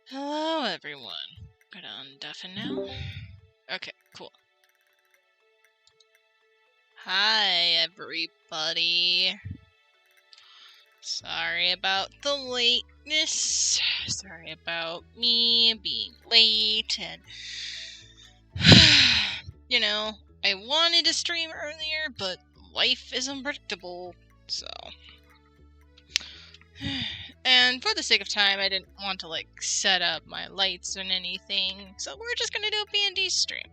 Hello, everyone. Gonna undeafen now. Okay, cool. Hi, everybody. Sorry about the lateness. Sorry about me being late and... You know, I wanted to stream earlier, but life is unpredictable, so... And for the sake of time, I didn't want to, set up my lights and anything, so we're just gonna do a B&D stream.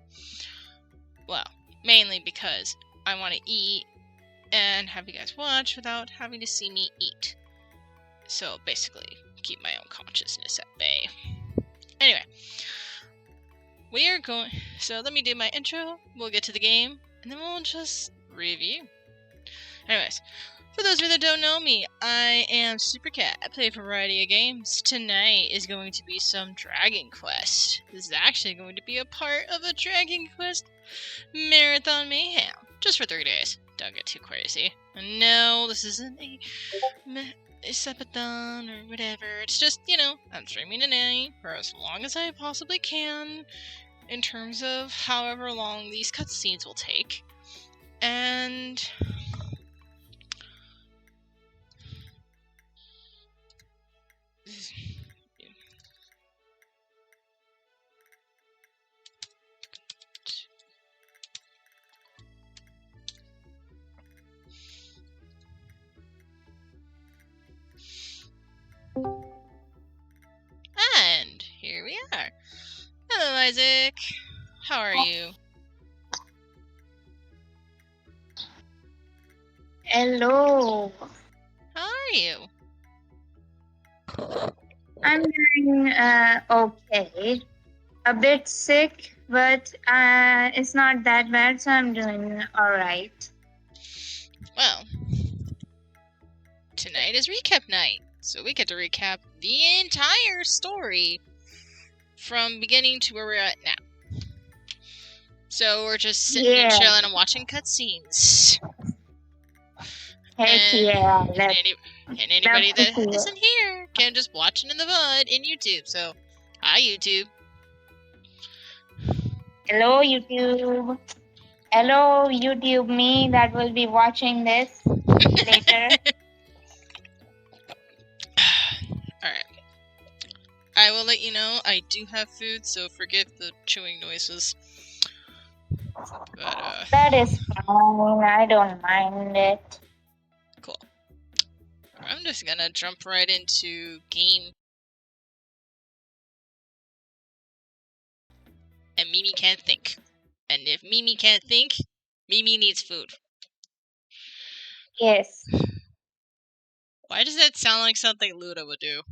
Well, mainly because I want to eat and have you guys watch without having to see me eat. So basically, keep my own consciousness at bay. Anyway, we are going... So let me do my intro, we'll get to the game, and then we'll just review. Anyways, for those of you that don't know me, I am Supercat. I play a variety of games. Tonight is going to be some Dragon Quest. This is actually going to be a part of a Dragon Quest Marathon Mayhem. Just for 3 days. Don't get too crazy. And no, this isn't a subathon or whatever. It's just, I'm streaming tonight for as long as I possibly can in terms of however long these cutscenes will take. And... And here we are. Hello, Isaac. How are you? Hello. How are you? I'm doing okay. A bit sick, but it's not that bad, so I'm doing alright. Well, tonight is recap night, so we get to recap the entire story from beginning to where we're at now. So we're just sitting and chilling and watching cutscenes. Heck yeah. And anybody that isn't here can just watch it in the VOD in YouTube. So, hi YouTube. Hello YouTube. Hello YouTube me that will be watching this later. Alright. I will let you know I do have food, so forgive the chewing noises. But, that is fine. I don't mind it. Cool. I'm just gonna jump right into game. And Mimi can't think. And if Mimi can't think, Mimi needs food. Yes. Why does that sound like something Luda would do?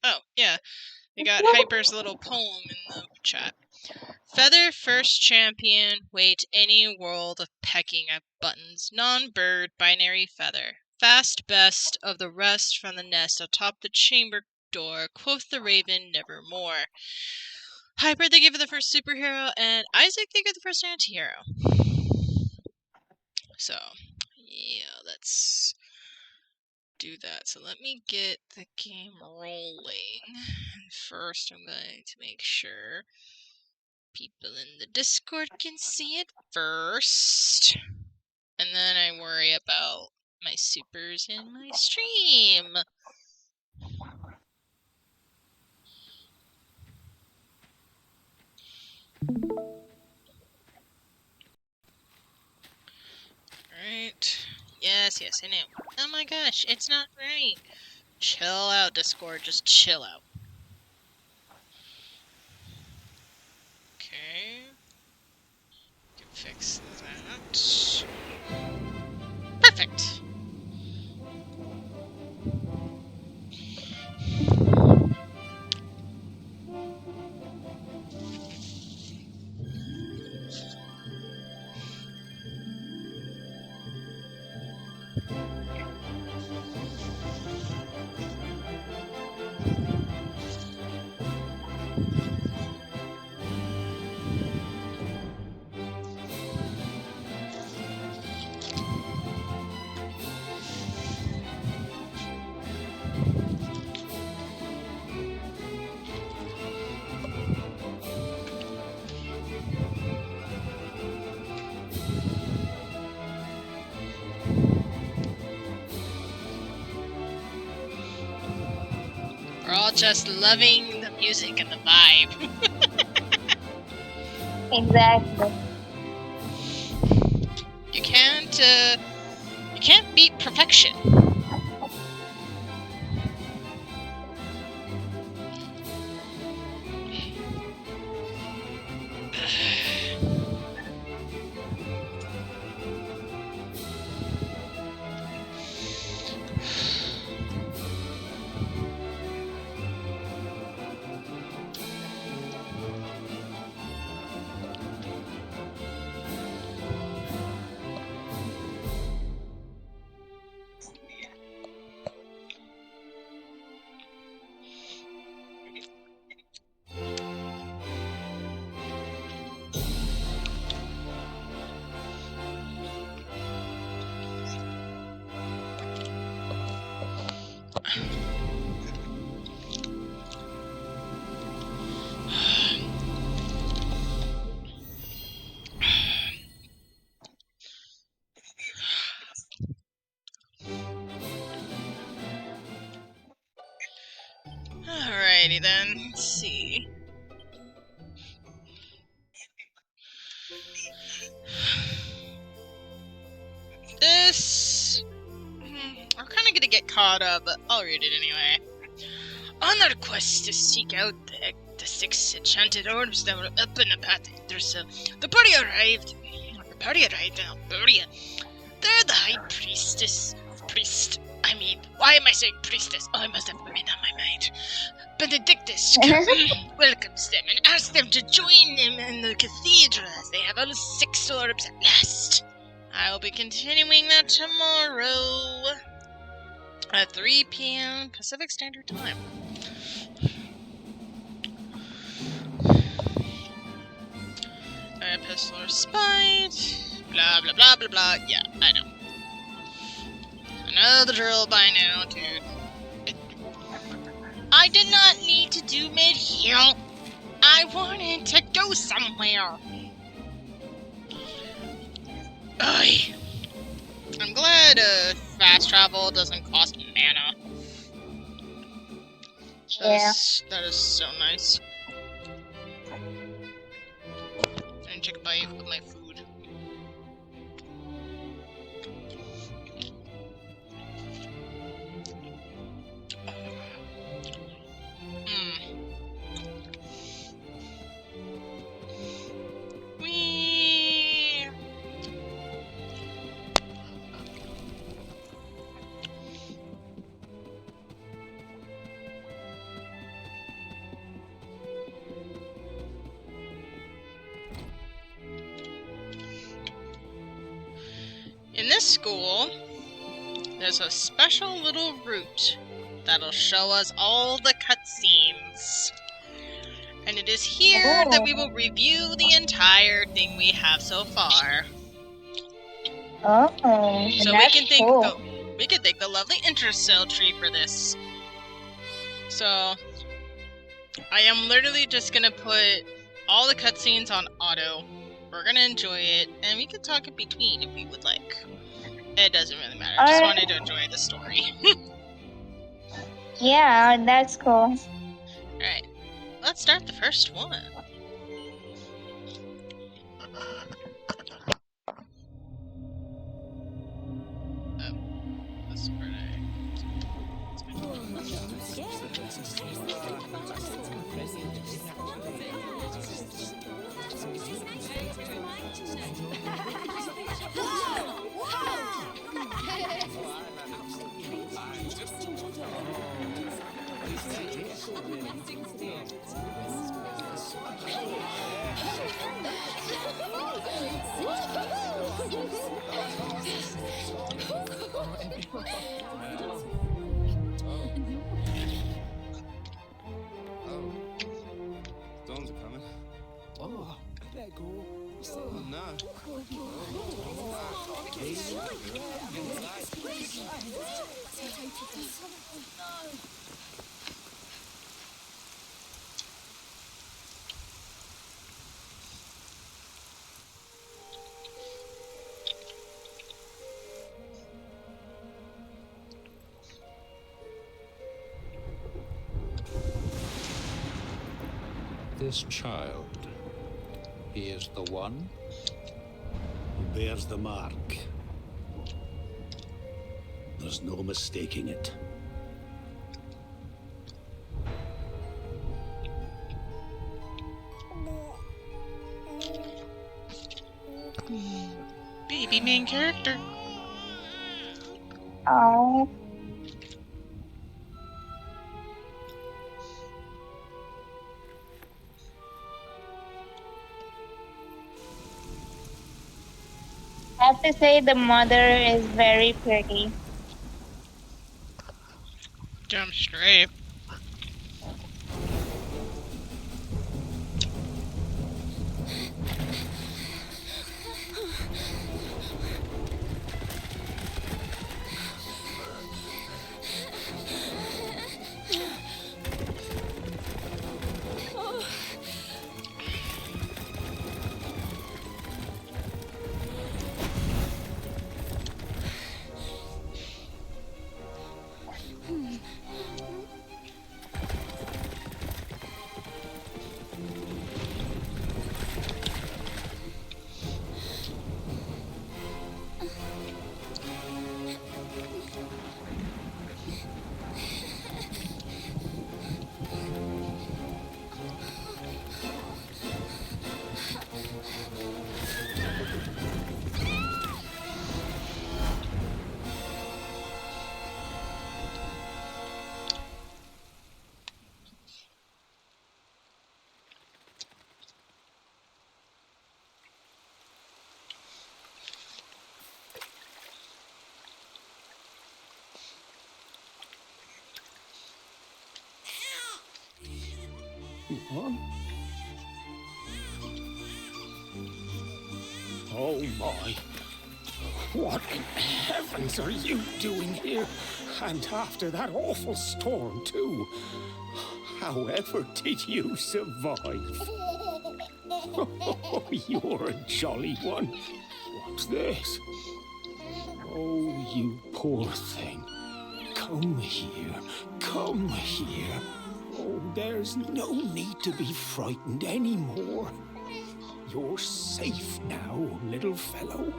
Oh, yeah. We got Hyper's little poem in the chat. Feather first champion, wait any world of pecking at buttons, non-bird, binary feather. Fast best of the rest from the nest atop the chamber door, quoth the raven nevermore. Hyper, they give her the first superhero, and Isaac, they give the first anti-hero. So, yeah, let's do that. So let me get the game rolling. And first, I'm going to make sure people in the Discord can see it first. And then I worry about my supers in my stream. Alright. Yes, I know. Oh my gosh, it's not right. Chill out, Discord. Just chill out. Okay. Can fix that. Perfect. all just loving the music and the vibe. Exactly. You can't beat perfection. Alrighty then, let's see. This... I'm kinda gonna get caught up, but I'll read it anyway. On our quest to seek out the 6 enchanted orbs that were up in the path of Idrissa, the party arrived in Alberia. They're the high priestess... why am I saying priestess? Oh, I must have made up my mind. Benedictus welcomes them and asks them to join him in the cathedral as they have all 6 orbs at last. I will be continuing that tomorrow at 3 p.m. Pacific Standard Time. Pistol or spite. Blah blah blah blah blah. Yeah, I know. I know the drill by now, dude. I did not need to do mid-heal. I wanted to go somewhere. Ugh. I'm glad fast travel doesn't cost mana. That is so nice. And take a bite of my food. Whee! In this school, there's a special little route that'll show us all the cutscenes. And it is here that we will review the entire thing we have so far. Oh, so that's cool. We can thank the lovely intercell tree for this. So I am literally just gonna put all the cutscenes on auto. We're gonna enjoy it, and we can talk in between if we would like. It doesn't really matter. I just wanted to enjoy the story. Yeah, that's cool. Alright, let's start the first one. That's pretty. Stones are coming. Oh, that cool. Oh, no. This child, he is the one? Who bears the mark. There's no mistaking it. Baby main character. Oh. I have to say the mother is very pretty. Damn straight. What? Oh my. What in heavens are you doing here? And after that awful storm, too. However did you survive? Oh, you're a jolly one. What's this? Oh, you poor thing. Come here. Come here. Oh, there's no need to be frightened anymore. You're safe now, little fellow.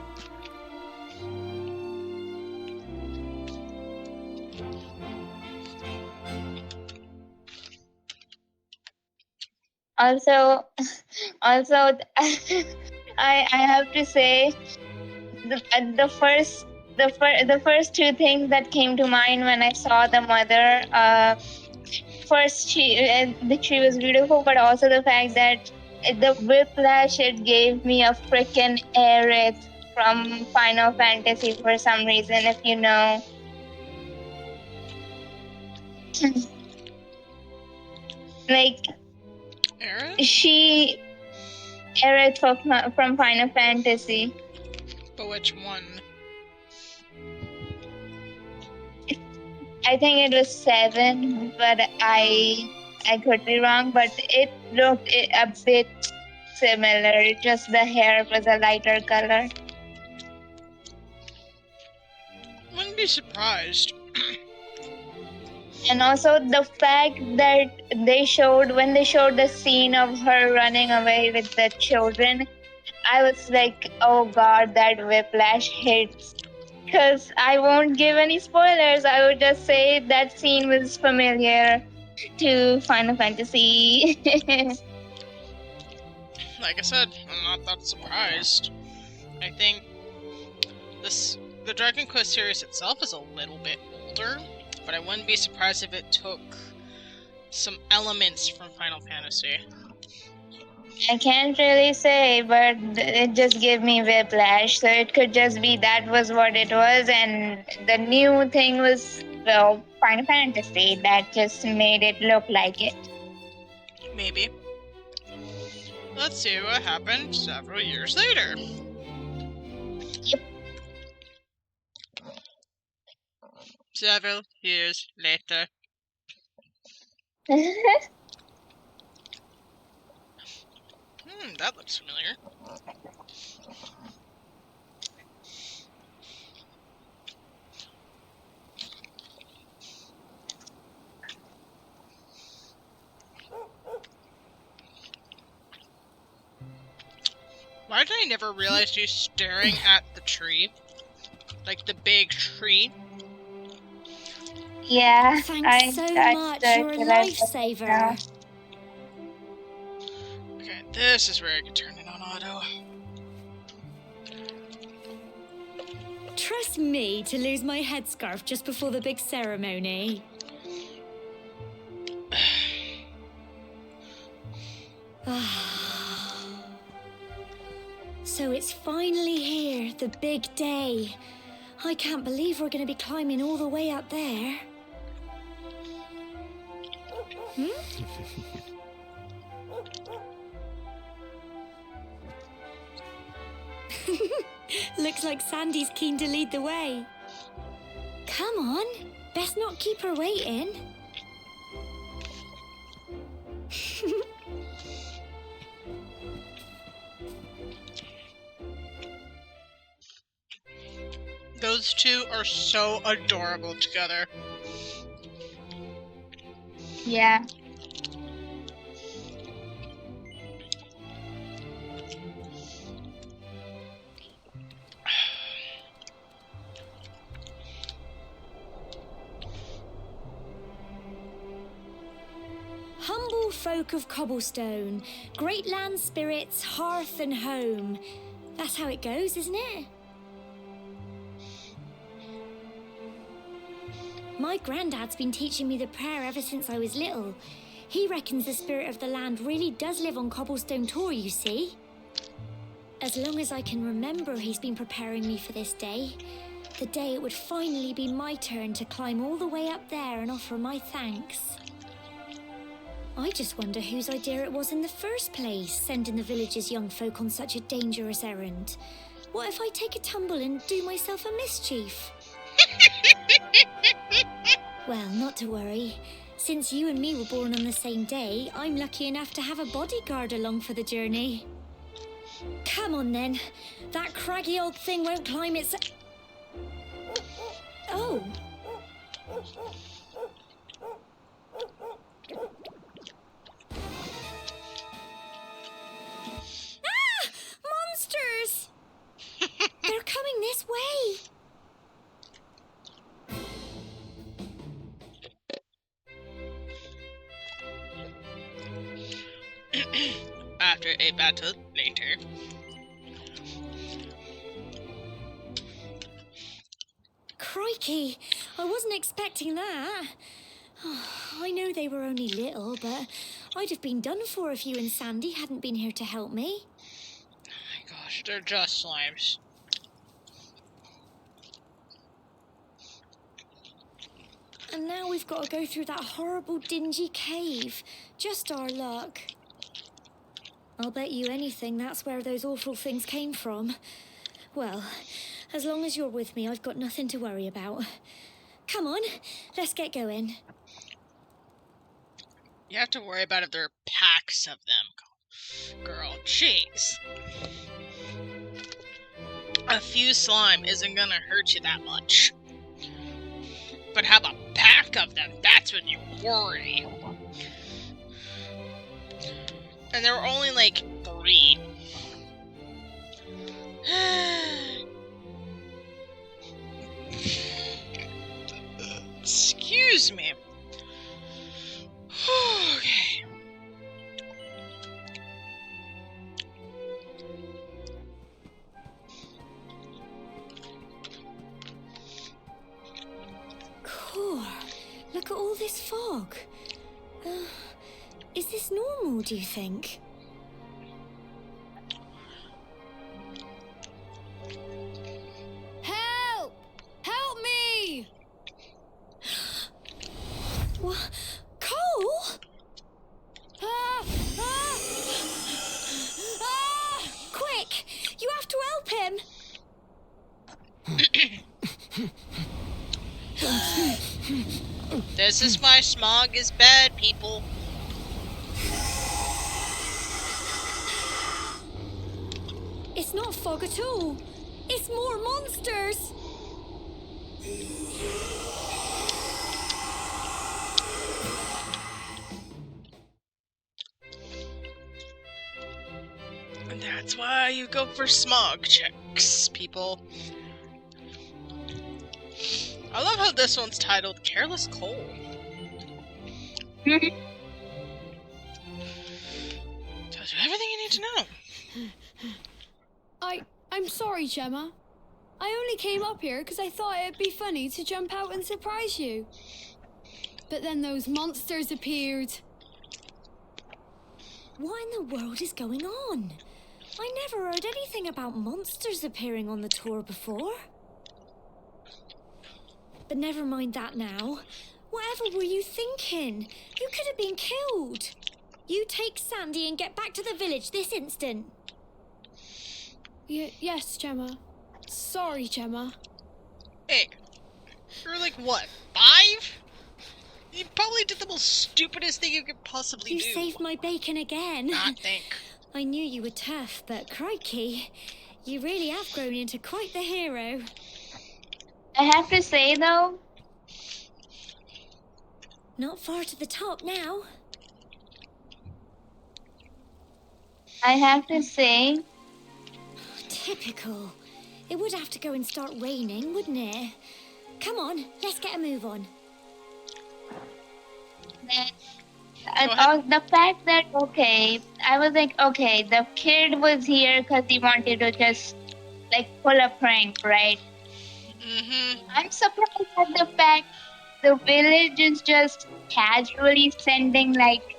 Also, I have to say the first two things that came to mind when I saw the mother. First, she was beautiful, but also the fact that the whiplash it gave me a freaking Aerith from Final Fantasy for some reason, if you know. Like Aaron? she Aerith from Final Fantasy. But which one? I think it was 7, but I could be wrong. But it looked a bit similar. Just the hair was a lighter color. Wouldn't be surprised. And also the fact that when they showed the scene of her running away with the children, I was like, oh god, that whiplash hits. Because I won't give any spoilers. I would just say that scene was familiar to Final Fantasy. Like I said, I'm not that surprised. I think the Dragon Quest series itself is a little bit older, but I wouldn't be surprised if it took some elements from Final Fantasy. I can't really say, but it just gave me whiplash. So it could just be that was what it was, and the new thing was, well, Final Fantasy that just made it look like it. Maybe. Let's see what happened several years later. Yep. Several years later. That looks familiar. part that I never realized you staring at the tree. Like the big tree. Yeah, Thanks so much. You're a lifesaver. Okay, this is where I can turn it on auto. Trust me to lose my headscarf just before the big ceremony. So it's finally here, the big day. I can't believe we're going to be climbing all the way up there. Looks like Sandy's keen to lead the way. Come on, best not keep her waiting. Those two are so adorable together. Yeah. Humble folk of cobblestone, great land spirits, hearth and home. That's how it goes, isn't it? My granddad's been teaching me the prayer ever since I was little. He reckons the spirit of the land really does live on Cobblestone Tor, you see. As long as I can remember, he's been preparing me for this day. The day it would finally be my turn to climb all the way up there and offer my thanks. I just wonder whose idea it was in the first place, sending the village's young folk on such a dangerous errand. What if I take a tumble and do myself a mischief? Well, not to worry. Since you and me were born on the same day, I'm lucky enough to have a bodyguard along for the journey. Come on then. That craggy old thing won't climb its... Oh. Ah! Monsters! They're coming this way. After a battle later. Crikey, I wasn't expecting that. Oh, I know they were only little, but I'd have been done for if you and Sandy hadn't been here to help me. Oh my gosh, they're just slimes. And now we've got to go through that horrible, dingy cave. Just our luck. I'll bet you anything that's where those awful things came from. Well, as long as you're with me, I've got nothing to worry about. Come on, let's get going. You have to worry about if there are packs of them. Girl, jeez. A few slime isn't gonna hurt you that much. But have a pack of them, that's when you worry. And there were only like 3. Excuse me. Okay. Cool. Look at all this fog. Is this normal, do you think? Help! Help me! What? Cole? Quick! You have to help him! This is why smog is bad, people. It's not fog at all. It's more monsters. And that's why why you go for smog checks, people. I love how this one's titled Careless Cole. Tells you everything you need to know. I'm sorry, Gemma. I only came up here because I thought it'd be funny to jump out and surprise you. But then those monsters appeared. What in the world is going on? I never heard anything about monsters appearing on the tour before. But never mind that now. Whatever were you thinking? You could have been killed. You take Sandy and get back to the village this instant. Yes, Gemma. Sorry, Gemma. Hey, you're like, what, 5? You probably did the most stupidest thing you could possibly do. You saved my bacon again. Not think. I knew you were tough, but crikey, you really have grown into quite the hero. I have to say though, Not far to the top now. I have to say, Typical. It would have to go and start raining, wouldn't it? Come on, let's get a move on. the fact that, okay, I was like, okay, the kid was here because he wanted to just, like, pull a prank, right? I'm surprised at the fact the village is just casually sending, like,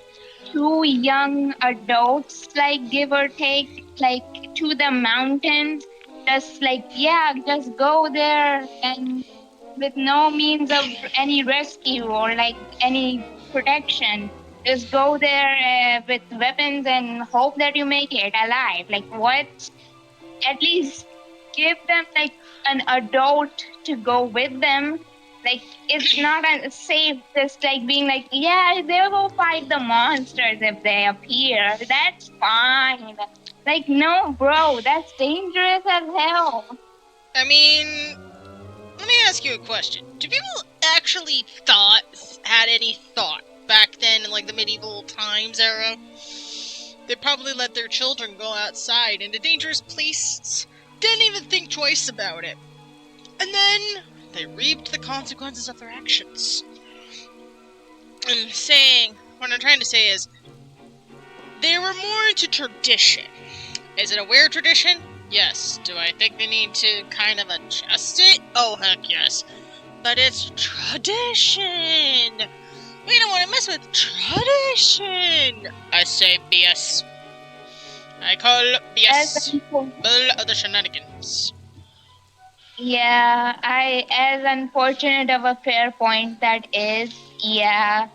2 young adults, like, give or take, like, to the mountains. Just, like, yeah, just go there and with no means of any rescue or, like, any protection. Just go there with weapons and hope that you make it alive. Like, what? At least give them, like, an adult to go with them. Like, it's not safe just, like, being like, yeah, they will fight the monsters if they appear. That's fine. Like, no, bro, that's dangerous as hell. I mean, let me ask you a question. Do people actually had any thought back then in, like, the medieval times era? They probably let their children go outside into dangerous places. Didn't even think twice about it. And then they reaped the consequences of their actions. What I'm trying to say is, they were more into tradition. Is it a weird tradition? Yes. Do I think they need to kind of adjust it? Oh, heck yes. But it's tradition! We don't want to mess with tradition! I say BS. I call BS. Bull of the shenanigans. Yeah, as unfortunate of a fair point that is, yeah.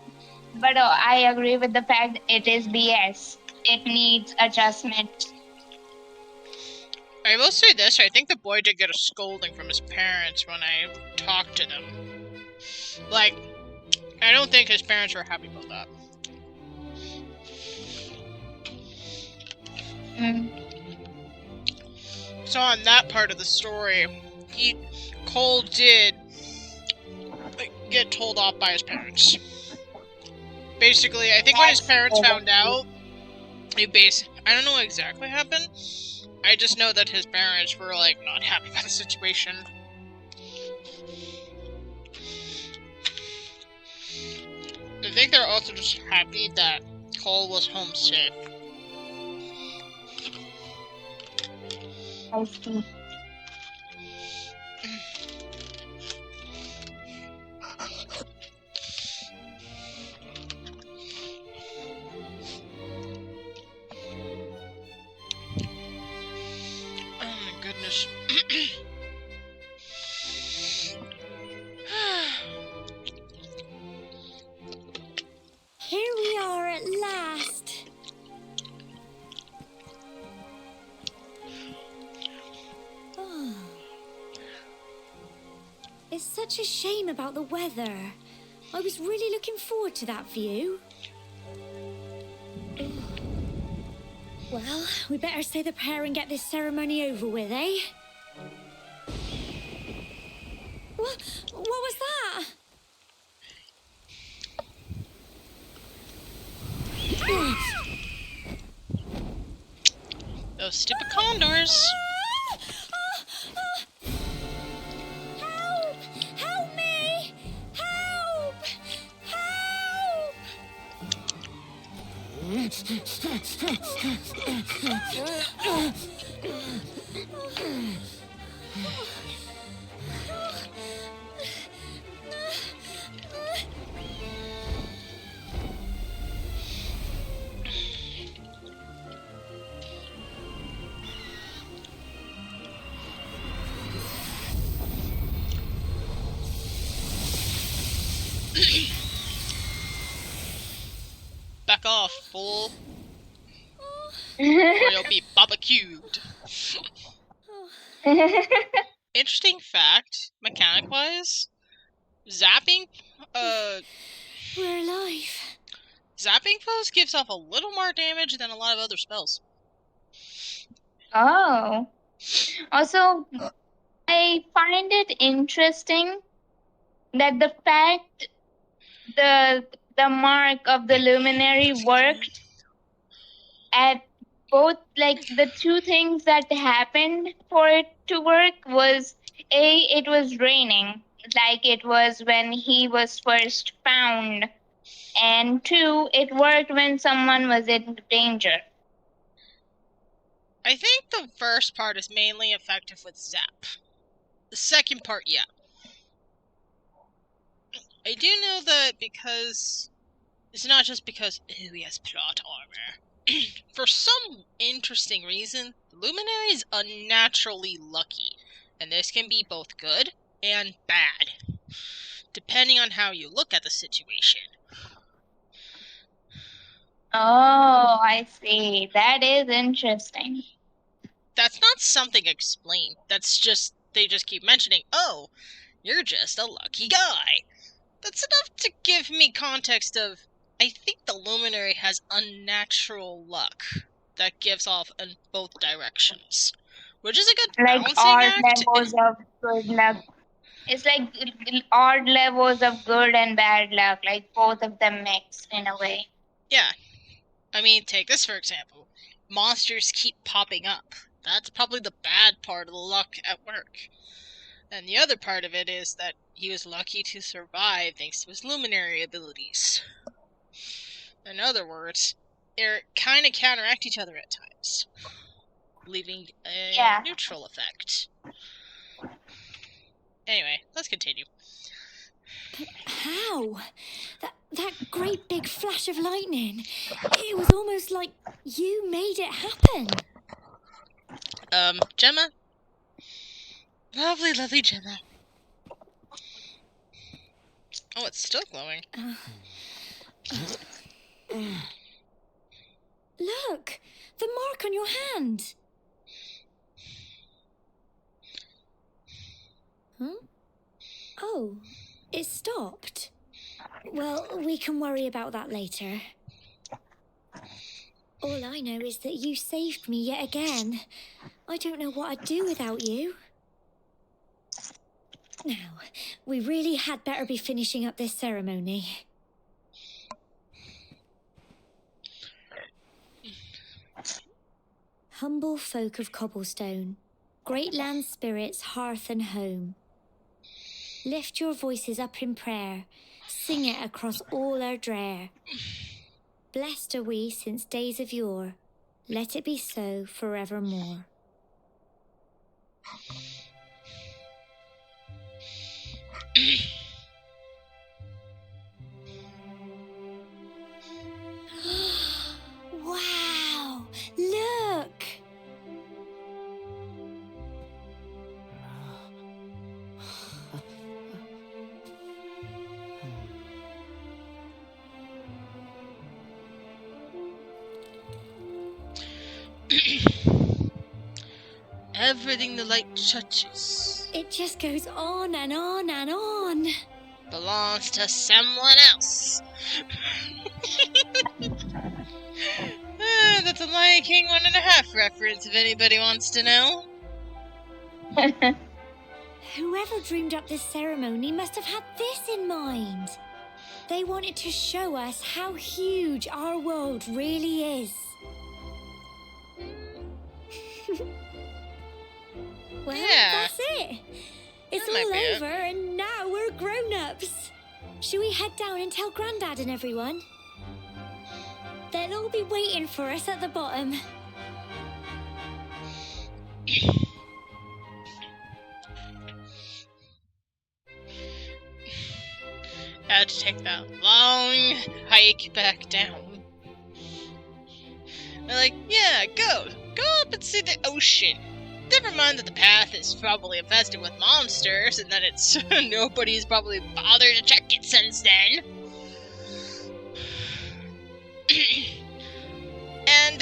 But I agree with the fact it is BS. It needs adjustment. I will say this, I think the boy did get a scolding from his parents when I talked to them. Like, I don't think his parents were happy about that. So on that part of the story, Cole did get told off by his parents. Basically, I think when his parents found out, I don't know what exactly happened. I just know that his parents were, like, not happy about the situation. I think they're also just happy that Cole was home safe. I see. Oh my goodness. Here we are at last. Oh. It's such a shame about the weather. I was really looking forward to that view. Well, we better say the prayer and get this ceremony over with, eh? What was that? Those stupid condors. Help! Help me! Help! Help! Back off, fool. Or you'll be barbecued. Interesting fact, mechanic-wise, zapping, We're alive. zapping foes gives off a little more damage than a lot of other spells. Oh. Also, I find it interesting that the fact the mark of the luminary worked at both, like the two things that happened for it to work was A, it was raining, like it was when he was first found, and two, it worked when someone was in danger. I think the first part is mainly effective with zap. The second part, yeah. I do know that because it's not just because he has plot armor. For some interesting reason, the Luminary is unnaturally lucky, and this can be both good and bad, depending on how you look at the situation. Oh, I see. That is interesting. That's not something explained. That's just, they just keep mentioning, oh, you're just a lucky guy. That's enough to give me context of, I think the Luminary has unnatural luck that gives off in both directions, which is a good Like balancing odd act. levels of good luck. It's like odd levels of good and bad luck, like both of them mixed in a way. Yeah. I mean, take this for example. Monsters keep popping up. That's probably the bad part of the luck at work. And the other part of it is that he was lucky to survive thanks to his luminary abilities. In other words, they kind of counteract each other at times, leaving a Yeah. neutral effect. Anyway, let's continue. How? That great big flash of lightning. It was almost like you made it happen. Gemma? Lovely, lovely Gemma. Oh, it's still glowing. Look, the mark on your hand. Huh? Oh, it stopped. Well, we can worry about that later. All I know is that you saved me yet again. I don't know what I'd do without you. Now, we really had better be finishing up this ceremony. Humble folk of cobblestone, great land spirits, hearth and home. Lift your voices up in prayer, sing it across all our drear. Blessed are we since days of yore, let it be so forevermore. Wow! Look! Everything the light touches It just goes on and on and on. belongs to someone else. That's a Lion King 1.5 reference if anybody wants to know. Whoever dreamed up this ceremony must have had this in mind. They wanted to show us how huge our world really is. Well, Yeah. that's it. It's That might all be it. over, and now we're grown-ups. Shall we head down and tell Grandad and everyone? They'll all be waiting for us at the bottom. Had to take that long hike back down. They're like, yeah, go up and see the ocean. Never mind that the path is probably infested with monsters, and that it's nobody's probably bothered to check it since then. And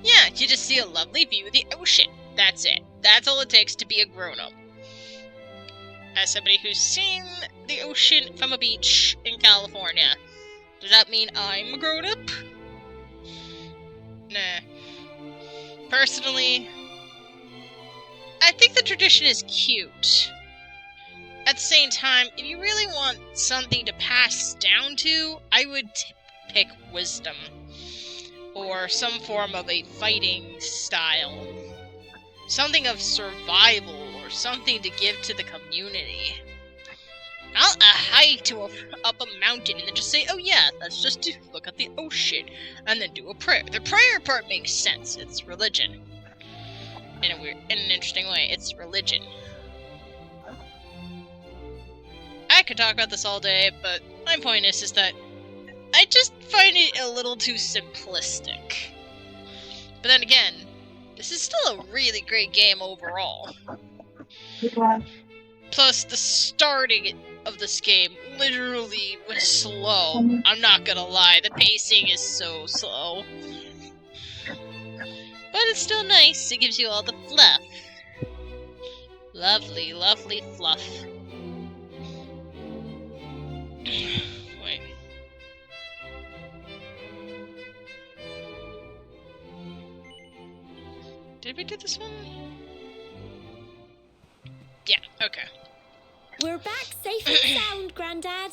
yeah, you just see a lovely view of the ocean. That's it. That's all it takes to be a grown-up. As somebody who's seen the ocean from a beach in California, does that mean I'm a grown-up? Nah. Personally, I think the tradition is cute. At the same time, if you really want something to pass down to, I would pick wisdom. Or some form of a fighting style. Something of survival, or something to give to the community. Not a hike to up a mountain and then just say, oh yeah, let's just look at the ocean, and then do a prayer. The prayer part makes sense. It's religion. In an interesting way, it's religion. I could talk about this all day, but my point is that I just find it a little too simplistic. But then again, this is still a really great game overall. Plus, the starting of this game literally was slow. I'm not gonna lie, the pacing is so slow. But it's still nice, it gives you all the fluff. Lovely, lovely fluff. Wait. Did we do this one? Yeah, okay. We're back safe and sound, Grandad.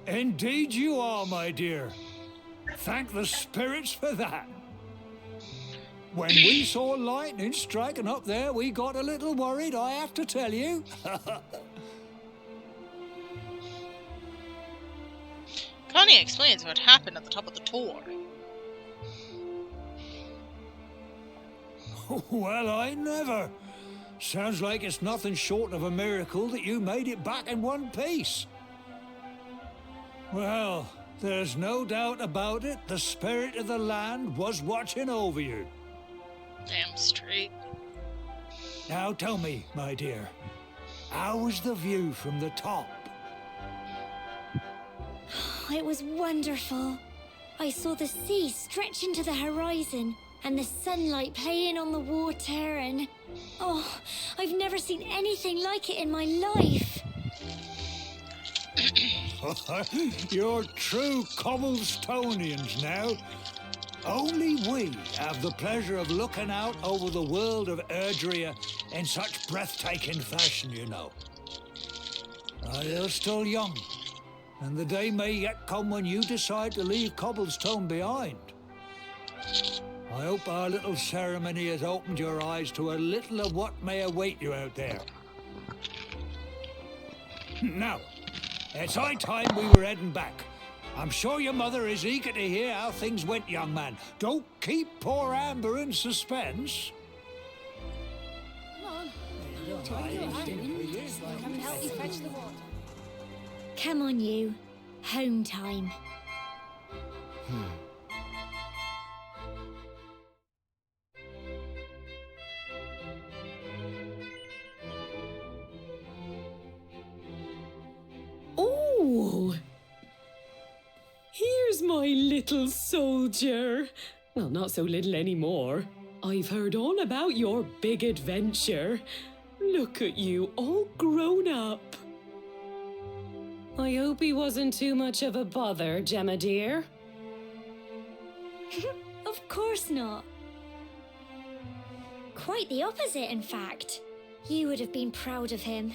Indeed you are, my dear. Thank the spirits for that. When we saw lightning striking up there, we got a little worried, I have to tell you. Connie explains what happened at the top of the tour. Well, I never. Sounds like it's nothing short of a miracle that you made it back in one piece. Well, there's no doubt about it, the spirit of the land was watching over you. Damn straight. Now tell me, my dear, how was the view from the top? It was wonderful. I saw the sea stretch into the horizon and the sunlight playing on the water and... Oh, I've never seen anything like it in my life. You're true Cobblestonians now. Only we have the pleasure of looking out over the world of Erdrea in such breathtaking fashion, you know. You're still young, and the day may yet come when you decide to leave Cobblestone behind. I hope our little ceremony has opened your eyes to a little of what may await you out there. Now, it's high time we were heading back. I'm sure your mother is eager to hear how things went, young man. Don't keep poor Amber in suspense. Come on, you. Home time. Oh! Here's my little soldier. Well, not so little anymore. I've heard all about your big adventure. Look at you, all grown up. I hope he wasn't too much of a bother, Gemma dear. Of course not. Quite the opposite, in fact. You would have been proud of him.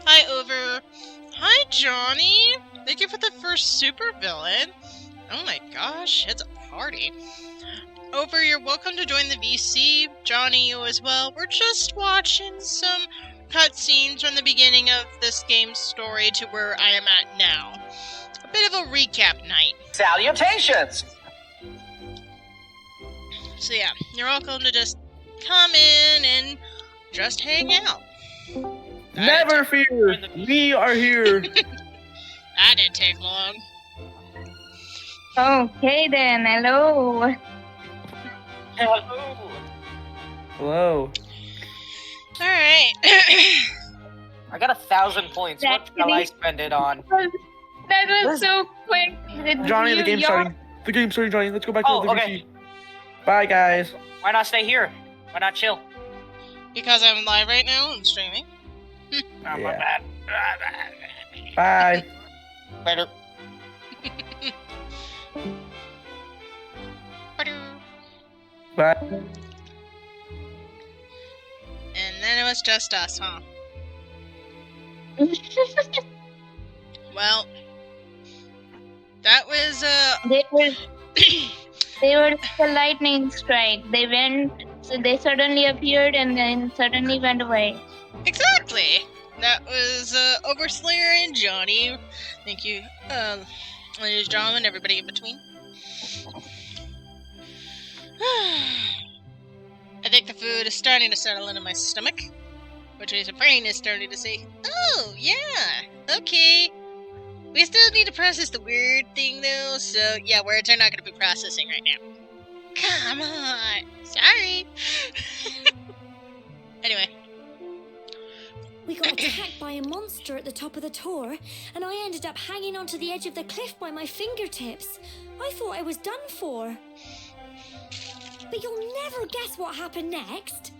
Hi, Over. Hi, Johnny. Thank you for the first supervillain. Oh my gosh, it's a party. Over, you're welcome to join the VC. Johnny, you as well. We're just watching some cutscenes from the beginning of this game's story to where I am at now. A bit of a recap night. Salutations! So yeah, you're welcome to just come in and just hang out. Never fear! We are here! That didn't take long. Okay then, hello. Hello. Alright. I got 1,000 points. What shall I spend it on? That was so quick. Johnny, the game's starting. The game's starting, Johnny. Let's go back to the VC. Bye, guys. Why not stay here? Why not chill? Because I'm live right now and streaming. Oh, my bad. Bye. Later. Bye. And then it was just us, huh? Well, that was They were the lightning strike. They went, so they suddenly appeared and then suddenly went away. Exactly. That was Overslayer and Johnny. Thank you, ladies and gentlemen, everybody in between. I think the food is starting to settle into my stomach, which means my brain is starting to say, "Oh yeah, okay." We still need to process the weird thing though, so yeah, words are not going to be processing right now. Come on, sorry. Anyway. We got attacked by a monster at the top of the tower, and I ended up hanging onto the edge of the cliff by my fingertips. I thought I was done for. But you'll never guess what happened next.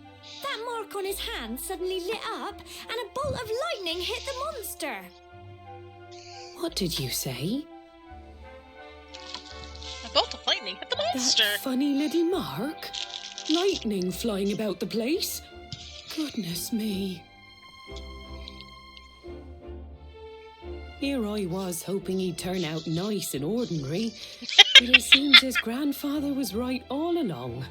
That mark on his hand suddenly lit up, and a bolt of lightning hit the monster. What did you say? A bolt of lightning hit the monster. That funny little mark? Lightning flying about the place? Goodness me. Here I was hoping he'd turn out nice and ordinary, but it seems his grandfather was right all along.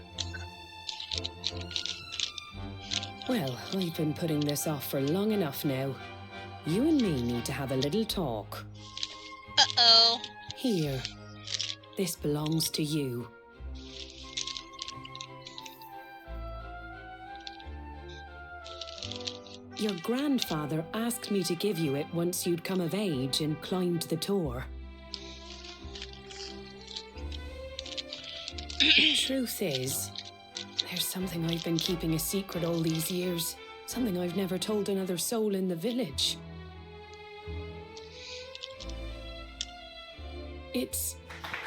Well, I've been putting this off for long enough now. You and me need to have a little talk. Uh-oh. Here. This belongs to you. Your grandfather asked me to give you it once you'd come of age and climbed the tower. The truth is, there's something I've been keeping a secret all these years. Something I've never told another soul in the village. It's...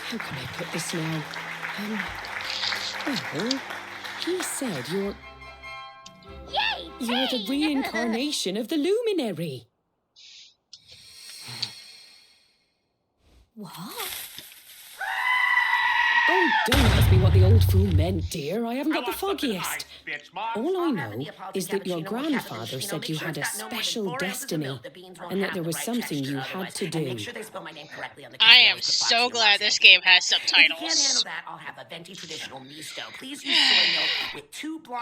how can I put this now? Well, he said you're the reincarnation of the luminary. What? Oh, don't ask me what the old fool meant, dear. I haven't got the foggiest. All I know is that your grandfather said you had a special destiny and that there was something you had to do. I am so glad this game has subtitles.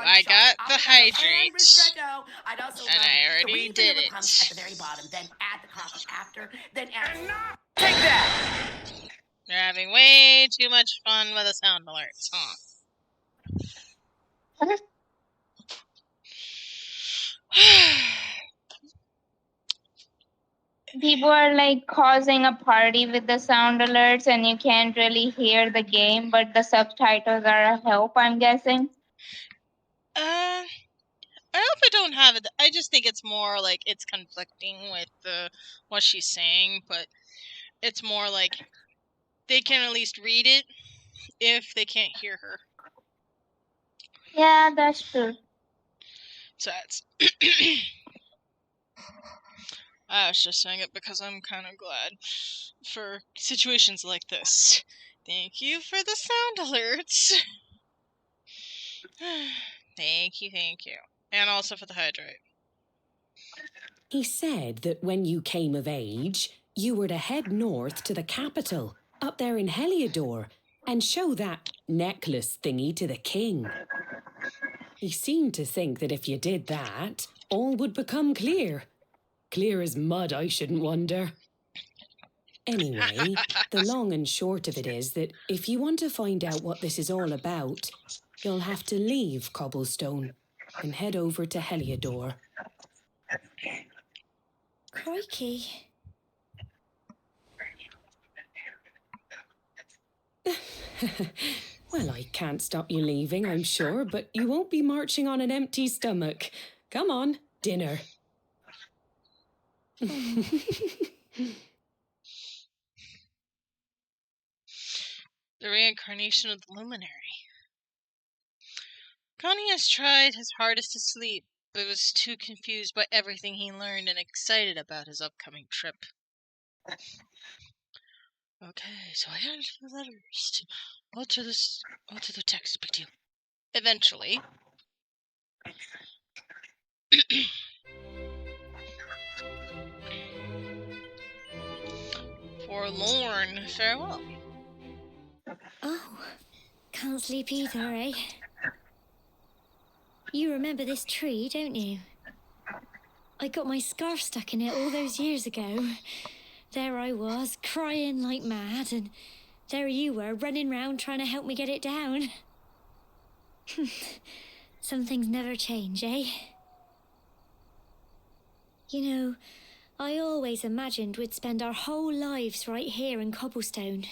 I got the hydrates, and I already did it. Take that! You're having way too much fun with the sound alerts, huh? People are like causing a party with the sound alerts and you can't really hear the game, but the subtitles are a help, I'm guessing. I hope I don't have it. I just think it's more like it's conflicting with what she's saying, but it's more like they can at least read it if they can't hear her. Yeah, that's true. So that's... I was just saying it because I'm kind of glad for situations like this. Thank you for the sound alerts. Thank you. And also for the hydrate. He said that when you came of age, you were to head north to the capital up there in Heliodor and show that necklace thingy to the king. He seemed to think that if you did that, all would become clear. Clear as mud, I shouldn't wonder. Anyway, the long and short of it is that if you want to find out what this is all about, you'll have to leave Cobblestone and head over to Heliodor. Crikey. Well, I can't stop you leaving, I'm sure, but you won't be marching on an empty stomach. Come on, dinner. The reincarnation of the luminary. Connie has tried his hardest to sleep, but was too confused by everything he learned and excited about his upcoming trip. Okay, so I had the letters to alter the text, big deal. Eventually. Forlorn farewell. Oh, can't sleep either, eh? You remember this tree, don't you? I got my scarf stuck in it all those years ago. There I was, crying like mad, and there you were, running round trying to help me get it down. Some things never change, eh? You know, I always imagined we'd spend our whole lives right here in Cobblestone.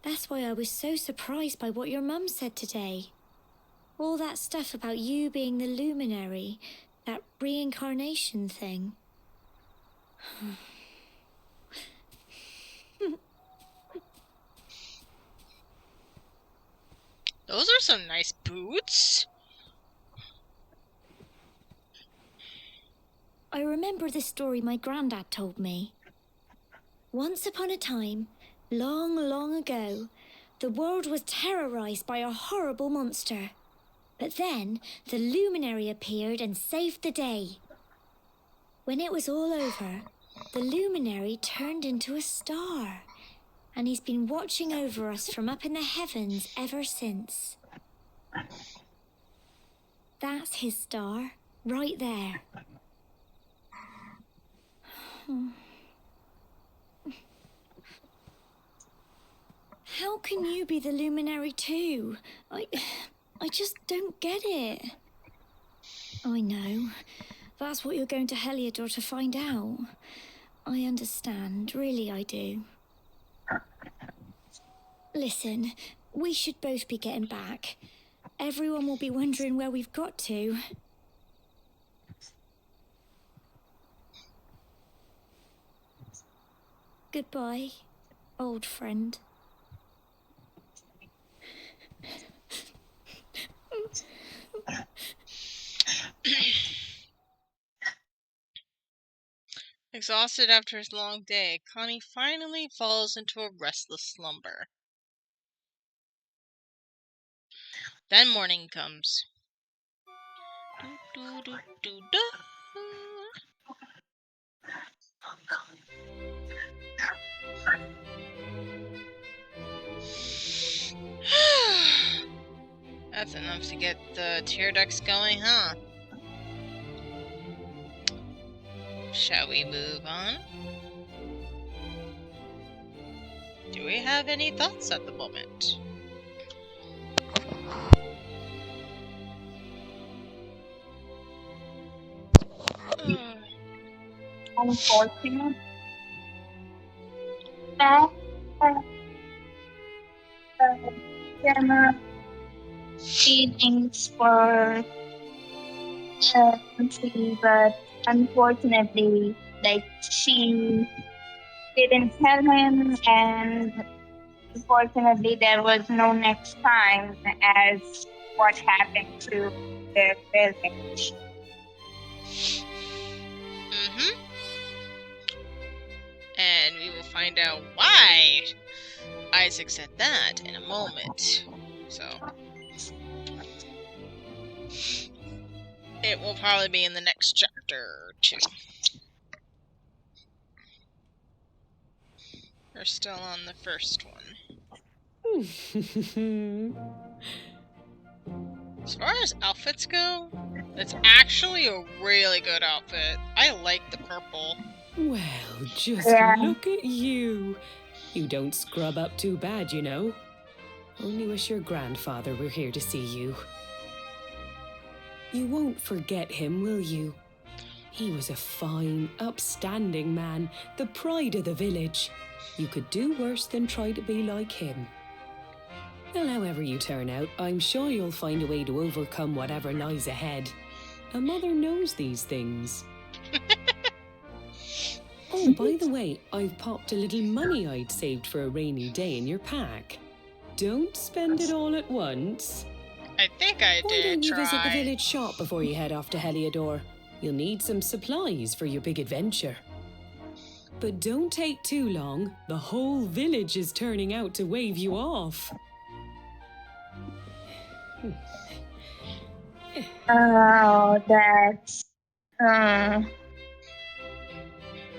That's why I was so surprised by what your mum said today. All that stuff about you being the luminary, that reincarnation thing. Those are some nice boots. I remember the story my granddad told me. Once upon a time, long, long ago, the world was terrorized by a horrible monster. But then, the luminary appeared and saved the day. When it was all over, the luminary turned into a star. And he's been watching over us from up in the heavens ever since. That's his star, right there. How can you be the luminary too? I just don't get it. I know. That's what you're going to Heliodor to find out. I understand, really I do. Listen, we should both be getting back. Everyone will be wondering where we've got to. Goodbye, old friend. Exhausted after his long day, Connie finally falls into a restless slumber. Then morning comes. That's enough to get the tear ducts going, huh? Shall we move on? Do we have any thoughts at the moment? Unfortunate that Gemma feelings for country, but unfortunately, like she didn't tell him, and unfortunately, there was no next time as what happened to their village. And we will find out why Isaac said that in a moment. So it will probably be in the next chapter or two. We're still on the first one. As far as outfits go, it's actually a really good outfit. I like the purple. Well, just look at you. You don't scrub up too bad, you know. Only wish your grandfather were here to see you. You won't forget him, will you? He was a fine, upstanding man, the pride of the village. You could do worse than try to be like him. Well, however you turn out, I'm sure you'll find a way to overcome whatever lies ahead. A mother knows these things. Oh, by the way, I've popped a little money I'd saved for a rainy day in your pack. Don't spend it all at once. I think I did. Why don't you try. visit the village shop before you head off to Heliodor? You'll need some supplies for your big adventure. But don't take too long. The whole village is turning out to wave you off. Oh, that's...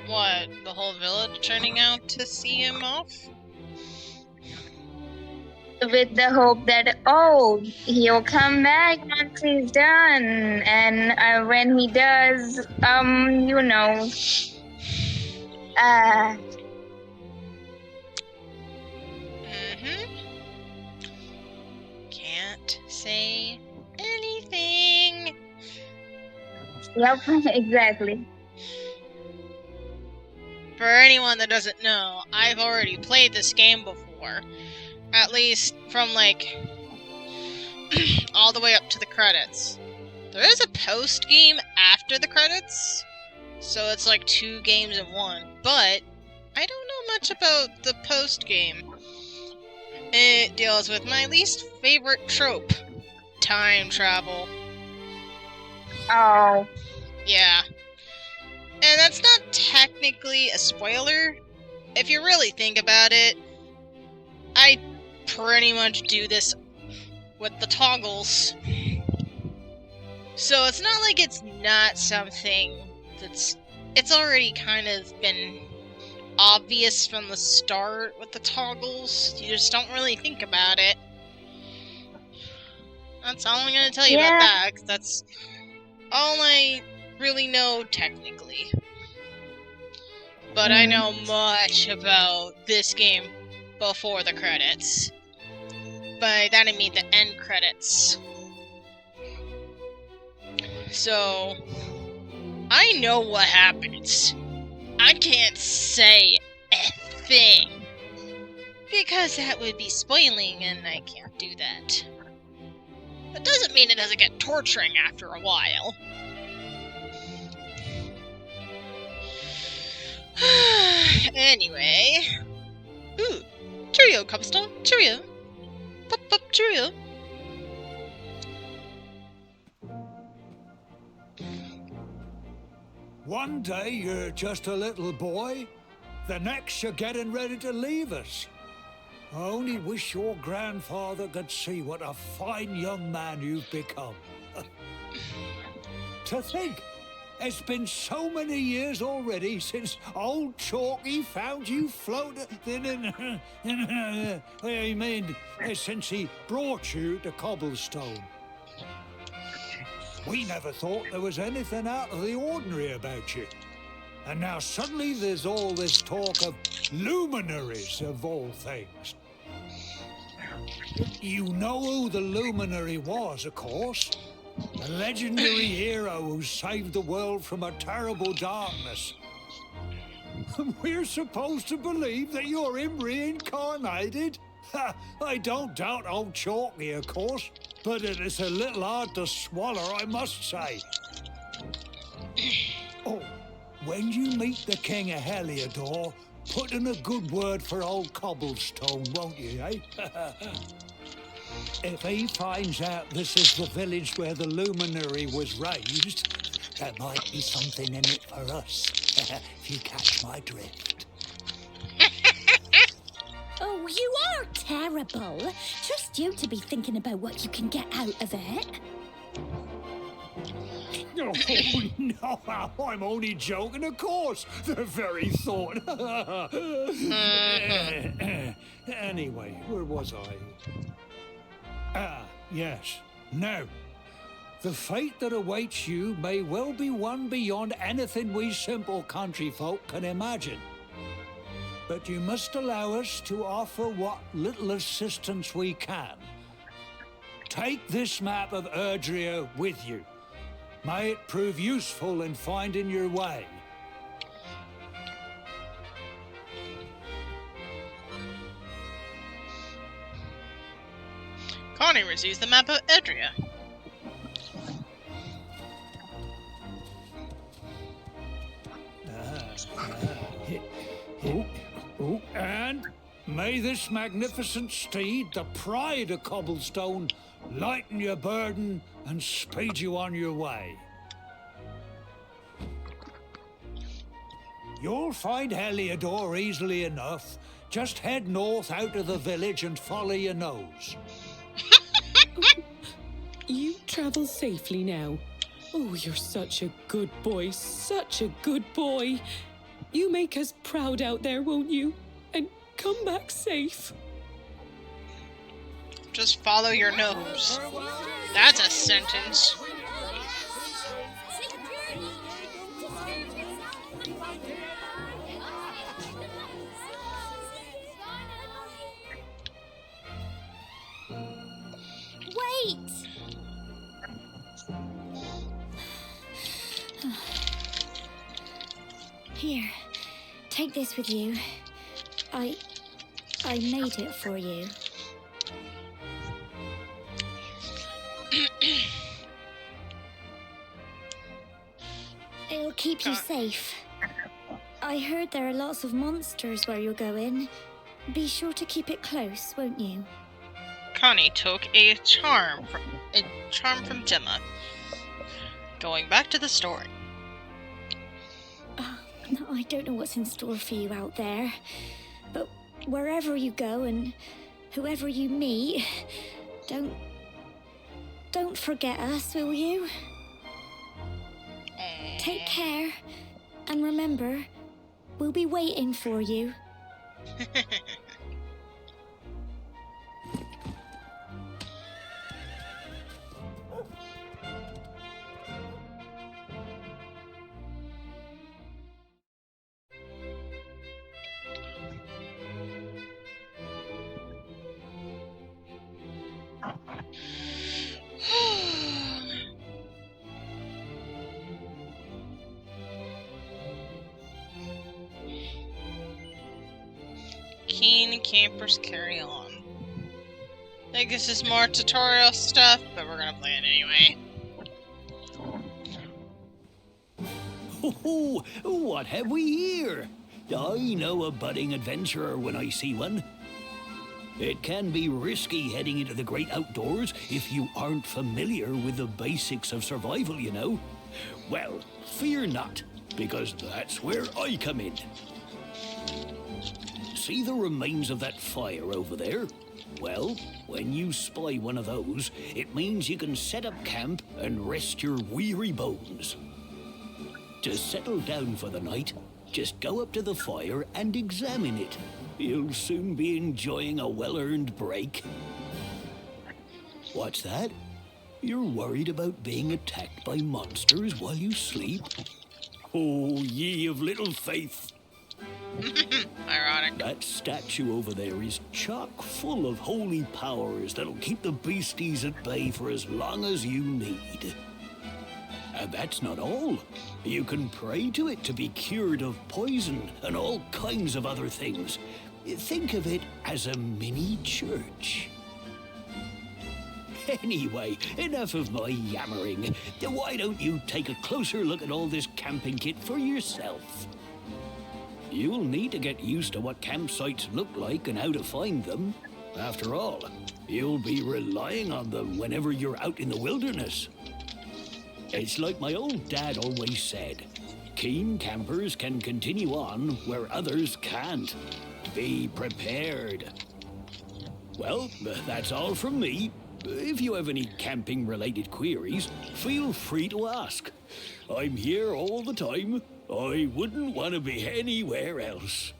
What? The whole village turning out to see him off? With the hope that, oh, he'll come back once he's done. And when he does, you know... Can't say anything. Yep, exactly. For anyone that doesn't know, I've already played this game before. At least from, like, all the way up to the credits. There is a post-game after the credits, so it's like 2 games in one. But I don't know much about the post-game. It deals with my least favorite trope. Time travel. Oh. Yeah. And that's not technically a spoiler. If you really think about it, I pretty much do this with the toggles. So it's not like it's not something that's... It's already kind of been obvious from the start with the toggles. You just don't really think about it. That's all I'm going to tell you about that, 'cause that's all I really know technically. But I know much about this game before the credits. By that I mean the end credits. So, I know what happens. I can't say a thing. Because that would be spoiling and I can't do that. That doesn't mean it doesn't get torturing after a while. Anyway. Ooh. Cheerio, Cubstar. Cheerio. Pop, pop, cheerio. One day you're just a little boy, the next you're getting ready to leave us. I only wish your grandfather could see what a fine young man you've become. To think, it's been so many years already since old Chalky found you floating I mean, since he brought you to Cobblestone. We never thought there was anything out of the ordinary about you. And now suddenly there's all this talk of luminaries of all things. You know who the luminary was, of course. A legendary hero who saved the world from a terrible darkness. We're supposed to believe that you're him reincarnated? I don't doubt old Chalky, of course, but it is a little hard to swallow, I must say. Oh, when you meet the King of Heliodor, put in a good word for old Cobblestone, won't you, eh? If he finds out this is the village where the luminary was raised, there might be something in it for us, if you catch my drift. Oh, you are terrible. Trust you to be thinking about what you can get out of it. Oh, no, I'm only joking, of course. The very thought. Anyway, where was I? Ah, yes. Now, the fate that awaits you may well be one beyond anything we simple country folk can imagine. But you must allow us to offer what little assistance we can. Take this map of Erdrea with you. May it prove useful in finding your way. Connie receives the map of Edria. And may this magnificent steed, the pride of Cobblestone, lighten your burden and speed you on your way. You'll find Heliodor easily enough. Just head north out of the village and follow your nose. You travel safely now. Oh, you're such a good boy, such a good boy. You make us proud out there, won't you? And come back safe. Just follow your nose. That's a sentence. Wait! Here, take this with you. I made it for you. It'll keep you safe. I heard there are lots of monsters where you're going. Be sure to keep it close, won't you? Connie took a charm from Gemma. Going back to the story. No, I don't know what's in store for you out there. But wherever you go and whoever you meet, don't forget us, will you? Take care. And remember, we'll be waiting for you. Keen campers carry on. I think this is more tutorial stuff, but we're gonna play it anyway. Oh, what have we here? I know a budding adventurer when I see one. It can be risky heading into the great outdoors if you aren't familiar with the basics of survival, you know. Well, fear not, because that's where I come in. See the remains of that fire over there? Well, when you spy one of those, it means you can set up camp and rest your weary bones. To settle down for the night, just go up to the fire and examine it. You'll soon be enjoying a well-earned break. What's that? You're worried about being attacked by monsters while you sleep? Oh, ye of little faith. Ironic. That statue over there is chock full of holy powers that'll keep the beasties at bay for as long as you need. And that's not all. You can pray to it to be cured of poison and all kinds of other things. Think of it as a mini church. Anyway, enough of my yammering. Why don't you take a closer look at all this camping kit for yourself? You'll need to get used to what campsites look like and how to find them. After all, you'll be relying on them whenever you're out in the wilderness. It's like my old dad always said, keen campers can continue on where others can't. Be prepared. Well, that's all from me. If you have any camping-related queries, feel free to ask. I'm here all the time. I wouldn't want to be anywhere else.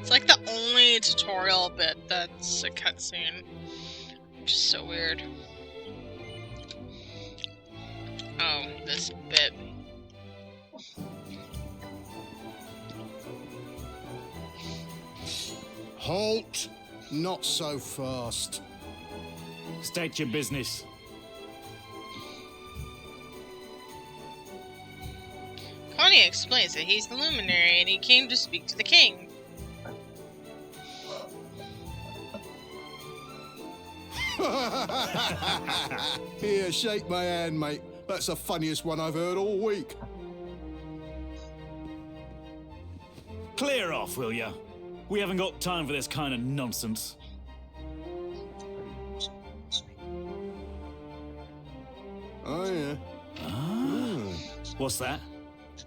It's like the only tutorial bit that's a cutscene. Which is so weird. Oh, this bit. Halt! Not so fast. State your business. Connie explains that he's the Luminary and he came to speak to the king. Here, shake my hand, mate. That's the funniest one I've heard all week. Clear off, will ya? We haven't got time for this kind of nonsense. Oh, yeah. Ah. What's that?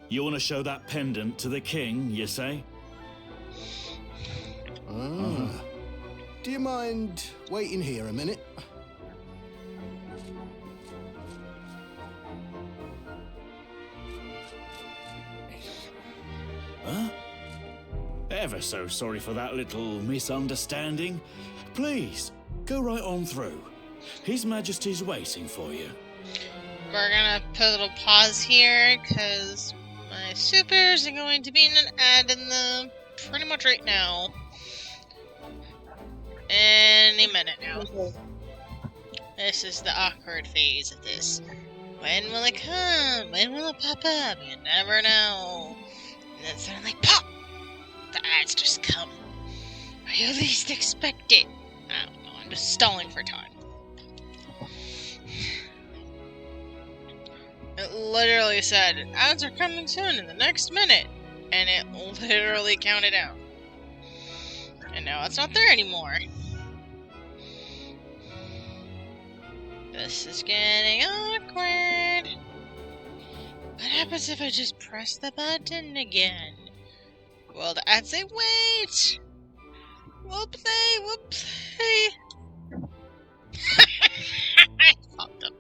You want to show that pendant to the king, you say? Ah. Do you mind waiting here a minute? Huh? Ever so sorry for that little misunderstanding. Please, go right on through. His Majesty's waiting for you. We're gonna put a little pause here, because my supers are going to be in an ad in the pretty much right now. Any minute now. This is the awkward phase of this. When will it come? When will it pop up? You never know. And then suddenly, pop! The ads just come. Or you least expect it. I don't know, I'm just stalling for time. It literally said, ads are coming soon in the next minute. And it literally counted out. And now it's not there anymore. This is getting awkward. What happens if I just press the button again? Well, the ads say, wait! We'll play! I popped up.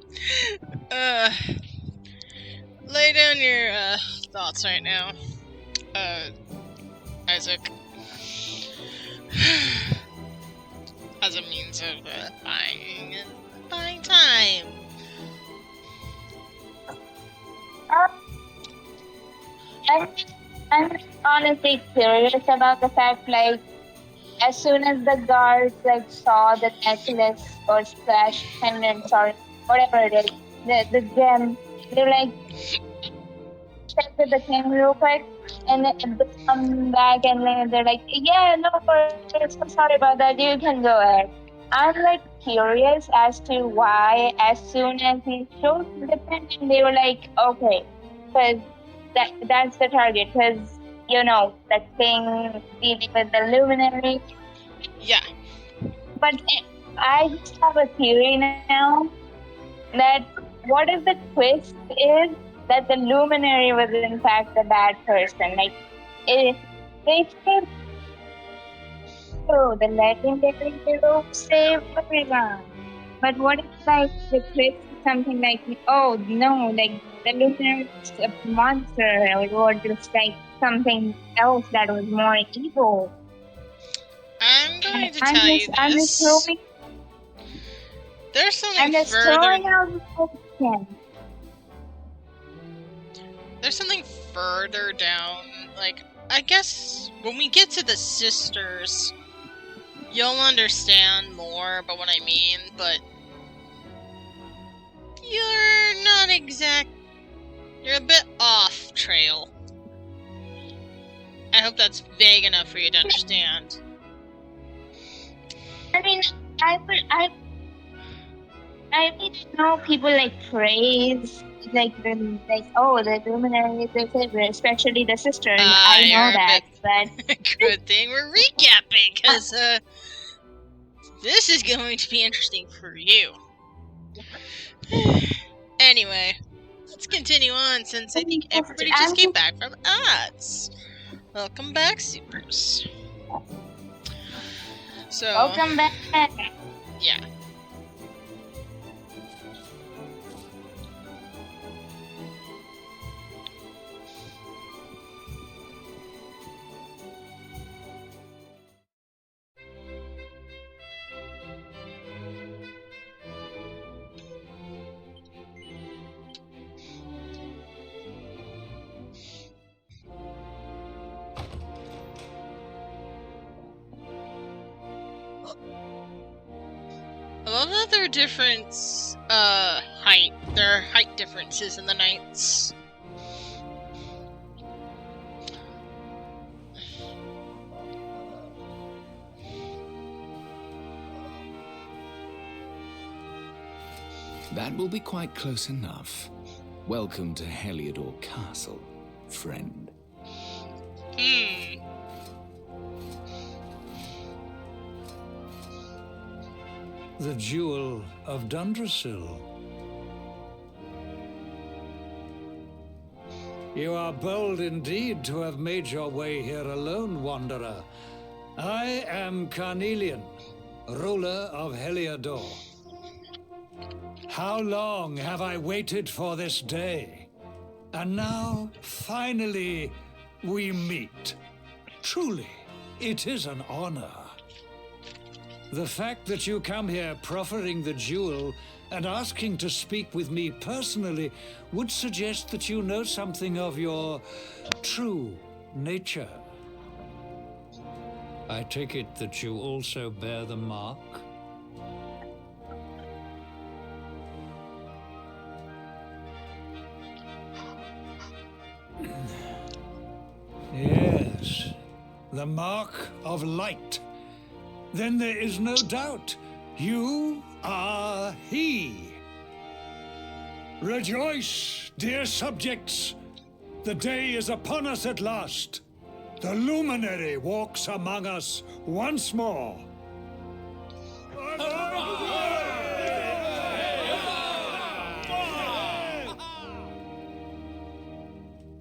Lay down your, thoughts right now. Isaac. As a means of, buying time. I'm honestly curious about the fact, like, as soon as the guards like saw the necklace or slash pendant or whatever it is, the gem, they're like, check with the king real quick, and then they come back and then they're like, yeah, no worries, I'm sorry about that, you can go ahead. I'm like curious as to why, as soon as he showed the pendant, they were like, okay, because that's the target, because, you know, the king dealing with the luminary. Yeah. But I just have a theory now that what if the twist is that the luminary was in fact the bad person? Like, they said, oh, the legendary hero saved everyone. But what if, like, the twist is something like, oh, no, like, the luminary is a monster, or just, like, something else that was more evil? I'm going to tell you this. There's something There's something further down. Like, I guess when we get to the sisters, you'll understand more about what I mean, but you're not you're a bit off trail. I hope that's vague enough for you to understand. I mean, I really know people like praise the luminary is their favorite, especially the sisters. I know that, but good thing we're recapping, because this is going to be interesting for you. Anyway, let's continue on, since I think everybody just came back from ads. Welcome back, Supers. So. Welcome back. Yeah. I love that there are different height. There are height differences in the knights. That will be quite close enough. Welcome to Heliodor Castle, friend. The Jewel of Dundrasil. You are bold indeed to have made your way here alone, Wanderer. I am Carnelian, ruler of Heliodor. How long have I waited for this day? And now, finally, we meet. Truly, it is an honor. The fact that you come here proffering the jewel and asking to speak with me personally would suggest that you know something of your true nature. I take it that you also bear the mark? Yes, the mark of light. Then there is no doubt. You are he. Rejoice, dear subjects. The day is upon us at last. The luminary walks among us once more.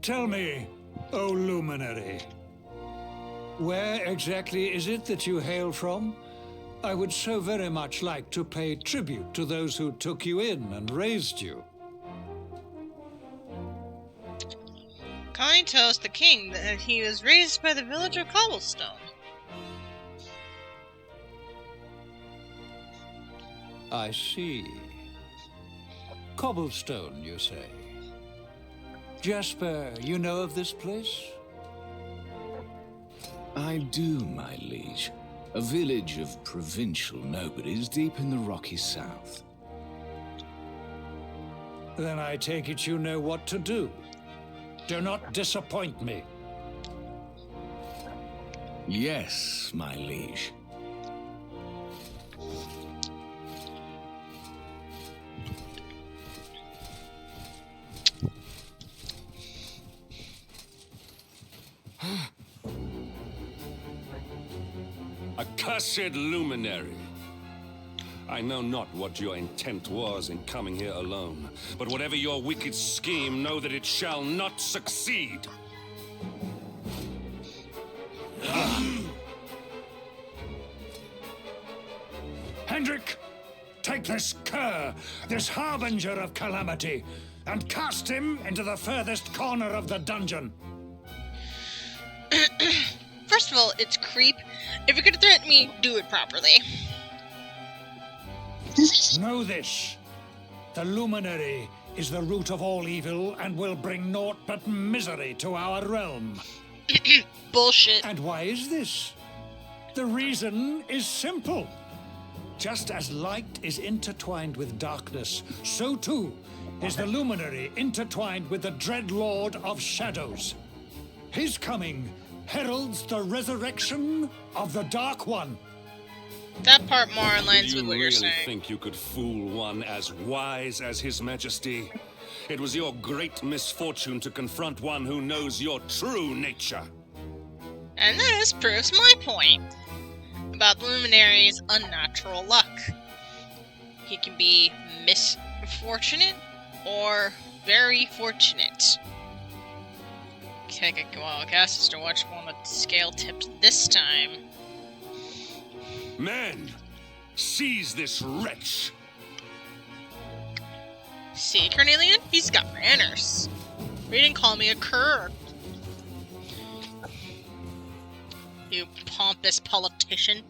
Tell me, O luminary, where exactly is it that you hail from? I would so very much like to pay tribute to those who took you in and raised you. Connie tells the king that he was raised by the villager Cobblestone. I see. Cobblestone, you say? Jasper, you know of this place? I do, my liege. A village of provincial nobodies deep in the rocky south. Then I take it you know what to do. Do not disappoint me. Yes, my liege. Accursed luminary! I know not what your intent was in coming here alone, but whatever your wicked scheme, know that it shall not succeed. Hendrik, take this cur, this harbinger of calamity, and cast him into the furthest corner of the dungeon. First of all, it's creep. If you're gonna threaten me, do it properly. Know this. The luminary is the root of all evil and will bring naught but misery to our realm. Bullshit. And why is this? The reason is simple. Just as light is intertwined with darkness, so too is the luminary intertwined with the dread lord of shadows. His coming heralds the resurrection of the Dark One. That part more aligns with what you're saying. You really think you could fool one as wise as His Majesty? It was your great misfortune to confront one who knows your true nature. And this proves my point about the Luminary's unnatural luck. He can be misfortunate or very fortunate. Okay, well, I guess it's to watch one with the scale tipped this time. Men, seize this wretch! See, Cornelian? He's got manners. He didn't call me a cur. You pompous politician.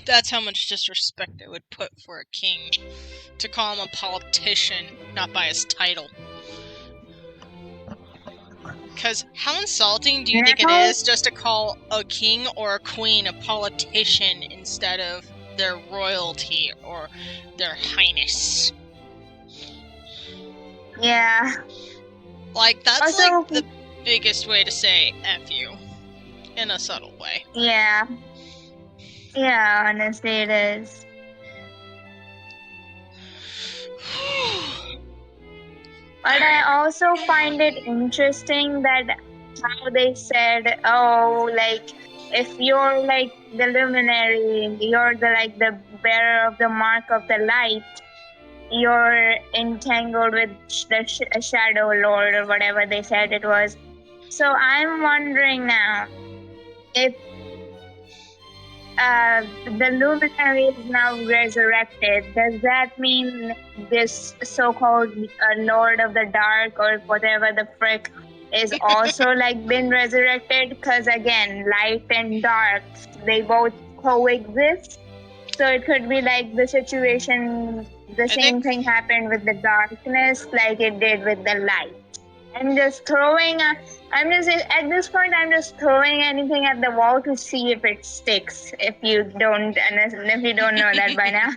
That's how much disrespect I would put for a king. To call him a politician, not by his title. Because how insulting do you think it is just to call a king or a queen a politician instead of their royalty or their highness? Yeah. Like, that's also, like the biggest way to say F you. In a subtle way. Yeah. Yeah, honestly it is. But I also find it interesting that how they said, oh, like, if you're like the luminary, you're the bearer of the mark of the light, you're entangled with the Shadow Lord or whatever they said it was. So I'm wondering now, if the luminary is now resurrected, does that mean this so-called Lord of the Dark or whatever the frick is also like been resurrected? Because again, light and dark, they both coexist. So it could be like the situation, the same thing happened with the darkness like it did with the light. I'm just at this point, I'm just throwing anything at the wall to see if it sticks. If you don't know that by now.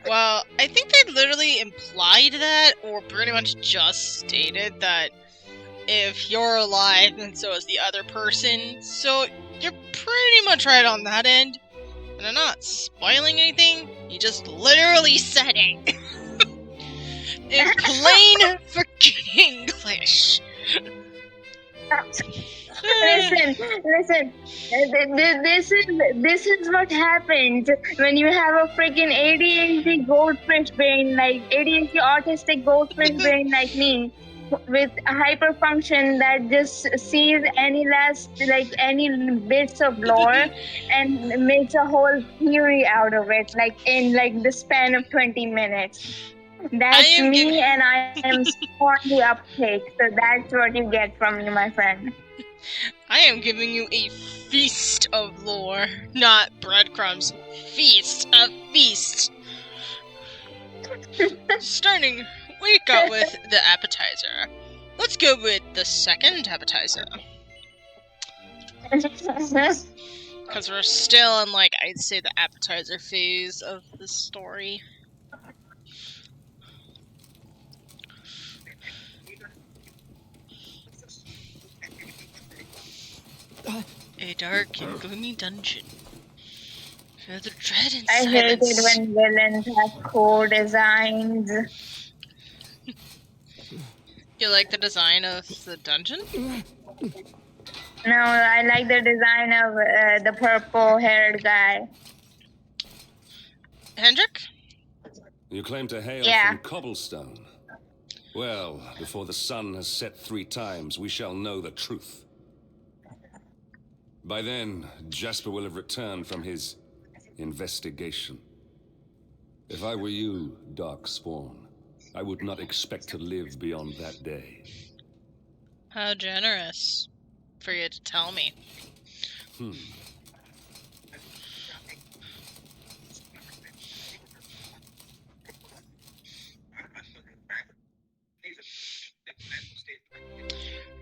Well, I think they literally implied that, or pretty much just stated that if you're alive, then so is the other person. So you're pretty much right on that end. And I'm not spoiling anything. You just literally said it. In plain freaking English. Listen. This is what happens when you have a freaking ADHD goldfish brain, like ADHD autistic goldfish brain like me, with a hyperfunction that just sees any bits of lore and makes a whole theory out of it, like in the span of 20 minutes. That's me, and I am on the uptake, so that's what you get from me, my friend. I am giving you a feast of lore, not breadcrumbs. Feast, a feast. Starting, we got with the appetizer. Let's go with the second appetizer. Because we're still in, I'd say the appetizer phase of the story. A dark and gloomy dungeon. Feel the dread and I hate it when villains have cool designs. You like the design of the dungeon? No, I like the design of the purple-haired guy. Hendrik? You claim to hail from Cobblestone. Well, before the sun has set 3 times, we shall know the truth. By then, Jasper will have returned from his investigation. If I were you, Darkspawn, I would not expect to live beyond that day. How generous for you to tell me.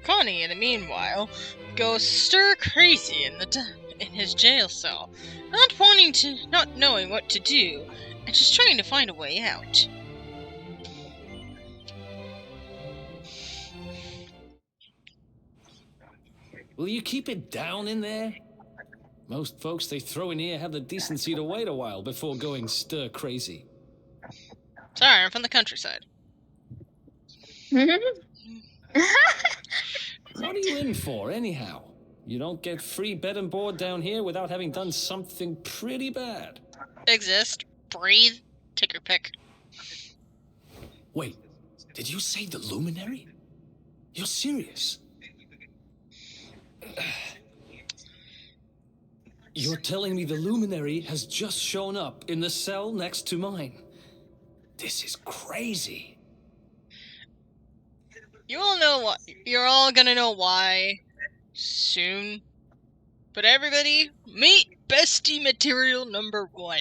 Connie, in the meanwhile, goes stir crazy in his jail cell, not knowing what to do, and just trying to find a way out. Will you keep it down in there? Most folks they throw in here have the decency to wait a while before going stir crazy. Sorry, I'm from the countryside. What are you in for, anyhow? You don't get free bed and board down here without having done something pretty bad. Exist. Breathe. Take your pick. Wait, Did you say the Luminary? You're serious? You're telling me the Luminary has just shown up in the cell next to mine? This is crazy. You all know what. You're all gonna know why soon. But everybody, meet bestie material number 1.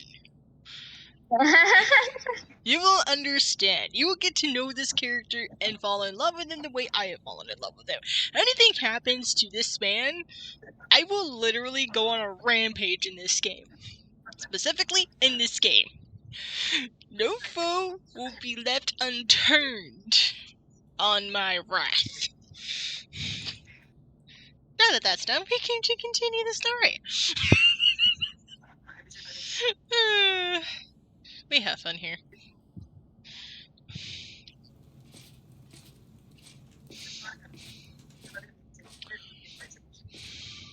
You will understand. You will get to know this character and fall in love with him the way I have fallen in love with him. Anything happens to this man, I will literally go on a rampage in this game. Specifically, in this game. No foe will be left unturned on my wrath. Now that that's done, we can continue the story. We have fun here.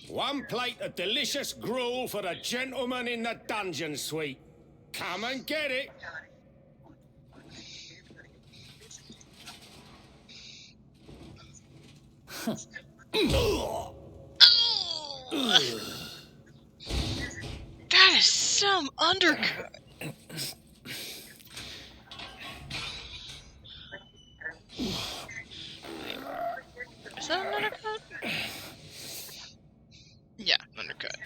One plate of delicious gruel for the gentleman in the dungeon suite. Come and get it. That is some undercut. Is that an undercut? Yeah, undercut.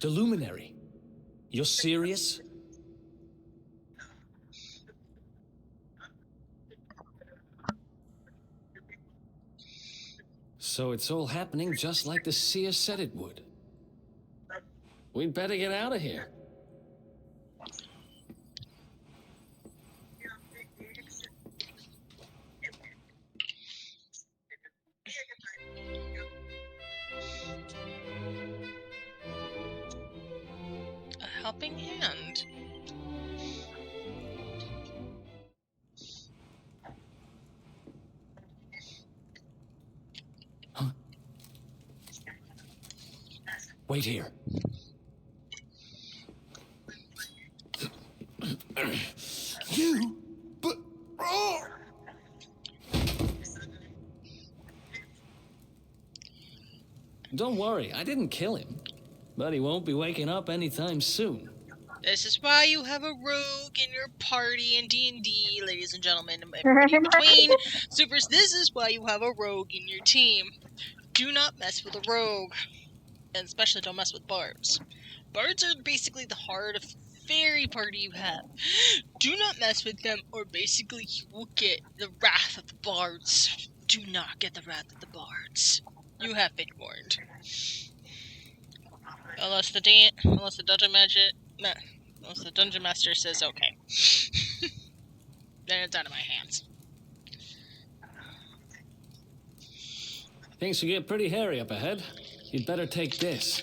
The Luminary. You're serious? So it's all happening just like the seer said it would. We'd better get out of here. A helping hand. Wait here. You? But... Oh! Don't worry, I didn't kill him. But he won't be waking up anytime soon. This is why you have a rogue in your party in D&D, ladies and gentlemen, and everybody in between. Supers, this is why you have a rogue in your team. Do not mess with a rogue. And especially don't mess with bards. Bards are basically the heart of fairy party you have. Do not mess with them, or basically you will get the wrath of the bards. Do not get the wrath of the bards. You have been warned. Unless the dungeon master says okay. Then it's out of my hands. Things will get pretty hairy up ahead. You'd better take this.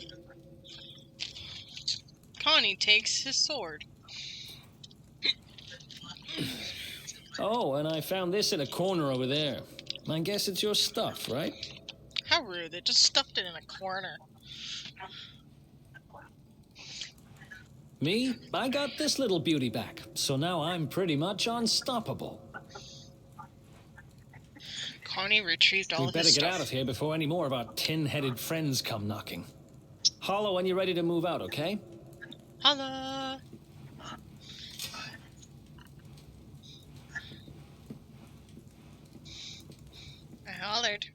Connie takes his sword. Oh, and I found this in a corner over there. I guess it's your stuff, right? How rude, they just stuffed it in a corner. Me? I got this little beauty back, so now I'm pretty much unstoppable. Connie retrieved all We of better his get stuff. out of here before any more of our tin-headed friends come knocking. Holla when you're ready to move out, okay? Holla! I hollered.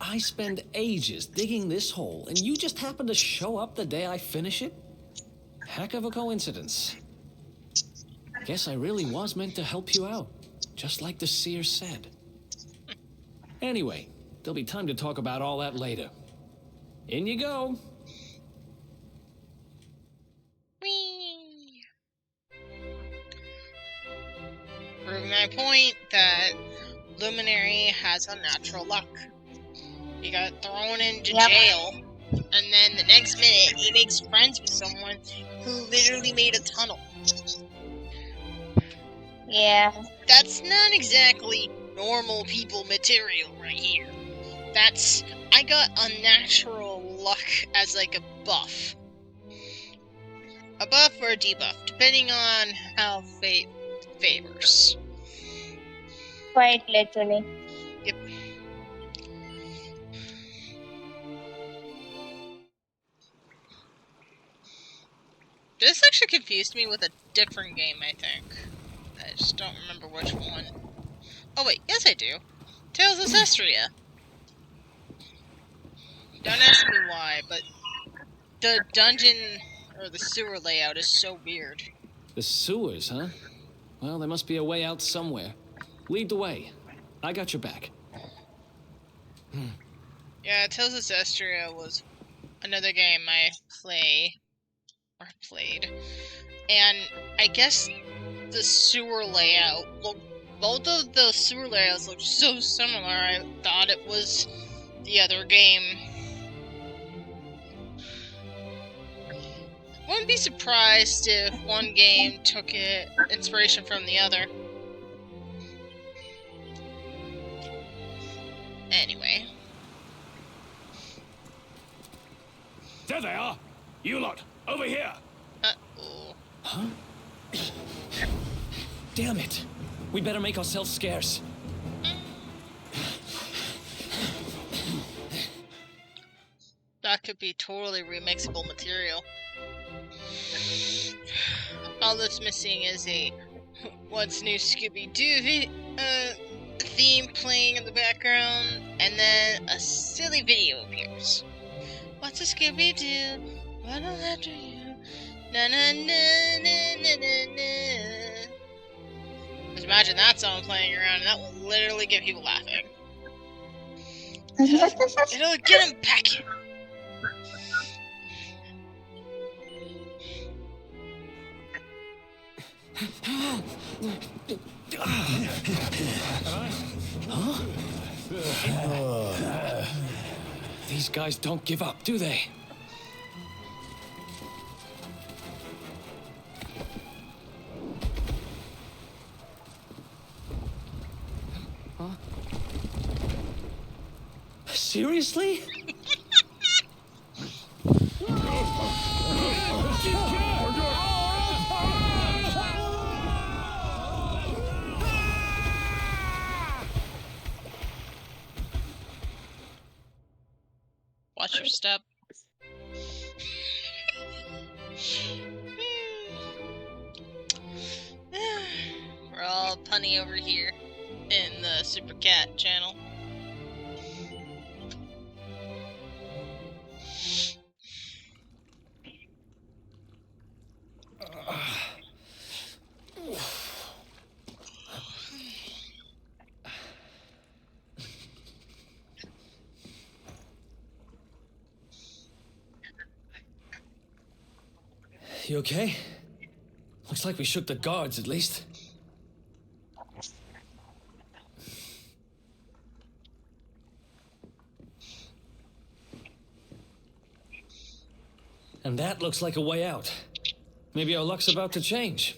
I spend ages digging this hole, and you just happen to show up the day I finish it? Heck of a coincidence. Guess I really was meant to help you out, just like the seer said. Anyway, there'll be time to talk about all that later. In you go. Proving my point that Luminary has unnatural luck. He got thrown into jail, and then the next minute he makes friends with someone who literally made a tunnel. Yeah. That's not exactly normal people material right here. I got unnatural luck as like a buff. A buff or a debuff, depending on how fate favors. Quite literally. Yep. This actually confused me with a different game, I think. I just don't remember which one. Oh wait, yes I do. Tales of Cestria. Don't ask me why, but the dungeon or the sewer layout is so weird. The sewers, huh? Well, there must be a way out somewhere. Lead the way. I got your back. Yeah, Tales of Cestria was another game I played. And I guess the sewer layout both of the sewer layouts looked so similar, I thought it was the other game. Wouldn't be surprised if one game took inspiration from the other. Anyway. There they are! You lot, over here! Uh-oh. Huh? Damn it! We better make ourselves scarce. That could be totally remixable material. All that's missing is a What's New Scooby-Doo theme playing in the background, and then a silly video appears. What's a Scooby-Doo? What will after you? Na na na na na na na. Just imagine that song playing around, and that will literally get people laughing. It'll get them packing. Huh? These guys don't give up, do they? Huh? Seriously? Watch your step. We're all punny over here in the Super Cat channel. You okay? Looks like we shook the guards, at least. And that looks like a way out. Maybe our luck's about to change.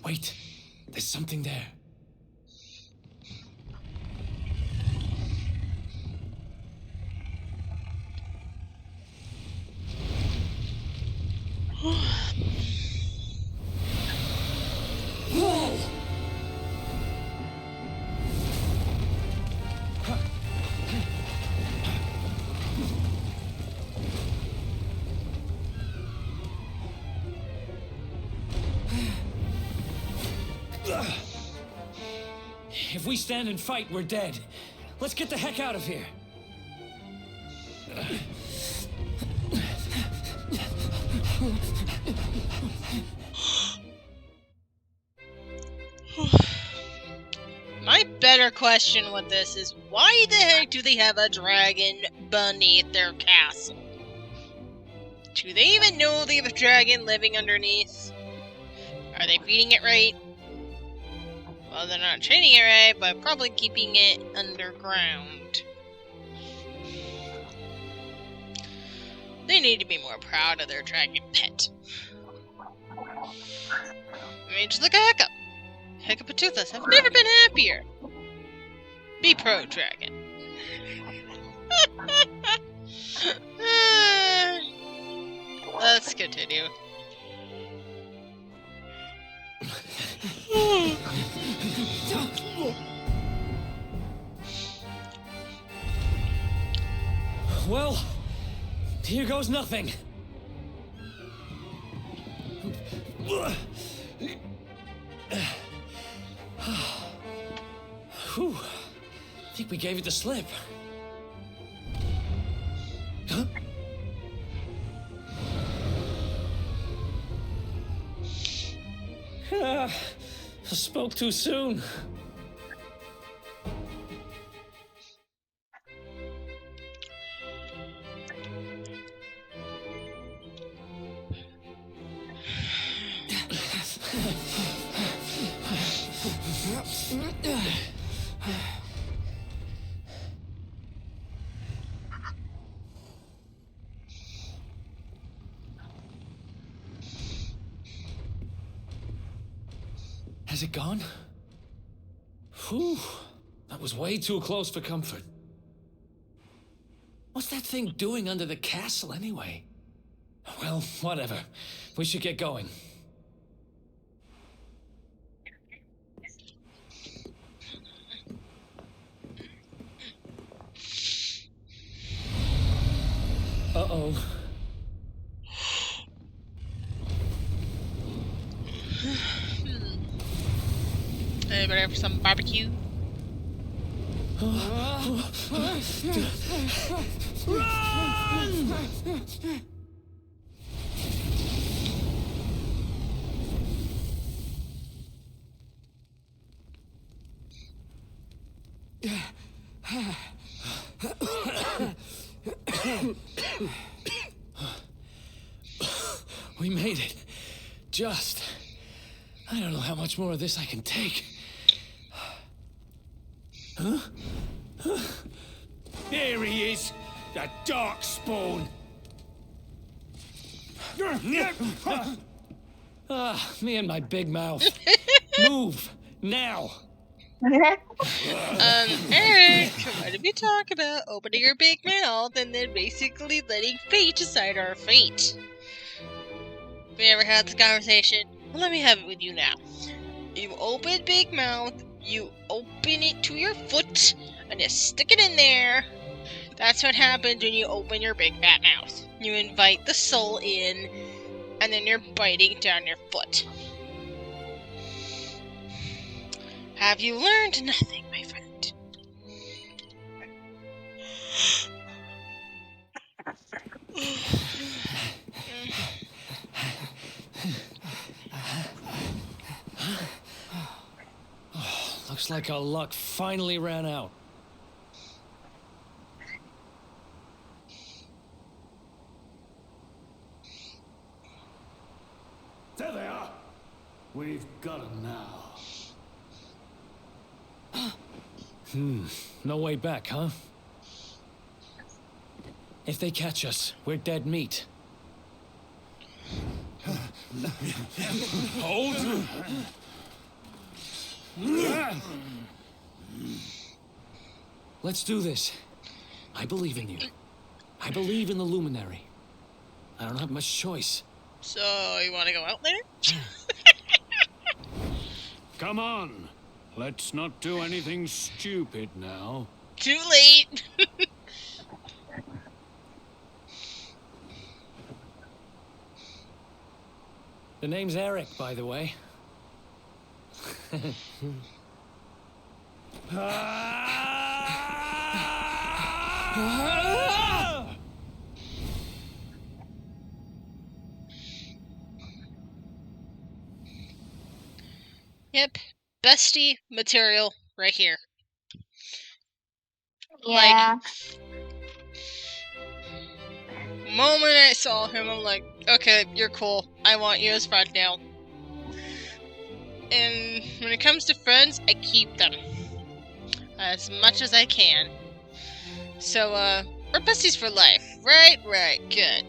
Wait, there's something there. Whoa! If we stand and fight, we're dead. Let's get the heck out of here. My better question with this is, why the heck do they have a dragon beneath their castle? Do they even know they have a dragon living underneath? Are they feeding it right? Well, they're not training it right, but probably keeping it underground. They need to be more proud of their dragon pet. I mean, just look at Hiccup. Hiccup and Toothless have never been happier. Be pro, dragon. Let's continue. Well, here goes nothing. Whew. I think we gave it the slip. Huh? I spoke too soon. Has it gone? Whew. That was way too close for comfort. What's that thing doing under the castle anyway? Well, whatever. We should get going. Uh-oh. Anybody ready for some barbecue? We made it. Just. I don't know how much more of this I can take. Huh? There he is, the Darkspawn. Me and my big mouth. Move, now. Eric, what did we talk about? Opening your big mouth and then basically letting fate decide our fate. We ever had this conversation? Well, let me have it with you now. You open big mouth, you open it to your foot, and you stick it in there. That's what happens when you open your big fat mouth. You invite the soul in, and then you're biting down your foot. Have you learned nothing, my friend? Looks like our luck finally ran out. There they are. We've got them now. No way back, huh? If they catch us, we're dead meat. Hold! Let's do this. I believe in you. I believe in the Luminary. I don't have much choice. So, you want to go out there? Come on. Let's not do anything stupid now. Too late! The name's Eric, by the way. Yep, bestie material right here. Yeah. Moment I saw him, I'm like, okay, you're cool. I want you as friend now. And when it comes to friends, I keep them as much as I can. So, we're besties for life. Right, good.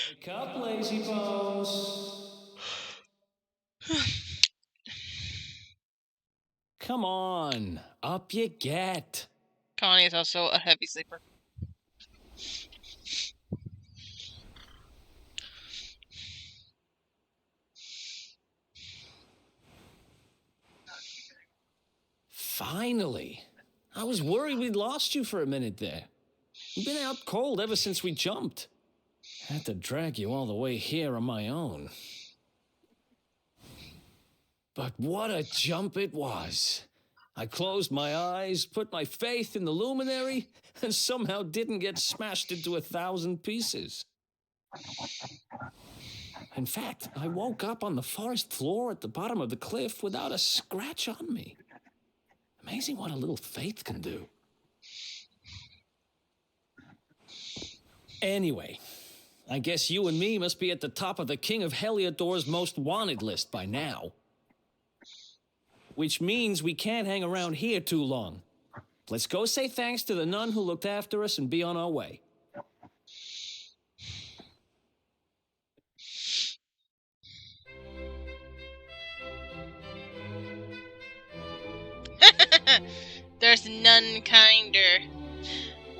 Wake up, lazy bones. Come on, up you get. Connie is also a heavy sleeper. Finally. I was worried we'd lost you for a minute there. You've been out cold ever since we jumped. Had to drag you all the way here on my own. But what a jump it was. I closed my eyes, put my faith in the luminary, and somehow didn't get smashed into 1,000 pieces. In fact, I woke up on the forest floor at the bottom of the cliff without a scratch on me. Amazing what a little faith can do. Anyway, I guess you and me must be at the top of the King of Heliodor's most wanted list by now. Which means we can't hang around here too long. Let's go say thanks to the nun who looked after us and be on our way. There's none kinder.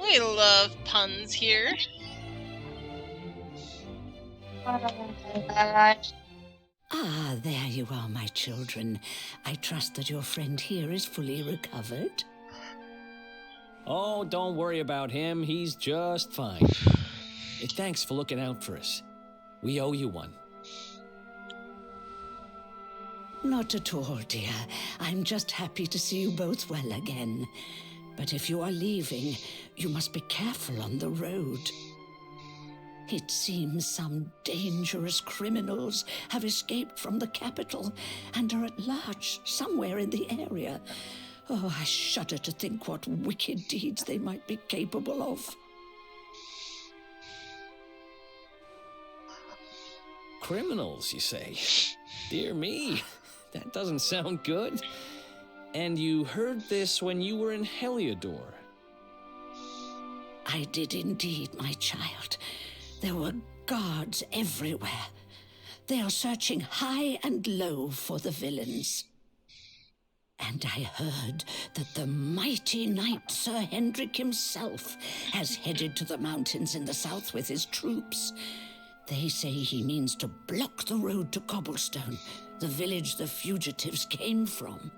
We love puns here. Oh my gosh. Ah, there you are, my children. I trust that your friend here is fully recovered. Oh, don't worry about him. He's just fine. Thanks for looking out for us. We owe you one. Not at all, dear. I'm just happy to see you both well again. But if you are leaving, you must be careful on the road. It seems some dangerous criminals have escaped from the capital and are at large somewhere in the area. Oh, I shudder to think what wicked deeds they might be capable of. Criminals, you say? Dear me, that doesn't sound good. And you heard this when you were in Heliodor? I did indeed, my child. There were guards everywhere. They are searching high and low for the villains. And I heard that the mighty knight Sir Hendrik himself has headed to the mountains in the south with his troops. They say he means to block the road to Cobblestone, the village the fugitives came from.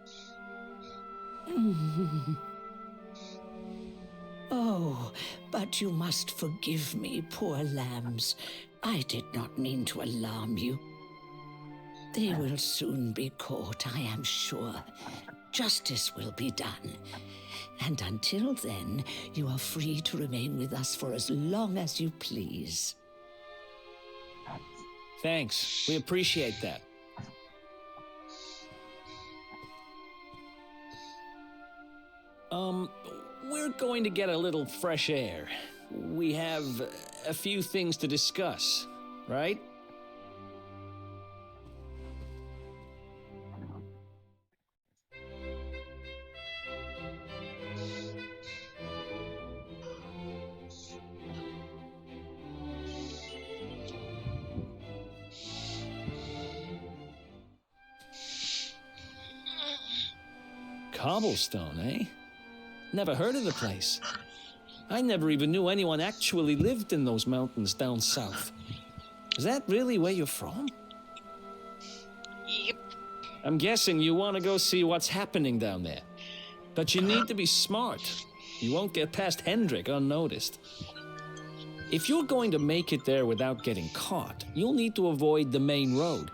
Oh, but you must forgive me, poor lambs. I did not mean to alarm you. They will soon be caught, I am sure. Justice will be done. And until then, you are free to remain with us for as long as you please. Thanks. We appreciate that. We're going to get a little fresh air. We have a few things to discuss, right? Cobblestone, eh? Never heard of the place. I never even knew anyone actually lived in those mountains down south. Is that really where you're from? Yep. I'm guessing you want to go see what's happening down there. But you need to be smart. You won't get past Hendrik unnoticed. If you're going to make it there without getting caught, you'll need to avoid the main road.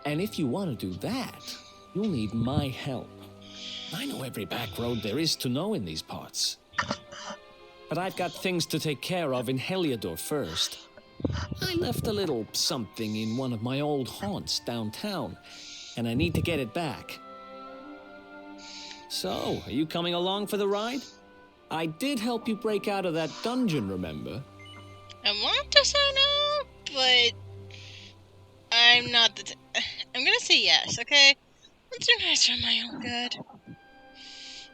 And if you want to do that, you'll need my help. I know every back road there is to know in these parts. But I've got things to take care of in Heliodor first. I left a little something in one of my old haunts downtown, and I need to get it back. So, are you coming along for the ride? I did help you break out of that dungeon, remember? I want to say no, but I'm not the I'm gonna say yes, okay? Let's do nice for my own good.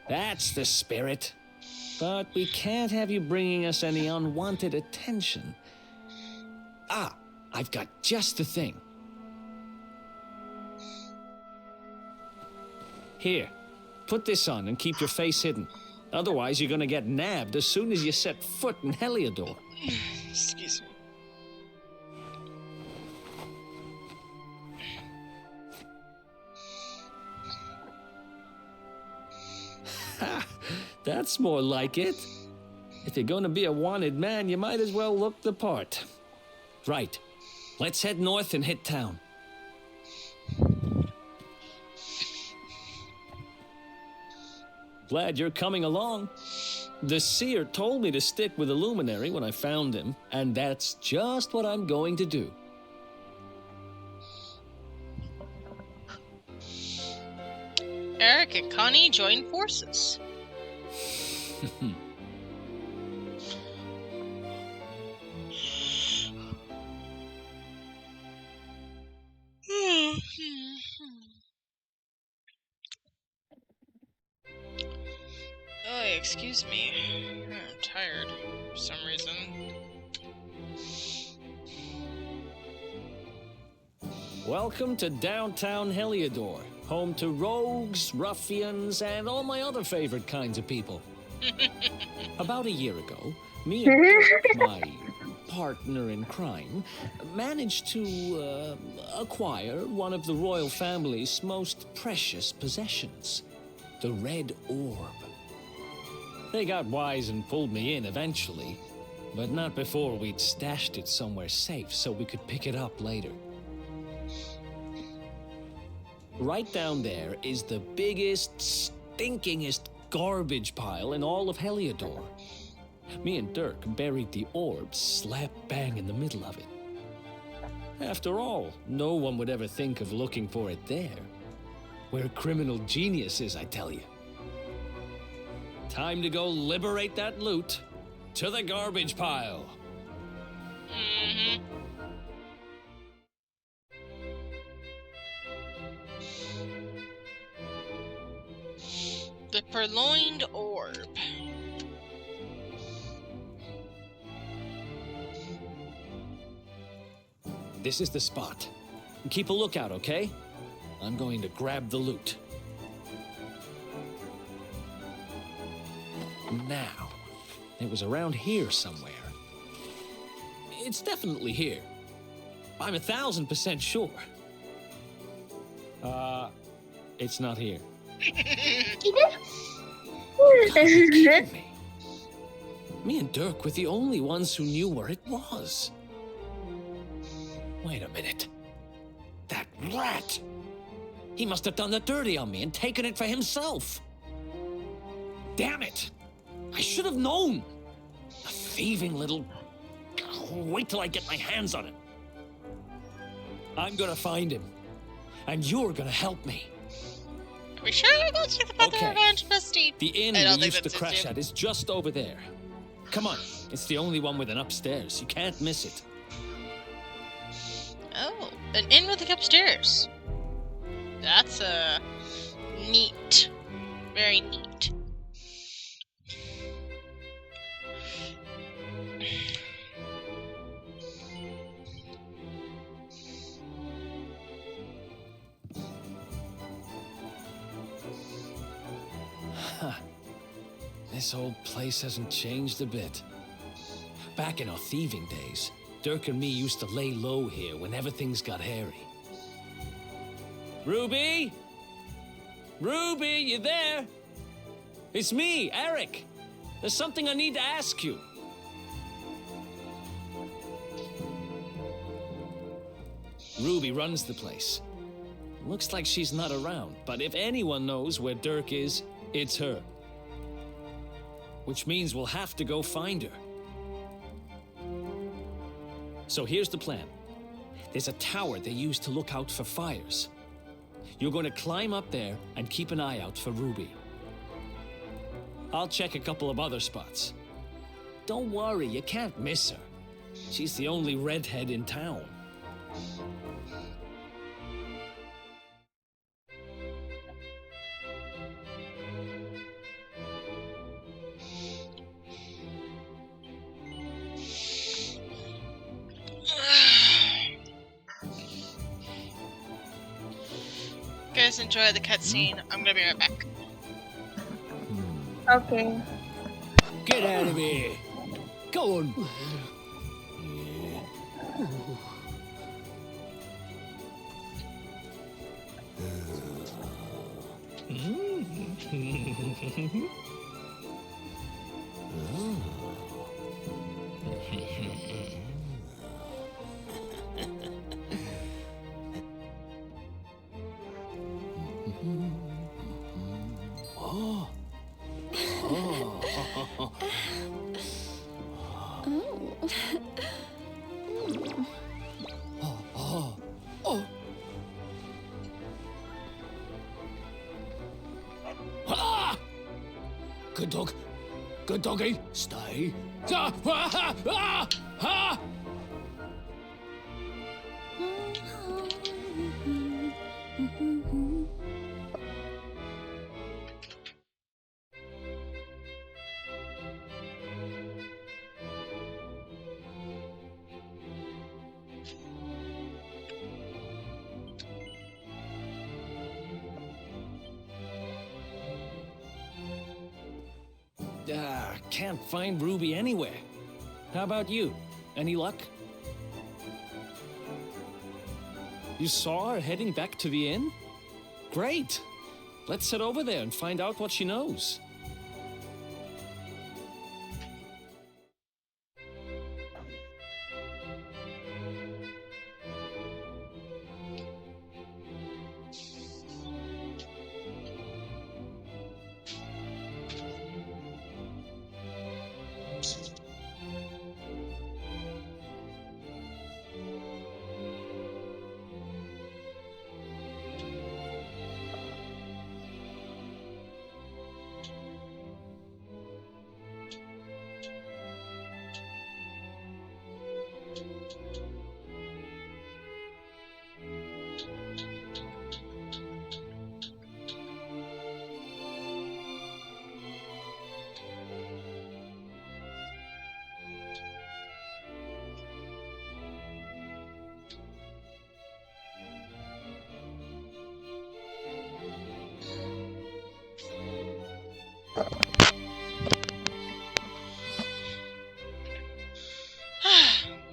That's the spirit. But we can't have you bringing us any unwanted attention. Ah, I've got just the thing. Here, put this on and keep your face hidden. Otherwise, you're gonna get nabbed as soon as you set foot in Heliodor. Excuse me. Ha! That's more like it. If you're gonna be a wanted man, you might as well look the part. Right. Let's head north and hit town. Glad you're coming along. The seer told me to stick with the luminary when I found him, and that's just what I'm going to do. Eric and Connie join forces. Oh, excuse me. I'm tired for some reason. Welcome to downtown Heliodor, home to rogues, ruffians, and all my other favorite kinds of people. About a year ago, me and my partner in crime managed to acquire one of the royal family's most precious possessions, the Red Orb. They got wise and pulled me in eventually, but not before we'd stashed it somewhere safe so we could pick it up later. Right down there is the biggest, stinkingest garbage pile in all of Heliodor. Me and Dirk buried the orb slap bang in the middle of it. After all, no one would ever think of looking for it there. We're criminal geniuses, I tell you. Time to go liberate that loot. To the garbage pile. Mm-hmm. The purloined orb. This is the spot. Keep a lookout, okay? I'm going to grab the loot. Now, it was around here somewhere. It's definitely here. I'm 1,000% sure. It's not here. Me and Dirk were the only ones who knew where it was. Wait a minute. That rat! He must have done the dirty on me and taken it for himself. Damn it! I should have known! A thieving little... Wait till I get my hands on him. I'm gonna find him. And you're gonna help me. Are we sure we're going to take the path of revenge, bestie? The inn we used to crash at is just over there. Come on, it's the only one with an upstairs. You can't miss it. Oh, an inn with an upstairs. That's neat. Very neat. This old place hasn't changed a bit. Back in our thieving days, Dirk and me used to lay low here whenever things got hairy. Ruby? Ruby, you there? It's me, Eric. There's something I need to ask you. Ruby runs the place. Looks like she's not around, but if anyone knows where Dirk is, it's her. Which means we'll have to go find her. So here's the plan. There's a tower they use to look out for fires. You're going to climb up there and keep an eye out for Ruby. I'll check a couple of other spots. Don't worry, you can't miss her. She's the only redhead in town. Guys, enjoy the cutscene. I'm gonna be right back. Okay. Get out of here. Go on. Oh. Ah! Good dog. Good doggy. Stay. Ah! Ah! Ah! Ah! Can't find Ruby anywhere. How about you? Any luck? You saw her heading back to the inn? Great! Let's head over there and find out what she knows.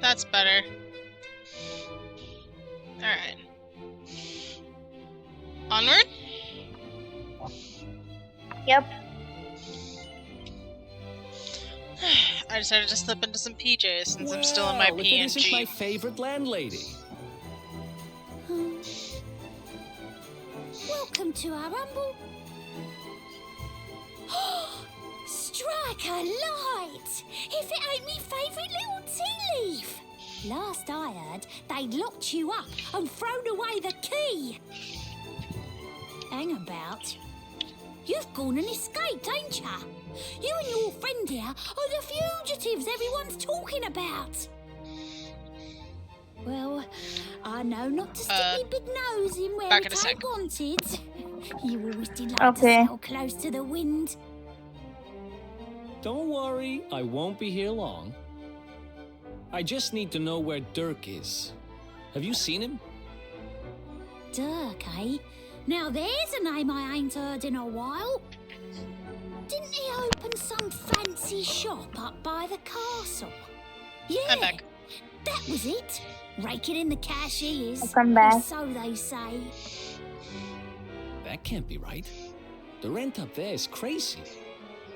That's better. Alright. Onward? Yep. I decided to slip into some PJs since I'm still in my Well, if it isn't my PNG. favorite landlady. Welcome to our rumble. Strike a light! If it ain't me favourite little tea leaf! Last I heard, they'd locked you up and thrown away the key. Hang about. You've gone and escaped, ain't ya? You and your friend here are the fugitives everyone's talking about. Well, I know not to stick me big nose in where back it in a ain't sec. wanted. You always did like Okay. to sail close to the wind. Don't worry, I won't be here long. I just need to know where Dirk is. Have you seen him? Dirk, eh? Now there's a name I ain't heard in a while. Didn't he open some fancy shop up by the castle? Yeah, I'm back. that was it. Raking in the cash he is. Welcome back. Or so they say. That can't be right. The rent up there is crazy.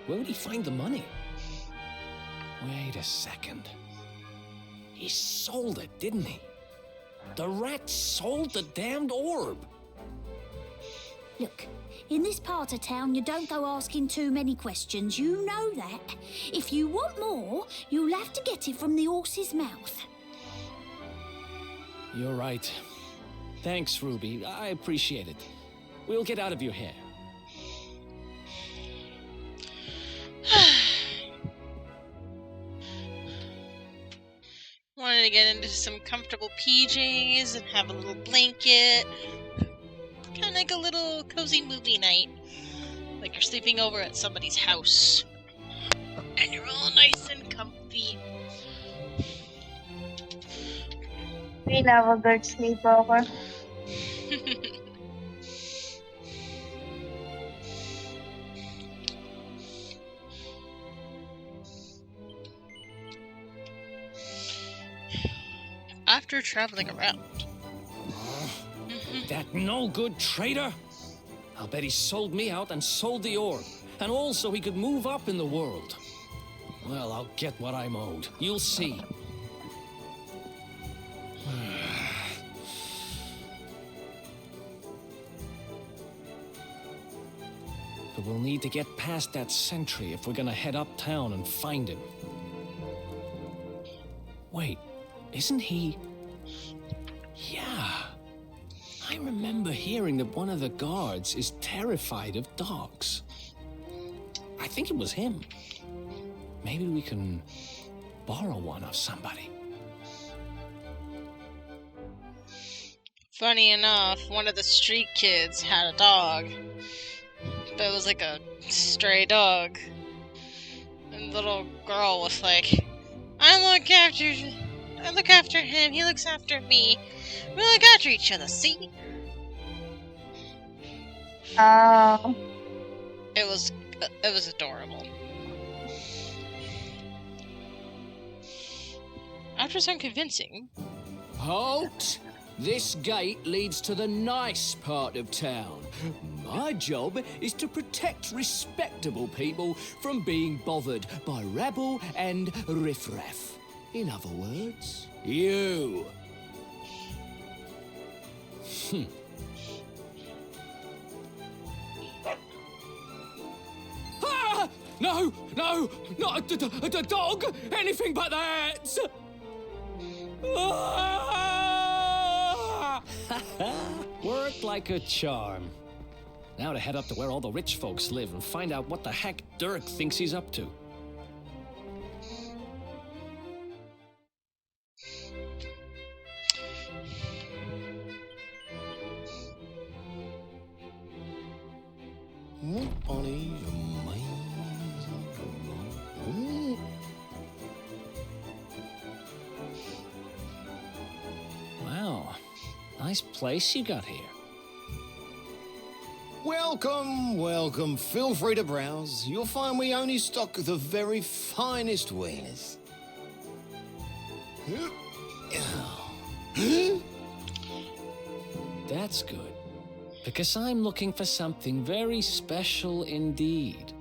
Where would he find the money? Wait a second. He sold it, didn't he? The rat sold the damned orb. Look, in this part of town, you don't go asking too many questions. You know that. If you want more, you'll have to get it from the horse's mouth. You're right. Thanks, Ruby. I appreciate it. We'll get out of your hair. Wanted to get into some comfortable PJs and have a little blanket. Kind of like a little cozy movie night. Like you're sleeping over at somebody's house. And you're all nice and comfy. We love a good sleepover. After traveling around. That no-good traitor? I'll bet he sold me out and sold the orb. And all so he could move up in the world. Well, I'll get what I'm owed. You'll see. But we'll need to get past that sentry if we're gonna head uptown and find him. Wait, isn't he... Yeah. I remember hearing that one of the guards is terrified of dogs. I think it was him. Maybe we can borrow one of somebody. Funny enough, one of the street kids had a dog. But it was like a stray dog. And the little girl was like, I look after him, he looks after me. We look after each other, see? Oh. It was adorable. After some convincing... Halt! This gate leads to the nice part of town. My job is to protect respectable people from being bothered by rabble and riffraff. In other words, you. Ah! No, not a dog! Anything but that! Worked like a charm. Now to head up to where all the rich folks live and find out what the heck Dirk thinks he's up to. Wow, nice place you got here. Welcome. Feel free to browse. You'll find we only stock the very finest wares. That's good, because I'm looking for something very special indeed.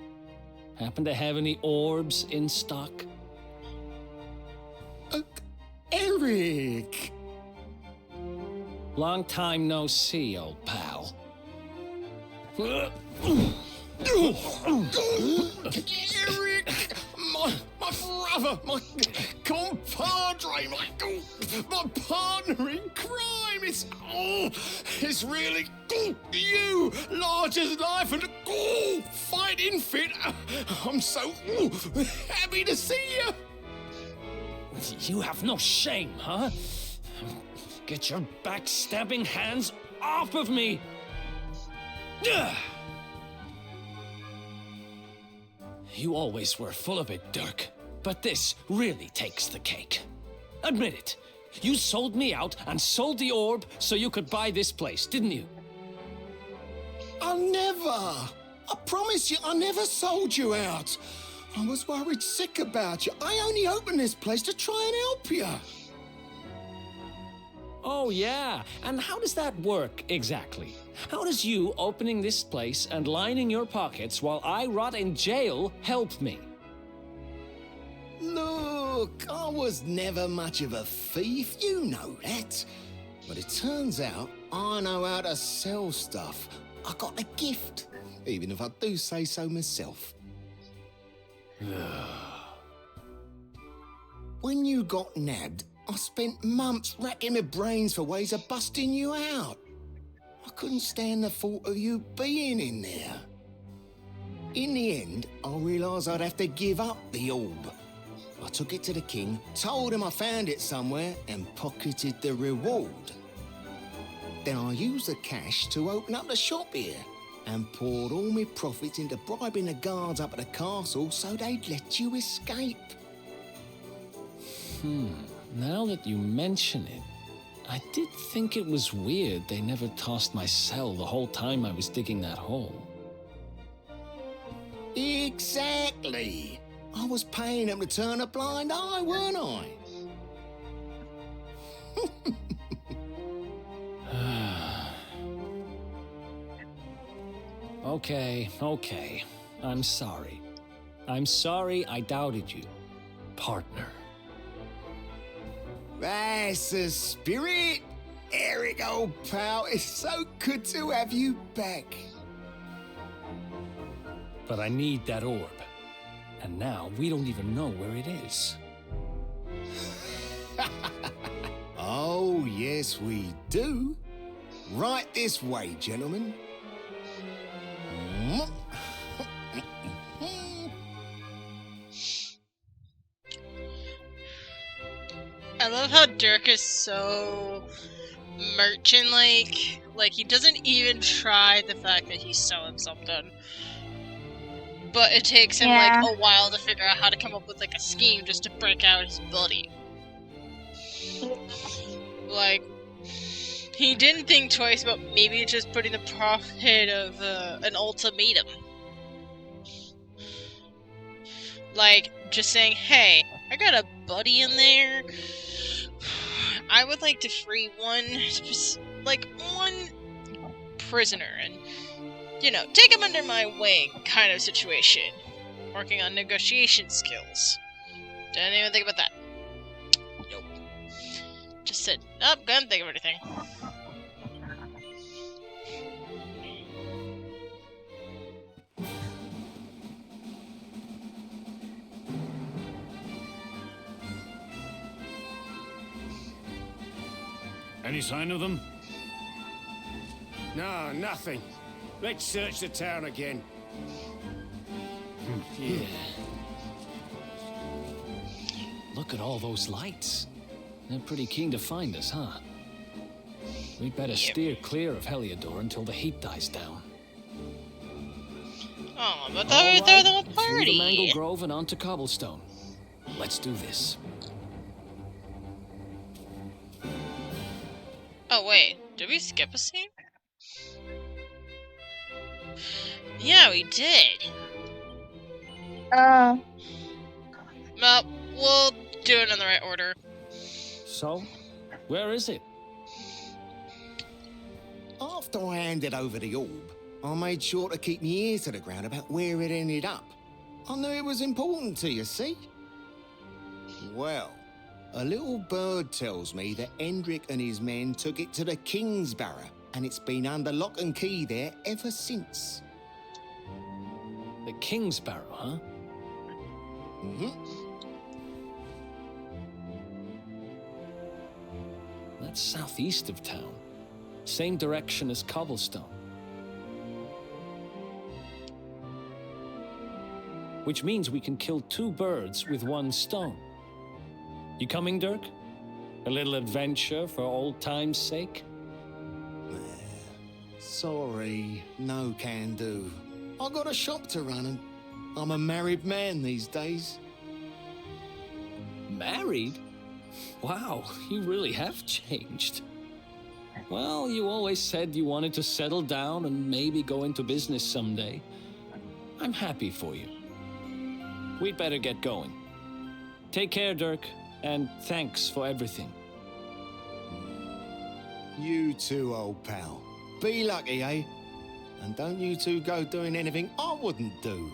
Happen to have any orbs in stock? Eric! Long time no see, old pal. Eric! My brother, my compadre, my partner in crime! It's really you, large as life and fighting fit. I'm so happy to see you. You have no shame, huh? Get your backstabbing hands off of me! You always were full of it, Dirk. But this really takes the cake. Admit it. You sold me out and sold the orb so you could buy this place, didn't you? I never. I promise you, I never sold you out. I was worried sick about you. I only opened this place to try and help you. Oh, yeah. And how does that work exactly? How does you opening this place and lining your pockets while I rot in jail help me? Look, I was never much of a thief. You know that. But it turns out I know how to sell stuff. I got a gift, even if I do say so myself. When you got nabbed, I spent months racking my brains for ways of busting you out. I couldn't stand the thought of you being in there. In the end, I realised I'd have to give up the orb. I took it to the king, told him I found it somewhere, and pocketed the reward. Then I used the cash to open up the shop here, and poured all my profits into bribing the guards up at the castle so they'd let you escape. Now that you mention it, I did think it was weird they never tossed my cell the whole time I was digging that hole. Exactly. I was paying them to turn a blind eye, weren't I? Okay. I'm sorry. I'm sorry I doubted you, partner. That's the spirit. Eric, old pal, it's so good to have you back. But I need that orb. And now we don't even know where it is. Oh, yes, we do. Right this way, gentlemen. I love how Dirk is so merchant-like. Like, he doesn't even try the fact that he's selling something. But it takes him, like, a while to figure out how to come up with, like, a scheme just to break out his ability. Like, he didn't think twice about maybe just putting the profit of an ultimatum. Like, just saying, hey, I got a buddy in there. I would like to free one prisoner and, you know, take him under my wing kind of situation. Working on negotiation skills. Didn't even think about that. Nope. Just said, nope, couldn't think of anything. Any sign of them? No, nothing. Let's search the town again. Yeah. Look at all those lights. They're pretty keen to find us, huh? We'd better steer clear of Heliodor until the heat dies down. Oh, but they're the Through party. the Mangle Grove and onto Cobblestone. Let's do this. Oh wait, did we skip a scene? Yeah, we did. Well, we'll do it in the right order. So, where is it? After I handed over the orb, I made sure to keep my ears to the ground about where it ended up. I knew it was important to you, see? Well, a little bird tells me that Hendrik and his men took it to the King's Barrow, and it's been under lock and key there ever since. The King's Barrow, huh? That's southeast of town. Same direction as Cobblestone. Which means we can kill two birds with one stone. You coming, Dirk? A little adventure for old time's sake? Sorry, no can do. I got a shop to run and I'm a married man these days. Married? Wow, you really have changed. Well, you always said you wanted to settle down and maybe go into business someday. I'm happy for you. We'd better get going. Take care, Dirk, and thanks for everything. You too, old pal. Be lucky, eh? And don't you two go doing anything I wouldn't do.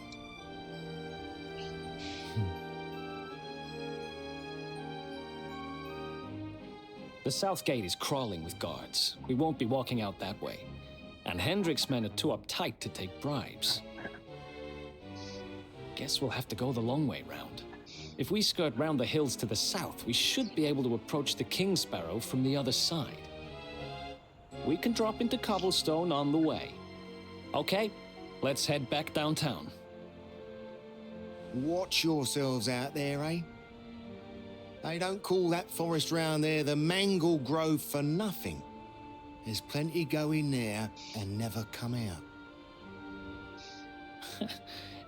The south gate is crawling with guards. We won't be walking out that way. And Hendrik's men are too uptight to take bribes. Guess we'll have to go the long way round. If we skirt round the hills to the south, we should be able to approach the King Sparrow from the other side. We can drop into Cobblestone on the way. Okay, let's head back downtown. Watch yourselves out there, eh? They don't call that forest round there the Mangle Grove for nothing. There's plenty go in there and never come out.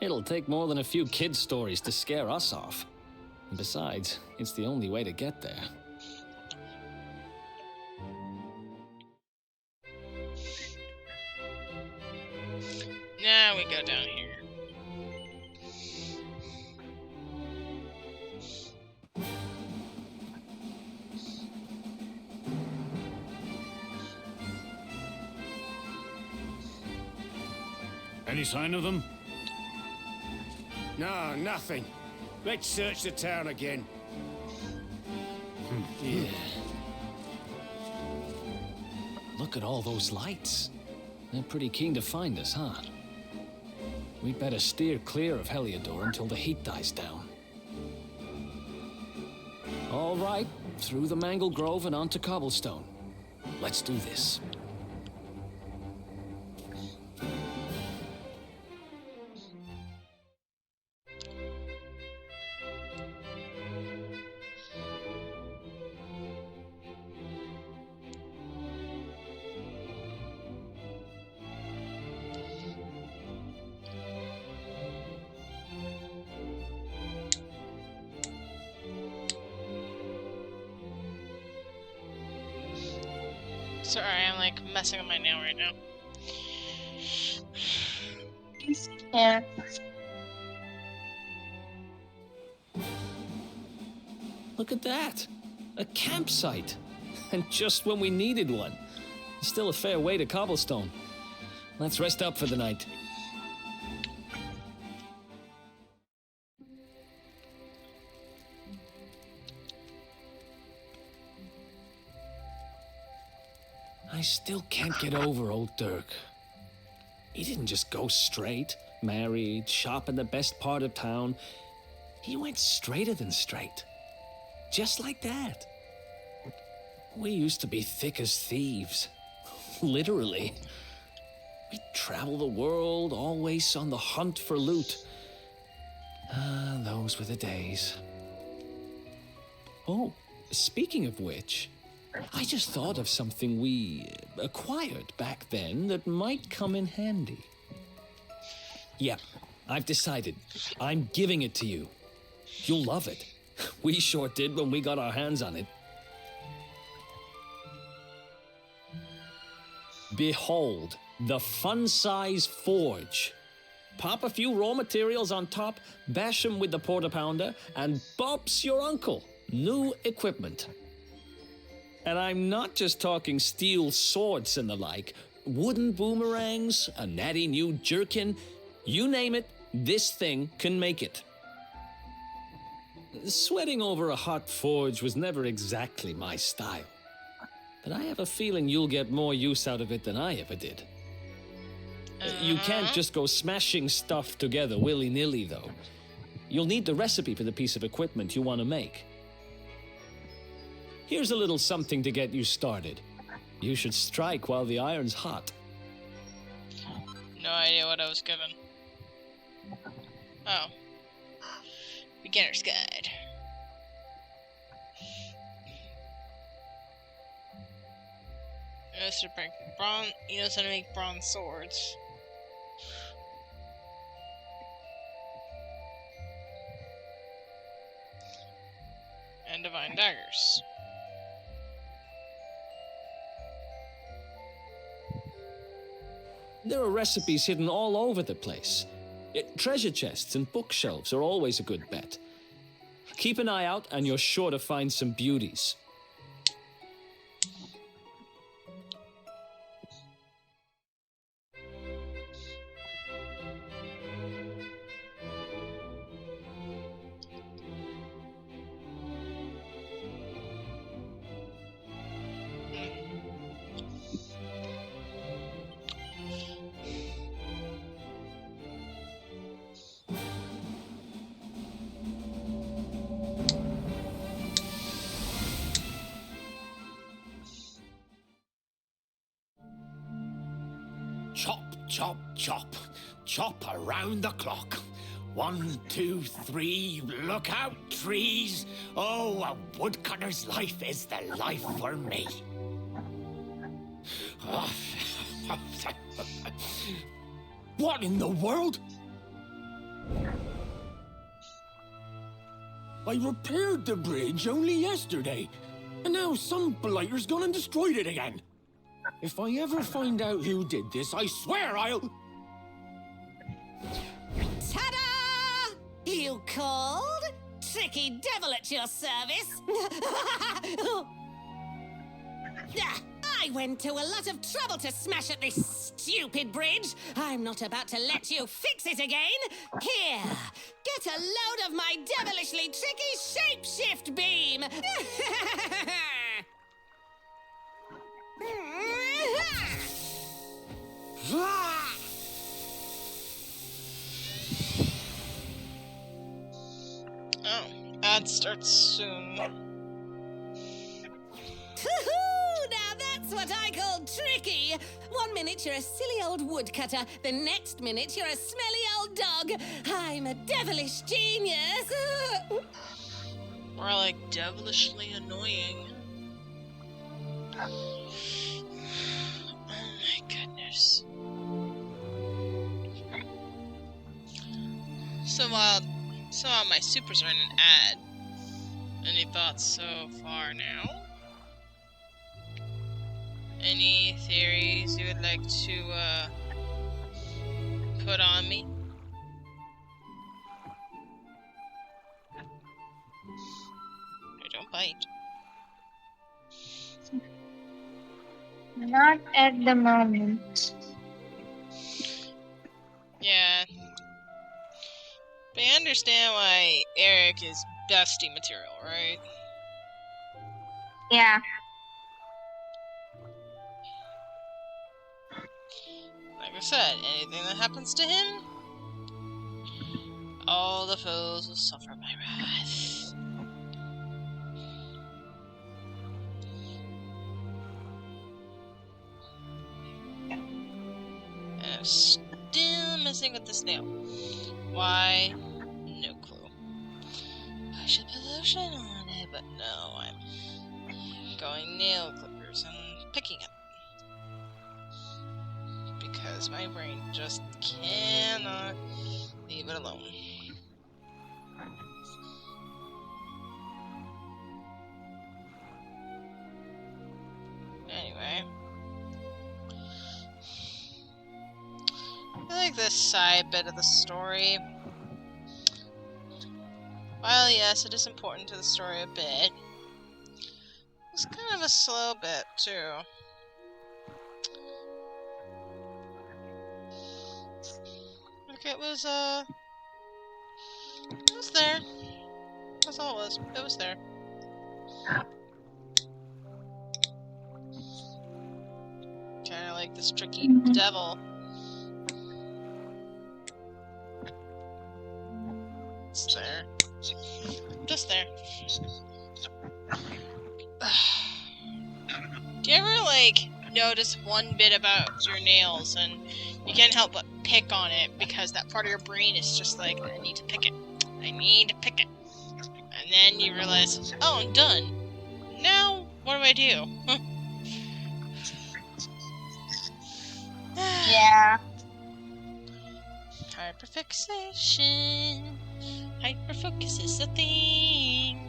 It'll take more than a few kid stories to scare us off. And besides, it's the only way to get there. Now we go down here. Any sign of them? No, nothing. Let's search the town again. Yeah. Look at all those lights. They're pretty keen to find us, huh? We'd better steer clear of Heliodor until the heat dies down. All right, through the Mangle Grove and onto Cobblestone. Let's do this. Sorry, I'm like messing with my nail right now. Yeah. Look at that! A campsite! And just when we needed one. Still a fair way to Cobblestone. Let's rest up for the night. I still can't get over old Dirk. He didn't just go straight, married, shop in the best part of town. He went straighter than straight. Just like that. We used to be thick as thieves. Literally. We'd travel the world, always on the hunt for loot. Ah, those were the days. Oh, speaking of which, I just thought of something we acquired back then that might come in handy. Yeah, I've decided. I'm giving it to you. You'll love it. We sure did when we got our hands on it. Behold, the fun-size forge. Pop a few raw materials on top, bash them with the porta-pounder, and bop's your uncle. New equipment. And I'm not just talking steel swords and the like. Wooden boomerangs, a natty new jerkin. You name it, this thing can make it. Sweating over a hot forge was never exactly my style. But I have a feeling you'll get more use out of it than I ever did. You can't just go smashing stuff together willy-nilly, though. You'll need the recipe for the piece of equipment you want to make. Here's a little something to get you started. You should strike while the iron's hot. No idea what I was given. Oh. Beginner's Guide. He knows how to make bronze swords. And divine daggers. There are recipes hidden all over the place. Treasure chests and bookshelves are always a good bet. Keep an eye out and you're sure to find some beauties. Chop, chop, chop. Chop around the clock. 1, 2, 3, look out, trees. Oh, a woodcutter's life is the life for me. What in the world? I repaired the bridge only yesterday, and now some blighter's gone and destroyed it again. If I ever find out who did this, I swear I'll... Ta-da! You called? Tricky devil at your service. I went to a lot of trouble to smash at this stupid bridge. I'm not about to let you fix it again. Here, get a load of my devilishly tricky shapeshift beam. Oh, ad starts soon. Now that's what I call tricky. 1 minute you're a silly old woodcutter, the next minute you're a smelly old dog. I'm a devilish genius. More like devilishly annoying. Oh my goodness. So while my supers are in an ad, any thoughts so far now? Any theories you would like to put on me? I don't bite. Not at the moment. Yeah. But I understand why Eric is bestie material, right? Yeah. Like I said, anything that happens to him, all the foes will suffer my wrath. And I'm still messing with the snail. Why? No clue. I should put lotion on it, but no, I'm going nail clippers and picking it. Because my brain just cannot leave it alone. Anyway. I like this side bit of the story. While yes, it is important to the story a bit, it's kind of a slow bit too. Like it was there. That's all it was. It was there. Kinda like this tricky devil. It's there. Just there. Do you ever, like, notice one bit about your nails and you can't help but pick on it because that part of your brain is just like, I need to pick it. I need to pick it. And then you realize, oh, I'm done. Now, what do I do? Yeah. Hyperfixation. Hyperfocus is a thing.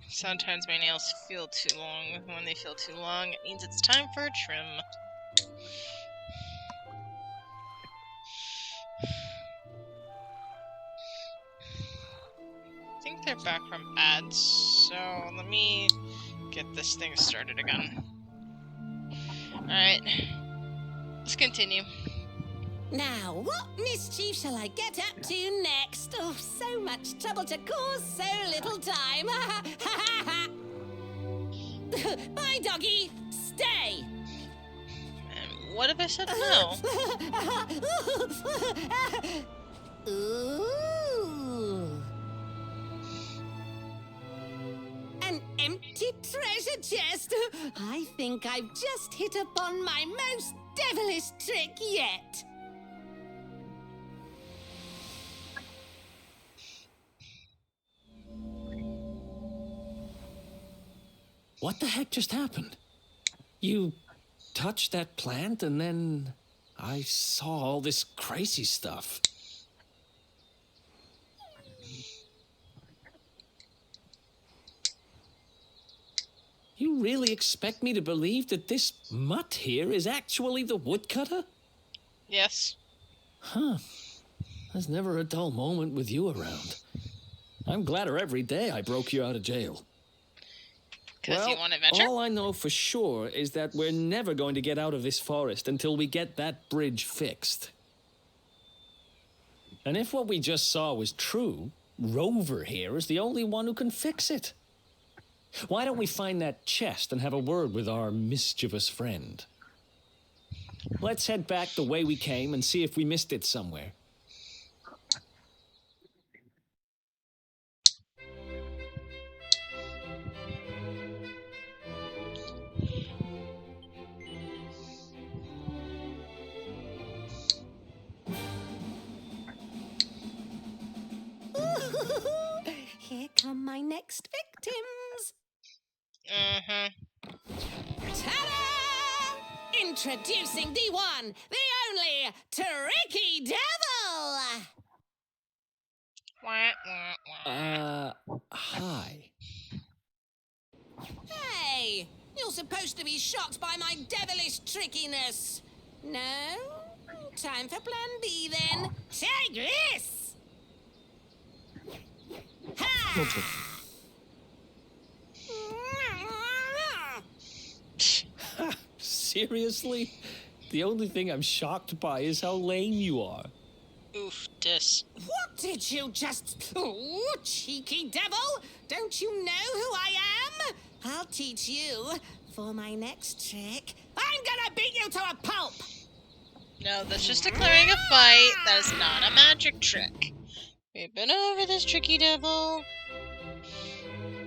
Sometimes my nails feel too long. When they feel too long, it means it's time for a trim. I think they're back from ads, so let me get this thing started again. Alright, let's continue. Now, what mischief shall I get up to next? Oh, so much trouble to cause so little time. Bye, doggy. Stay. And What if I said no? Ooh. An empty treasure chest. I think I've just hit upon my most devilish trick yet. What the heck just happened? You touched that plant and then I saw all this crazy stuff. You really expect me to believe that this mutt here is actually the woodcutter? Yes. Huh. There's never a dull moment with you around. I'm gladder every day I broke you out of jail. Because you want adventure? All I know for sure is that we're never going to get out of this forest until we get that bridge fixed. And if what we just saw was true, Rover here is the only one who can fix it. Why don't we find that chest and have a word with our mischievous friend? Let's head back the way we came and see if we missed it somewhere. Here come my next victims. Ta-da! Introducing the one, the only, Tricky Devil! Hi. Hey, you're supposed to be shocked by my devilish trickiness. No? Time for plan B then. Take this! Ha! Seriously? The only thing I'm shocked by is how lame you are. Oof, dis. What did you just... Oh, cheeky devil! Don't you know who I am? I'll teach you. For my next trick, I'm gonna beat you to a pulp! No, that's just declaring a fight. That is not a magic trick. We've been over this, Tricky Devil.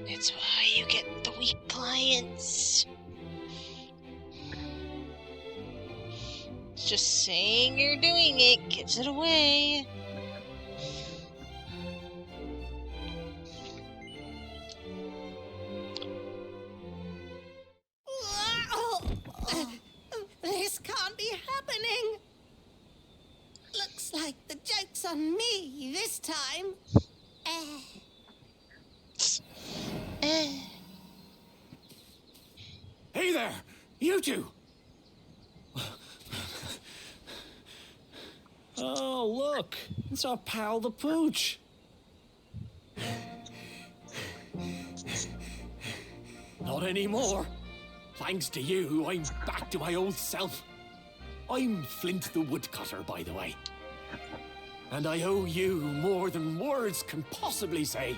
It's why you get the weak clients. Just saying you're doing it gives it away. This can't be happening. Looks like the joke's on me this time. Hey there, you two! Oh, look! It's our pal the Pooch! Not anymore. Thanks to you, I'm back to my old self. I'm Flint the Woodcutter, by the way. And I owe you more than words can possibly say.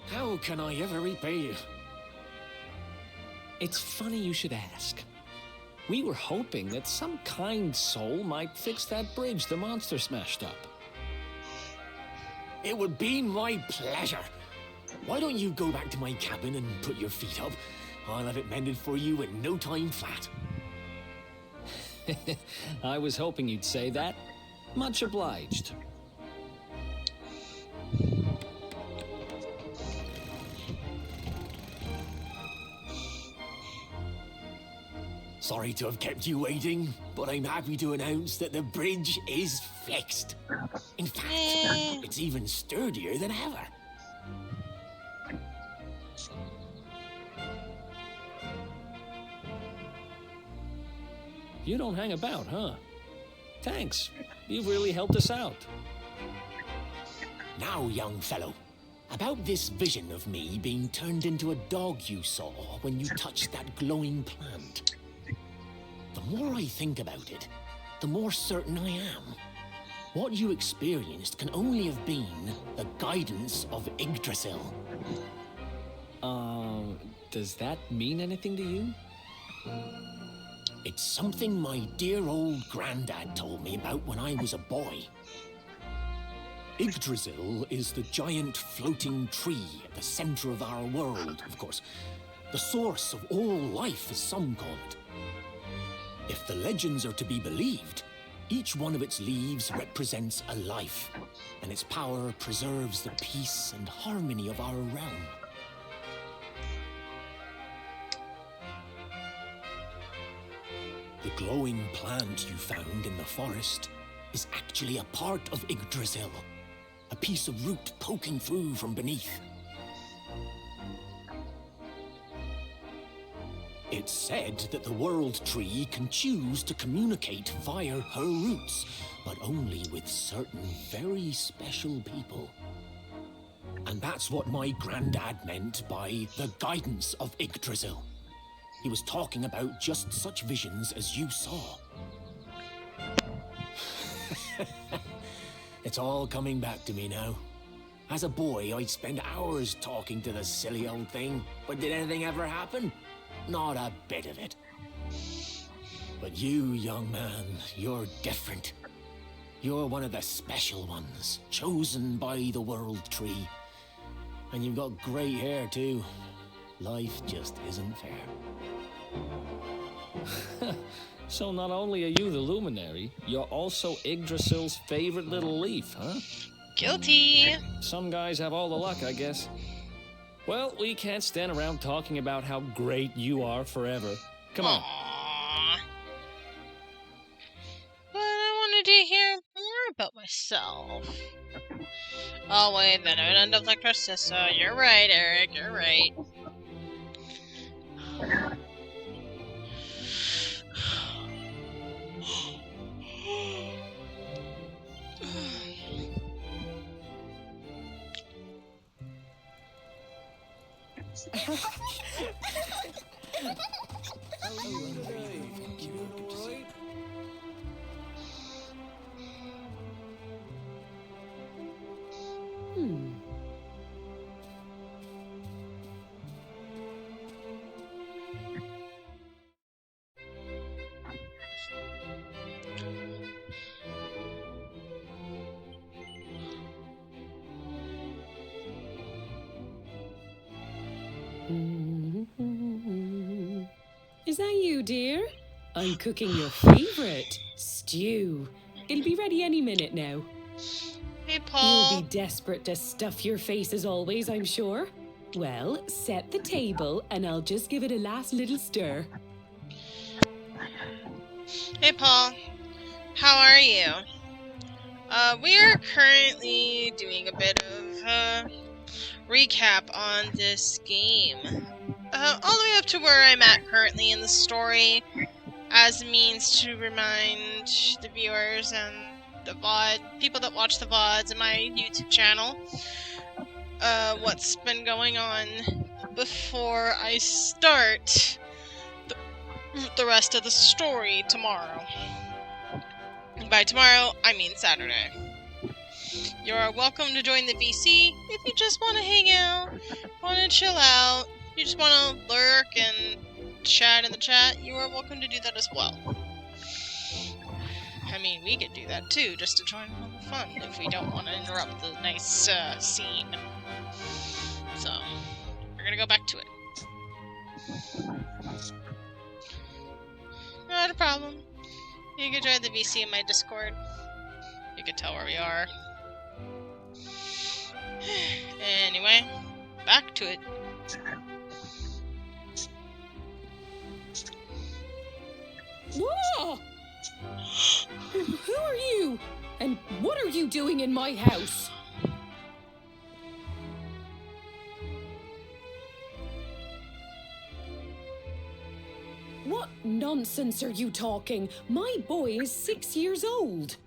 How can I ever repay you? It's funny you should ask. We were hoping that some kind soul might fix that bridge the monster smashed up. It would be my pleasure. Why don't you go back to my cabin and put your feet up? I'll have it mended for you in no time flat. I was hoping you'd say that. Much obliged. Sorry to have kept you waiting, but I'm happy to announce that the bridge is fixed. In fact, it's even sturdier than ever. You don't hang about, huh? Thanks. You've really helped us out. Now, young fellow, about this vision of me being turned into a dog you saw when you touched that glowing plant. The more I think about it, the more certain I am. What you experienced can only have been the guidance of Yggdrasil. Does that mean anything to you? It's something my dear old granddad told me about when I was a boy. Yggdrasil is the giant floating tree at the center of our world, of course. The source of all life, as some call it. If the legends are to be believed, each one of its leaves represents a life, and its power preserves the peace and harmony of our realm. The glowing plant you found in the forest is actually a part of Yggdrasil, a piece of root poking through from beneath. It's said that the World Tree can choose to communicate via her roots, but only with certain very special people. And that's what my granddad meant by the guidance of Yggdrasil. He was talking about just such visions as you saw. It's all coming back to me now. As a boy, I'd spend hours talking to the silly old thing, but did anything ever happen? Not a bit of it. But you, young man, you're different. You're one of the special ones, chosen by the World Tree. And you've got great hair, too. Life just isn't fair. So not only are you the luminary, you're also Yggdrasil's favorite little leaf, huh? Guilty. Some guys have all the luck, I guess. Well, we can't stand around talking about how great you are forever. Come on. Aww. But I wanted to hear more about myself. Oh wait, then I would end up like Narcissa. You're right, Eric, you're right. Is that you, dear? I'm cooking your favorite stew. It'll be ready any minute now. Hey, Paul. You'll be desperate to stuff your face as always, I'm sure. Well, set the table and I'll just give it a last little stir. Hey, Paul. How are you? We are currently doing a bit of recap on this game. All the way up to where I'm at currently in the story, as a means to remind the viewers and the VOD, people that watch the VODs and my YouTube channel, what's been going on before I start the rest of the story tomorrow. And by tomorrow, I mean Saturday. You're welcome to join the VC if you just want to hang out, want to chill out, you just want to lurk and chat in the chat, you are welcome to do that as well. I mean, we could do that too, just to join in the fun if we don't want to interrupt the nice scene. So, we're gonna go back to it. Not a problem. You can join the VC in my Discord. You can tell where we are. Anyway, back to it. Whoa! Who are you? And what are you doing in my house? What nonsense are you talking? My boy is 6 years old.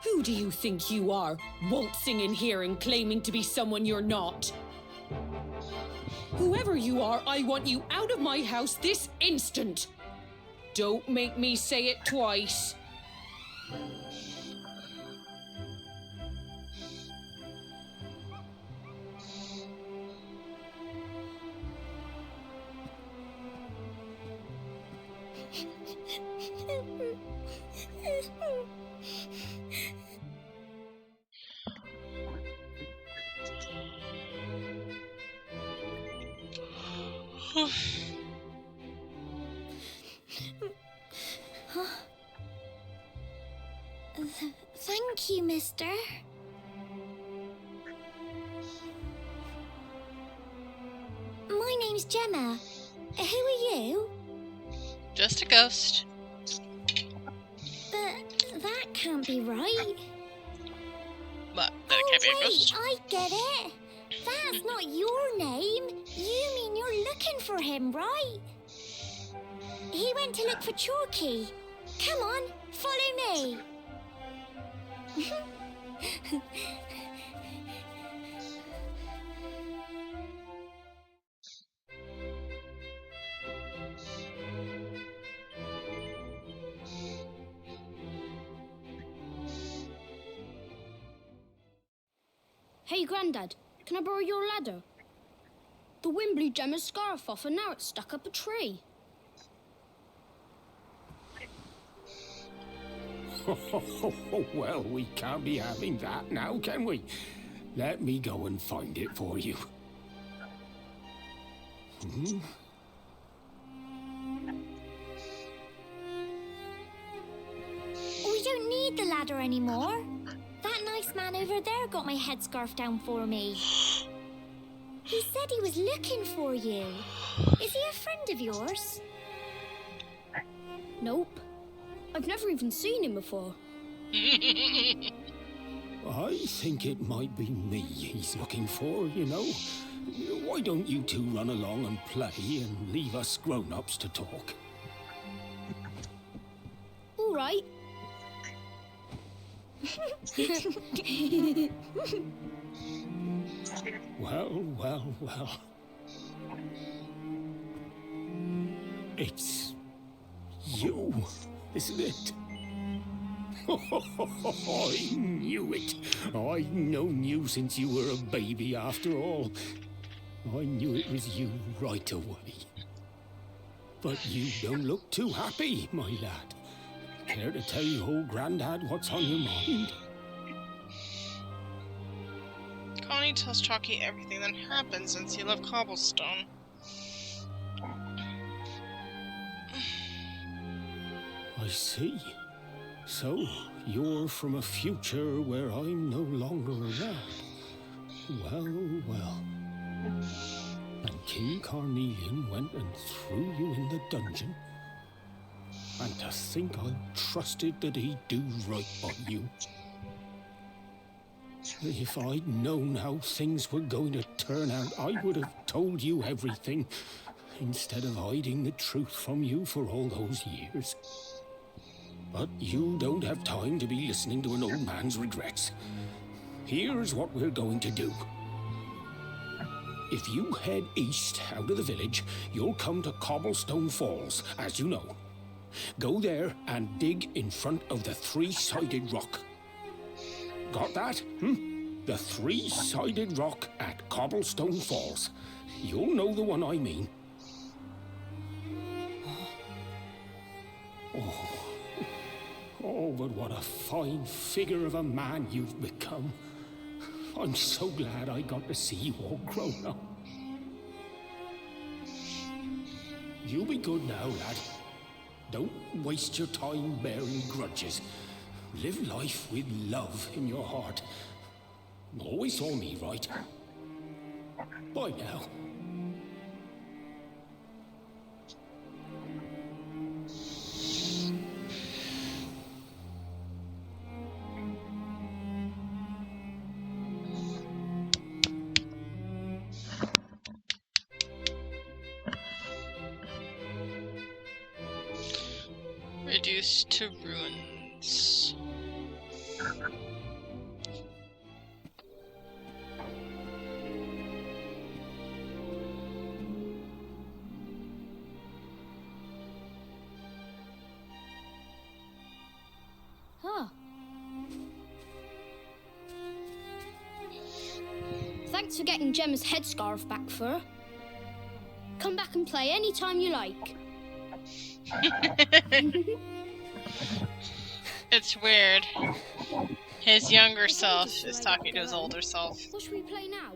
Who do you think you are, waltzing in here and claiming to be someone you're not? Whoever you are, I want you out of my house this instant. Don't make me say it twice. Thank you, mister. My name's Gemma. Who are you? Just a ghost. But that can't be right. What? That it can't be a Wait, ghost? I get it. That's not your name. You mean you're looking for him, right? He went to look for Chalky. Come on, follow me. Hey, Grandad, can I borrow your ladder? The wind blew Gemma's scarf off and now it's stuck up a tree. Well, we can't be having that now, can we? Let me go and find it for you. Hmm? We don't need the ladder anymore. That nice man over there got my headscarf down for me. He said he was looking for you. Is he a friend of yours? Nope. I've never even seen him before. I think it might be me he's looking for, you know. Why don't you two run along and play and leave us grown-ups to talk? All right. Well. It's you, isn't it? I knew it. I've known you since you were a baby after all. I knew it was you right away. But you don't look too happy, my lad. Care to tell your old Grandad what's on your mind? Connie tells Chalky everything that happened since he left Cobblestone. I see. So, you're from a future where I'm no longer around. Well. And King Carnelian went and threw you in the dungeon? And to think I trusted that he'd do right by you. If I'd known how things were going to turn out, I would have told you everything, instead of hiding the truth from you for all those years. But you don't have time to be listening to an old man's regrets. Here's what we're going to do. If you head east out of the village, you'll come to Cobblestone Falls, as you know. Go there and dig in front of the three-sided rock. Got that? The three-sided rock at Cobblestone Falls. You'll know the one I mean. Oh, but what a fine figure of a man you've become. I'm so glad I got to see you all grown up. You be good now, lad. Don't waste your time bearing grudges. Live life with love in your heart. Always saw me right. Bye now. Reduced to ruins. Huh. Thanks for getting Gemma's headscarf back for her. Come back and play any time you like. It's weird. His younger self is talking to his older self. What should we play now?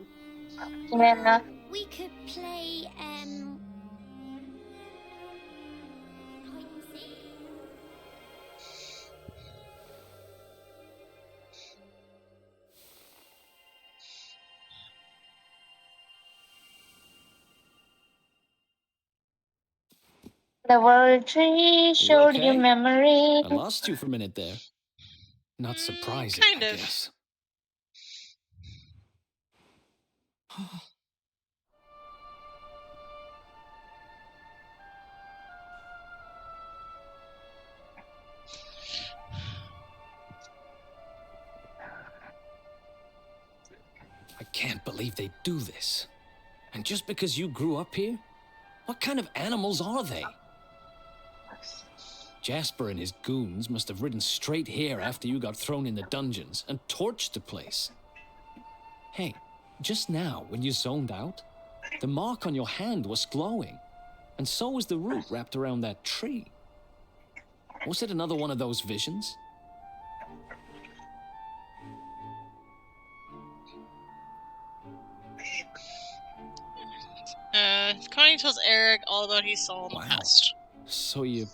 Yeah. We could play, The world tree showed you okay? memories. I lost you for a minute there. Not surprising, kind I of. guess. I can't believe they do this. And just because you grew up here? What kind of animals are they? Jasper and his goons must have ridden straight here after you got thrown in the dungeons and torched the place. Hey, just now, when you zoned out, the mark on your hand was glowing, and so was the root wrapped around that tree. Was it another one of those visions? Connie tells Eric all about he saw in the past. So you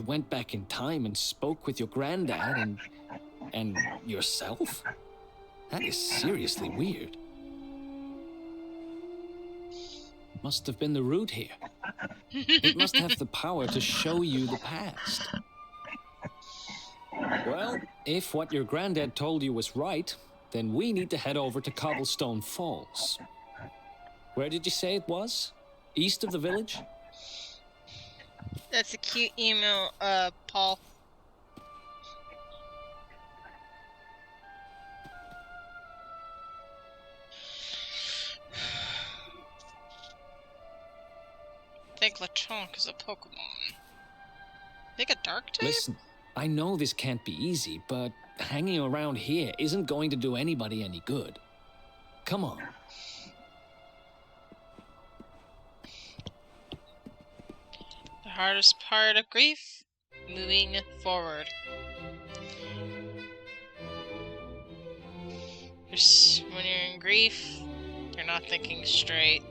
went back in time and spoke with your granddad and yourself? That is seriously weird. Must have been the root here. It must have the power to show you the past. Well, if what your granddad told you was right, then we need to head over to Cobblestone Falls. Where did you say it was? East of the village? That's a cute email, Paul. I think Lechonk is a Pokemon. Think a dark type? Listen, I know this can't be easy, but hanging around here isn't going to do anybody any good. Come on. The hardest part of grief? Moving forward. When you're in grief, you're not thinking straight.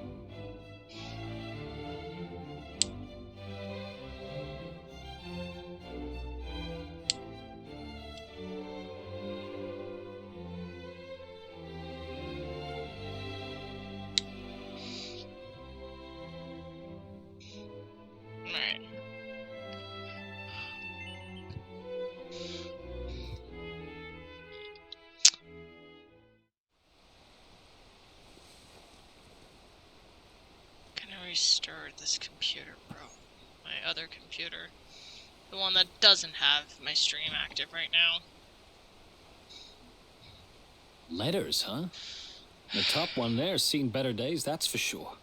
Alright. Can I restore this computer, bro? My other computer. The one that doesn't have my stream active right now. Letters, huh? The top one there's seen better days, that's for sure.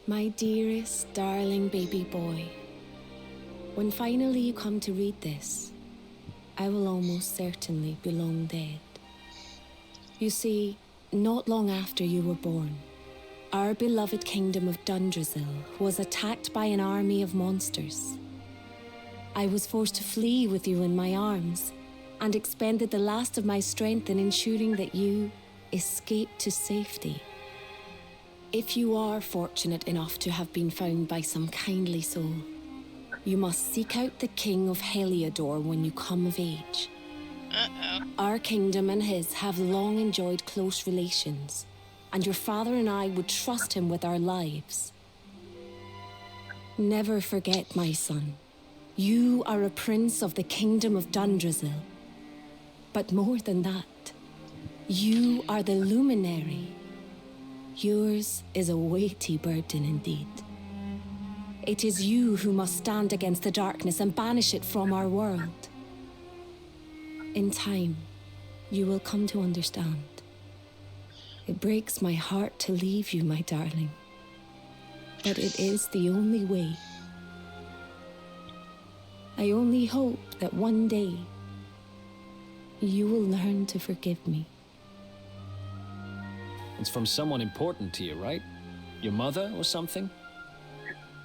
My dearest, darling baby boy, when finally you come to read this, I will almost certainly be long dead. You see, not long after you were born, our beloved kingdom of Dundrasil was attacked by an army of monsters. I was forced to flee with you in my arms, and expended the last of my strength in ensuring that you escaped to safety. If you are fortunate enough to have been found by some kindly soul, you must seek out the King of Heliodor when you come of age. Our kingdom and his have long enjoyed close relations, and your father and I would trust him with our lives. Never forget, my son, you are a prince of the kingdom of Dundrasil. But more than that, you are the luminary. Yours is a weighty burden indeed. It is you who must stand against the darkness and banish it from our world. In time, you will come to understand. It breaks my heart to leave you, my darling. But it is the only way. I only hope that one day you will learn to forgive me. It's from someone important to you, right? Your mother or something?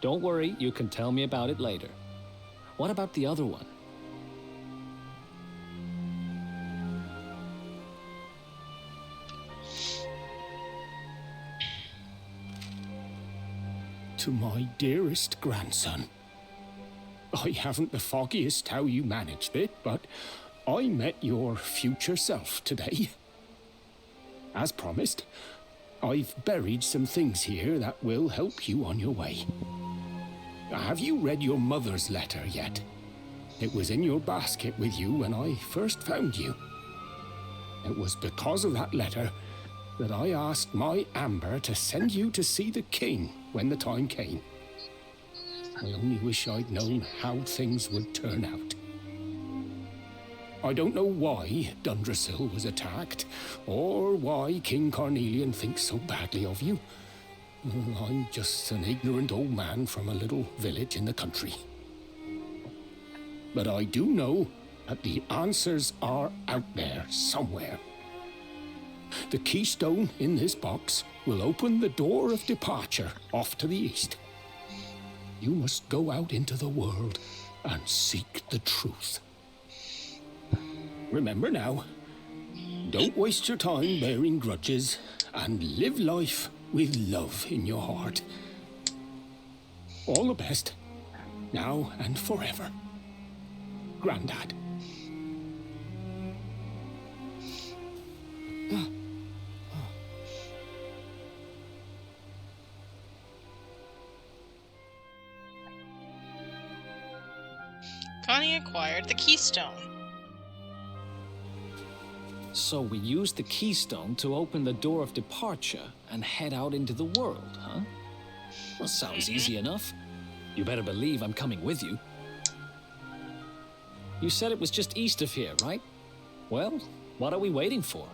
Don't worry, you can tell me about it later. What about the other one? To my dearest grandson. I haven't the foggiest how you managed it, but I met your future self today. As promised, I've buried some things here that will help you on your way. Have you read your mother's letter yet? It was in your basket with you when I first found you. It was because of that letter that I asked my Amber to send you to see the king when the time came. I only wish I'd known how things would turn out. I don't know why Dundrasil was attacked, or why King Carnelian thinks so badly of you. I'm just an ignorant old man from a little village in the country. But I do know that the answers are out there somewhere. The keystone in this box will open the door of departure off to the east. You must go out into the world and seek the truth. Remember now, don't waste your time bearing grudges, and live life with love in your heart. All the best, now and forever. Grandad. Connie acquired the keystone. So we used the keystone to open the door of departure and head out into the world, huh? Well, sounds easy enough. You better believe I'm coming with you. You said it was just east of here, right? Well, what are we waiting for?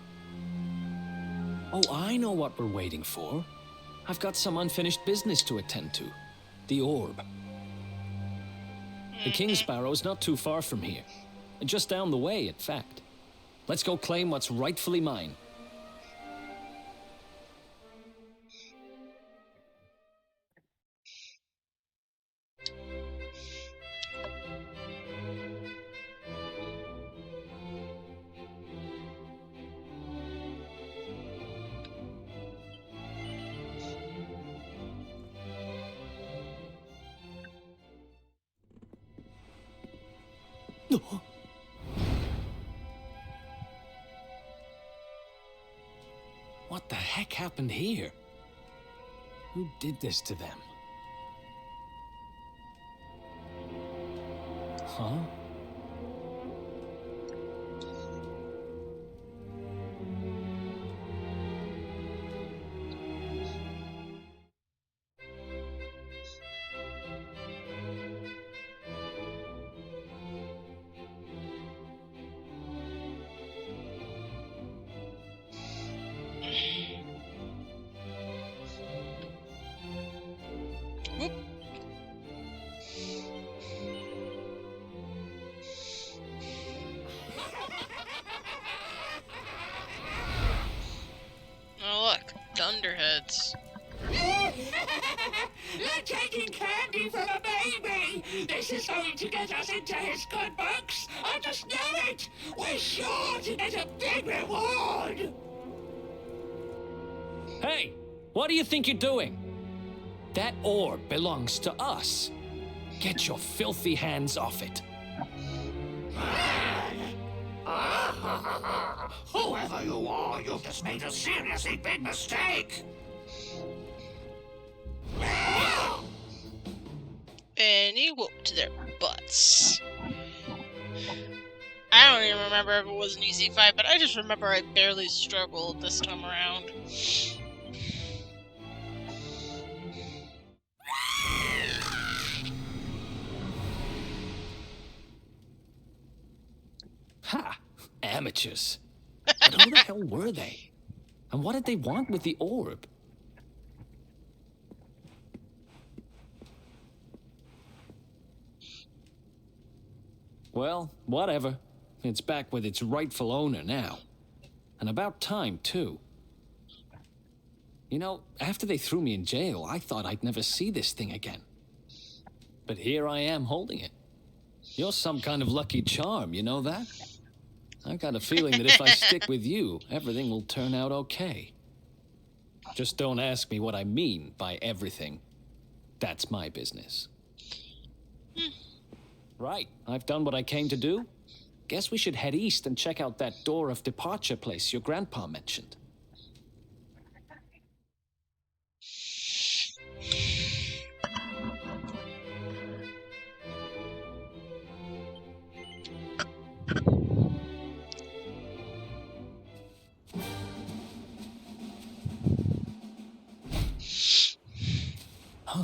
Oh, I know what we're waiting for. I've got some unfinished business to attend to. The orb. The King Sparrow's not too far from here. Just down the way, in fact. Let's go claim what's rightfully mine. What the heck happened here? Who did this to them? Huh? Oh look, Dunderheads. They're taking candy from a baby! This is going to get us into his good books! I just know it! We're sure to get a big reward! Hey! What do you think you're doing? That orb belongs to us. Get your filthy hands off it. Whoever you are, you've just made a seriously big mistake! And he whooped their butts. I don't even remember if it was an easy fight, but I just remember I barely struggled this time around. Ha! Amateurs. But who the hell were they? And what did they want with the orb? Well, whatever. It's back with its rightful owner now. And about time, too. You know, after they threw me in jail, I thought I'd never see this thing again. But here I am holding it. You're some kind of lucky charm, you know that? I got a feeling that if I stick with you, everything will turn out okay. Just don't ask me what I mean by everything. That's my business. Right, I've done what I came to do. Guess we should head east and check out that door of departure place your grandpa mentioned. Huh?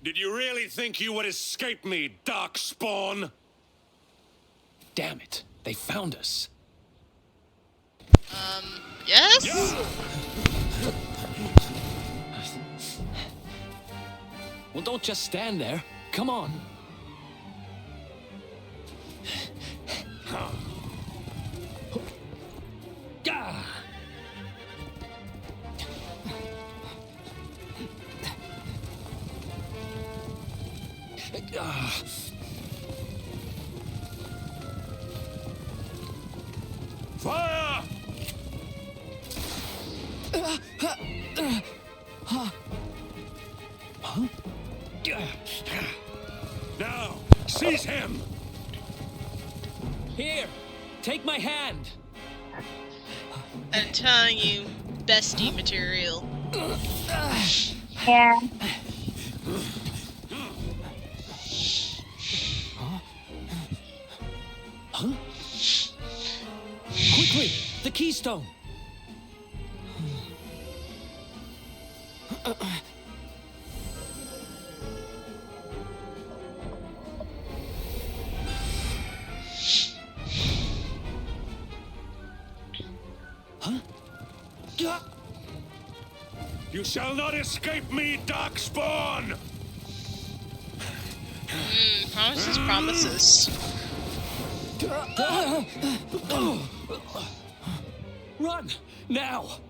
Did you really think you would escape me, Darkspawn? Damn it. They found us. Yes? Well, don't just stand there. Come on. Gah! Fire! Huh? Now, seize him! Here, take my hand. I'm telling you, bestie material. Yeah. Huh? Quickly, the keystone. Huh? You shall not escape me, Darkspawn! Promises, promises. Run! Now!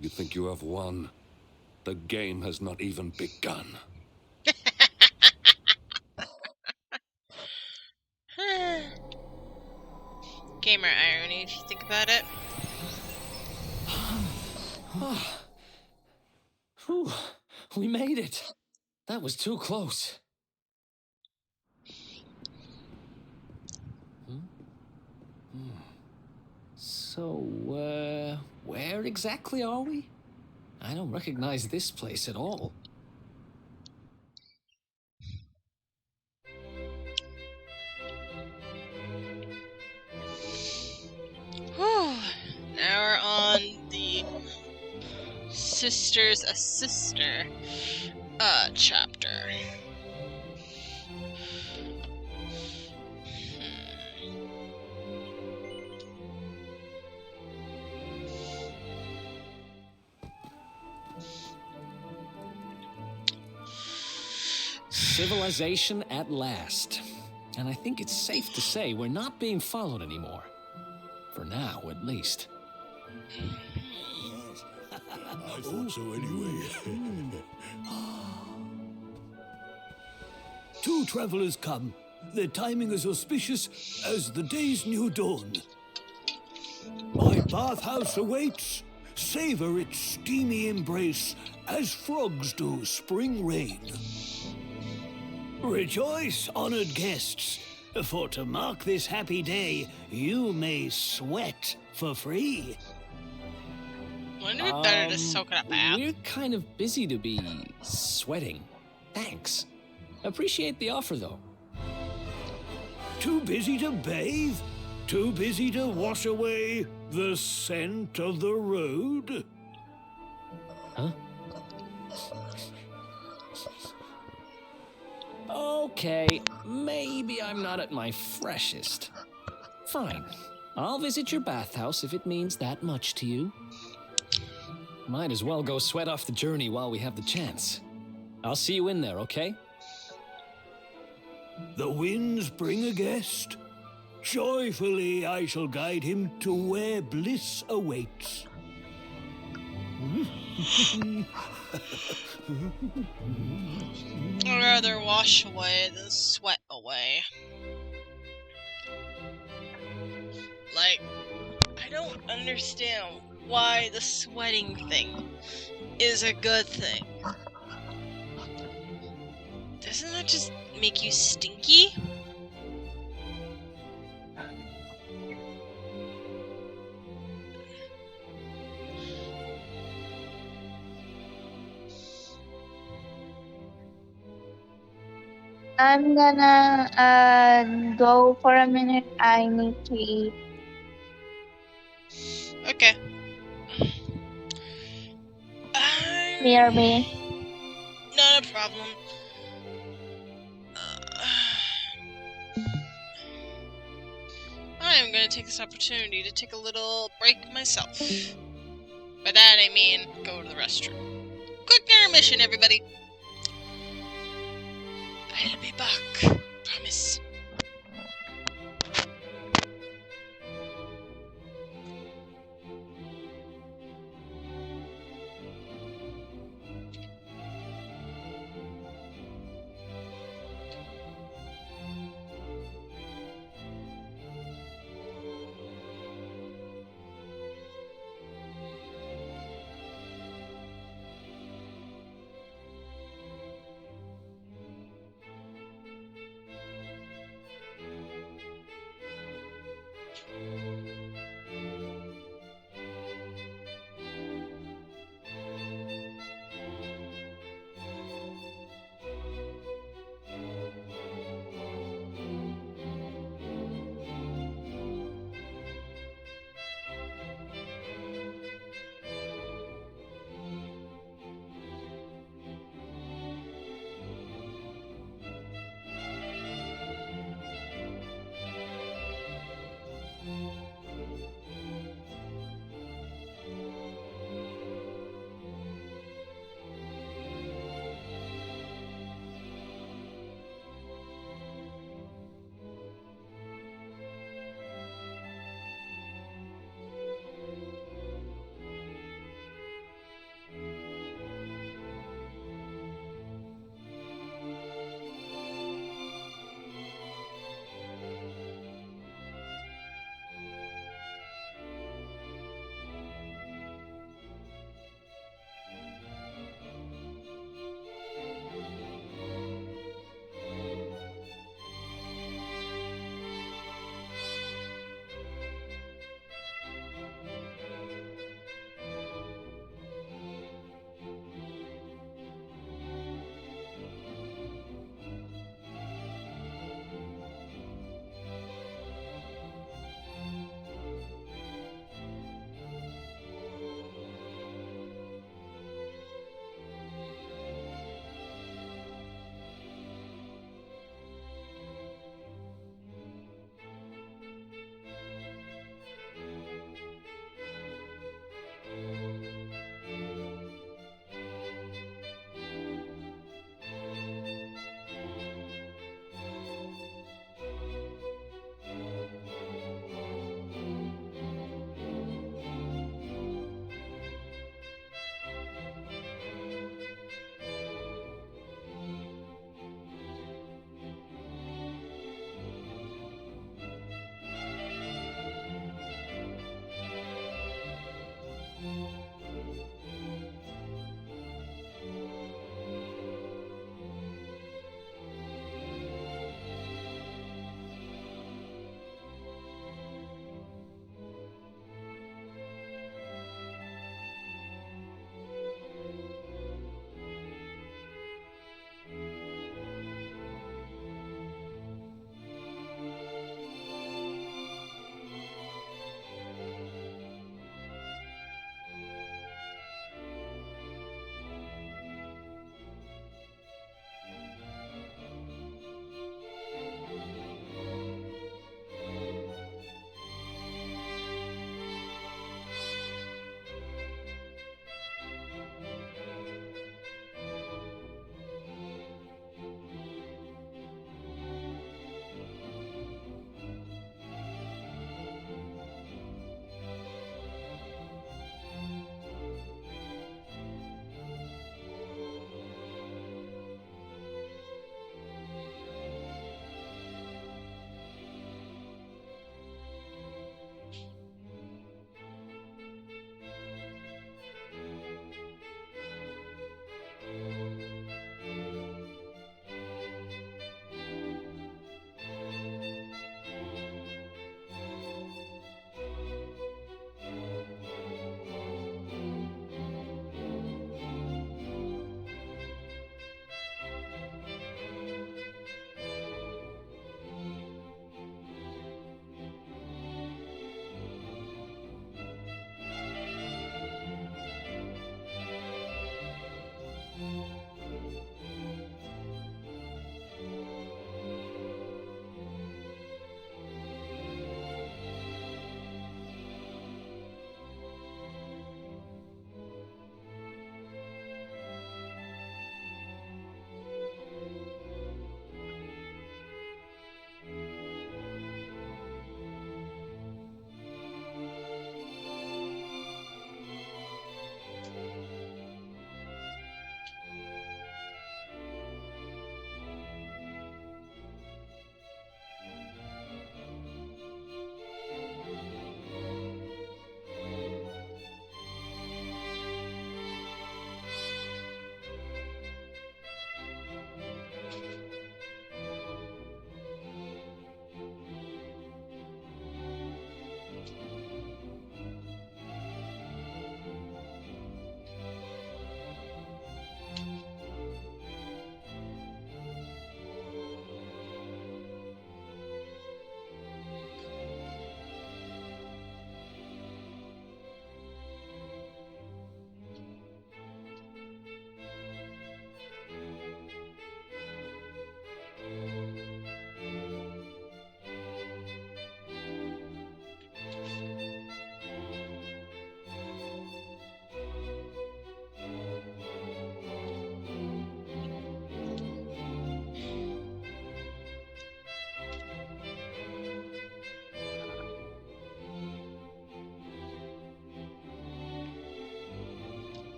You think you have won? The game has not even begun. Gamer irony, if you think about it. Whew, we made it. That was too close. So, where exactly are we? I don't recognize this place at all. Whew. Now we're on the Sisters a Sister chapter. Civilization at last. And I think it's safe to say we're not being followed anymore. For now, at least. I thought so anyway. Two travelers come. Their timing is auspicious as the day's new dawn. My bathhouse awaits. Savor its steamy embrace as frogs do spring rain. Rejoice, honored guests, for to mark this happy day, you may sweat for free. Wouldn't it be better to soak it up bath? We're kind of busy to be sweating. Thanks. Appreciate the offer, though. Too busy to bathe? Too busy to wash away the scent of the road? Huh? Okay, maybe I'm not at my freshest. Fine. I'll visit your bathhouse if it means that much to you. Might as well go sweat off the journey while we have the chance. I'll see you in there, okay? The winds bring a guest. Joyfully I shall guide him to where bliss awaits. I'd rather wash away than sweat away. Like, I don't understand why the sweating thing is a good thing. Doesn't that just make you stinky? I'm gonna go for a minute. I need to eat. Okay. BRB. Not a problem. I am going to take this opportunity to take a little break myself. By that I mean go to the restroom. Quick intermission, everybody. I'll be back. Promise.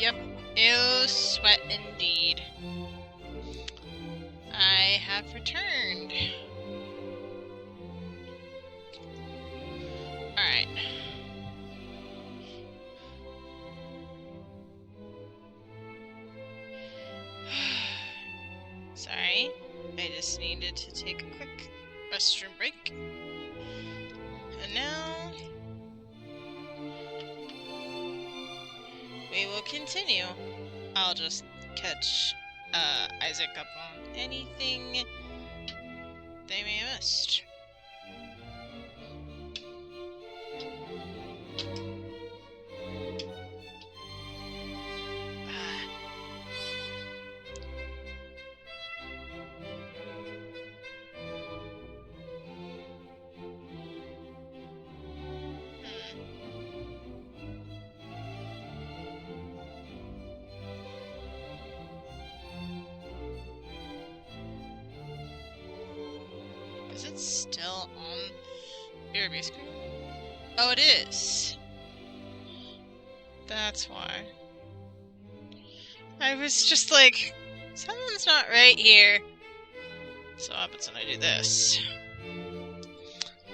Yep. Ew, sweat indeed. I have returned. Alright. Sorry. I just needed to take a quick restroom break. And now we will continue. I'll just catch Isaac up on anything they may have missed. Is it still on BRB screen? Oh, it is. That's why. I was just like, something's not right here. So what happens when I do this?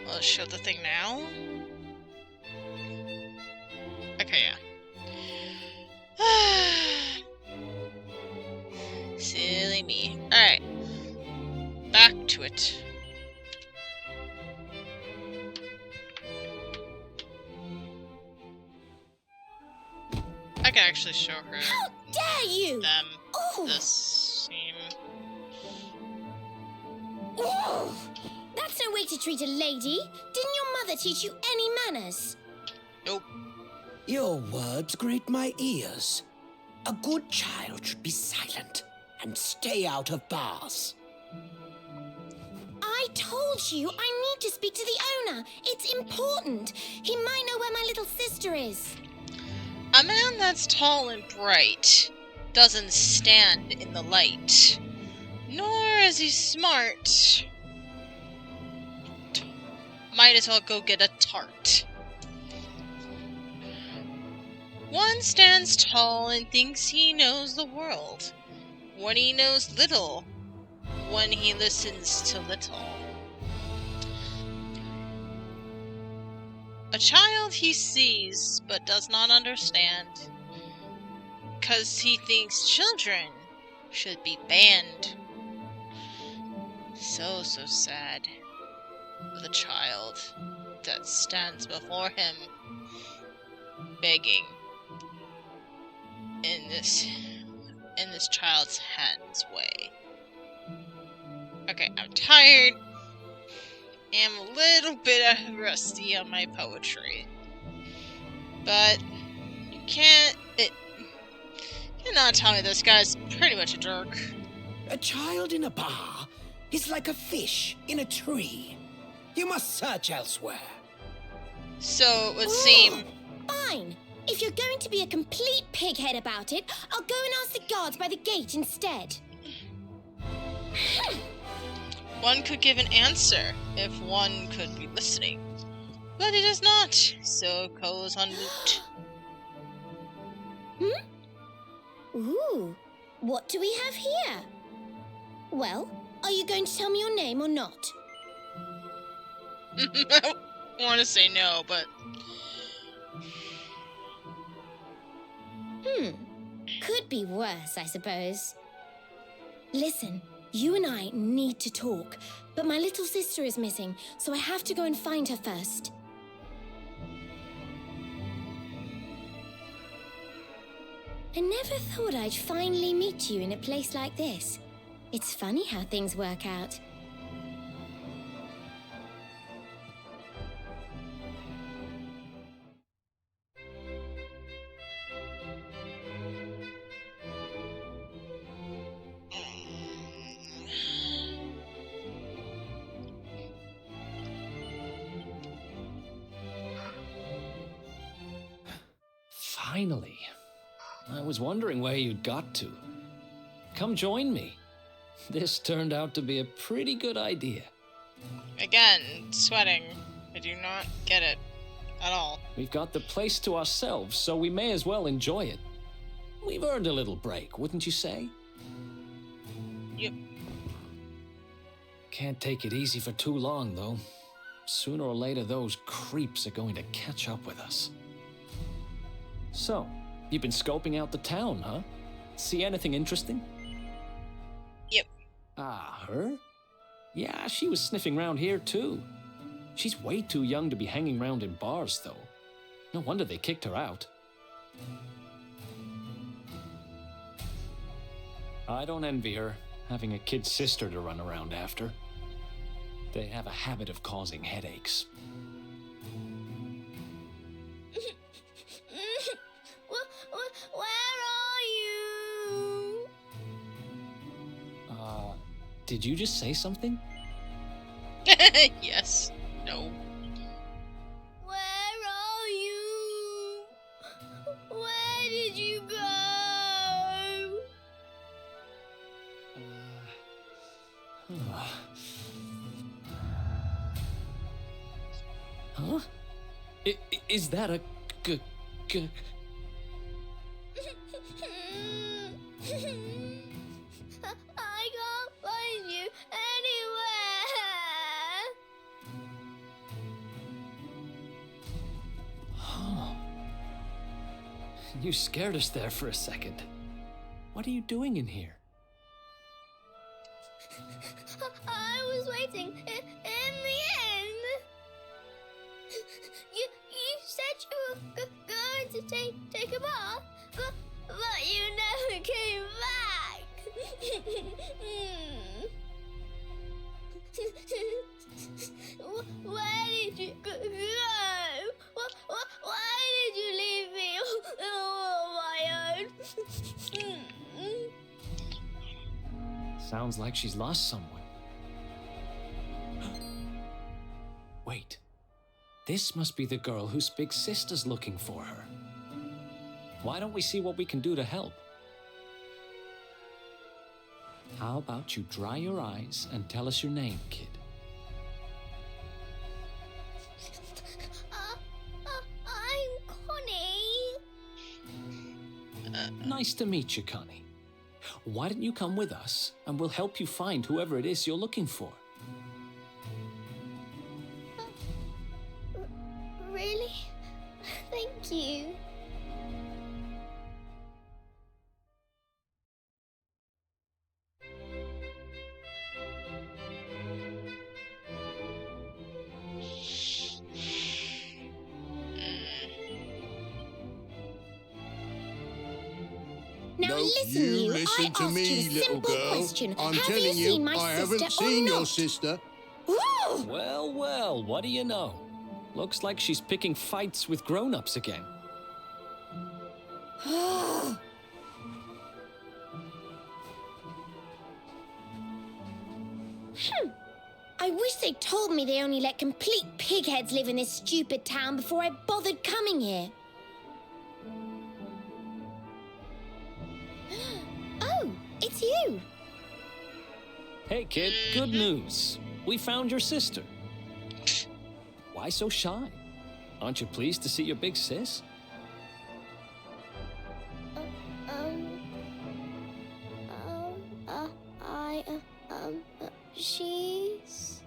Will it show the thing now? Okay, yeah. Silly me. Alright. Back to it. I can actually show her. How dare you! This scene. Ooh. That's no way to treat a lady. Didn't your mother teach you any manners? Nope. Your words grate my ears. A good child should be silent and stay out of bars. I told you I need to speak to the owner. It's important. He might know where my little sister is. A man that's tall and bright doesn't stand in the light, nor is he smart. Might as well go get a tart. One stands tall and thinks he knows the world, when he knows little, when he listens to little. A child he sees but does not understand, 'cause he thinks children should be banned. So sad. The child that stands before him, begging in this child's hand's way. Okay, I'm tired. I'm a little bit rusty on my poetry, but you cannot tell me this guy's pretty much a jerk. A child in a bar is like a fish in a tree. You must search elsewhere. So it would seem... Fine. If you're going to be a complete pighead about it, I'll go and ask the guards by the gate instead. One could give an answer if one could be listening, but it is not, so it goes on mute. Ooh, what do we have here? Well, are you going to tell me your name or not? I want to say no, but... Could be worse, I suppose. Listen, you and I need to talk, but my little sister is missing, so I have to go and find her first. I never thought I'd finally meet you in a place like this. It's funny how things work out. Finally. I was wondering where you'd got to. Come join me. This turned out to be a pretty good idea. Again, sweating. I do not get it at all. We've got the place to ourselves, so we may as well enjoy it. We've earned a little break, wouldn't you say? Yep. Can't take it easy for too long, though. Sooner or later, those creeps are going to catch up with us. So, you've been scoping out the town, huh? See anything interesting? Yep. Ah, her? Yeah, she was sniffing around here, too. She's way too young to be hanging around in bars, though. No wonder they kicked her out. I don't envy her, having a kid sister to run around after. They have a habit of causing headaches. Where are you? Did you just say something? Yes. No. Where are you? Where did you go? Huh? Is that a I can't find you anywhere. Huh. You scared us there for a second. What are you doing in here? I was waiting in the end. You said you were going to take a bath, but you never came back. Where did you go? Why did you leave me all on my own? Sounds like she's lost someone. Wait. This must be the girl whose big sister's looking for her. Why don't we see what we can do to help? How about you dry your eyes and tell us your name, kid? I'm Connie. Nice to meet you, Connie. Why don't you come with us, and we'll help you find whoever it is you're looking for. Really? Thank you. Now No, listen, you listen I to asked me, you a little simple girl. question. I'm Have telling you seen my I sister haven't or seen your not? sister. Well, well, what do you know? Looks like she's picking fights with grown-ups again. I wish they told me they only let complete pigheads live in this stupid town before I bothered coming here. Oh, it's you. Hey, kid, good news. We found your sister. Why so shy? Aren't you pleased to see your big sis? She's...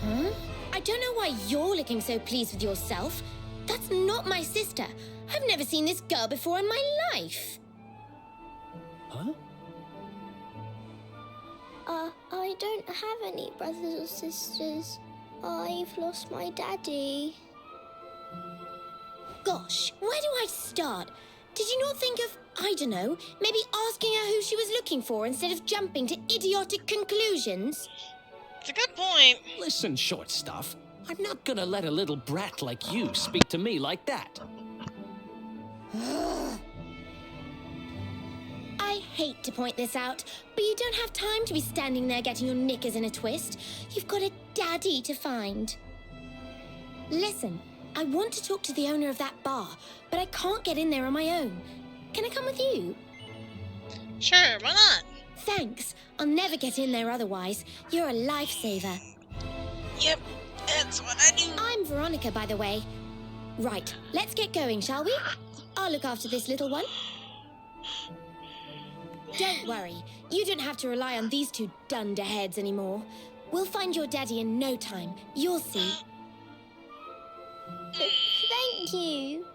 Huh? I don't know why you're looking so pleased with yourself. That's not my sister. I've never seen this girl before in my life. Huh? I don't have any brothers or sisters. I've lost my daddy. Gosh, where do I start? Did you not think of, I don't know, maybe asking her who she was looking for instead of jumping to idiotic conclusions? It's a good point. Listen, short stuff. I'm not gonna let a little brat like you speak to me like that. I hate to point this out, but you don't have time to be standing there getting your knickers in a twist. You've got a daddy to find. Listen, I want to talk to the owner of that bar, but I can't get in there on my own. Can I come with you? Sure, why not? Thanks. I'll never get in there otherwise. You're a lifesaver. Yep, that's what I do. I'm Veronica, by the way. Right, let's get going, shall we? I'll look after this little one. Don't worry. You don't have to rely on these two dunderheads anymore. We'll find your daddy in no time. You'll see. Thank you.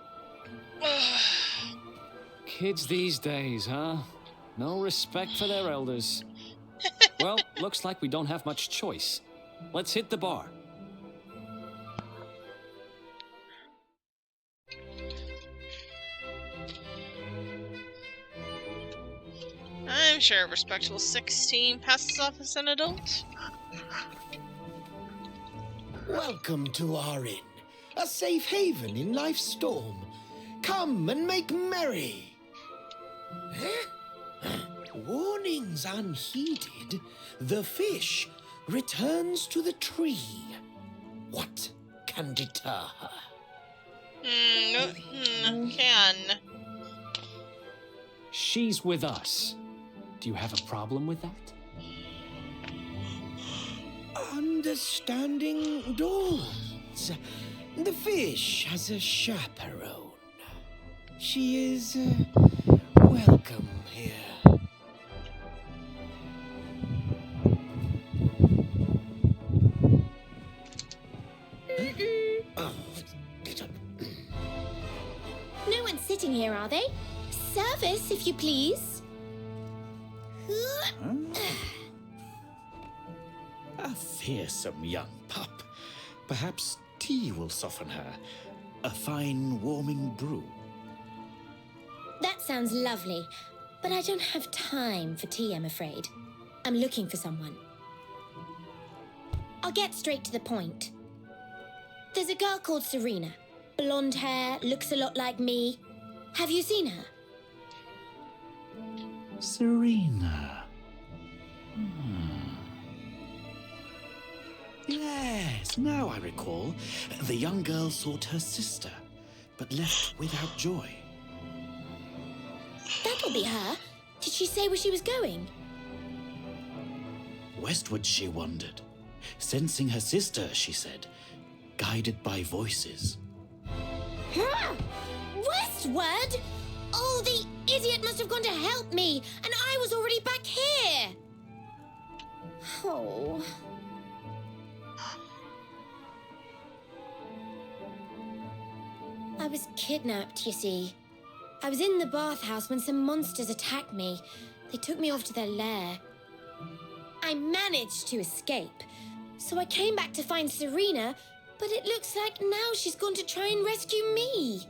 Kids these days, huh? No respect for their elders. Well, looks like we don't have much choice. Let's hit the bar. I'm sure a respectable 16 passes off as an adult. Welcome to our inn, a safe haven in life's storm. Come and make merry. Warnings unheeded, the fish returns to the tree. What can deter her? Can. She's with us. Do you have a problem with that? Understanding dawns. The fish has a chaperone. She is welcome here. No one's sitting here, are they? Service, if you please. A fearsome young pup. Perhaps tea will soften her. A fine, warming brew. That sounds lovely, but I don't have time for tea, I'm afraid. I'm looking for someone. I'll get straight to the point. There's a girl called Serena. Blonde hair, looks a lot like me. Have you seen her? Serena. Yes, now I recall. The young girl sought her sister, but left without joy. That'll be her. Did she say where she was going? Westward she wandered, sensing her sister, she said, guided by voices. Westward? Oh, the idiot must have gone to help me, and I was already back here. Oh. I was kidnapped, you see. I was in the bathhouse when some monsters attacked me. They took me off to their lair. I managed to escape, so I came back to find Serena, but it looks like now she's gone to try and rescue me.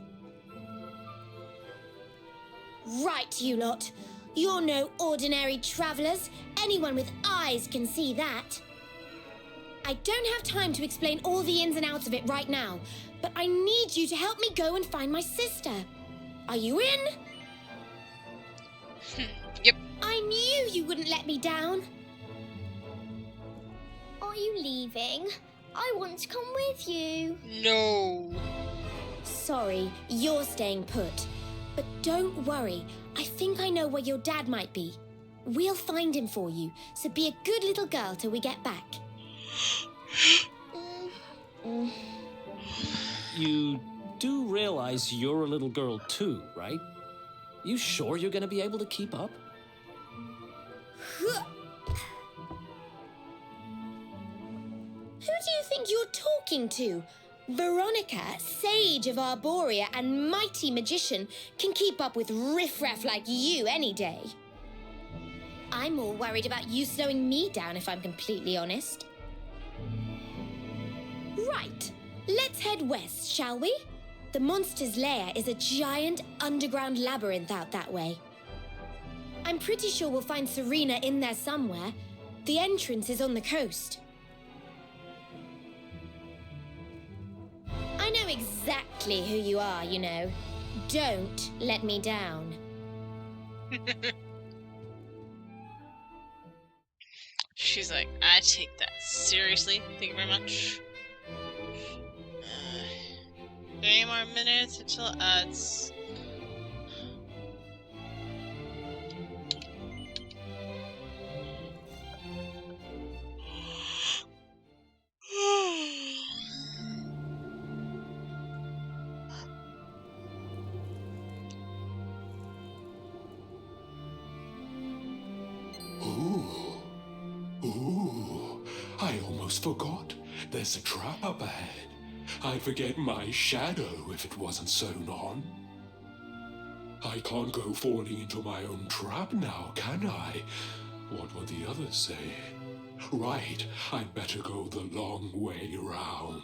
Right, you lot. You're no ordinary travelers. Anyone with eyes can see that. I don't have time to explain all the ins and outs of it right now, but I need you to help me go and find my sister. Are you in? Yep. I knew you wouldn't let me down. Are you leaving? I want to come with you. No. Sorry, you're staying put. But don't worry, I think I know where your dad might be. We'll find him for you, so be a good little girl till we get back. You do realize you're a little girl too, right? You sure you're gonna be able to keep up? Who do you think you're talking to? Veronica, sage of Arborea and mighty magician, can keep up with riffraff like you any day. I'm more worried about you slowing me down, if I'm completely honest. Right, let's head west, shall we? The monster's lair is a giant underground labyrinth out that way. I'm pretty sure we'll find Serena in there somewhere. The entrance is on the coast. I know exactly who you are, you know. Don't let me down. She's like, I take that seriously. Thank you very much. 3 more minutes until ads. almost forgot. There's a trap up ahead. I'd forget my shadow if it wasn't sewn on. I can't go falling into my own trap now, can I? What would the others say? Right, I'd better go the long way round.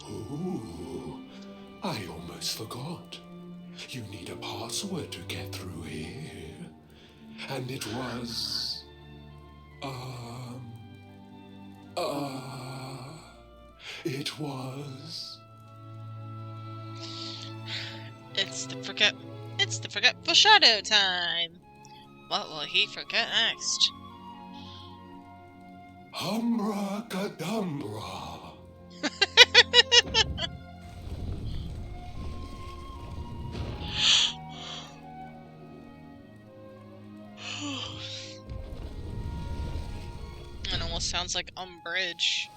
Ooh, I almost forgot. You need a password to get through here. And it was... it was... It's the forgetful shadow time. What will he forget next? Humbracadabra. It almost sounds like umbrage.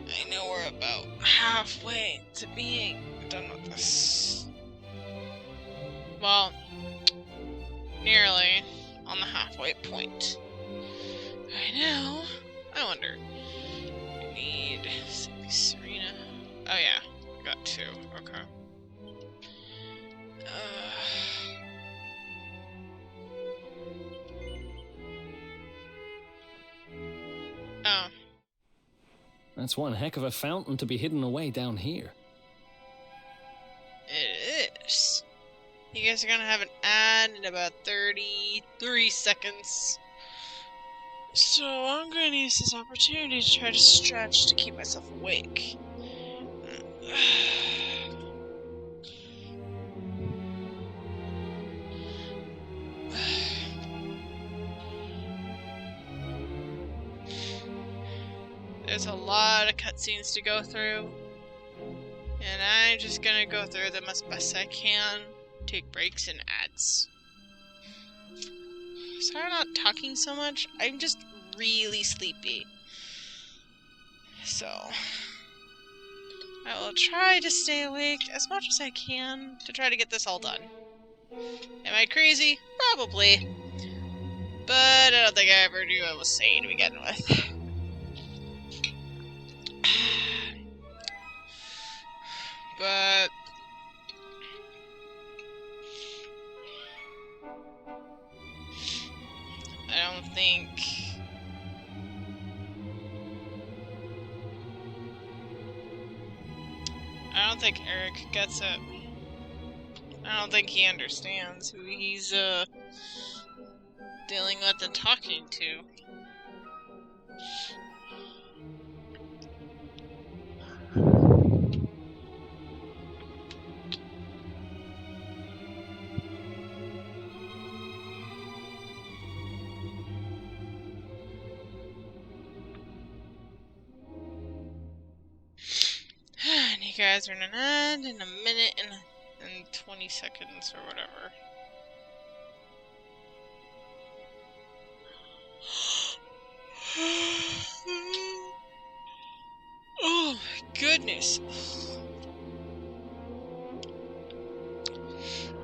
I know we're about halfway to being done with this. Well, nearly on the halfway point. I know. I wonder. I need Serena. Oh yeah, got 2. Okay. Oh. That's one heck of a fountain to be hidden away down here. It is. You guys are gonna have an ad in about 33 seconds. So I'm gonna use this opportunity to try to stretch to keep myself awake. There's a lot of cutscenes to go through, and I'm just gonna go through them as best I can, take breaks and ads. Sorry I'm not talking so much, I'm just really sleepy. So, I will try to stay awake as much as I can to try to get this all done. Am I crazy? Probably. But I don't think I ever knew I was sane to begin with. But I don't think Eric gets it. I don't think he understands who he's dealing with and talking to. And you guys are gonna end in a minute and 20 seconds or whatever. Oh my goodness.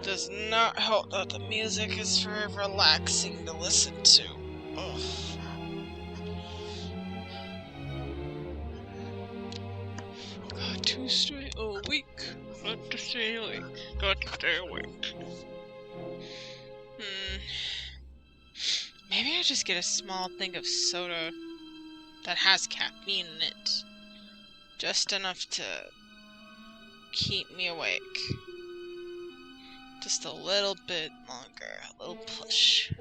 Does not help that the music is very relaxing to listen to. Ugh. Got to stay awake. Got to stay awake. Got to stay awake. Maybe I just get a small thing of soda that has caffeine in it. Just enough to keep me awake. Just a little bit longer. A little push.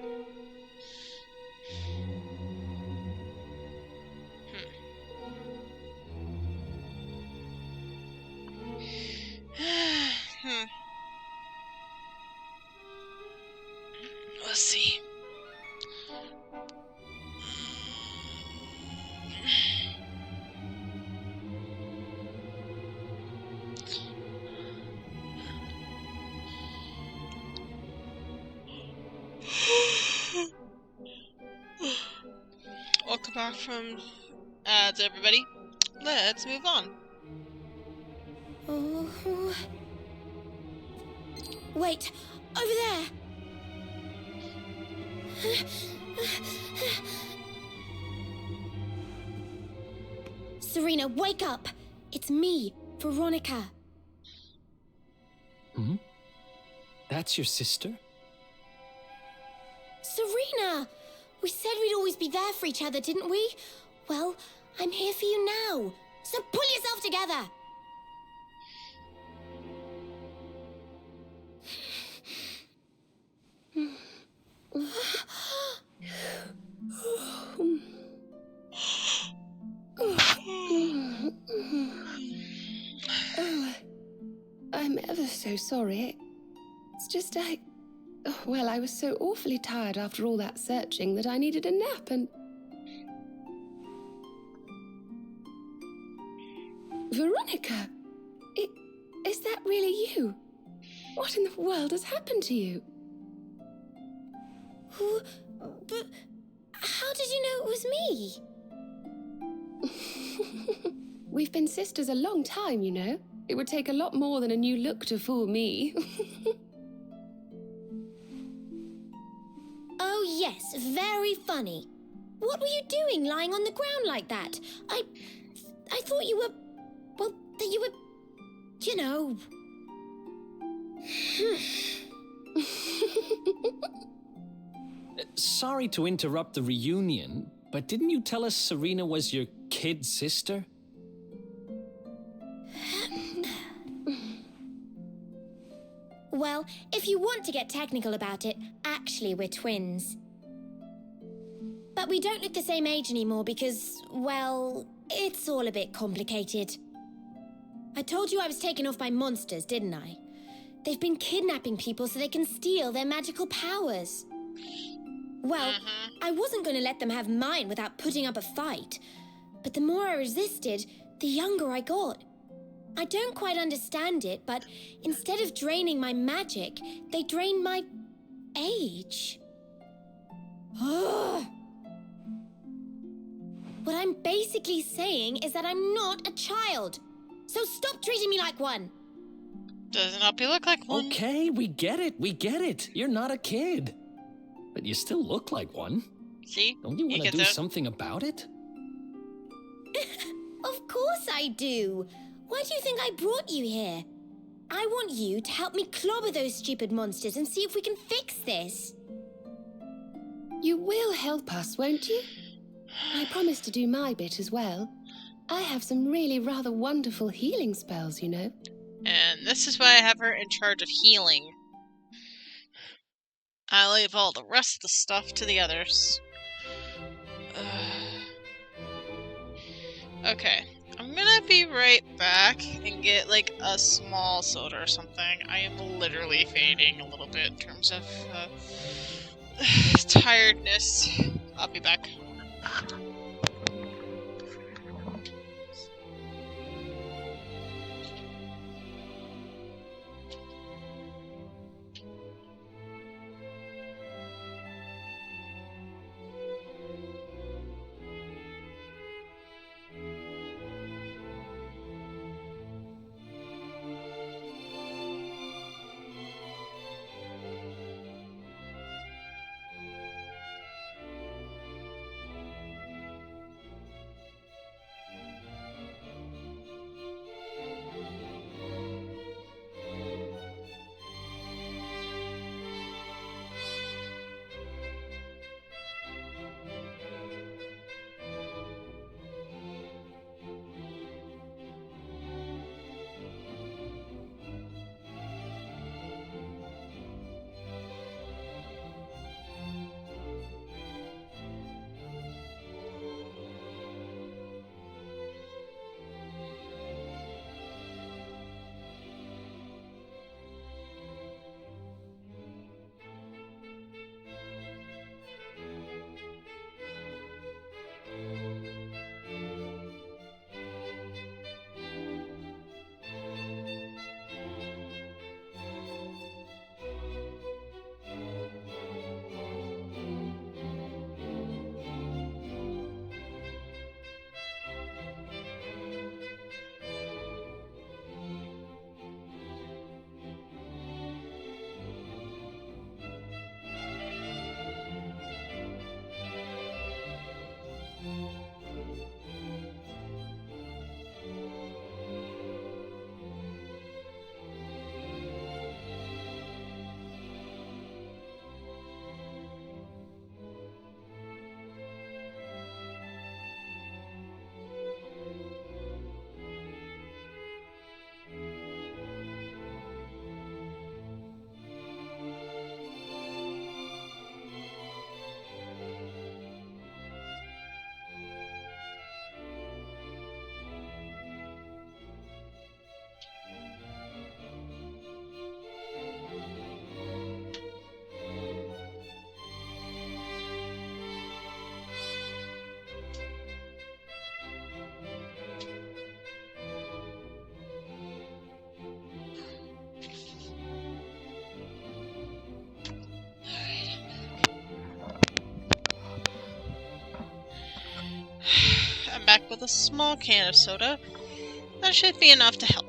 see. Welcome back from ads, everybody. Let's move on. Oh. Wait, over there. Serena, wake up! It's me, Veronica. Hmm? That's your sister? Serena! We said we'd always be there for each other, didn't we? Well, I'm here for you now. So pull yourself together! Oh, I'm ever so sorry. It's just well, I was so awfully tired after all that searching that I needed a nap and... Veronica! Is that really you? What in the world has happened to you? But how did you know it was me? We've been sisters a long time, you know. It would take a lot more than a new look to fool me. Oh yes, very funny. What were you doing lying on the ground like that? I thought you were... well, that you were... you know... Sorry to interrupt the reunion, but didn't you tell us Serena was your kid sister? Well, if you want to get technical about it, actually we're twins. But we don't look the same age anymore because, well, it's all a bit complicated. I told you I was taken off by monsters, didn't I? They've been kidnapping people so they can steal their magical powers. Well, I wasn't going to let them have mine without putting up a fight. But the more I resisted, the younger I got. I don't quite understand it, but instead of draining my magic, they drained my age. Ugh. What I'm basically saying is that I'm not a child. So stop treating me like one. Doesn't help you look like one. Okay, we get it. You're not a kid. But you still look like one. See? Don't you want to get do that? something about it? Of course I do. Why do you think I brought you here? I want you to help me clobber those stupid monsters and see if we can fix this. You will help us, won't you? I promise to do my bit as well. I have some really rather wonderful healing spells, you know. And this is why I have her in charge of healing. I leave all the rest of the stuff to the others. Okay. I'm gonna be right back and get, like, a small soda or something. I am literally fading a little bit in terms of tiredness. I'll be back. with a small can of soda. That should be enough to help.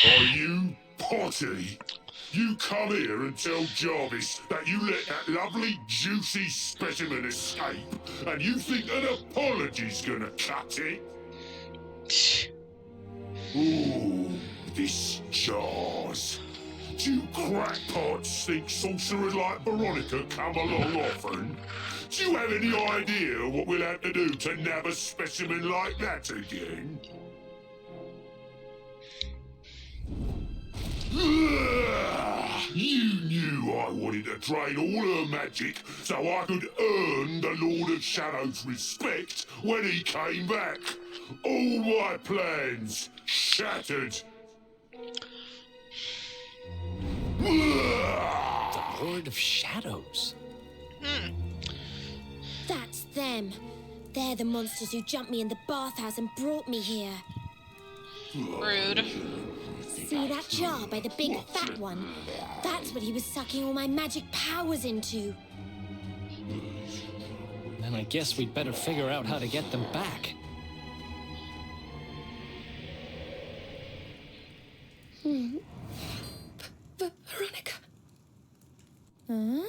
Are you potty? You come here and tell Jarvis that you let that lovely juicy specimen escape, and you think an apology's gonna cut it? Ooh, this jars. Do crackpots think sorcerers like Veronica come along often? Do you have any idea what we'll have to do to nab a specimen like that again? You knew I wanted to drain all her magic so I could earn the Lord of Shadow's respect when he came back. All my plans shattered. The Lord of Shadows? That's them. They're the monsters who jumped me in the bathhouse and brought me here. Rude. See that jar by the big fat one? That's what he was sucking all my magic powers into. Then I guess we'd better figure out how to get them back. Veronica. Huh?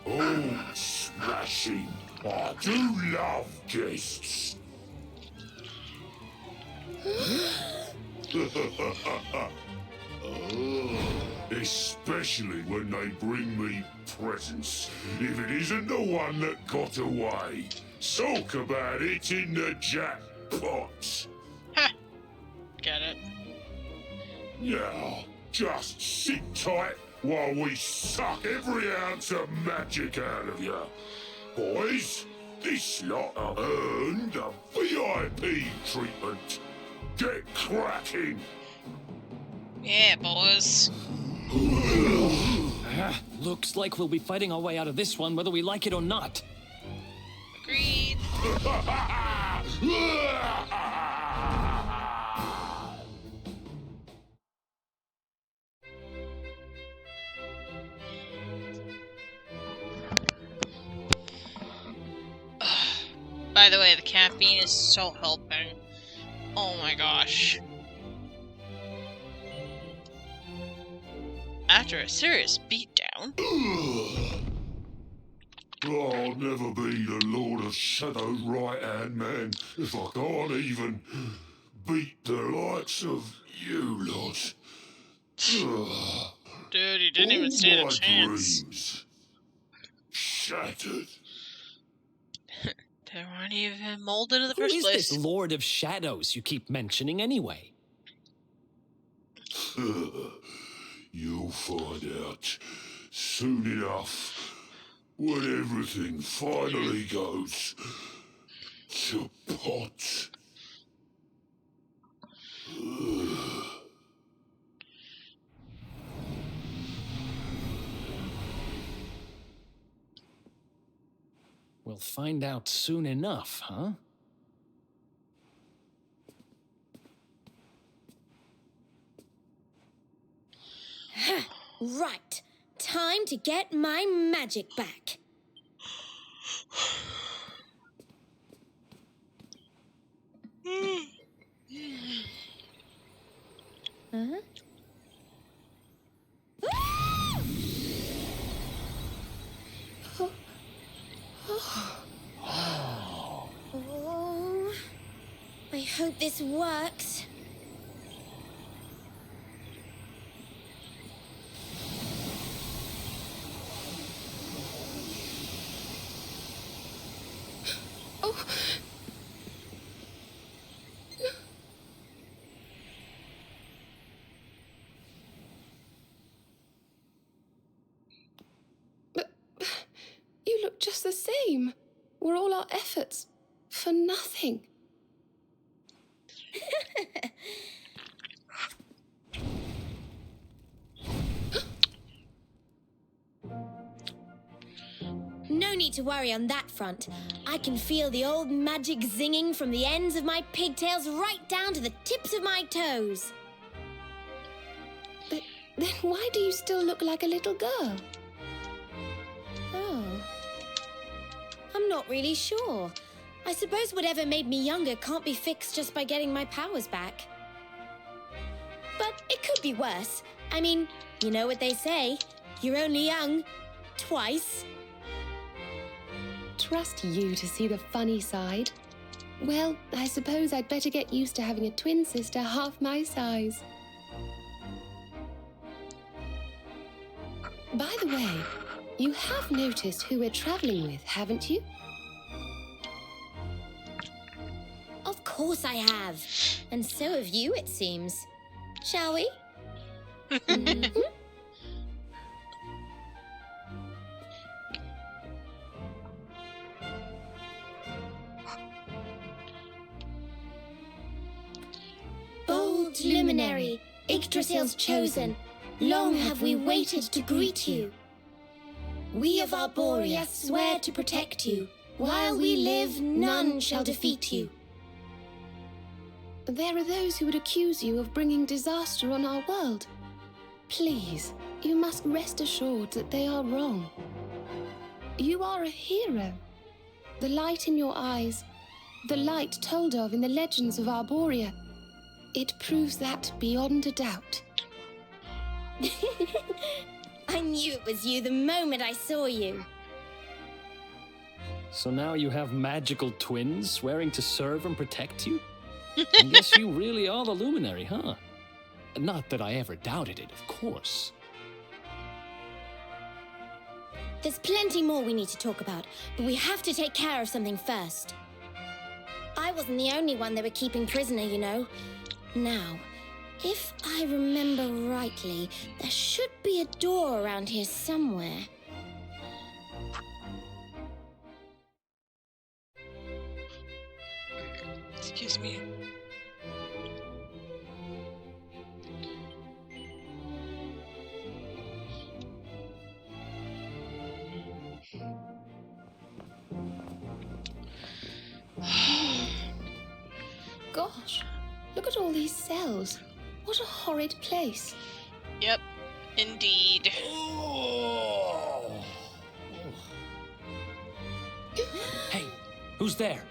Oh, smashing. I do love guests. Especially when they bring me presents, if it isn't the one that got away. Talk about it in the jackpot. Get it. Now, just sit tight while we suck every ounce of magic out of you. Boys, this lot have earned a VIP treatment. Get cracking. Yeah, boys. Looks like we'll be fighting our way out of this one whether we like it or not. Agreed. By the way, the caffeine is so helping. Oh my gosh. After a serious beatdown. I'll never be the Lord of Shadow's right-hand man if I can't even beat the likes of you lot. Dude, you didn't even stand a chance. Dreams shattered. They weren't even molded in the Who first is place. this Lord of Shadows you keep mentioning anyway? You'll find out soon enough when everything finally goes to pot. We'll find out soon enough, huh? Right. Time to get my magic back. Huh? Oh, I hope this works. Oh. But you look just the same. Were all our efforts for nothing? No need to worry on that front. I can feel the old magic zinging from the ends of my pigtails right down to the tips of my toes. But then why do you still look like a little girl? Oh. I'm not really sure. I suppose whatever made me younger can't be fixed just by getting my powers back. But it could be worse. I mean, you know what they say. You're only young. Twice. Trust you to see the funny side. Well, I suppose I'd better get used to having a twin sister half my size. By the way, you have noticed who we're traveling with, haven't you? Of course I have. And so have you, it seems. Shall we? Mhm. Bold luminary, Yggdrasil's chosen, long have we waited to greet you. We of Arborea swear to protect you. While we live, none shall defeat you. There are those who would accuse you of bringing disaster on our world. Please, you must rest assured that they are wrong. You are a hero. The light in your eyes, the light told of in the legends of Arborea, it proves that beyond a doubt. I knew it was you the moment I saw you. So now you have magical twins swearing to serve and protect you? I guess you really are the luminary, huh? Not that I ever doubted it, of course. There's plenty more we need to talk about, but we have to take care of something first. I wasn't the only one they were keeping prisoner, you know. Now, if I remember rightly, there should be a door around here somewhere. Excuse me. Gosh, look at all these cells. What a horrid place. Yep, indeed. Hey, who's there?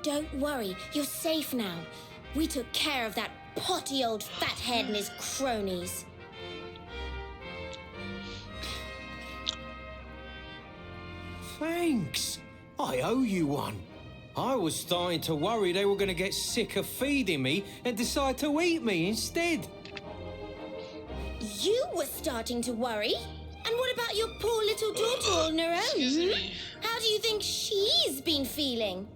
Don't worry, you're safe now. We took care of that potty old fathead and his cronies. Thanks. I owe you one. I was starting to worry they were going to get sick of feeding me and decide to eat me instead. You were starting to worry? And what about your poor little daughter all on her own? How do you think she's been feeling?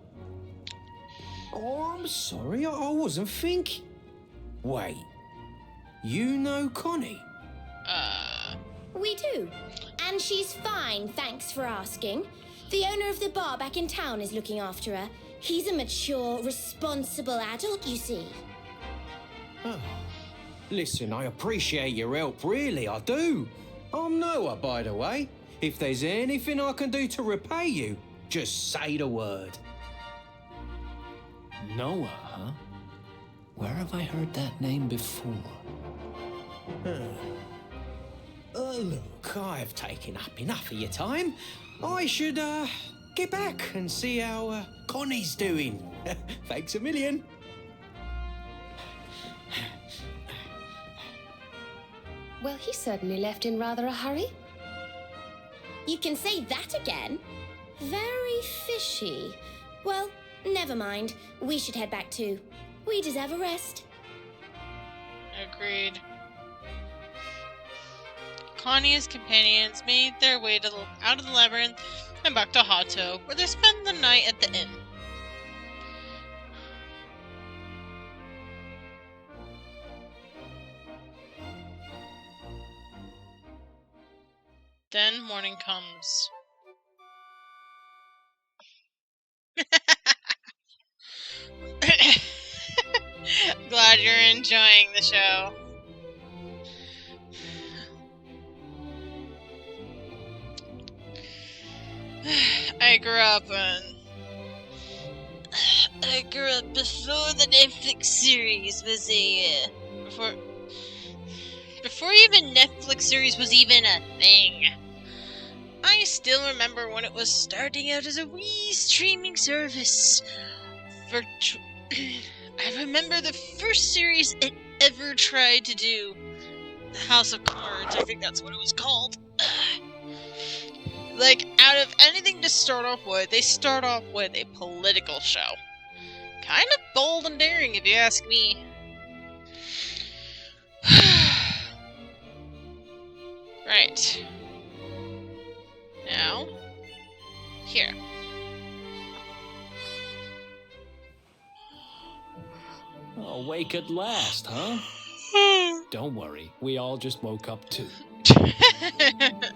Oh, I'm sorry, I wasn't thinking. Wait, you know Connie? We do. And she's fine, thanks for asking. The owner of the bar back in town is looking after her. He's a mature, responsible adult, you see. Oh. Listen, I appreciate your help, really, I do. I'm Noah, by the way. If there's anything I can do to repay you, just say the word. Noah, huh? Where have I heard that name before? Look, I've taken up enough of your time. I should, get back and see how, Connie's doing. Thanks a million. Well, he certainly left in rather a hurry. You can say that again. Very fishy. Well, never mind. We should head back too. We deserve a rest. Agreed. Connie's companions made their way out of the labyrinth and back to Hato, where they spent the night at the inn. Then morning comes. Glad you're enjoying the show. I grew up before the Netflix series was before even Netflix series was even a thing. I still remember when it was starting out as a wee streaming service. I remember the first series it ever tried to do, The House of Cards, I think that's what it was called. Like, out of anything to start off with, they start off with a political show. Kind of bold and daring, if you ask me. Right. Now, here. Awake at last, huh? Don't worry, we all just woke up too.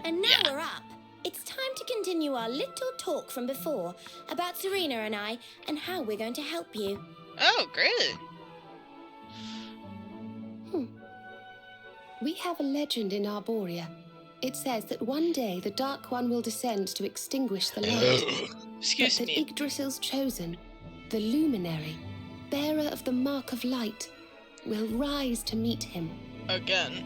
And now we're up. It's time to continue our little talk from before about Serena and I and how we're going to help you. Oh, great. We have a legend in Arborea. It says that one day the Dark One will descend to extinguish the light. Excuse but me. that Yggdrasil's chosen, the Luminary, bearer of the Mark of Light, will rise to meet him. Again.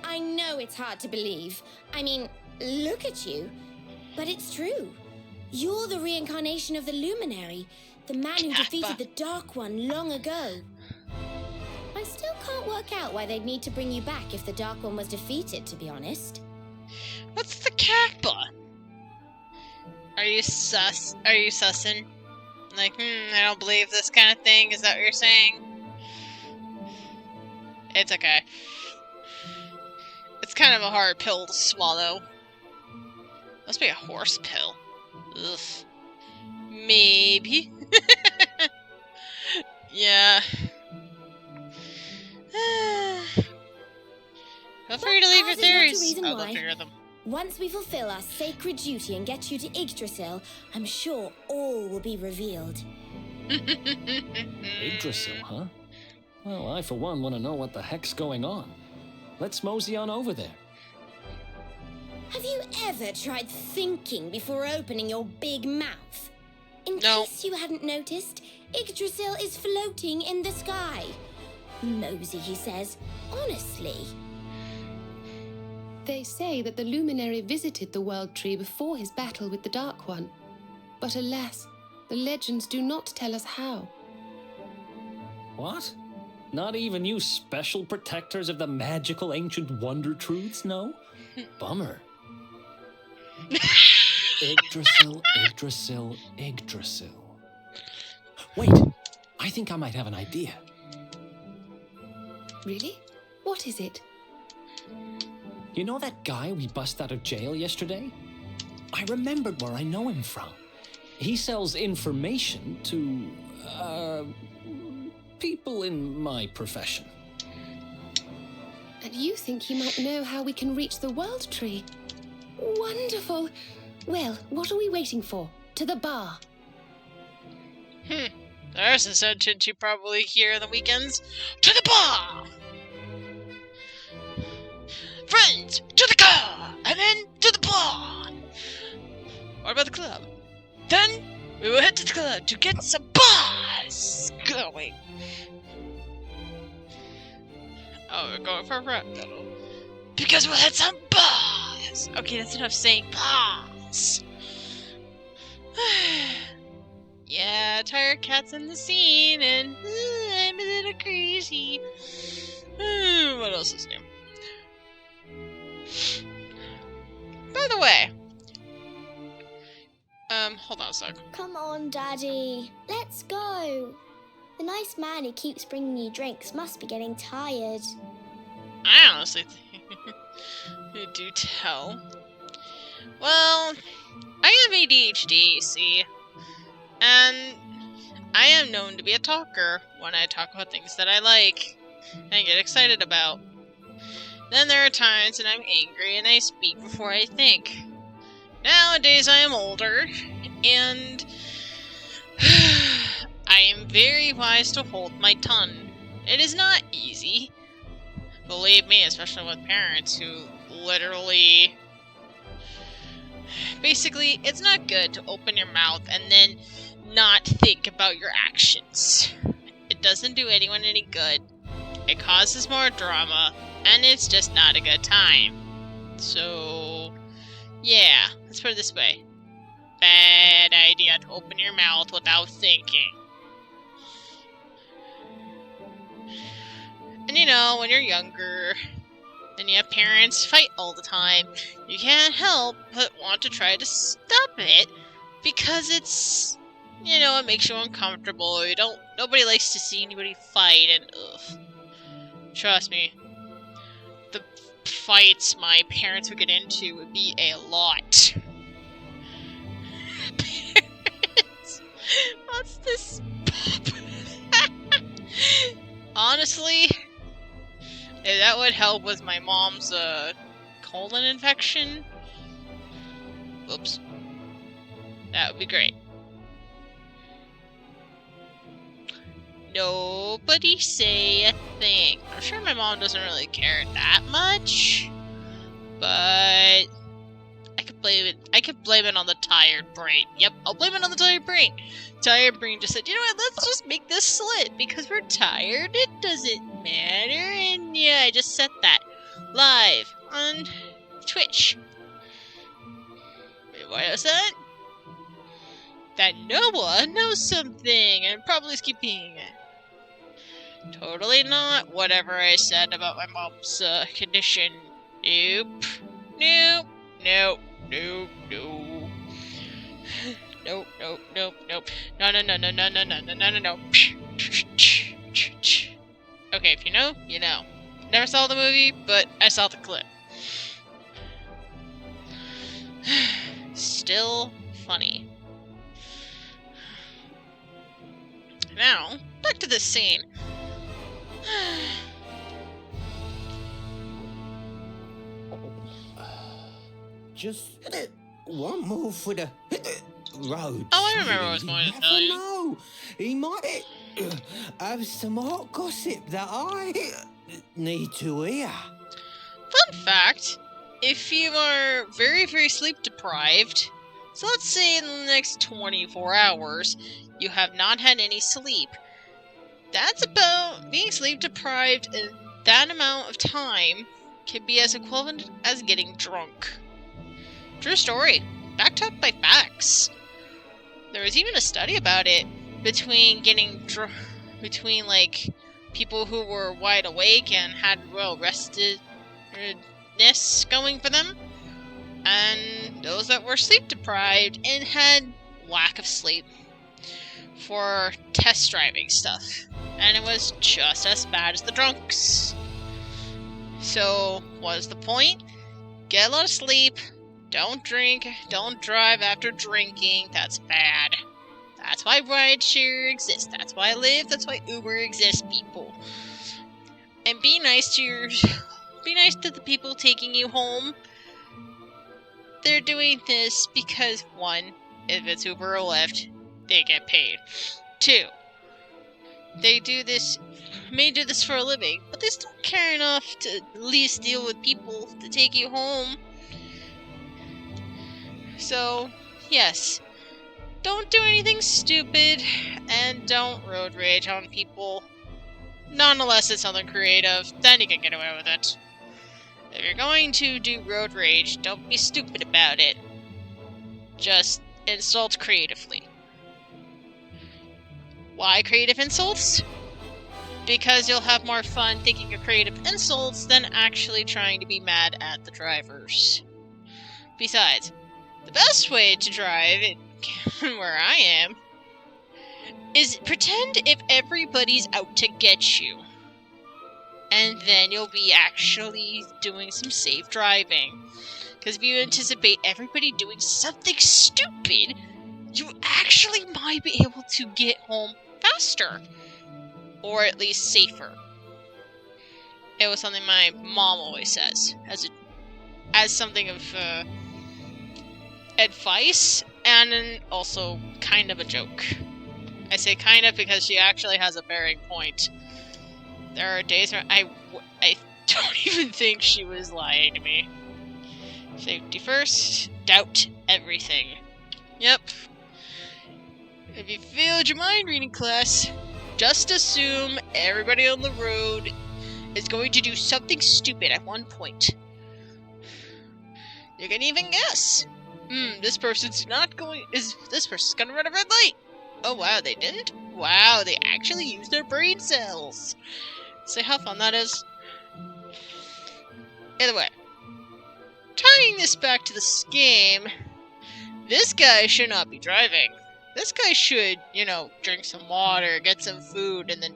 I know it's hard to believe. I mean, look at you. But it's true. You're the reincarnation of the Luminary, the man who defeated the Dark One long ago. I still can't work out why they'd need to bring you back if the Dark One was defeated, to be honest. What's the Kappa? Are you sussing? Like, I don't believe this kind of thing. Is that what you're saying? It's okay. It's kind of a hard pill to swallow. Must be a horse pill. Ugh. Maybe. Yeah. Feel free to leave your theories. I'll go figure them. Once we fulfill our sacred duty and get you to Yggdrasil, I'm sure all will be revealed. Yggdrasil, huh? Well, I for one want to know what the heck's going on. Let's mosey on over there. Have you ever tried thinking before opening your big mouth? In case you hadn't noticed, Yggdrasil is floating in the sky. Mosey, he says. Honestly. They say that the Luminary visited the World Tree before his battle with the Dark One. But alas, the legends do not tell us how. What? Not even you special protectors of the magical ancient wonder truths, no? Bummer. Yggdrasil, Yggdrasil, Yggdrasil. Wait, I think I might have an idea. Really? What is it? You know that guy we bust out of jail yesterday? I remembered where I know him from. He sells information to, people in my profession. And you think he might know how we can reach the World Tree? Wonderful! Well, what are we waiting for? To the bar. There's a sentence you probably hear on the weekends. To the bar! Friends, to the car! And then to the bar! What about the club? Then we will head to the club to get some bars going. Oh, we're going for a rap battle. Because we'll hit some bars! Okay, that's enough saying bars. Yeah, Tired Cat's in the scene, and I'm a little crazy. What else is new? By the way, hold on a sec. Come on, Daddy. Let's go. The nice man who keeps bringing you drinks must be getting tired. I honestly think you do tell. Well, I have ADHD, see? And I am known to be a talker when I talk about things that I like and get excited about. Then there are times when I'm angry and I speak before I think. Nowadays I am older, and I am very wise to hold my tongue. It is not easy, Believe me, especially with parents who literally... Basically, it's not good to open your mouth and then not think about your actions. It doesn't do anyone any good. It causes more drama, and it's just not a good time. So, yeah, let's put it this way. Bad idea to open your mouth without thinking. And you know, when you're younger, and you have parents fight all the time, you can't help but want to try to stop it, because it's, you know, it makes you uncomfortable. Nobody likes to see anybody fight, and ugh. Trust me, the fights my parents would get into would be a lot. Parents, what's this? Honestly, if that would help with my mom's colon infection, whoops, that would be great. Nobody say a thing. I'm sure my mom doesn't really care that much, but I could blame it on the tired brain. Yep, I'll blame it on the tired brain. Tired brain just said, you know what, let's just make this slit because we're tired. It doesn't matter. And yeah, I just set that live on Twitch. Wait, what is that? That no one knows something and probably skipping. Totally not whatever I said about my mom's condition. Nope. Nope. Nope. Nope. Nope. Nope. Nope. Nope. Nope. No. No. No. No. No. No. No. No. No. No. No. Okay, if you know, you know. Never saw the movie, but I saw the clip. Still funny. Now, back to this scene. Just one more for the road. Oh, I remember what I was going to tell you. No, he might have some hot gossip that I need to hear. Fun fact, if you are very, very sleep deprived, so let's say in the next 24 hours, you have not had any sleep, that's about being sleep deprived, and that amount of time can be as equivalent as getting drunk. True story. Backed up by facts. There was even a study about it between like people who were wide awake and had well restedness going for them, and those that were sleep deprived and had lack of sleep for test driving stuff. And it was just as bad as the drunks. So, what's the point? Get a lot of sleep. Don't drink. Don't drive after drinking. That's bad. That's why rideshare exists. That's why Lyft. That's why Uber exists, people. And be nice to the people taking you home. They're doing this because, one, if it's Uber or Lyft, they get paid. Two, they may do this for a living, but they still care enough to at least deal with people to take you home. So, yes, don't do anything stupid, and don't road rage on people. Not unless it's something creative, then you can get away with it. If you're going to do road rage, don't be stupid about it. Just insult creatively. Why creative insults? Because you'll have more fun thinking of creative insults than actually trying to be mad at the drivers. Besides, the best way to drive, where I am, is pretend if everybody's out to get you. And then you'll be actually doing some safe driving. Because if you anticipate everybody doing something stupid, you actually might be able to get home faster. Or at least safer. It was something my mom always says. As something of advice, and also kind of a joke. I say kind of because she actually has a bearing point. There are days where I don't even think she was lying to me. Safety first, doubt everything. Yep. If you failed your mind reading class, just assume everybody on the road is going to do something stupid at one point. You can even guess. This person's gonna run a red light. Oh wow, they did? Wow, they actually used their brain cells. See how fun that is? Either way, tying this back to this game, this guy should not be driving. This guy should, drink some water, get some food, and then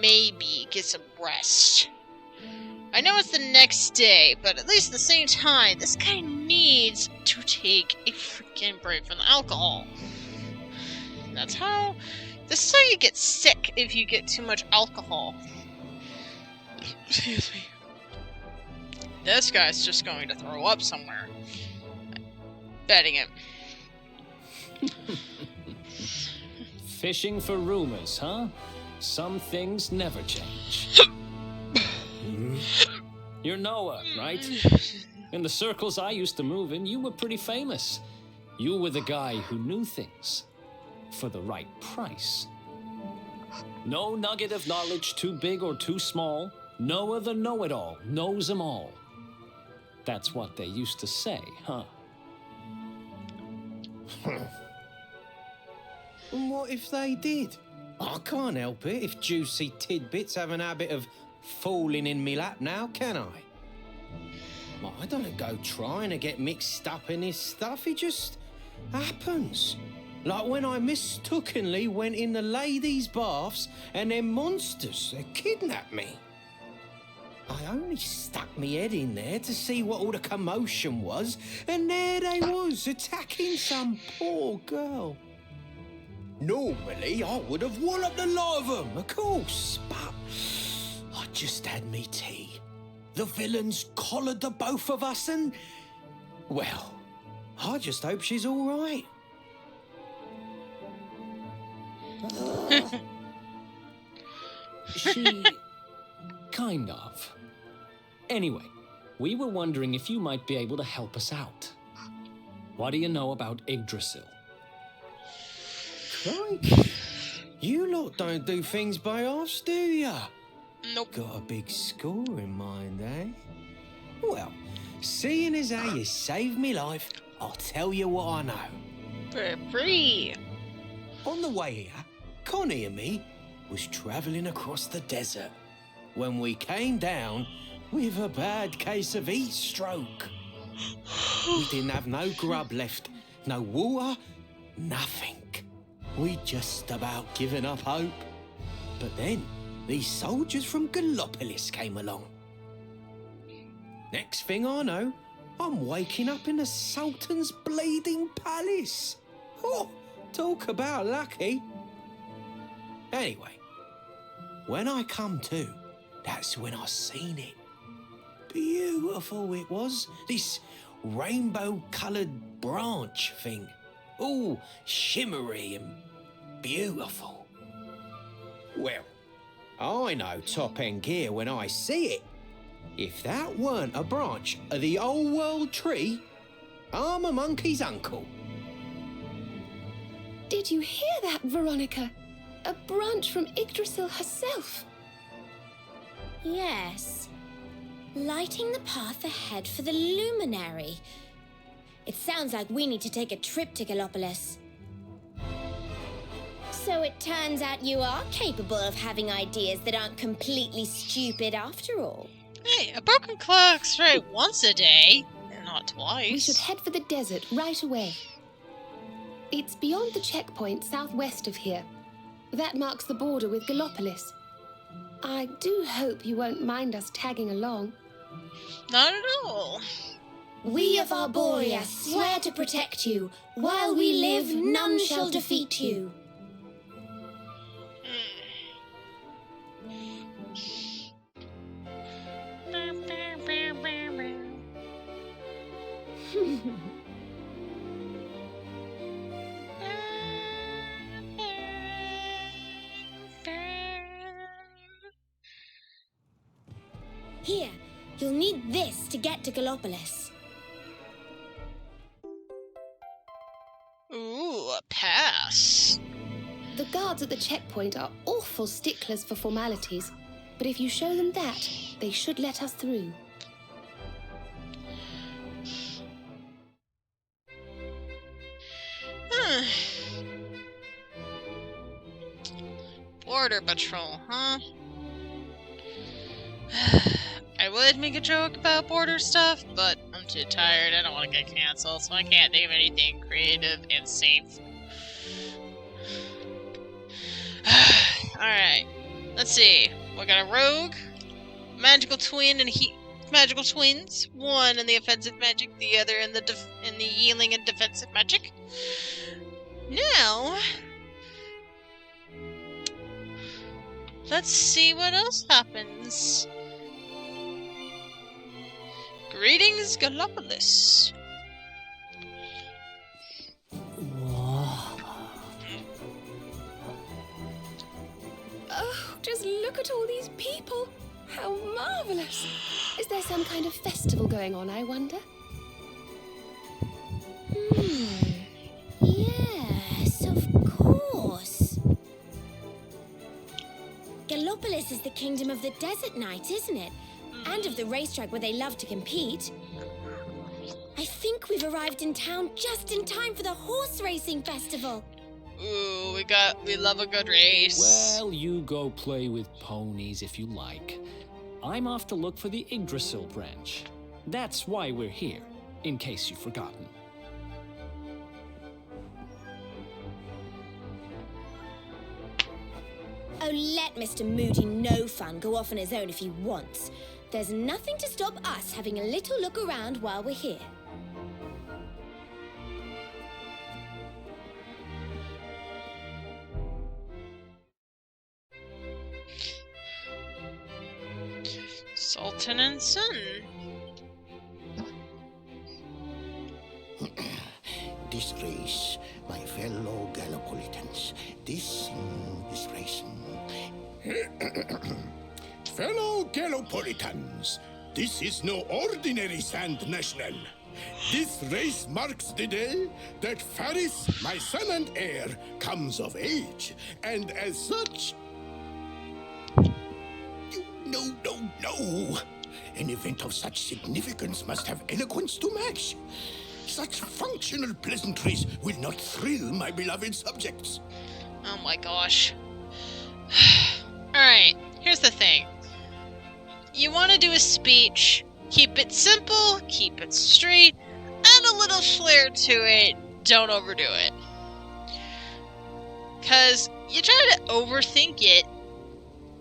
maybe get some rest. I know it's the next day, but at least at the same time, this guy needs to take a freaking break from the alcohol. This is how you get sick if you get too much alcohol. Excuse me. This guy's just going to throw up somewhere. Betting it. Fishing for rumors, huh? Some things never change. You're Noah, right? In the circles I used to move in, you were pretty famous. You were the guy who knew things. For the right price. No nugget of knowledge too big or too small. Noah the know-it-all knows them all. That's what they used to say, huh? And what if they did? I can't help it if juicy tidbits have an habit of falling in me lap now, can I? I don't go trying to get mixed up in this stuff, it just happens. Like when I mistakenly went in the ladies' baths and them monsters, they kidnapped me. I only stuck me head in there to see what all the commotion was, and there they was, attacking some poor girl. Normally, I would have walloped the lot of them, of course, but I just had me tea. The villains collared the both of us and, well, I just hope she's all right. She... kind of. Anyway, we were wondering if you might be able to help us out. What do you know about Yggdrasil? Crikey. You lot don't do things by halves, do ya? Nope. Got a big score in mind, eh? Well, seeing as how you saved me life, I'll tell you what I know. For free. On the way here, Connie and me was travelling across the desert when we came down with a bad case of heat stroke. We didn't have no grub left, no water, nothing. We'd just about given up hope. But then these soldiers from Gallopolis came along. Next thing I know, I'm waking up in the Sultan's bleeding palace. Oh, talk about lucky. Anyway, when I come to, that's when I seen it. Beautiful it was, this rainbow-coloured branch thing. All shimmery and beautiful. Well, I know top-end gear when I see it. If that weren't a branch of the old world tree, I'm a monkey's uncle. Did you hear that, Veronica? A branch from Yggdrasil herself. Yes. Lighting the path ahead for the luminary. It sounds like we need to take a trip to Gallopolis. So it turns out you are capable of having ideas that aren't completely stupid after all. Hey, a broken clock's right once a day, and not twice. We should head for the desert right away. It's beyond the checkpoint southwest of here. That marks the border with Gallopolis. I do hope you won't mind us tagging along. Not at all. We of Arborea swear to protect you. While we live, none shall defeat you. Here, you'll need this to get to Gallopolis. Ooh, a pass. The guards at the checkpoint are awful sticklers for formalities, but if you show them that, they should let us through. Border patrol, huh? I would make a joke about border stuff, but I'm too tired. I don't want to get canceled, so I can't think of anything creative and safe. Alright, let's see. We got a rogue, magical twin, and magical twins. One in the offensive magic, the other in the healing and defensive magic. Now, let's see what else happens. Greetings, Gallopolis. Oh, just look at all these people. How marvelous. Is there some kind of festival going on, I wonder? Yes, of course. Gallopolis is the kingdom of the desert knight, isn't it? And of the racetrack where they love to compete. I think we've arrived in town just in time for the horse racing festival. Ooh, we love a good race. Well, you go play with ponies if you like. I'm off to look for the Yggdrasil branch. That's why we're here, in case you've forgotten. Oh, let Mr. Moody No Fun go off on his own if he wants. There's nothing to stop us having a little look around while we're here. Sultan and Son. This race, my fellow Gallopolitans, this race. Fellow Gallopolitans, this is no ordinary Sand National. This race marks the day that Faris, my son and heir, comes of age, and as such... No. An event of such significance must have eloquence to match. Such functional pleasantries will not thrill my beloved subjects. Oh my gosh. Alright, here's the thing. You want to do a speech, keep it simple, keep it straight, add a little flair to it, don't overdo it. Because you try to overthink it,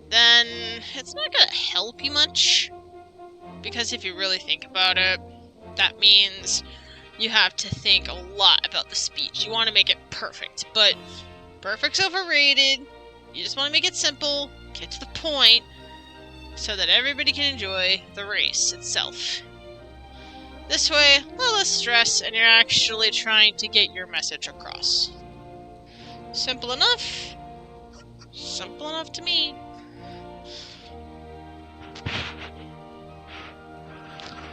then it's not going to help you much. Because if you really think about it, that means you have to think a lot about the speech. You want to make it perfect, but perfect's overrated. You just want to make it simple, get to the point, so that everybody can enjoy the race itself. This way, a little less stress, and you're actually trying to get your message across. Simple enough? Simple enough to me.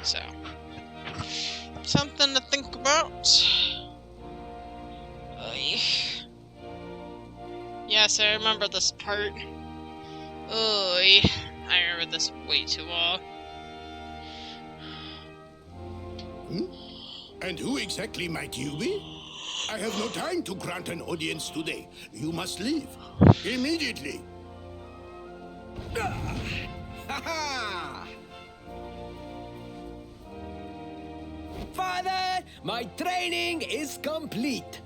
So, something to think about. Yes, I remember this part. I remember this way too well. And who exactly might you be? I have no time to grant an audience today. You must leave. Immediately. Ha-ha! Father, my training is complete.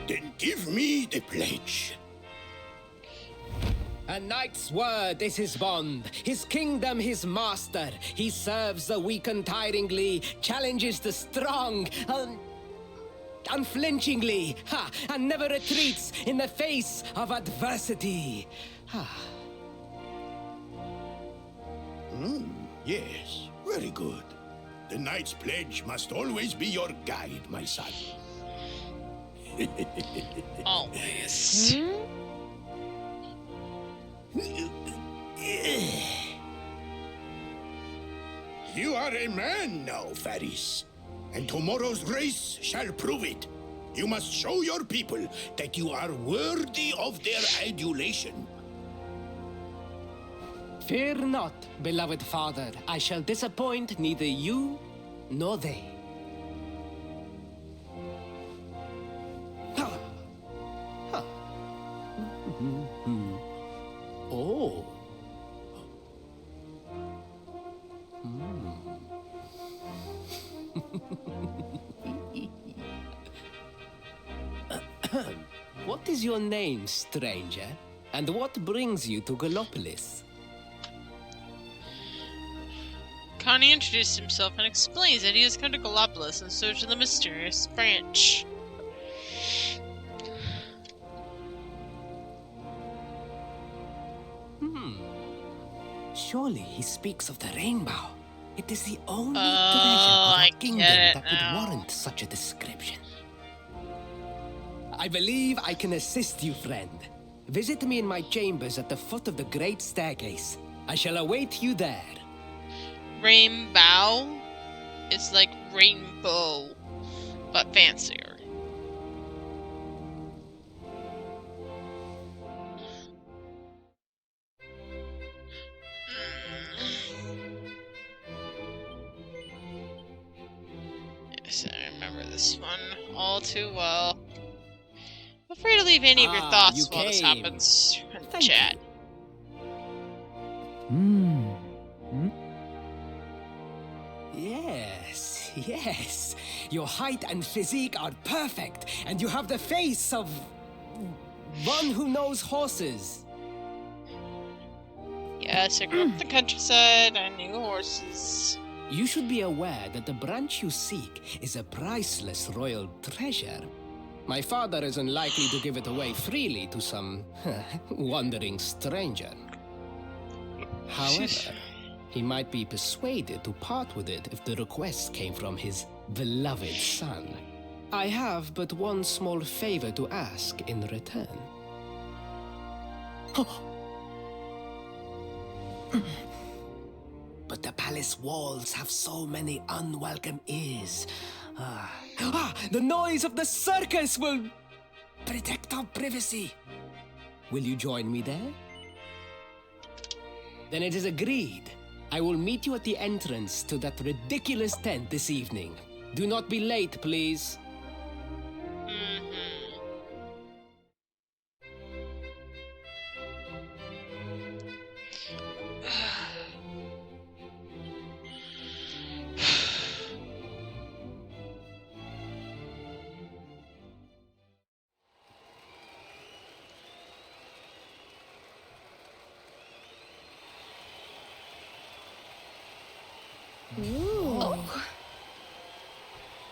Then give me the pledge. A knight's word is his bond, his kingdom his master. He serves the weak untiringly, challenges the strong unflinchingly, and never retreats in the face of adversity. Yes, very good. The Knight's Pledge must always be your guide, my son. Always. You are a man now, Faris. And tomorrow's race shall prove it. You must show your people that you are worthy of their adulation. Fear not, beloved father. I shall disappoint neither you nor they. Oh. What is your name, stranger? And what brings you to Gallopolis? Connie introduced himself and explains that he has come to Gallopolis in search of the mysterious branch. Surely he speaks of the rainbow. It is the only treasure Oh, of I our kingdom get it that now. would warrant such a description. I believe I can assist you, friend. Visit me in my chambers at the foot of the great staircase. I shall await you there. Rainbow is like rainbow, but fancier. Yes, I remember this one all too well. Feel free to leave any of your thoughts you while this came. happens in the Thank chat. Yes, yes. Your height and physique are perfect, and you have the face of one who knows horses. Yes, I grew up in the countryside. I knew horses. You should be aware that the branch you seek is a priceless royal treasure. My father is unlikely to give it away freely to some wandering stranger. However, he might be persuaded to part with it if the request came from his beloved son. I have but one small favor to ask in return. But the palace walls have so many unwelcome ears. The noise of the circus will protect our privacy. Will you join me there? Then it is agreed. I will meet you at the entrance to that ridiculous tent this evening. Do not be late, please.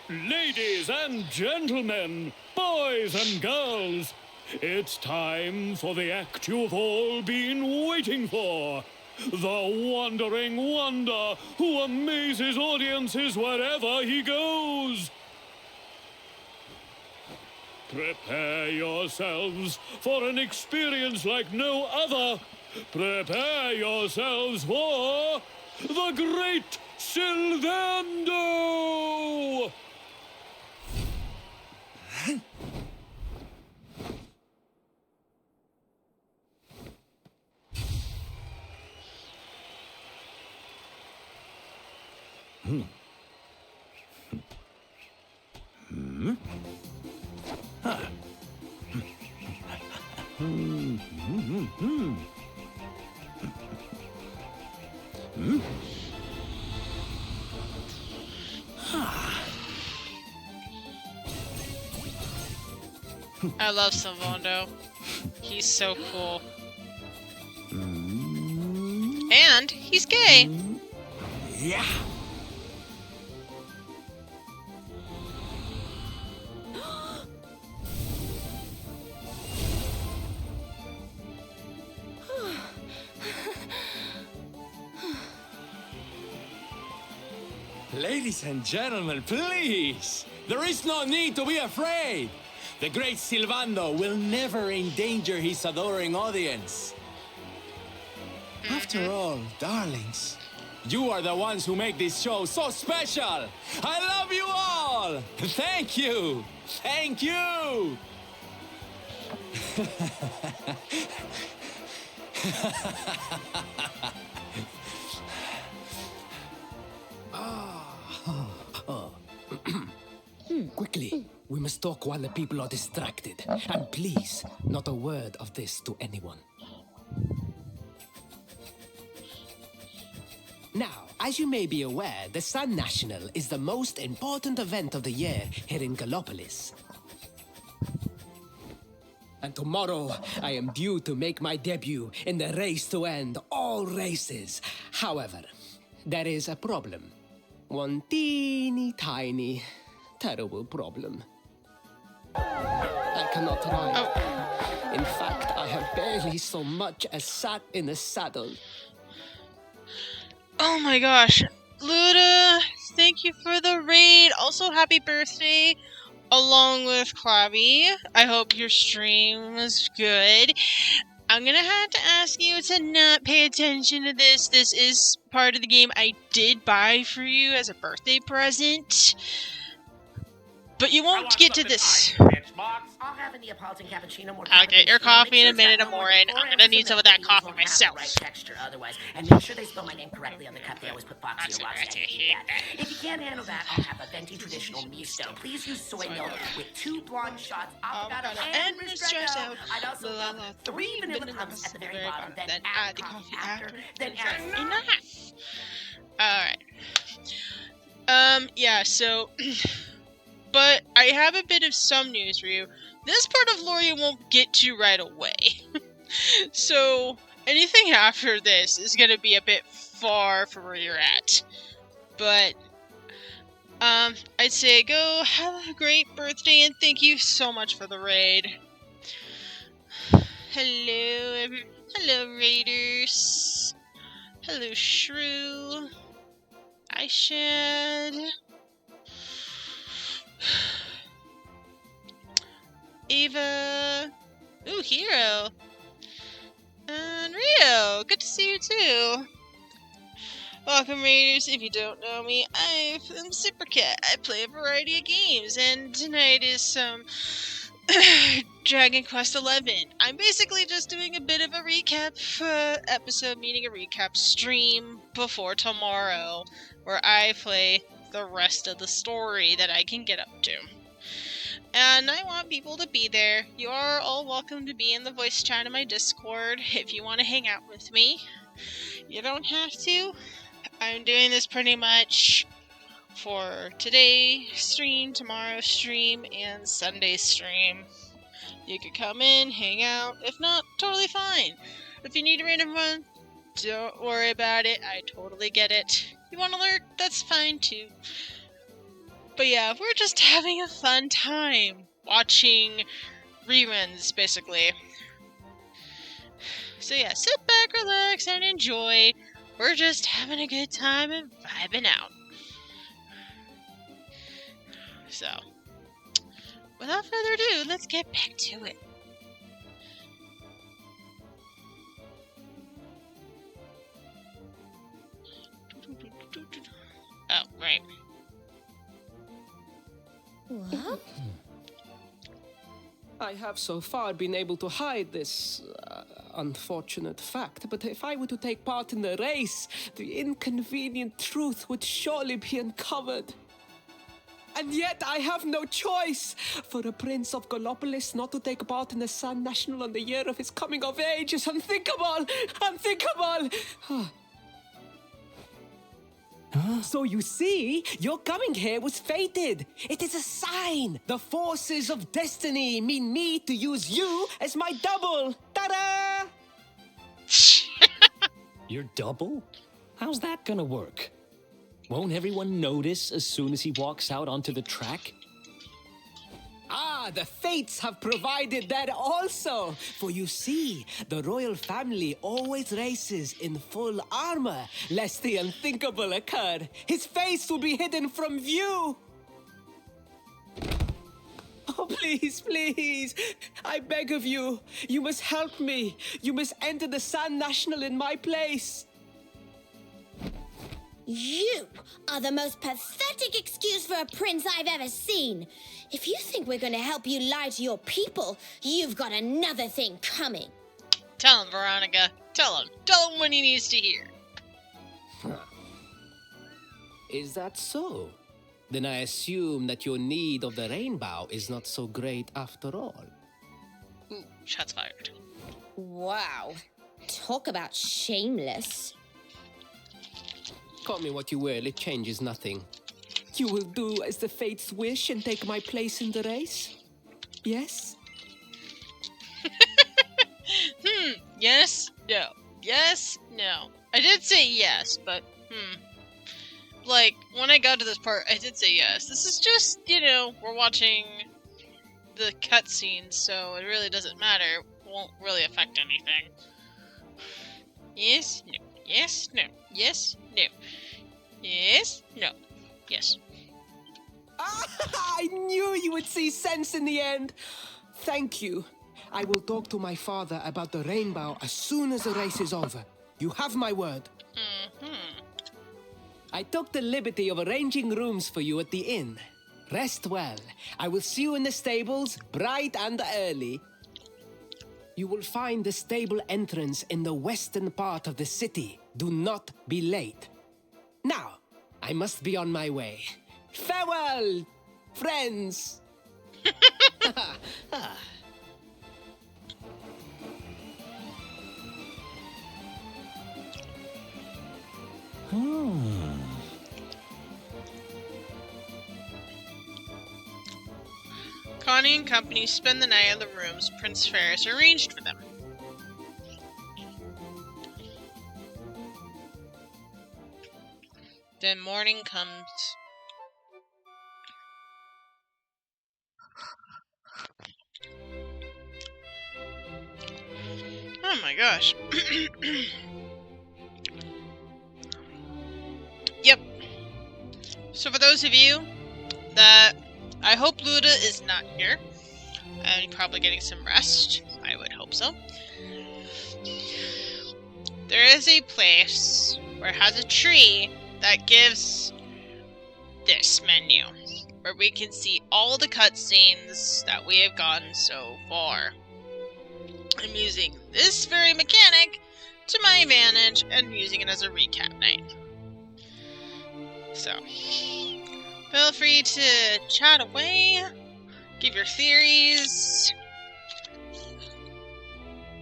Ladies and gentlemen, boys and girls, it's time for the act you've all been waiting for. The Wandering Wonder who amazes audiences wherever he goes. Prepare yourselves for an experience like no other. Prepare yourselves for the Great Sylvando! I love Sylvando. He's so cool. And he's gay. Yeah. Ladies and gentlemen, please! There is no need to be afraid! The great Silvando will never endanger his adoring audience. After all, darlings, you are the ones who make this show so special! I love you all! Thank you! Thank you! Quickly, we must talk while the people are distracted. And please, not a word of this to anyone. Now, as you may be aware, the Sun National is the most important event of the year here in Gallopolis. And tomorrow, I am due to make my debut in the race to end all races. However, there is a problem. One teeny tiny, terrible problem. I cannot ride. In fact, I have barely so much as sat in a saddle. Oh my gosh. Luda, thank you for the raid. Also, happy birthday along with Clabby. I hope your stream was good. I'm gonna have to ask you to not pay attention to this. This is part of the game I did buy for you as a birthday present. But you won't get to this. I'll have a Neapolitan cappuccino more. I'll get your coffee in a minute, Amorin. I'm gonna need some of that coffee myself. Right texture otherwise, and make sure they spell my name correctly on the cup. They always put Foxy or Roxy. If you can't handle that, I'll have a venti traditional misto. Please use soy milk with 2 blonde shots, avocado and ristretto. I'd also love 3 vanilla puffs at the very bottom, then add the coffee after, then add enough. Alright. Yeah, so... But I have a bit of some news for you. This part of lore you won't get to right away. So, anything after this is gonna be a bit far from where you're at. But, I'd say go have a great birthday and thank you so much for the raid. Hello raiders. Hello Shrew. I Shad. Ava. Ooh, Hero. And Rio. Good to see you too. Welcome, Raiders. If you don't know me, I'm Supercat. I play a variety of games, and tonight is some Dragon Quest XI. I'm basically just doing a bit of a recap episode, meaning a recap stream before tomorrow, where I play the rest of the story that I can get up to. And I want people to be there. You are all welcome to be in the voice chat in my Discord if you want to hang out with me. You don't have to. I'm doing this pretty much for today's stream, tomorrow's stream, and Sunday's stream. You could come in, hang out. If not, totally fine. If you need a random one, don't worry about it. I totally get it. You want to lurk? That's fine too. But yeah, we're just having a fun time watching reruns, basically. So yeah, sit back, relax, and enjoy. We're just having a good time and vibing out. So, without further ado, let's get back to it. Oh, right. What? I have so far been able to hide this unfortunate fact, but if I were to take part in the race, the inconvenient truth would surely be uncovered. And yet I have no choice. For a prince of Gallopolis not to take part in the Sun National on the year of his coming of age is unthinkable! Unthinkable! So you see, your coming here was fated. It is a sign. The forces of destiny mean me to use you as my double. Ta-da! Your double? How's that gonna work? Won't everyone notice as soon as he walks out onto the track? Ah, the fates have provided that also. For you see, the royal family always races in full armor, lest the unthinkable occur. His face will be hidden from view. Oh, please, please. I beg of you. You must help me. You must enter the Sun National in my place. You are the most pathetic excuse for a prince I've ever seen. If you think we're going to help you lie to your people, you've got another thing coming. Tell him, Veronica. Tell him. Tell him what he needs to hear. Is that so? Then I assume that your need of the rainbow is not so great after all. Ooh, shots fired. Wow. Talk about shameless. Call me what you will, it changes nothing. You will do as the fates wish and take my place in the race? Yes? Yes, no. Yes, no. I did say yes, but, Like, when I got to this part, I did say yes. This is just, we're watching the cutscenes, so it really doesn't matter. It won't really affect anything. Yes, no. Yes, no. Yes, no. Yes, no. Yes. I knew you would see sense in the end. Thank you. I will talk to my father about the rainbow as soon as the race is over. You have my word. I took the liberty of arranging rooms for you at the inn. Rest well. I will see you in the stables, bright and early. You will find the stable entrance in the western part of the city. Do not be late. Now, I must be on my way. Farewell, friends! Connie and company spend the night in the rooms Prince Ferris arranged for them. Then morning comes. Oh my gosh. Yep. So for those of you that I hope Luda is not here and probably getting some rest. I would hope so. There is a place where it has a tree that gives this menu where we can see all the cutscenes that we have gotten so far. I'm using this very mechanic to my advantage and using it as a recap night. So, feel free to chat away, give your theories.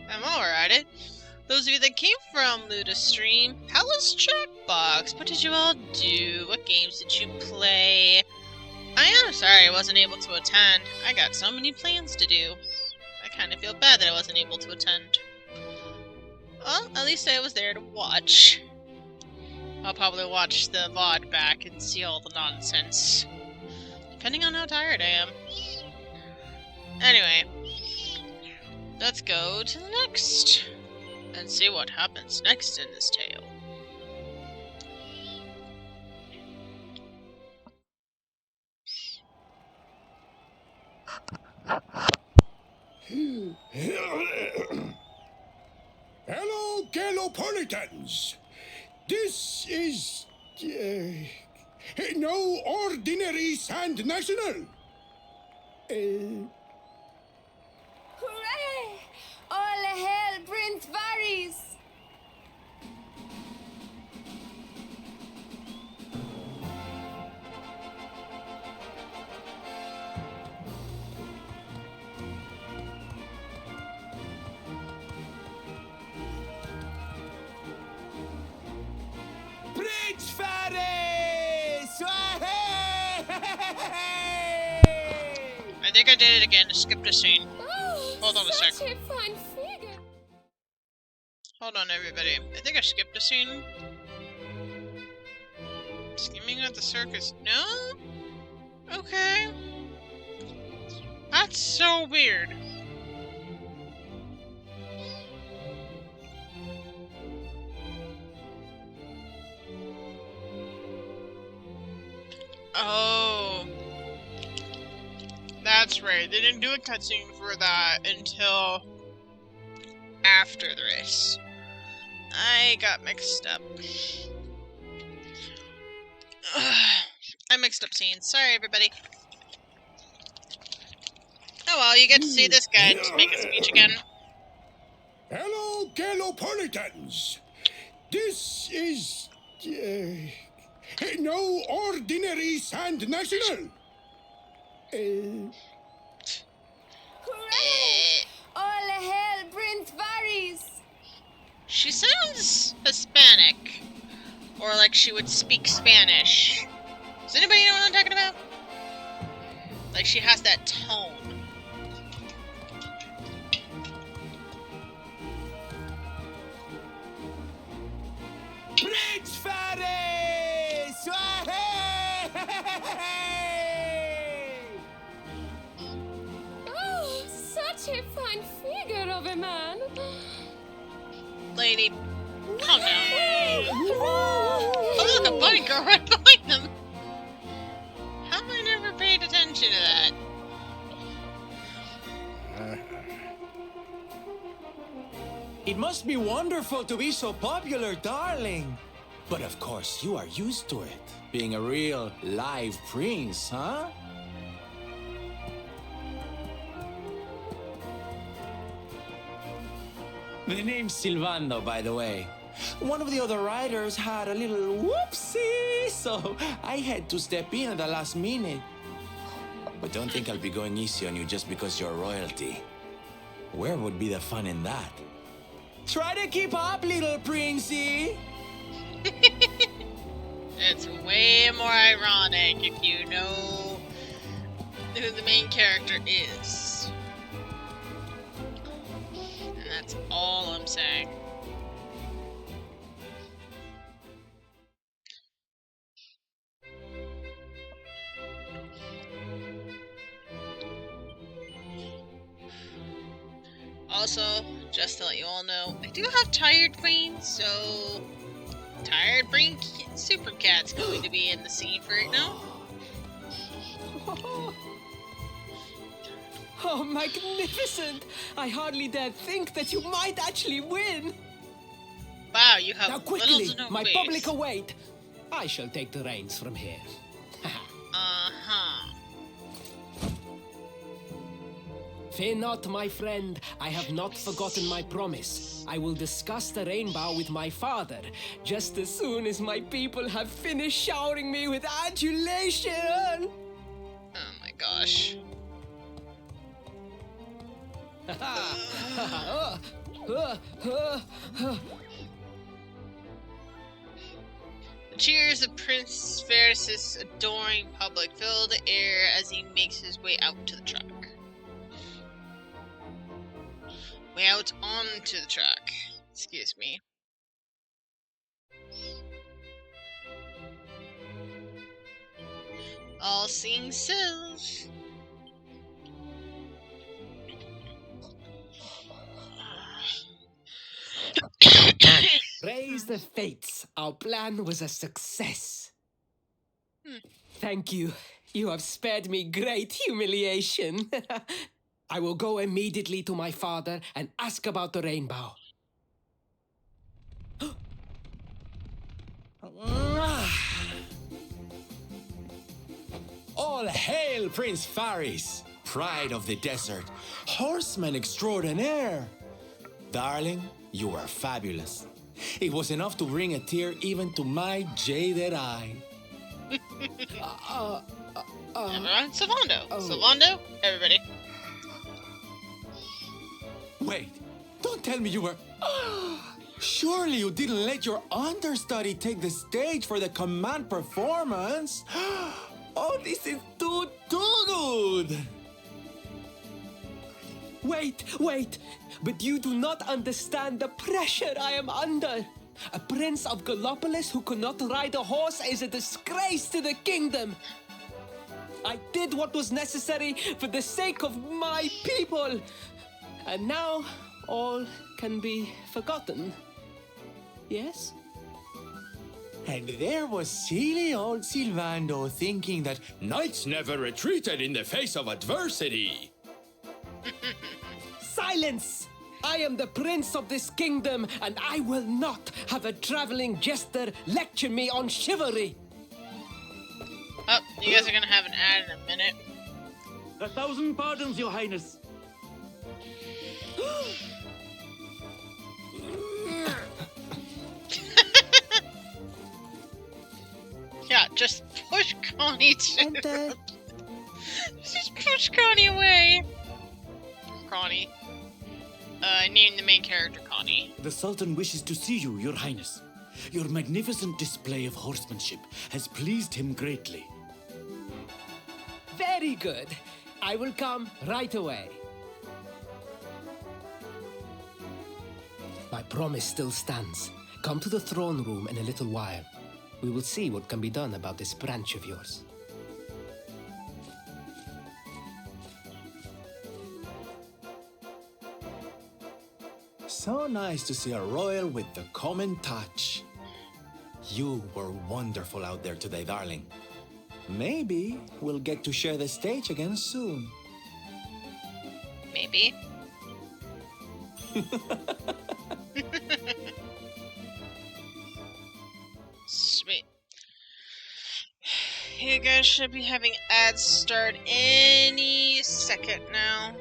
And while we're at it, those of you that came from Luda's stream, how was Checkbox? What did you all do? What games did you play? I am sorry I wasn't able to attend. I got so many plans to do. I kind of feel bad that I wasn't able to attend. Well, at least I was there to watch. I'll probably watch the VOD back and see all the nonsense. Depending on how tired I am. Anyway, let's go to the next and see what happens next in this tale. Hello, Galopolitans. This is no ordinary Sand National. Hooray! All hail Prince Varys! Prince Ferris! I think I did it again. I skipped a scene. Oh, Hold on a sec. such a fine figure. Hold on, everybody. I think I skipped a scene. Scheming at the circus. No? Okay. That's so weird. Oh. That's right. They didn't do a cutscene for that until after the race. I got mixed up. I mixed up scenes. Sorry, everybody. Oh well, you get to see this guy make a speech again. Hello, Galopolitans. This is no ordinary Sand National. Hooray! All hail Prince Varys! She sounds Hispanic. Or like she would speak Spanish. Does anybody know what I'm talking about? Like she has that tone. Prince Varys! Oh, such a fine figure of a man. Lady, calm down. Oh, look, a bunny girl right behind them. How have I never paid attention to that? It must be wonderful to be so popular, darling. But of course, you are used to it. Being a real live prince, huh? The name's Silvano, by the way. One of the other riders had a little whoopsie, so I had to step in at the last minute. But don't think I'll be going easy on you just because you're royalty. Where would be the fun in that? Try to keep up, little princey. It's way more ironic if you know who the main character is. And that's all I'm saying. Also, just to let you all know, I do have Tired Queen, so Tired Brain Super Cat's going to be in the scene for it now. Oh, magnificent! I hardly dare think that you might actually win. Wow, you have now quickly, little to no my face. public await. I shall take the reins from here. Uh-huh. Fear not, my friend. I have not forgotten my promise. I will discuss the rainbow with my father, just as soon as my people have finished showering me with adulation. Oh my gosh. The cheers of Prince Varys' adoring public fill the air as he makes his way out to the truck. Way out onto the truck. Excuse me. All seeing Sylv. Praise the fates. Our plan was a success. Thank you. You have spared me great humiliation. I will go immediately to my father and ask about the rainbow. All hail Prince Varys, pride of the desert, horseman extraordinaire. Darling, you are fabulous. It was enough to bring a tear even to my jaded eye. Everyone, Sylvando. Sylvando, everybody. Wait, don't tell me you were... Surely you didn't let your understudy take the stage for the command performance? Oh, this is too good! Wait, but you do not understand the pressure I am under. A prince of Gallopolis who could not ride a horse is a disgrace to the kingdom. I did what was necessary for the sake of my people. And now all can be forgotten. Yes? And there was silly old Silvando thinking that knights never retreated in the face of adversity. Silence! I am the prince of this kingdom, and I will not have a traveling jester lecture me on chivalry. Oh, you guys are gonna have an ad in a minute. 1,000 pardons, Your Highness. Yeah, just push Connie to... Just push Connie away. Connie. I named the main character Connie. The Sultan wishes to see you, Your Highness. Your magnificent display of horsemanship has pleased him greatly. Very good. I will come right away. My promise still stands. Come to the throne room in a little while. We will see what can be done about this branch of yours. So nice to see a royal with the common touch. You were wonderful out there today, darling. Maybe we'll get to share the stage again soon. Maybe. Sweet. You guys should be having ads start any second now.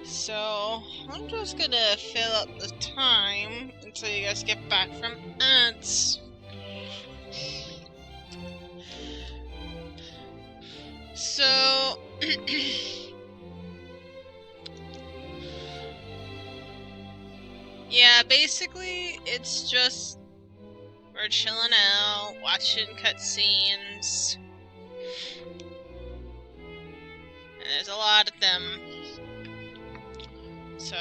So, I'm just gonna fill up the time until you guys get back from ads. So, yeah, basically, it's just we're chilling out, watching cutscenes, and there's a lot of them. So,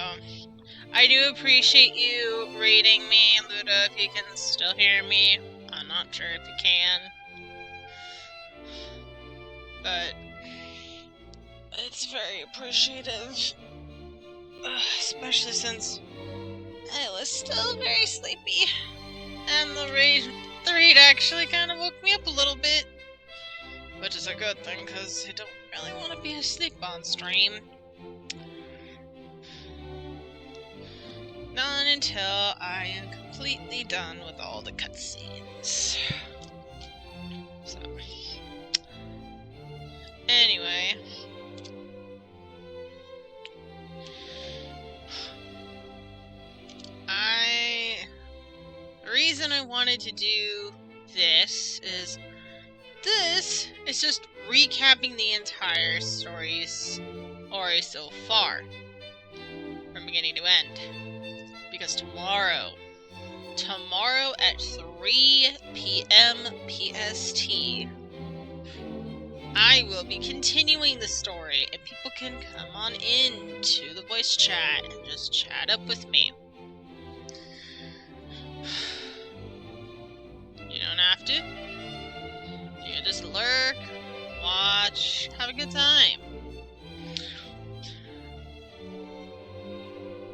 I do appreciate you rating me, Luda, if you can still hear me. I'm not sure if you can. But it's very appreciative. Especially since I was still very sleepy. And the read actually kind of woke me up a little bit. Which is a good thing, because I don't really want to be asleep on stream. Not until I am completely done with all the cutscenes. So, anyway, the reason I wanted to do this is just recapping the entire story so far, from beginning to end. Because tomorrow at 3 p.m. PST, I will be continuing the story, and people can come on in to the voice chat and just chat up with me. You don't have to. You can just lurk, watch, have a good time.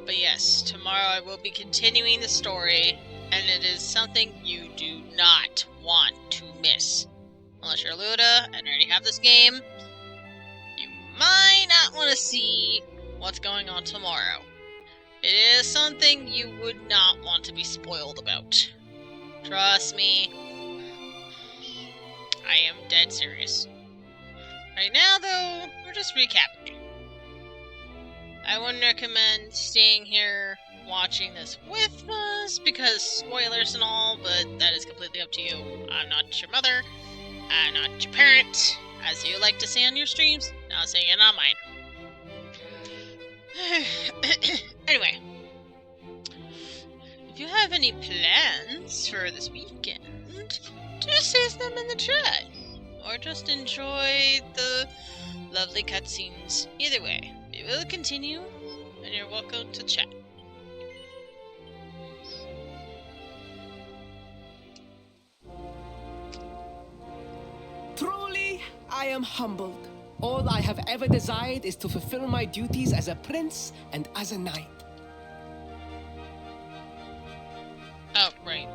But yes, tomorrow I will be continuing the story, and it is something you do not want to miss. Unless you're Luda and already have this game, you might not want to see what's going on tomorrow. It is something you would not want to be spoiled about. Trust me, I am dead serious. Right now, though, we're just recapping. I wouldn't recommend staying here watching this with us because spoilers and all, but that is completely up to you. I'm not your mother. I'm not your parent, as you like to say on your streams. Not saying it on mine. Anyway, if you have any plans for this weekend, just say them in the chat, or just enjoy the lovely cutscenes. Either way, we will continue, and you're welcome to chat. Truly, I am humbled. All I have ever desired is to fulfill my duties as a prince and as a knight. Oh, right.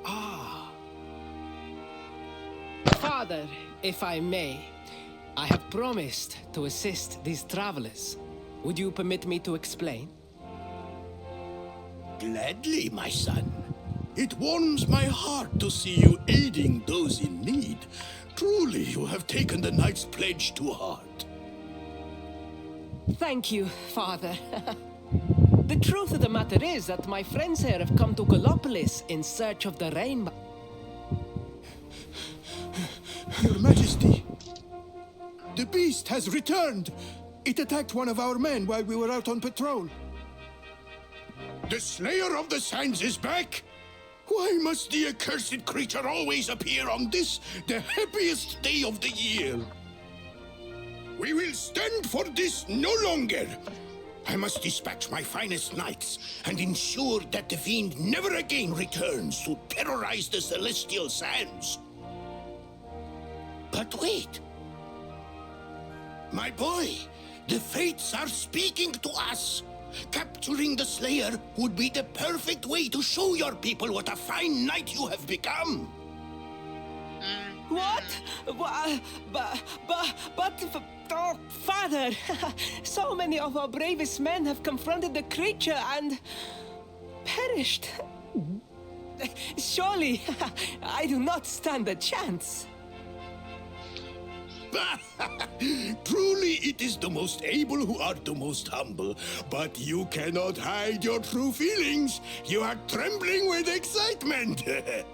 Ah. Father, if I may, I have promised to assist these travelers. Would you permit me to explain? Gladly, my son. It warms my heart to see you aiding those in need. Truly, you have taken the knight's pledge to heart. Thank you, Father. The truth of the matter is that my friends here have come to Gallopolis in search of the rainbow. Your Majesty, the beast has returned. It attacked one of our men while we were out on patrol. The Slayer of the Sands is back? Why must the accursed creature always appear on this, the happiest day of the year? We will stand for this no longer. I must dispatch my finest knights and ensure that the fiend never again returns to terrorize the celestial sands. But wait. My boy, the fates are speaking to us. Capturing the Slayer would be the perfect way to show your people what a fine knight you have become. What? Oh, Father! So many of our bravest men have confronted the creature and perished. Surely, I do not stand a chance. Truly, it is the most able who are the most humble. But you cannot hide your true feelings. You are trembling with excitement. I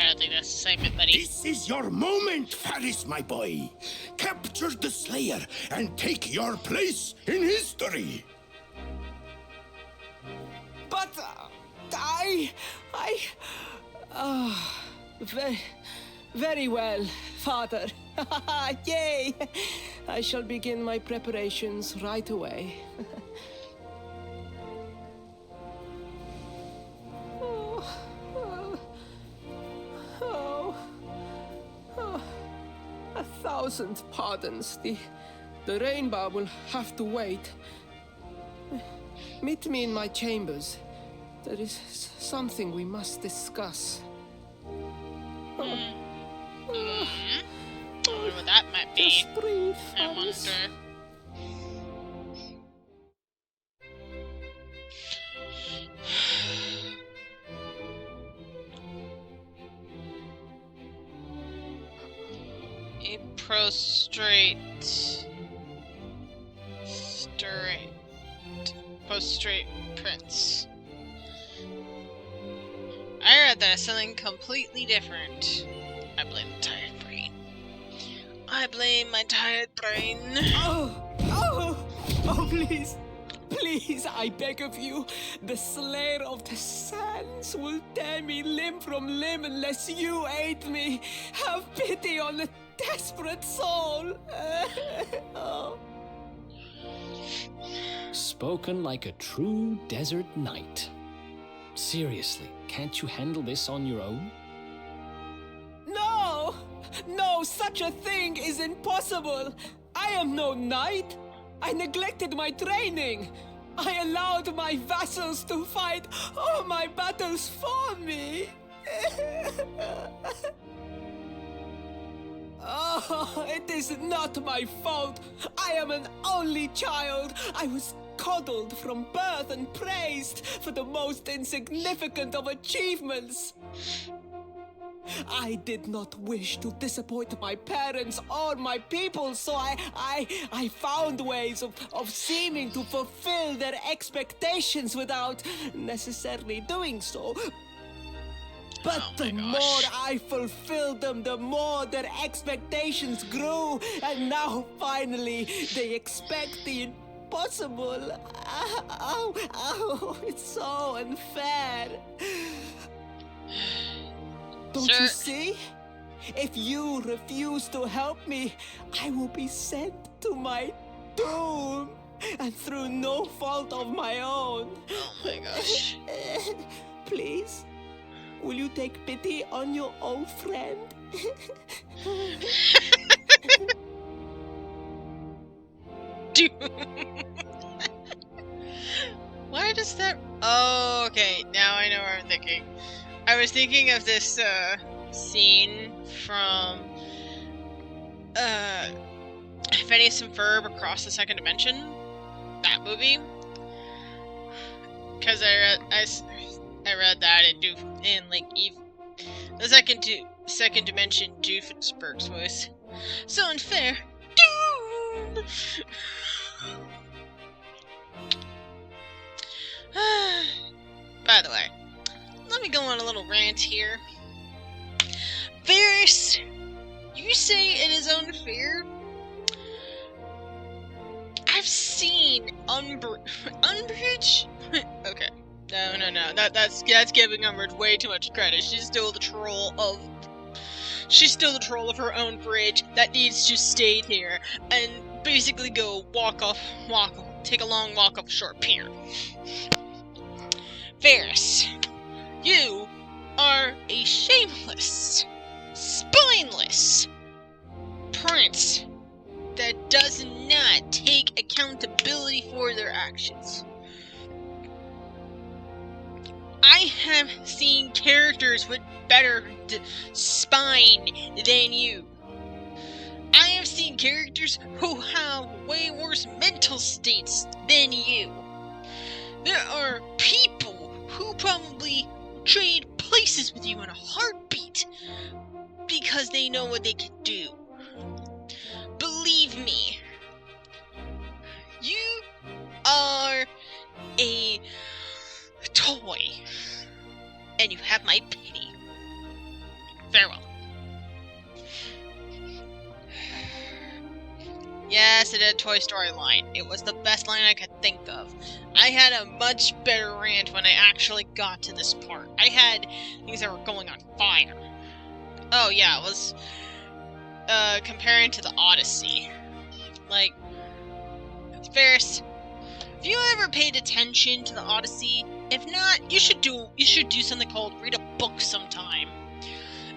don't think that's excitement, buddy. This is your moment, Faris, my boy. Capture the Slayer and take your place in history. But very well, Father. Yay! I shall begin my preparations right away. Oh, 1,000 pardons. The rainbow will have to wait. Meet me in my chambers. There is something we must discuss. I wonder what that might be. Just breathe, I wonder. A prostrate prince. I read that as something completely different. I blame the tired brain. I blame my tired brain. Oh, please. Please, I beg of you. The Slayer of the Sands will tear me limb from limb unless you aid me. Have pity on a desperate soul. Oh. Spoken like a true desert knight. Seriously, can't you handle this on your own? No, such a thing is impossible. I am no knight. I neglected my training. I allowed my vassals to fight all my battles for me. Oh, it is not my fault. I am an only child. I was coddled from birth and praised for the most insignificant of achievements. I did not wish to disappoint my parents or my people, so I found ways of seeming to fulfill their expectations without necessarily doing so. But the more I fulfilled them, the more their expectations grew, and now finally they expect the impossible. Oh, it's so unfair. Don't you see? If you refuse to help me, I will be sent to my doom, and through no fault of my own. Oh my gosh. please? Will you take pity on your old friend? Dude. Why does that... Oh, okay. Now I know what I'm thinking. I was thinking of this scene from Phineas and Ferb Across the Second Dimension. That movie. Because I read that in like the second dimension Doofenshmirtz voice. So unfair. Doom. By the way, let me go on a little rant here. Varys, you say it is unfair? I've seen Umbridge? Okay. No. That's giving Umbridge way too much credit. She's still the troll of her own bridge that needs to stay here and basically go take a long walk off a short pier. Varys, you are a shameless, spineless prince that does not take accountability for their actions. I have seen characters with better spine than you. I have seen characters who have way worse mental states than you. There are people who probably trade places with you in a heartbeat because they know what they can do. Believe me, you are a toy, and you have my pity. Farewell. Yes, it had a Toy Story line. It was the best line I could think of. I had a much better rant when I actually got to this part. I had things that were going on fire. Oh yeah, it was comparing to the Odyssey. Like, Ferris, have you ever paid attention to the Odyssey? If not, you should do something called read a book sometime.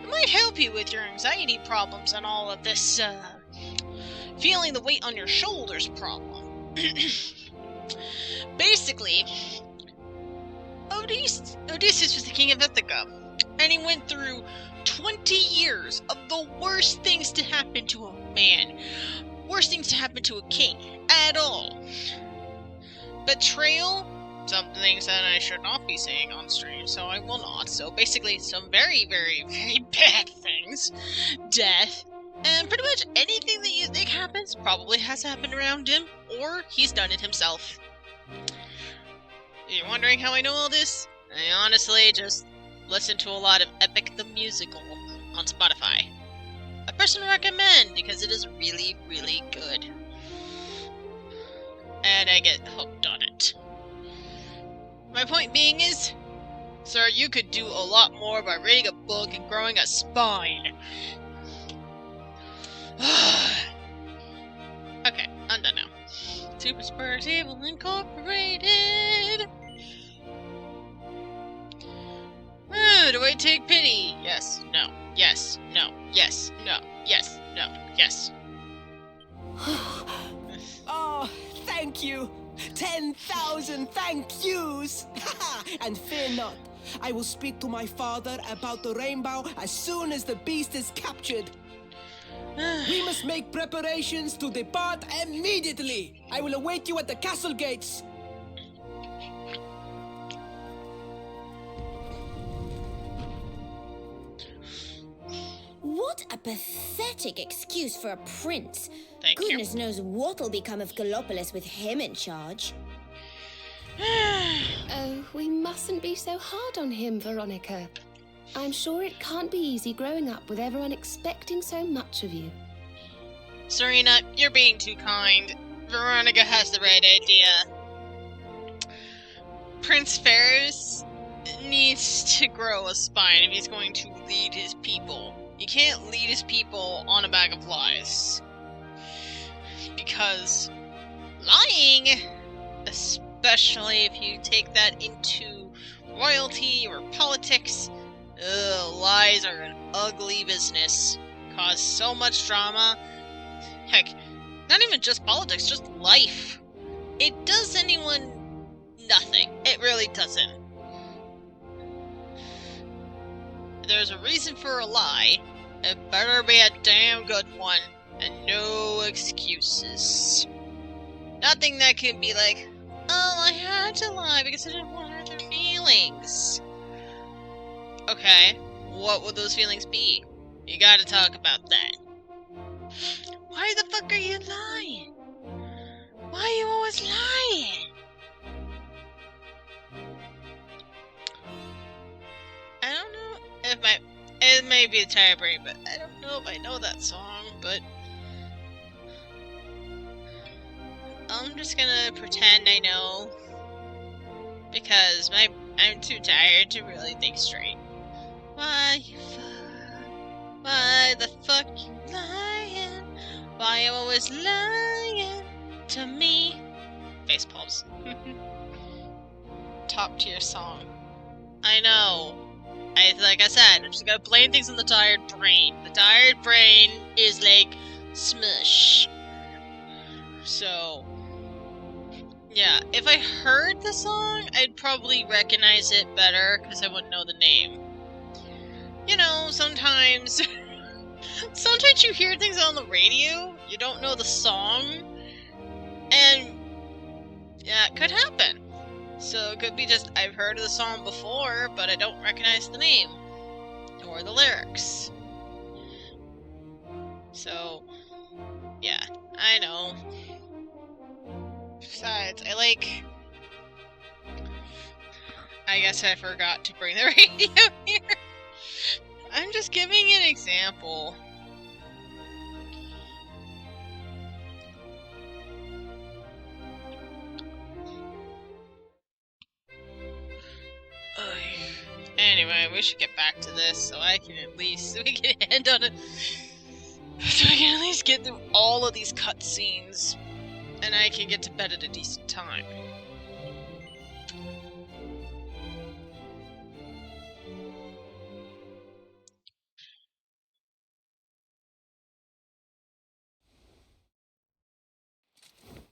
It might help you with your anxiety problems and all of this feeling the weight on your shoulders problem. Basically, Odysseus was the king of Ithaca, and he went through 20 years of the worst things to happen to a man, worst things to happen to a king at all. Betrayal, some things that I should not be saying on stream, so I will not. So basically, some very, very, very bad things. Death. And pretty much anything that you think happens probably has happened around him, or he's done it himself. You're wondering how I know all this? I honestly just listen to a lot of Epic the Musical on Spotify. I personally recommend because it is really, really good. And I get hooked on it. My point being is, sir, you could do a lot more by reading a book and growing a spine. Okay, I'm done now. Super Spur Table Incorporated. Do I take pity? Yes, no, yes, no, yes, no, yes, no, yes. Oh, thank you! 10,000 thank yous! And fear not, I will speak to my father about the rainbow as soon as the beast is captured. We must make preparations to depart immediately. I will await you at the castle gates. What a pathetic excuse for a prince. Thank Goodness knows what'll become of Gallopolis with him in charge. Oh, we mustn't be so hard on him, Veronica. I'm sure it can't be easy growing up with everyone expecting so much of you. Serena, you're being too kind. Veronica has the right idea. Prince Ferris needs to grow a spine if he's going to lead his people. You can't lead his people on a bag of lies. Because lying, especially if you take that into royalty or politics. Ugh, lies are an ugly business. Cause so much drama. Heck, not even just politics, just life. It does anyone nothing. It really doesn't. There's a reason for a lie. It better be a damn good one. And no excuses. Nothing that can be like, oh, I had to lie because I didn't want to hurt their feelings. Okay, what would those feelings be? You gotta talk about that. Why the fuck are you lying? Why are you always lying? I don't know if it may be a tiebreaker, but I don't know if I know that song, but I'm just gonna pretend I know, because I'm too tired to really think straight. Why the fuck you lying? Why you always lying to me? Face palms. Top tier song. I know. Like I said, I'm just gonna blame things on the tired brain. The tired brain is like smush. So yeah, if I heard the song, I'd probably recognize it better because I wouldn't know the name. You know, sometimes you hear things on the radio, you don't know the song, and yeah, it could happen. So it could be just, I've heard of the song before, but I don't recognize the name or the lyrics. So, yeah, I know. Besides, I guess I forgot to bring the radio here. I'm just giving an example. Anyway, we should get back to this so we can end on it. So we can at least get through all of these cutscenes, and I can get to bed at a decent time.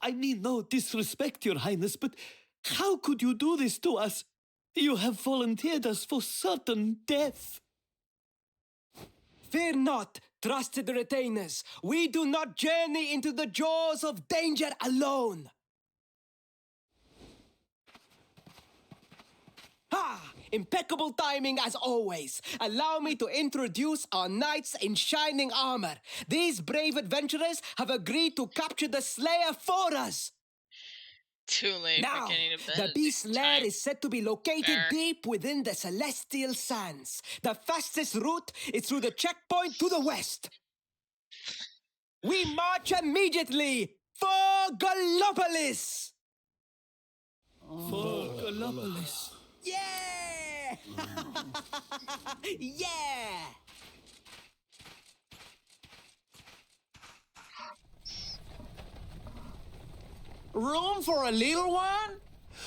I mean no disrespect, Your Highness, but how could you do this to us? You have volunteered us for certain death. Fear not, trusted retainers. We do not journey into the jaws of danger alone. Ha! Impeccable timing as always. Allow me to introduce our knights in shining armor. These brave adventurers have agreed to capture the Slayer for us. Too late now, for getting to bed. The beast's lair is said to be located deep within the Celestial Sands. The fastest route is through the checkpoint to the west. We march immediately for Gallopolis! For Gallopolis. Yeah! Yeah! Room for a little one?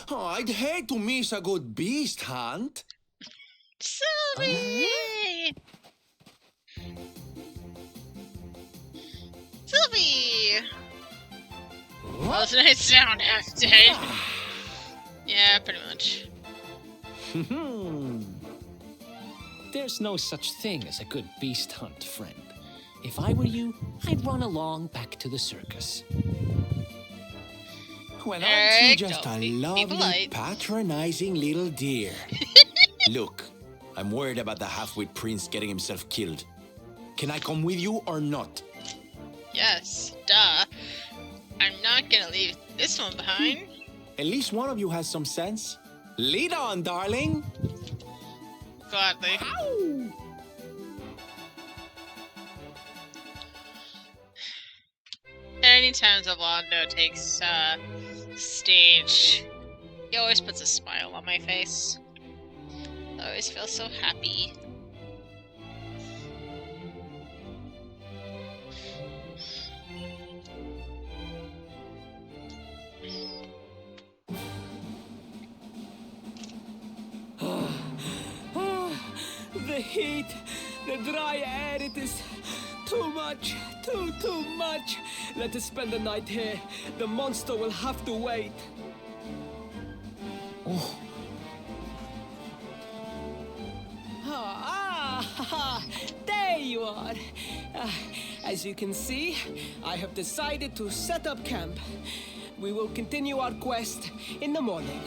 Oh, I'd hate to miss a good beast hunt. Sylvie! Sylvie! Well, tonight's down half dead. Yeah, pretty much. There's no such thing as a good beast hunt, friend. If I were you, I'd run along back to the circus. Well, aren't you just a lovely, patronizing little dear? Look, I'm worried about the half-wit prince getting himself killed. Can I come with you or not? Yes, duh. I'm not gonna leave this one behind. At least one of you has some sense. Lead on, darling. Gladly. Ow! Anytime Zalando takes stage, he always puts a smile on my face. I always feel so happy. heat, the dry air, it is too much, too much. Let us spend the night here. The monster will have to wait. Oh. There you are. As you can see, I have decided to set up camp. We will continue our quest in the morning.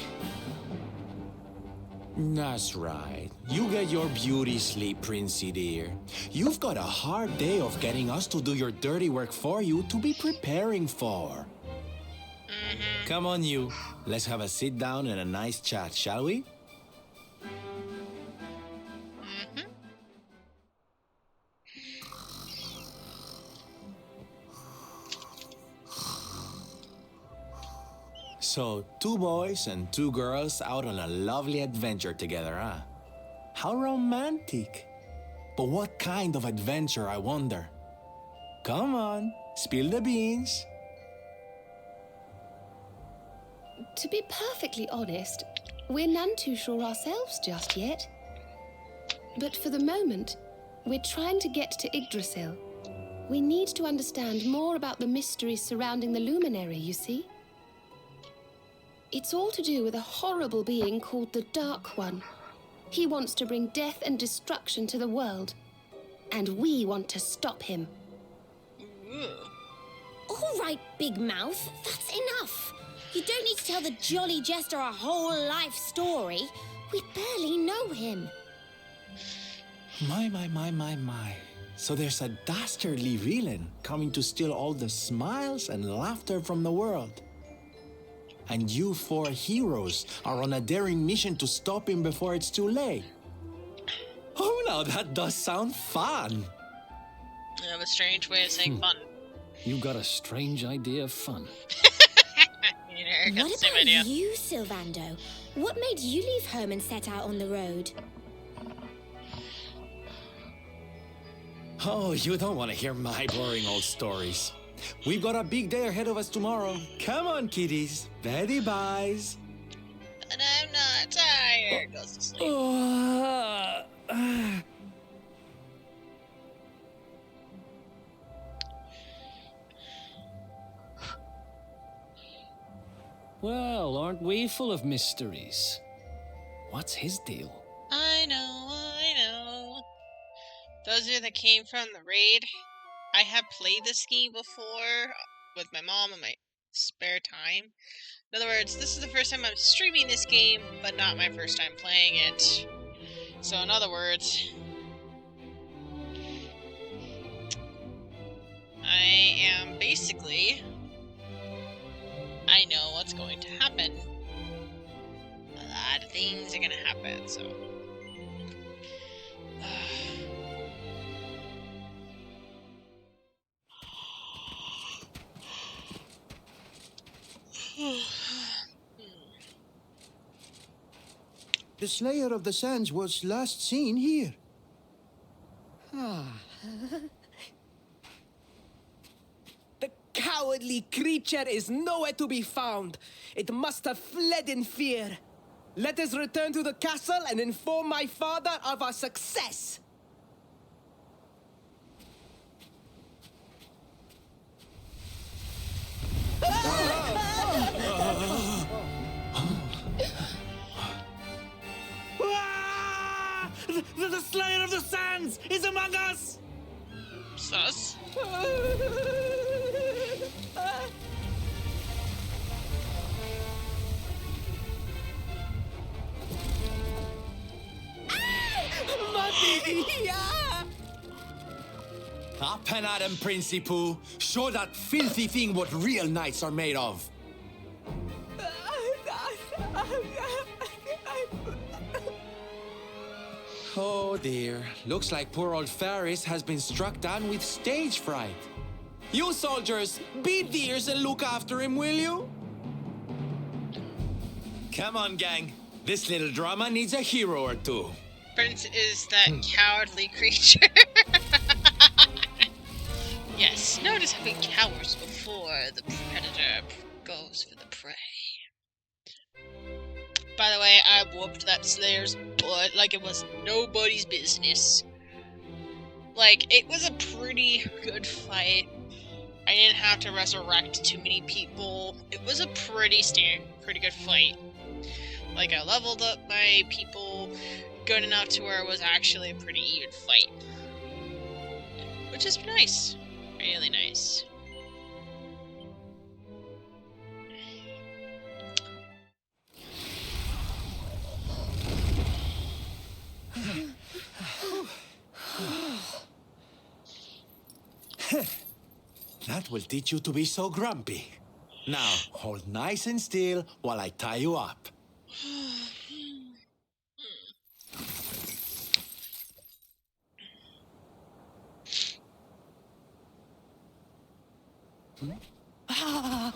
That's right. You get your beauty sleep, Princey dear. You've got a hard day of getting us to do your dirty work for you to be preparing for. Come on, you. Let's have a sit down and a nice chat, shall we? So, 2 boys and 2 girls out on a lovely adventure together, huh? How romantic. But what kind of adventure, I wonder? Come on, spill the beans. To be perfectly honest, we're none too sure ourselves just yet. But for the moment, we're trying to get to Yggdrasil. We need to understand more about the mysteries surrounding the luminary, you see? It's all to do with a horrible being called the Dark One. He wants to bring death and destruction to the world. And we want to stop him. All right, Big Mouth, that's enough. You don't need to tell the Jolly Jester a whole life story. We barely know him. My. So there's a dastardly villain coming to steal all the smiles and laughter from the world. And you 4 heroes are on a daring mission to stop him before it's too late. Oh, now that does sound fun. I have a strange way of saying fun. You got a strange idea of fun. What about you, Sylvando? What made you leave home and set out on the road? Oh, you don't want to hear my boring old stories. We've got a big day ahead of us tomorrow. Come on, kiddies. Betty buys. And I'm not tired. Goes to sleep. Well, aren't we full of mysteries? What's his deal? I know. Those are that came from the raid. I have played this game before with my mom in my spare time. In other words, this is the first time I'm streaming this game, but not my first time playing it. So in other words, I am basically... I know what's going to happen. A lot of things are gonna happen, so... The Slayer of the Sands was last seen here. The cowardly creature is nowhere to be found. It must have fled in fear. Let us return to the castle and inform my father of our success. The Slayer of the Sands is among us! Sus. Up and at him, Princey Pooh. Show that filthy thing what real knights are made of. Oh dear, looks like poor old Faris has been struck down with stage fright. You soldiers, be dears and look after him, will you? Come on, gang. This little drama needs a hero or two. Prince is that cowardly creature. Yes, notice how he cowers before the predator goes for the prey. By the way, I whooped that Slayer's butt like it was nobody's business. Like, it was a pretty good fight. I didn't have to resurrect too many people. It was a pretty good fight. Like, I leveled up my people good enough to where it was actually a pretty even fight. Which is nice. Really nice. That will teach you to be so grumpy. Now, hold nice and still while I tie you up. Huh.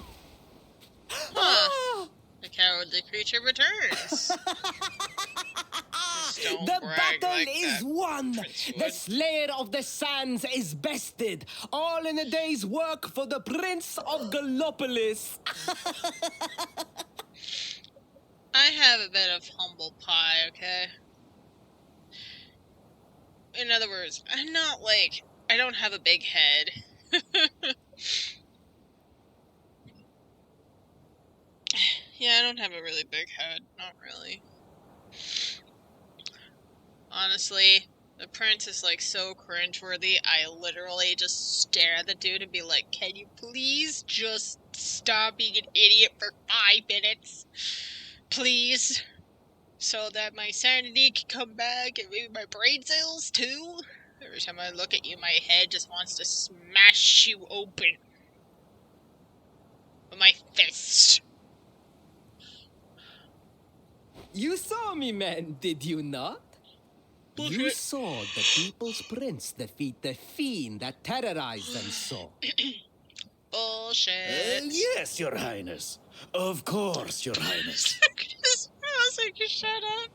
The cowardly creature returns. The battle is won! The Slayer of the Sands is bested! All in a day's work for the Prince of Gallopolis! I have a bit of humble pie, okay? In other words, I'm not like, I don't have a big head. Yeah, I don't have a really big head. Not really. Honestly, the prince is like so cringeworthy. I literally just stare at the dude and be like, can you please just stop being an idiot for 5 minutes? Please? So that my sanity can come back and maybe my brain cells too? Every time I look at you, my head just wants to smash you open with my fist. You saw me, man, did you not? Bullshit. You saw the People's Prince defeat the fiend that terrorized them so. Bullshit. Yes, Your Highness. Of course, Your Highness. I was like, just shut up.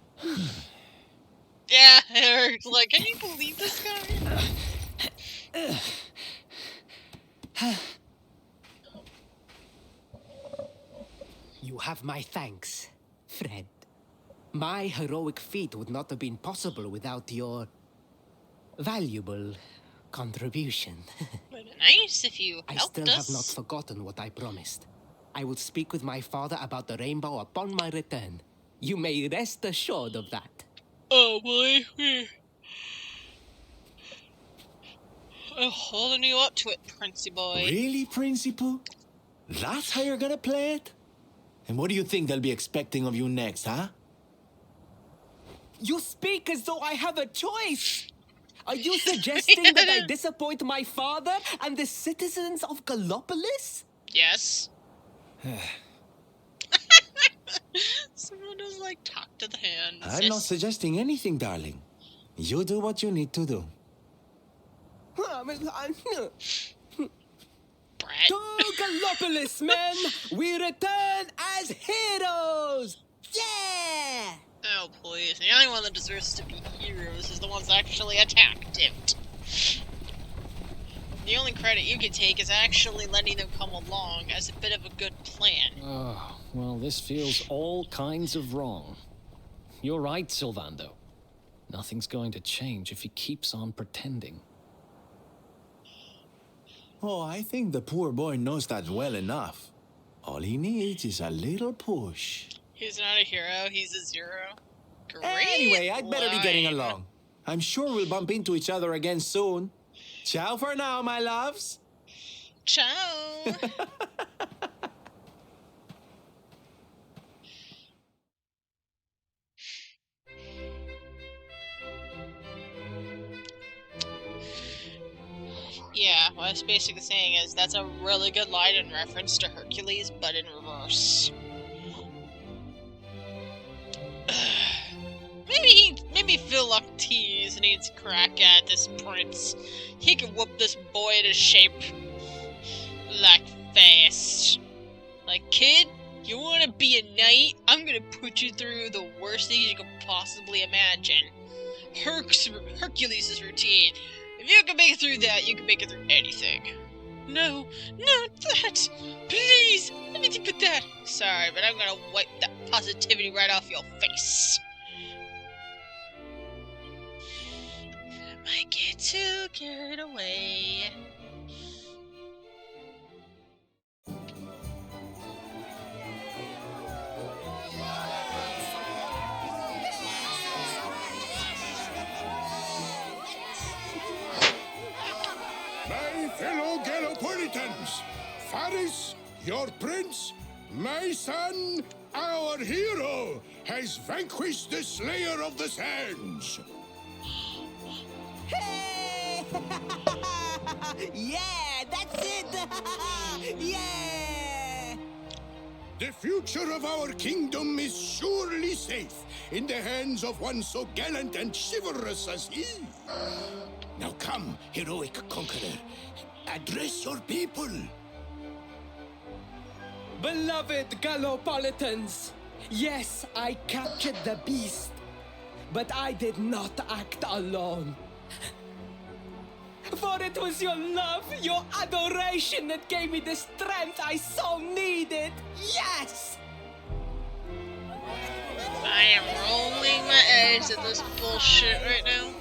Yeah, Eric, like, can you believe this guy? You have my thanks, friend. My heroic feat would not have been possible without your valuable contribution. Would be nice if you I helped still us. have not forgotten what I promised. I will speak with my father about the rainbow upon my return. You may rest assured of that. Oh boy. I'm holding you up to it, Princey boy. Really, Principal? That's how you're gonna play it? And what do you think they'll be expecting of you next, huh? You speak as though I have a choice! Are you suggesting that I disappoint my father and the citizens of Gallopolis? Yes. Someone was like, talk to the hand. I'm not suggesting anything, darling. You do what you need to do. To Gallopolis, men! We return as heroes! Yeah! Oh, please. The only one that deserves to be heroes is the ones that actually attacked it. The only credit you can take is actually letting them come along as a bit of a good plan. Oh, well, this feels all kinds of wrong. You're right, Sylvando. Nothing's going to change if he keeps on pretending. Oh, I think the poor boy knows that well enough. All he needs is a little push. He's not a hero, he's a zero. Great Anyway, I'd better be getting line. along. I'm sure we'll bump into each other again soon. Ciao for now, my loves. Ciao. Yeah, what it's basically saying is that's a really good line in reference to Hercules, but in reverse. Maybe Philoctetes needs a crack at this prince. He can whoop this boy to shape like fast. Like, kid, you wanna be a knight? I'm gonna put you through the worst things you could possibly imagine. Hercules' routine. If you can make it through that, you can make it through anything. No, not that! Please, anything but that! Sorry, but I'm gonna wipe that positivity right off your face. I might get too carried away. My fellow Galopolitans, Faris, your prince, my son, our hero, has vanquished the Slayer of the Sands. Hey! Yeah, that's it! Yeah! The future of our kingdom is surely safe in the hands of one so gallant and chivalrous as he. Now come, heroic conqueror, address your people. Beloved Galopolitans, yes, I captured the beast, but I did not act alone. For it was your love, your adoration that gave me the strength I so needed. Yes! I am rolling my eyes at this bullshit right now.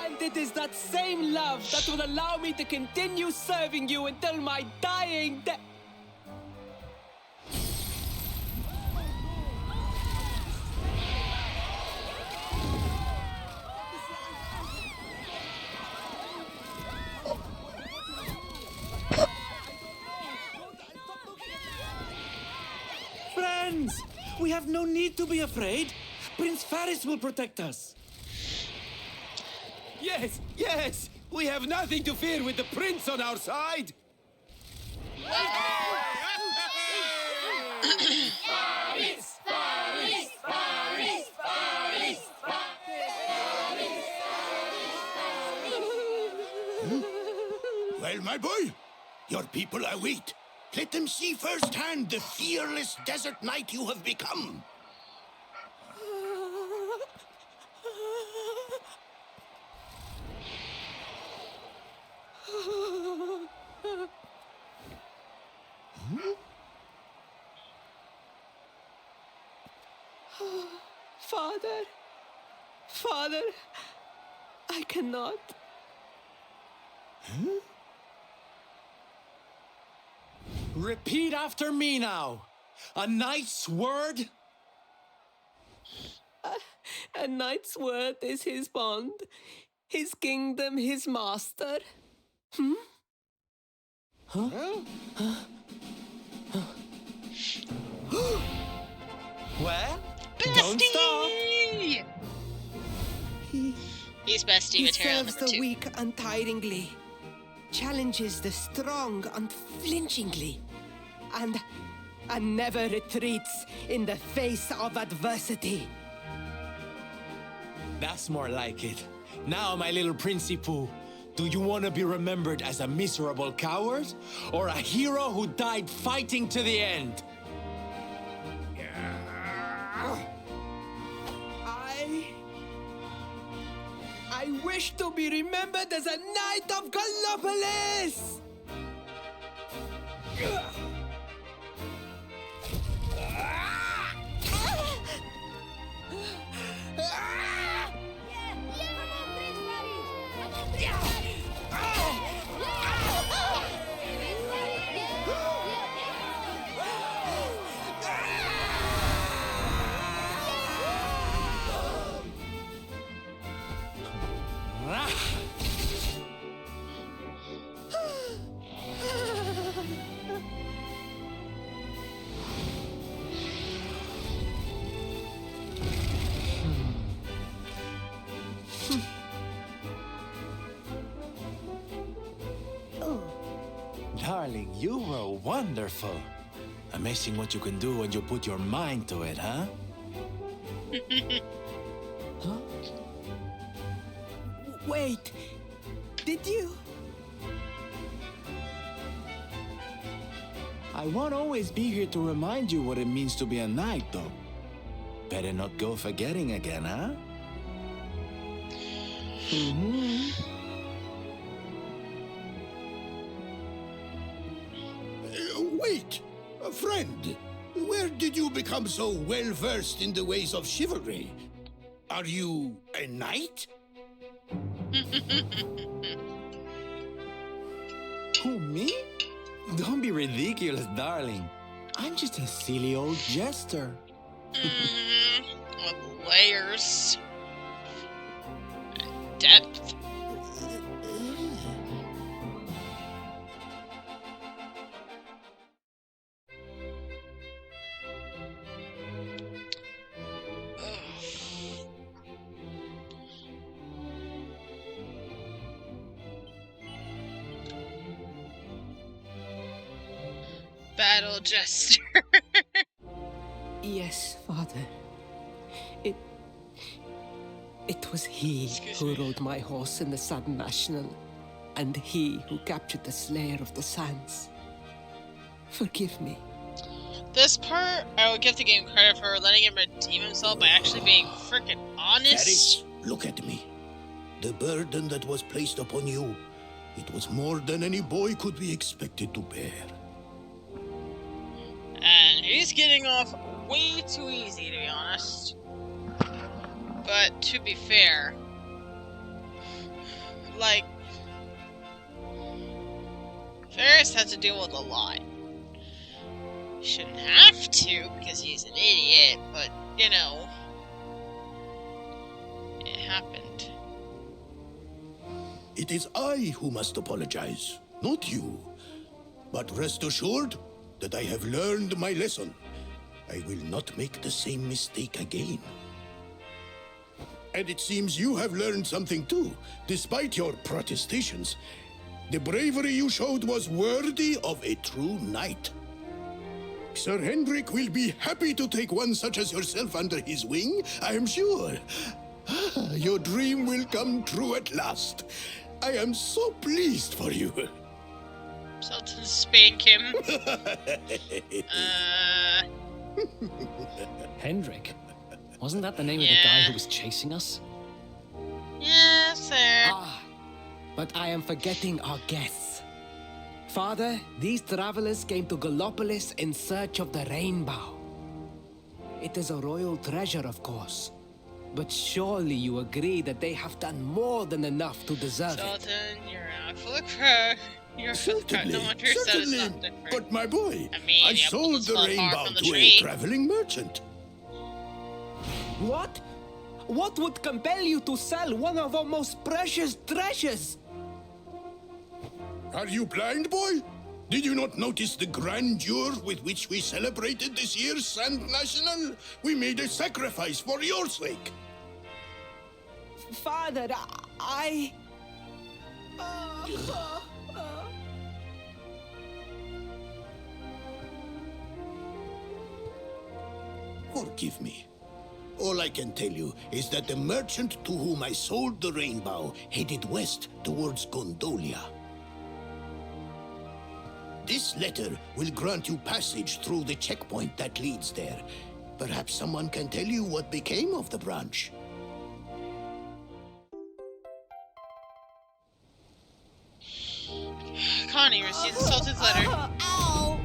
And it is that same love that will allow me to continue serving you until my dying day. Friends, we have no need to be afraid. Prince Faris will protect us. Yes, yes! We have nothing to fear with the prince on our side! Well, my boy, your people await. Let them see firsthand the fearless desert knight you have become. Father, Father, I cannot. Repeat after me now. A knight's word? A knight's word is his bond, his kingdom, his master. Hmm? Huh? Well, don't stop. He's bestie He material serves number the 2. weak untiringly, challenges the strong unflinchingly, and never retreats in the face of adversity. That's more like it. Now, my little Princey Pooh, do you want to be remembered as a miserable coward or a hero who died fighting to the end? I wish to be remembered as a knight of Gallopolis! Darling, you were wonderful. Amazing what you can do when you put your mind to it, huh? Huh? Wait, did you? I won't always be here to remind you what it means to be a knight, though. Better not go forgetting again, huh? wait! A friend, where did you become so well-versed in the ways of chivalry? Are you a knight? Who, me? Don't be ridiculous, darling. I'm just a silly old jester. With layers. And depth. Battle jester. Yes, Father. It was he who rode my horse in the Sudden National, and he who captured the Slayer of the Sands. Forgive me. This part, I would give the game credit for letting him redeem himself by actually being freaking honest. Varys, look at me. The burden that was placed upon you, it was more than any boy could be expected to bear. And he's getting off way too easy, to be honest. But to be fair, like, Varys had to deal with a lot. He shouldn't have to because he's an idiot, but you know, it happened. It is I who must apologize, not you. But rest assured that I have learned my lesson. I will not make the same mistake again. And it seems you have learned something too, despite your protestations. The bravery you showed was worthy of a true knight. Sir Hendrik will be happy to take one such as yourself under his wing, I am sure. Your dream will come true at last. I am so pleased for you. Sultan spank him. Hendrik? Wasn't that the name of the guy who was chasing us? Yes, sir. But I am forgetting our guests. Father, these travelers came to Gallopolis in search of the rainbow. It is a royal treasure, of course. But surely you agree that they have done more than enough to deserve Sultan, it. you're not full of crap. You're full of crap. No wonder you said it's not different. But my boy, I mean, I sold the rainbow to a traveling merchant. What? What would compel you to sell one of our most precious treasures? Are you blind, boy? Did you not notice the grandeur with which we celebrated this year's Sand National? We made a sacrifice for your sake. Father, I... Forgive me. All I can tell you is that the merchant to whom I sold the rainbow headed west towards Gondolia. This letter will grant you passage through the checkpoint that leads there. Perhaps someone can tell you what became of the branch. Connie received the Sultan's letter. Ow!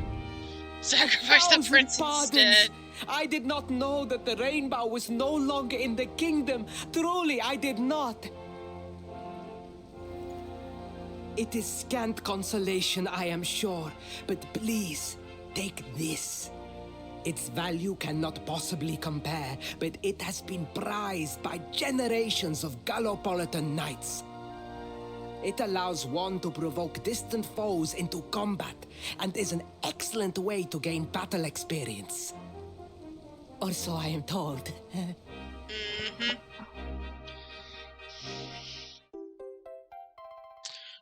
Sacrifice the prince instead. I did not know that the rainbow was no longer in the kingdom. Truly, I did not. It is scant consolation, I am sure. But please, take this. Its value cannot possibly compare, but it has been prized by generations of Gallopolitan knights. It allows one to provoke distant foes into combat, and is an excellent way to gain battle experience. Or so I am told.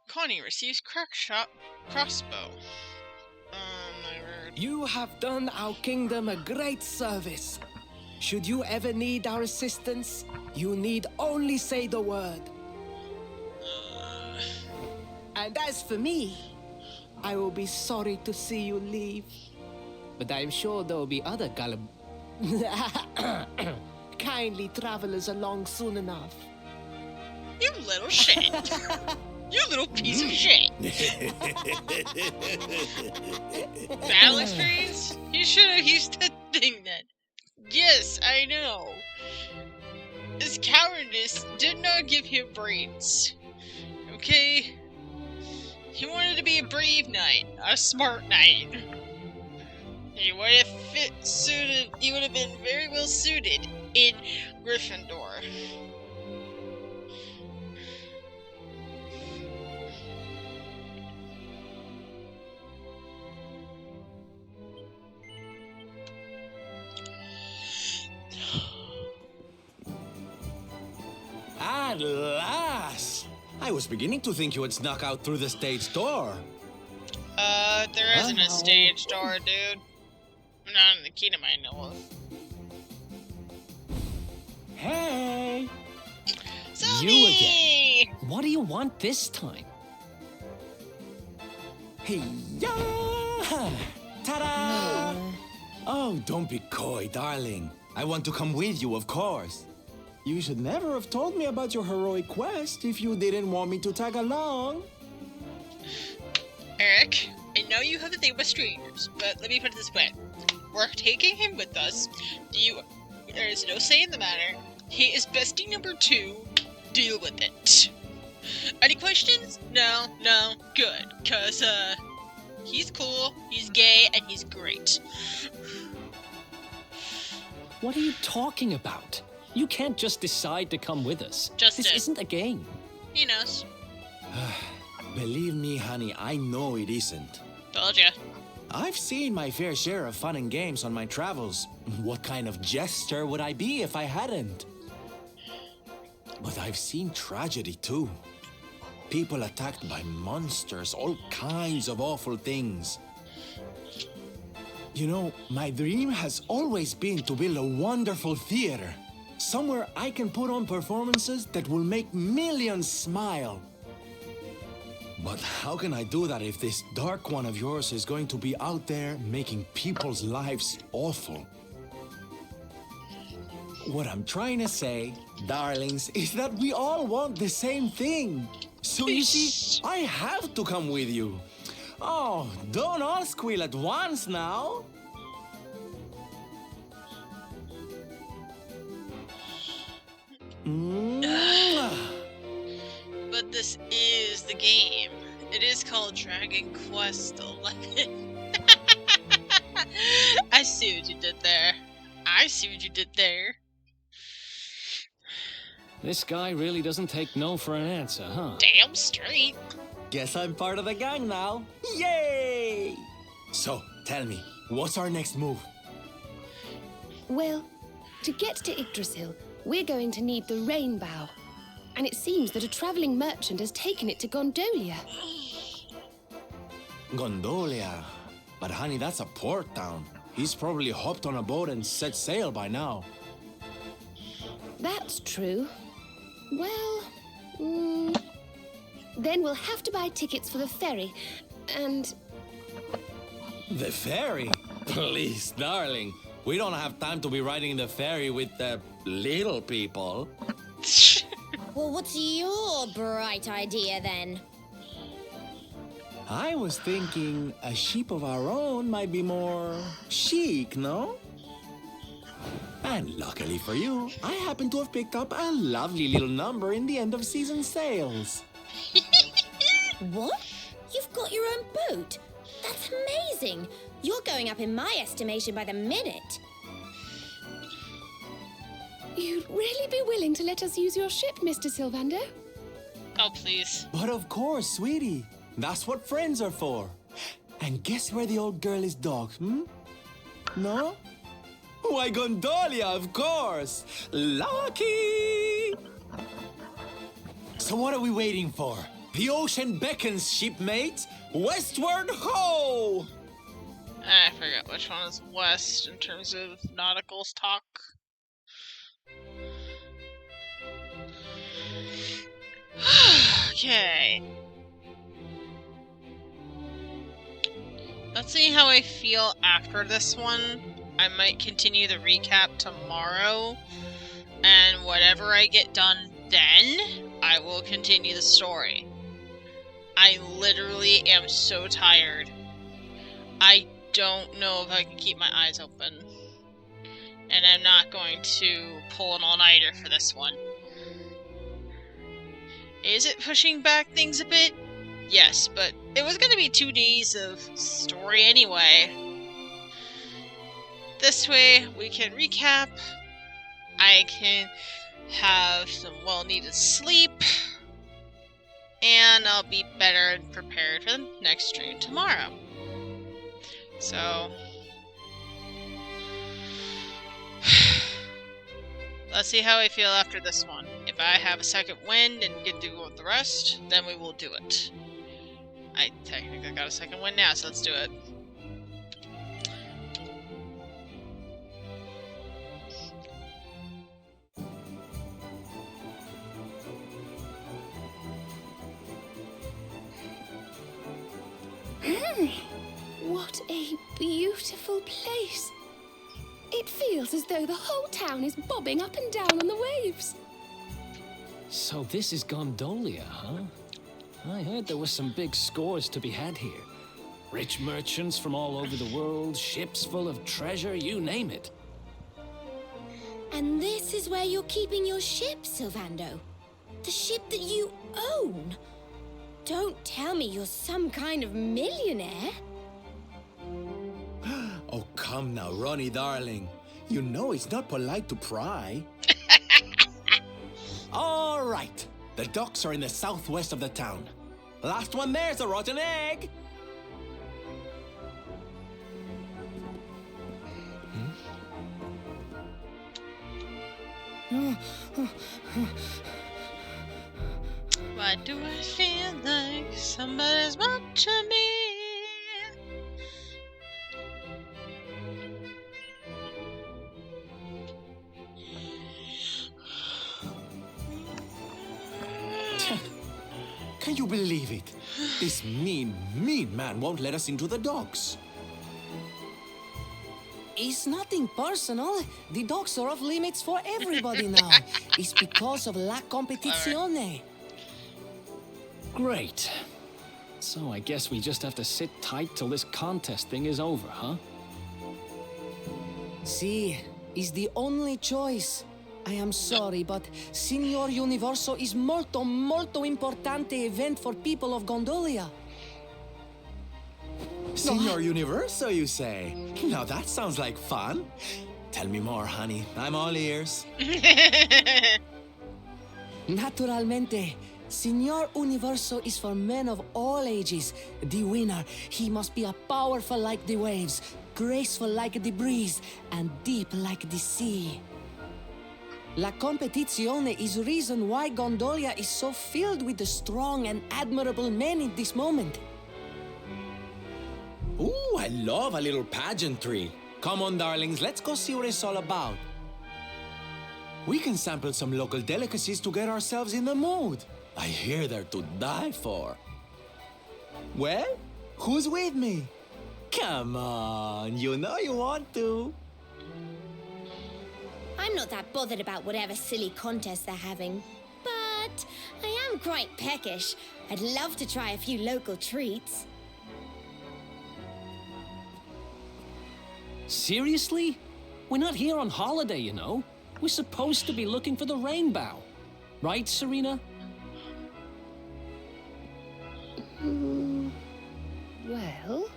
Connie receives crackshot crossbow. My word. You have done our kingdom a great service. Should you ever need our assistance, you need only say the word. And as for me, I will be sorry to see you leave. But I am sure there will be other kindly travelers along soon enough. You little shit. You little piece of shit. Battle experience? You should have used that thing then. Yes, I know. His cowardice did not give him brains. Okay? He wanted to be a brave knight, a smart knight. He would have been very well suited in Gryffindor. At last! I was beginning to think you had snuck out through the stage door. There isn't a stage door, dude. Not in the kingdom I know of. Hey! Zombie! You again. What do you want this time? Hey, yeah! Ta-da! Oh, don't be coy, darling. I want to come with you, of course. You should never have told me about your heroic quest if you didn't want me to tag along. Eric, I know you have a thing with strangers, but let me put it this way. We're taking him with us. There is no say in the matter. He is bestie number 2. Deal with it. Any questions? No, good. Cause, he's cool, he's gay, and he's great. What are you talking about? You can't just decide to come with us. Justin. This isn't a game. He knows. Believe me, honey, I know it isn't. Told ya. I've seen my fair share of fun and games on my travels. What kind of jester would I be if I hadn't? But I've seen tragedy too. People attacked by monsters, all kinds of awful things. You know, my dream has always been to build a wonderful theater. Somewhere I can put on performances that will make millions smile. But how can I do that if this dark one of yours is going to be out there making people's lives awful? What I'm trying to say, darlings, is that we all want the same thing. So you see, I have to come with you. Oh, don't all squeal at once now. But this is the game. It is called Dragon Quest XI. I see what you did there. This guy really doesn't take no for an answer, huh? Damn straight. Guess I'm part of the gang now. Yay! So, tell me, what's our next move? Well, to get to Yggdrasil, we're going to need the Rainbow. And it seems that a traveling merchant has taken it to Gondolia. Gondolia? But honey, that's a port town. He's probably hopped on a boat and set sail by now. That's true. Well, then we'll have to buy tickets for the ferry, and... The ferry? Please, darling. We don't have time to be riding the ferry with the little people. Well, what's your bright idea then? I was thinking a ship of our own might be more chic, no? And luckily for you, I happen to have picked up a lovely little number in the end of season sales. What? You've got your own boat? That's amazing. You're going up in my estimation by the minute. You'd really be willing to let us use your ship, Mr. Sylvander? Oh, please. But of course, sweetie. That's what friends are for. And guess where the old girl is docked, No? Why, Gondolia, of course! Lucky! So what are we waiting for? The ocean beckons, shipmate! Westward ho! I forget which one is west in terms of nautical talk. Okay. Let's see how I feel after this one. I might continue the recap tomorrow, and whatever I get done then, I will continue the story. I literally am so tired. I don't know if I can keep my eyes open. And I'm not going to pull an all-nighter for this one. Is it pushing back things a bit? Yes, but it was going to be 2 days of story anyway. This way, we can recap. I can have some well-needed sleep. And I'll be better and prepared for the next stream tomorrow. So... let's see how I feel after this one. If I have a second wind and get to go with the rest, then we will do it. I technically got a second wind now, so let's do it. What a beautiful place. It feels as though the whole town is bobbing up and down on the waves. So this is Gondolia, huh? I heard there were some big scores to be had here. Rich merchants from all over the world, ships full of treasure, you name it. And this is where you're keeping your ship, Sylvando? The ship that you own? Don't tell me you're some kind of millionaire. Oh, come now, Ronnie, darling. You know it's not polite to pry. All right. The docks are in the southwest of the town. Last one there's a rotten egg. Why do I feel like somebody's watching me? Can you believe it? This mean man won't let us into the docks. It's nothing personal. The docks are off limits for everybody now. It's because of la competizione. Great. So I guess we just have to sit tight till this contest thing is over, huh? See, it's the only choice. I am sorry, but Signor Universo is molto importante event for people of Gondolia. Signor Universo, you say? Now that sounds like fun. Tell me more, honey. I'm all ears. Naturalmente. Signor Universo is for men of all ages. The winner, he must be a powerful like the waves, graceful like the breeze, and deep like the sea. La competizione is reason why Gondolia is so filled with the strong and admirable men in this moment. Ooh, I love a little pageantry. Come on, darlings, let's go see what it's all about. We can sample some local delicacies to get ourselves in the mood. I hear they're to die for. Well, who's with me? Come on, you know you want to. I'm not that bothered about whatever silly contest they're having. But I am quite peckish. I'd love to try a few local treats. Seriously? We're not here on holiday, you know. We're supposed to be looking for the rainbow. Right, Serena? Well,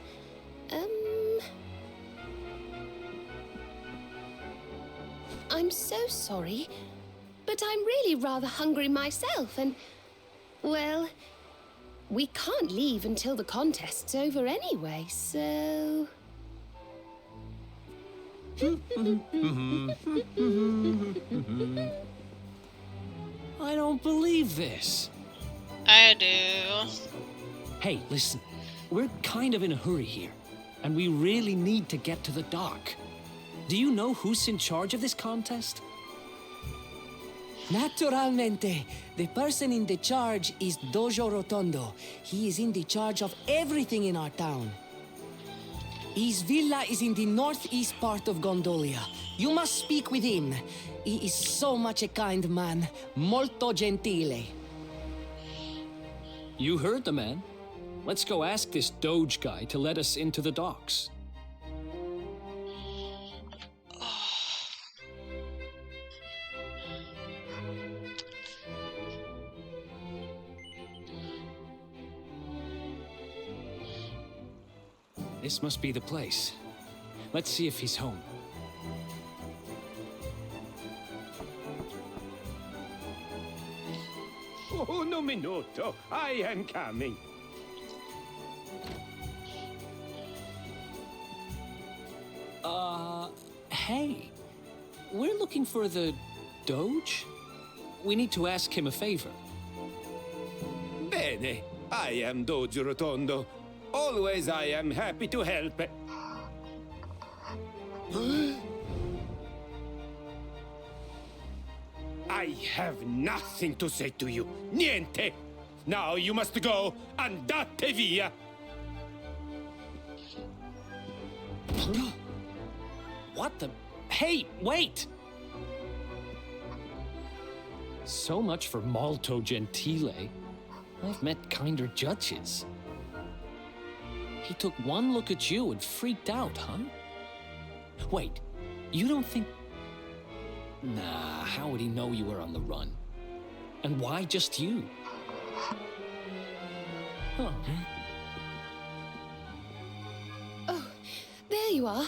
I'm so sorry, but I'm really rather hungry myself and, well, we can't leave until the contest's over anyway, so... I don't believe this. I do. Hey, listen. We're kind of in a hurry here, and we really need to get to the dock. Do you know who's in charge of this contest? Naturalmente. The person in the charge is Dojo Rotondo. He is in the charge of everything in our town. His villa is in the northeast part of Gondolia. You must speak with him. He is so much a kind man. Molto gentile. You heard the man. Let's go ask this Doge guy to let us into the docks. This must be the place. Let's see if he's home. Oh, no minuto. I am coming. Hey. We're looking for the Doge? We need to ask him a favor. Bene. I am Doge Rotondo. Always I am happy to help. I have nothing to say to you. Niente. Now you must go. Andate via. What the? Hey, wait! So much for molto gentile. I've met kinder judges. He took one look at you and freaked out, huh? Wait, you don't think... Nah, how would he know you were on the run? And why just you? Huh. Oh, there you are.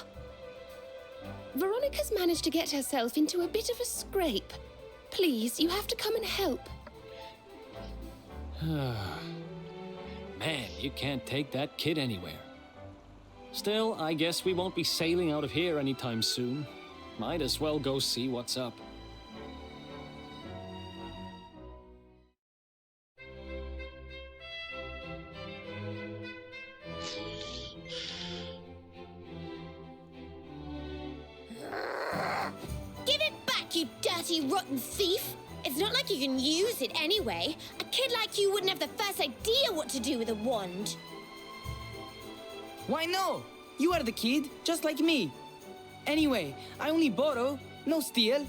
Veronica's managed to get herself into a bit of a scrape. Please, you have to come and help. Man, you can't take that kid anywhere. Still, I guess we won't be sailing out of here anytime soon. Might as well go see what's up. Give it back, you dirty, rotten thief! It's not like you can use it anyway. A kid like you wouldn't have the first idea what to do with a wand. Why no? You are the kid, just like me. Anyway, I only borrow, no steal.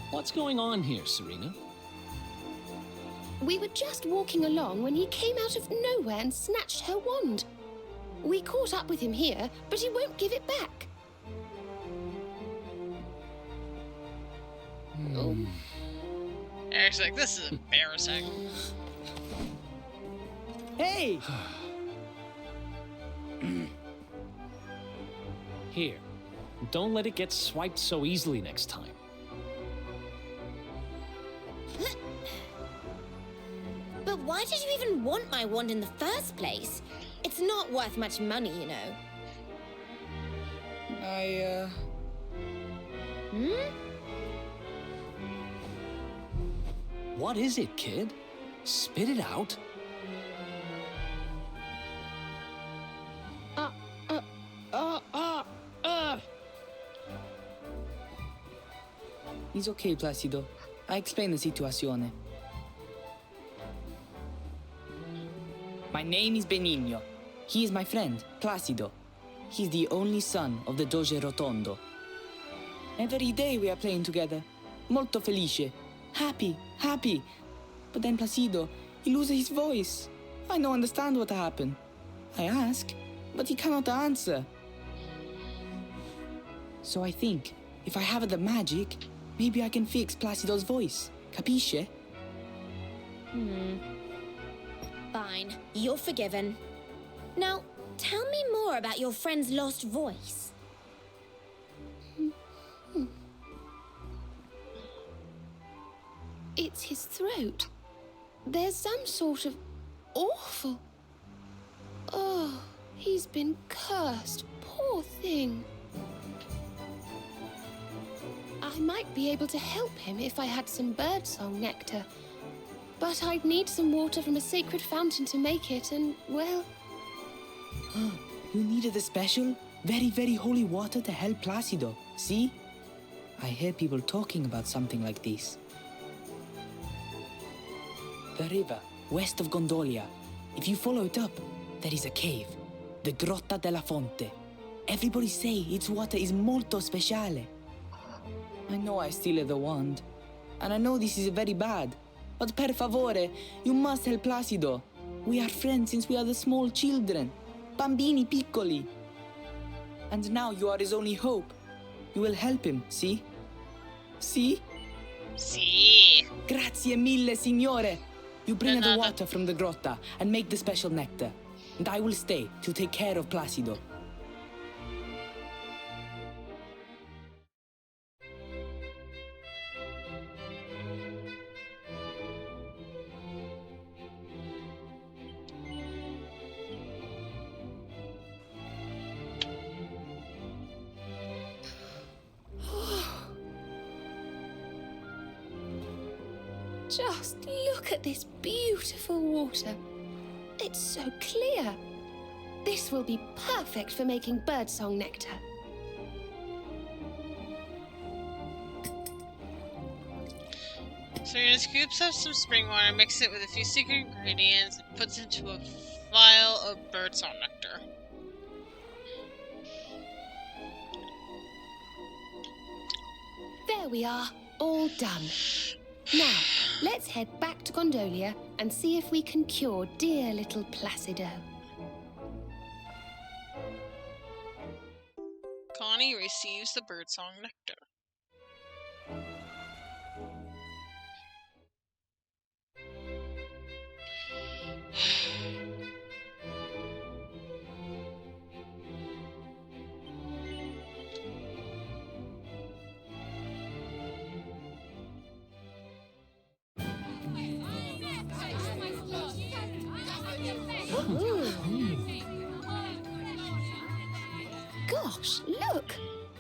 What's going on here, Serena? We were just walking along when he came out of nowhere and snatched her wand. We caught up with him here, but he won't give it back. Oh. Eric's like, this is embarrassing. Hey! Here, don't let it get swiped so easily next time. But why did you even want my wand in the first place? It's not worth much money, you know. What is it, kid? Spit it out. It's okay, Placido. I explain the situation. My name is Benigno. He is my friend, Placido. He's the only son of the Doge Rotondo. Every day we are playing together. Molto felice. Happy, happy. But then Placido, he loses his voice. I don't understand what happened. I ask, but he cannot answer. So I think, if I have the magic, maybe I can fix Placido's voice. Capisce? Fine, you're forgiven. Now, tell me more about your friend's lost voice. It's his throat. There's some sort of awful... Oh, he's been cursed. Poor thing. I might be able to help him if I had some birdsong nectar. But I'd need some water from a sacred fountain to make it, and, well... You needed a special, very, very holy water to help Placido, see? I hear people talking about something like this. The river, west of Gondolia. If you follow it up, there is a cave, the Grotta della Fonte. Everybody say its water is molto speciale. I know I steal the wand, and I know this is very bad. But per favore, you must help Placido. We are friends since we are the small children. Bambini piccoli. And now you are his only hope. You will help him, see? See? See. Grazie mille, signore. You bring the water from the grotta and make the special nectar. And I will stay to take care of Placido. Just look at this beautiful water. It's so clear. This will be perfect for making birdsong nectar. So you're gonna scoop up some spring water, mix it with a few secret ingredients, and puts it into a vial of birdsong nectar. There we are, all done. Now, let's head back to Gondolia and see if we can cure dear little Placido. Connie receives the birdsong nectar. Gosh, look!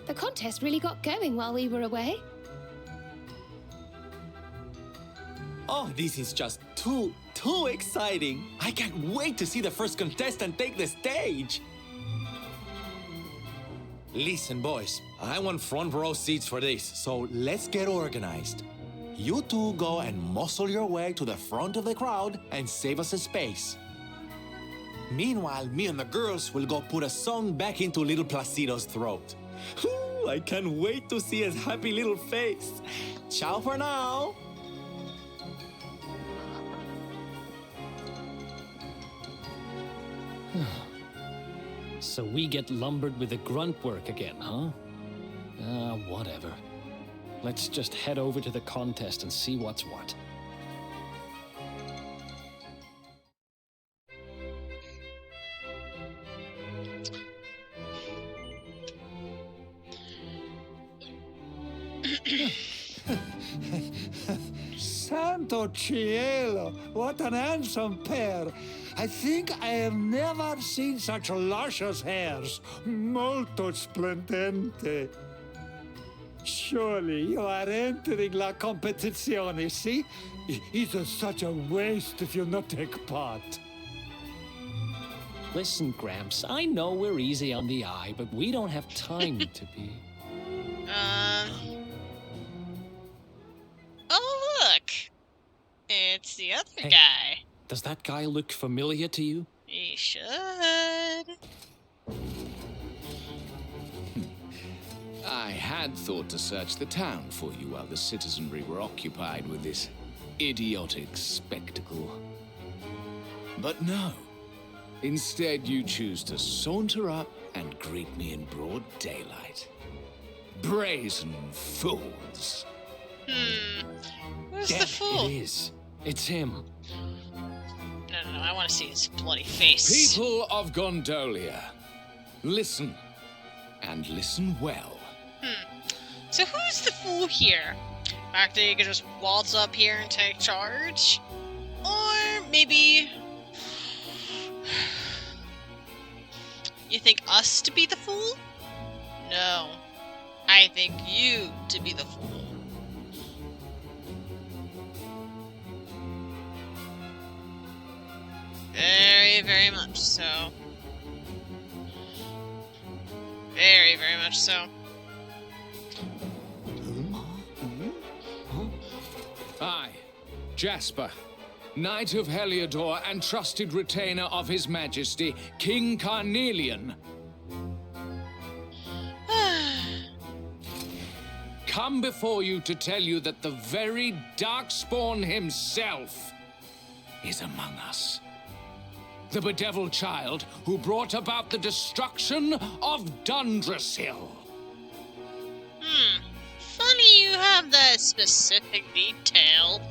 The contest really got going while we were away. Oh, this is just too exciting. I can't wait to see the first contestant take the stage. Listen, boys, I want front row seats for this, so let's get organized. You two go and muscle your way to the front of the crowd and save us a space. Meanwhile, me and the girls will go put a song back into little Placido's throat. Ooh, I can't wait to see his happy little face. Ciao for now. So we get lumbered with the grunt work again, huh? Whatever. Let's just head over to the contest and see what's what. Santo cielo, what an handsome pair. I think I have never seen such luscious hairs. Molto splendente. Surely you are entering la competizione, see? It's such a waste if you not take part. Listen, Gramps, I know we're easy on the eye, but we don't have time to be. Oh, look! It's the other Hey, guy. Does that guy look familiar to you? He should. I had thought to search the town for you while the citizenry were occupied with this idiotic spectacle. But no. Instead, you choose to saunter up and greet me in broad daylight. Brazen fools. Who's the fool? It is. It's him. No, I want to see his bloody face. People of Gondolia, listen, and listen well. So who's the fool here? The fact that you could just waltz up here and take charge? Or maybe... you think us to be the fool? No. I think you to be the fool. Very, very much so. Very, very much so. I, Jasper, Knight of Heliodor and trusted retainer of His Majesty, King Carnelian, come before you to tell you that the very Darkspawn himself is among us. The bedeviled child who brought about the destruction of Dundrasil. Funny you have that specific detail.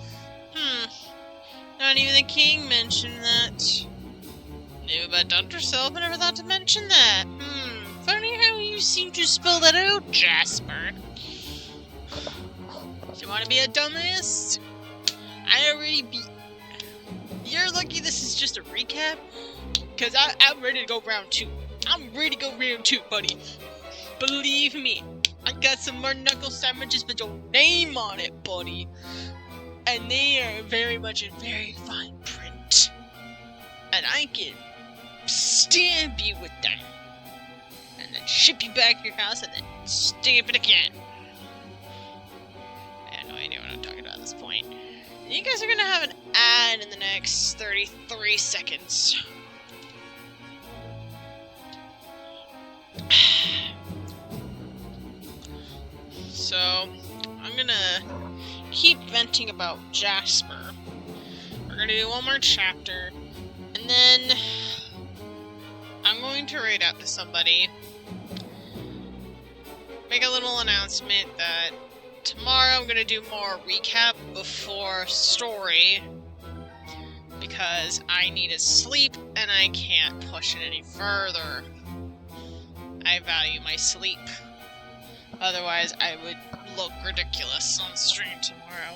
Not even the king mentioned that. Knew about Dundrasil, but never thought to mention that. Funny how you seem to spell that out, Jasper. Do you want to be a dumbass? I already beat. You're lucky this is just a recap, because I'm ready to go round 2. I'm ready to go round 2, buddy. Believe me, I got some more knuckle sandwiches with your name on it, buddy. And they are very much in very fine print. And I can stamp you with them. And then ship you back to your house and then stamp it again. I have no idea what I'm talking about at this point. You guys are gonna have an ad in the next 33 seconds. So, I'm gonna keep venting about Jasper. We're gonna do one more chapter, and then I'm going to raid out to somebody. Make a little announcement that tomorrow I'm gonna do more recap before story, because I need to sleep and I can't push it any further. I value my sleep. Otherwise, I would look ridiculous on stream tomorrow.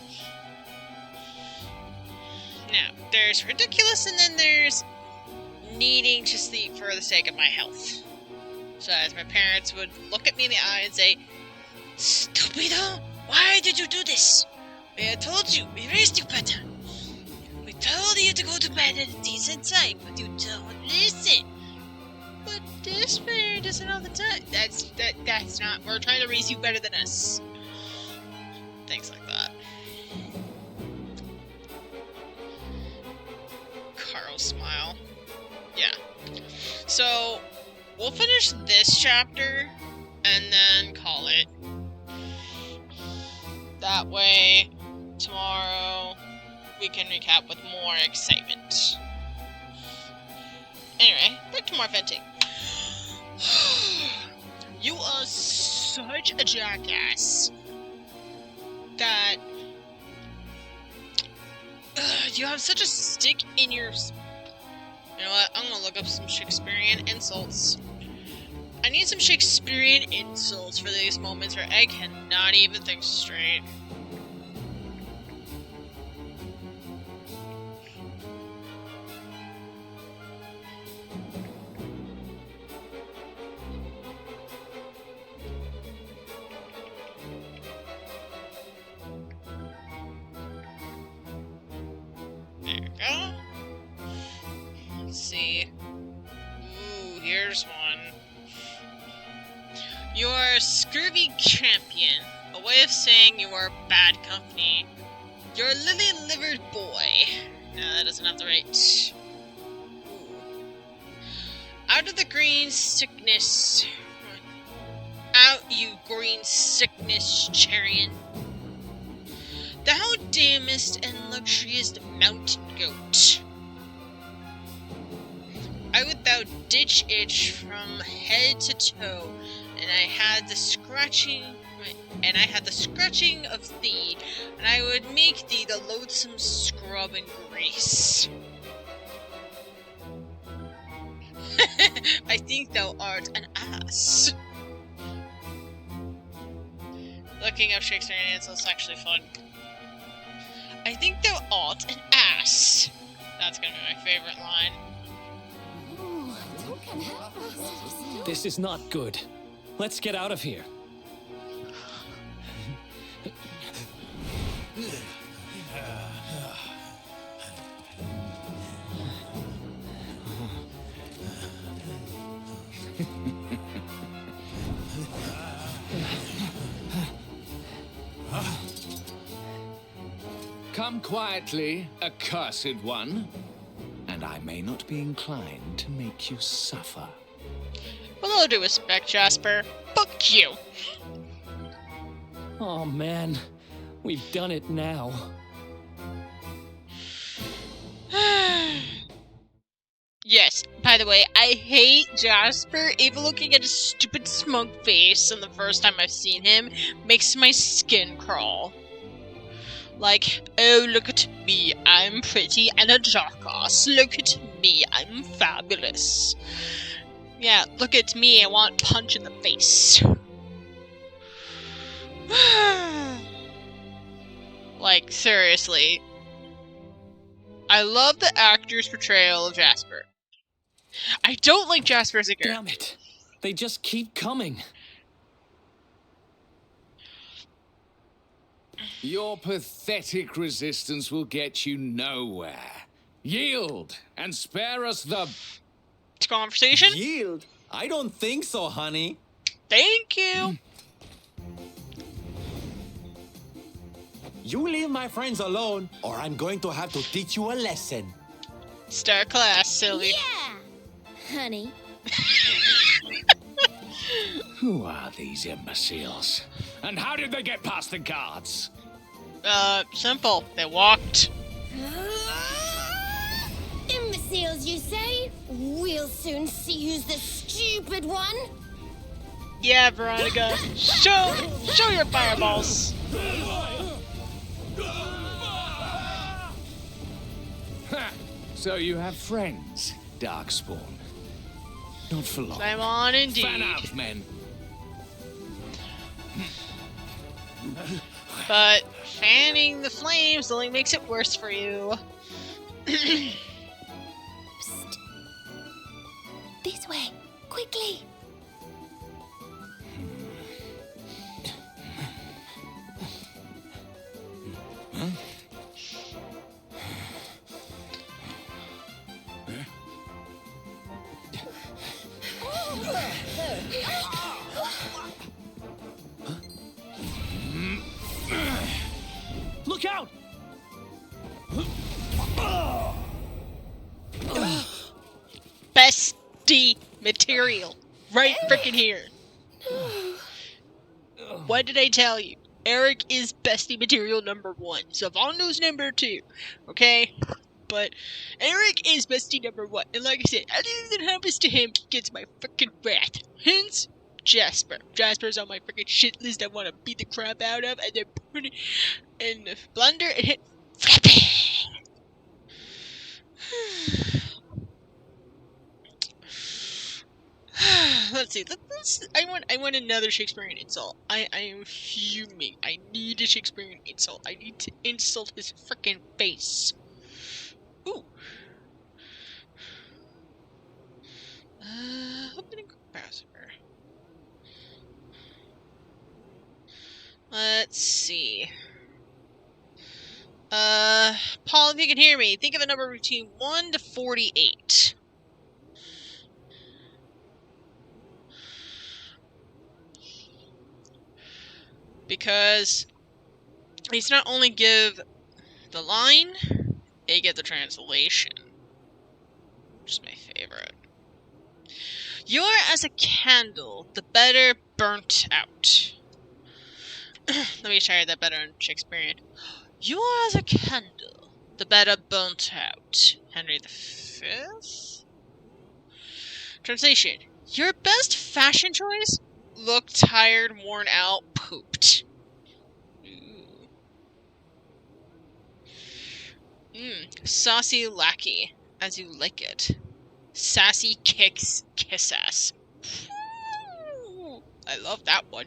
Now, there's ridiculous and then there's needing to sleep for the sake of my health. So as my parents would look at me in the eye and say, "Stupido, why did you do this? We had told you, we raised you better. We told you to go to bed at a decent time, but you don't listen. But this parent doesn't all the time. That's not, we're trying to raise you better than us." Things like that. Carl smile. Yeah. So, we'll finish this chapter and then call it. That way, tomorrow we can recap with more excitement. Anyway, back to more venting. You are such a jackass that you have such a stick in your... You know what? I'm gonna look up some Shakespearean insults. I need some Shakespearean insults for these moments where I cannot even think straight. There we go. Let's see. Ooh, here's one. You are a scurvy champion, a way of saying you are bad company. You're a lily-livered boy. No, that doesn't have the right. Ooh. Out of the green sickness. Out, you green sickness, chariot. Thou damnest and luxurious mountain goat. I would thou ditch itch from head to toe, and I had the scratching of thee, and I would make thee the loathsome scrub and grease. I think thou art an ass. Looking up Shakespearean insults is actually fun. I think thou art an ass. That's gonna be my favorite line. This is not good. Let's get out of here. Come quietly, accursed one, and I may not be inclined to make you suffer. With all due respect, Jasper, fuck you. Oh man, we've done it now. Yes, by the way, I hate Jasper. Even looking at his stupid smug face and the first time I've seen him makes my skin crawl. Like, oh, look at me, I'm pretty and a jackass. Look at me, I'm fabulous. Yeah, look at me, I want a punch in the face. Like, seriously. I love the actor's portrayal of Jasper. I don't like Jasper as a character. Damn it. They just keep coming. Your pathetic resistance will get you nowhere. Yield and spare us the conversation. Yield? I don't think so, honey. Thank you. You leave my friends alone, or I'm going to have to teach you a lesson. Start class, Sylvie. Yeah, honey. Who are these imbeciles? And how did they get past the guards? Simple. They walked. Imbeciles, you say? We'll soon see who's the stupid one. Yeah, Veronica. Show your fireballs. So you have friends, Darkspawn. Not for long. I'm on indeed. Fan out, men. But fanning the flames only makes it worse for you. Psst. This way, quickly. Huh? Look out! Bestie material. Right freaking here. What did I tell you? Eric is bestie material #1. Savondo's #2. Okay? But Eric is bestie #1. And like I said, anything that happens to him gets my freaking wrath. Hence, Jasper. Jasper's on my freaking shit list I want to beat the crap out of and then put it in the blender and hit flipping. Let's see. I want another Shakespearean insult. I am fuming. I need a Shakespearean insult. I need to insult his freaking face. Ooh. Opening browser. Let's see. Paul, if you can hear me, think of a number between 1 to 48. Because he's not only give the line, they get the translation. Which is my favorite. You're as a candle, the better burnt out. Let me try that better in Shakespearean. You are as a candle, the better burnt out. Henry V? Translation. Your best fashion choice? Look tired, worn out, pooped. Saucy lackey, as you like it. Sassy kicks, kiss ass. I love that one.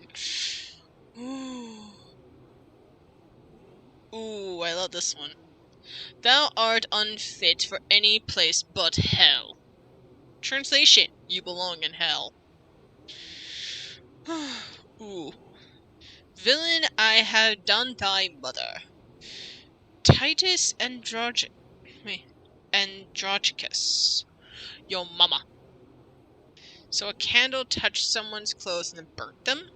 Ooh, I love this one. Thou art unfit for any place but hell. Translation, you belong in hell. Ooh. Villain, I have done thy mother. Titus Andronicus. Your mama. So a candle touched someone's clothes and then burnt them?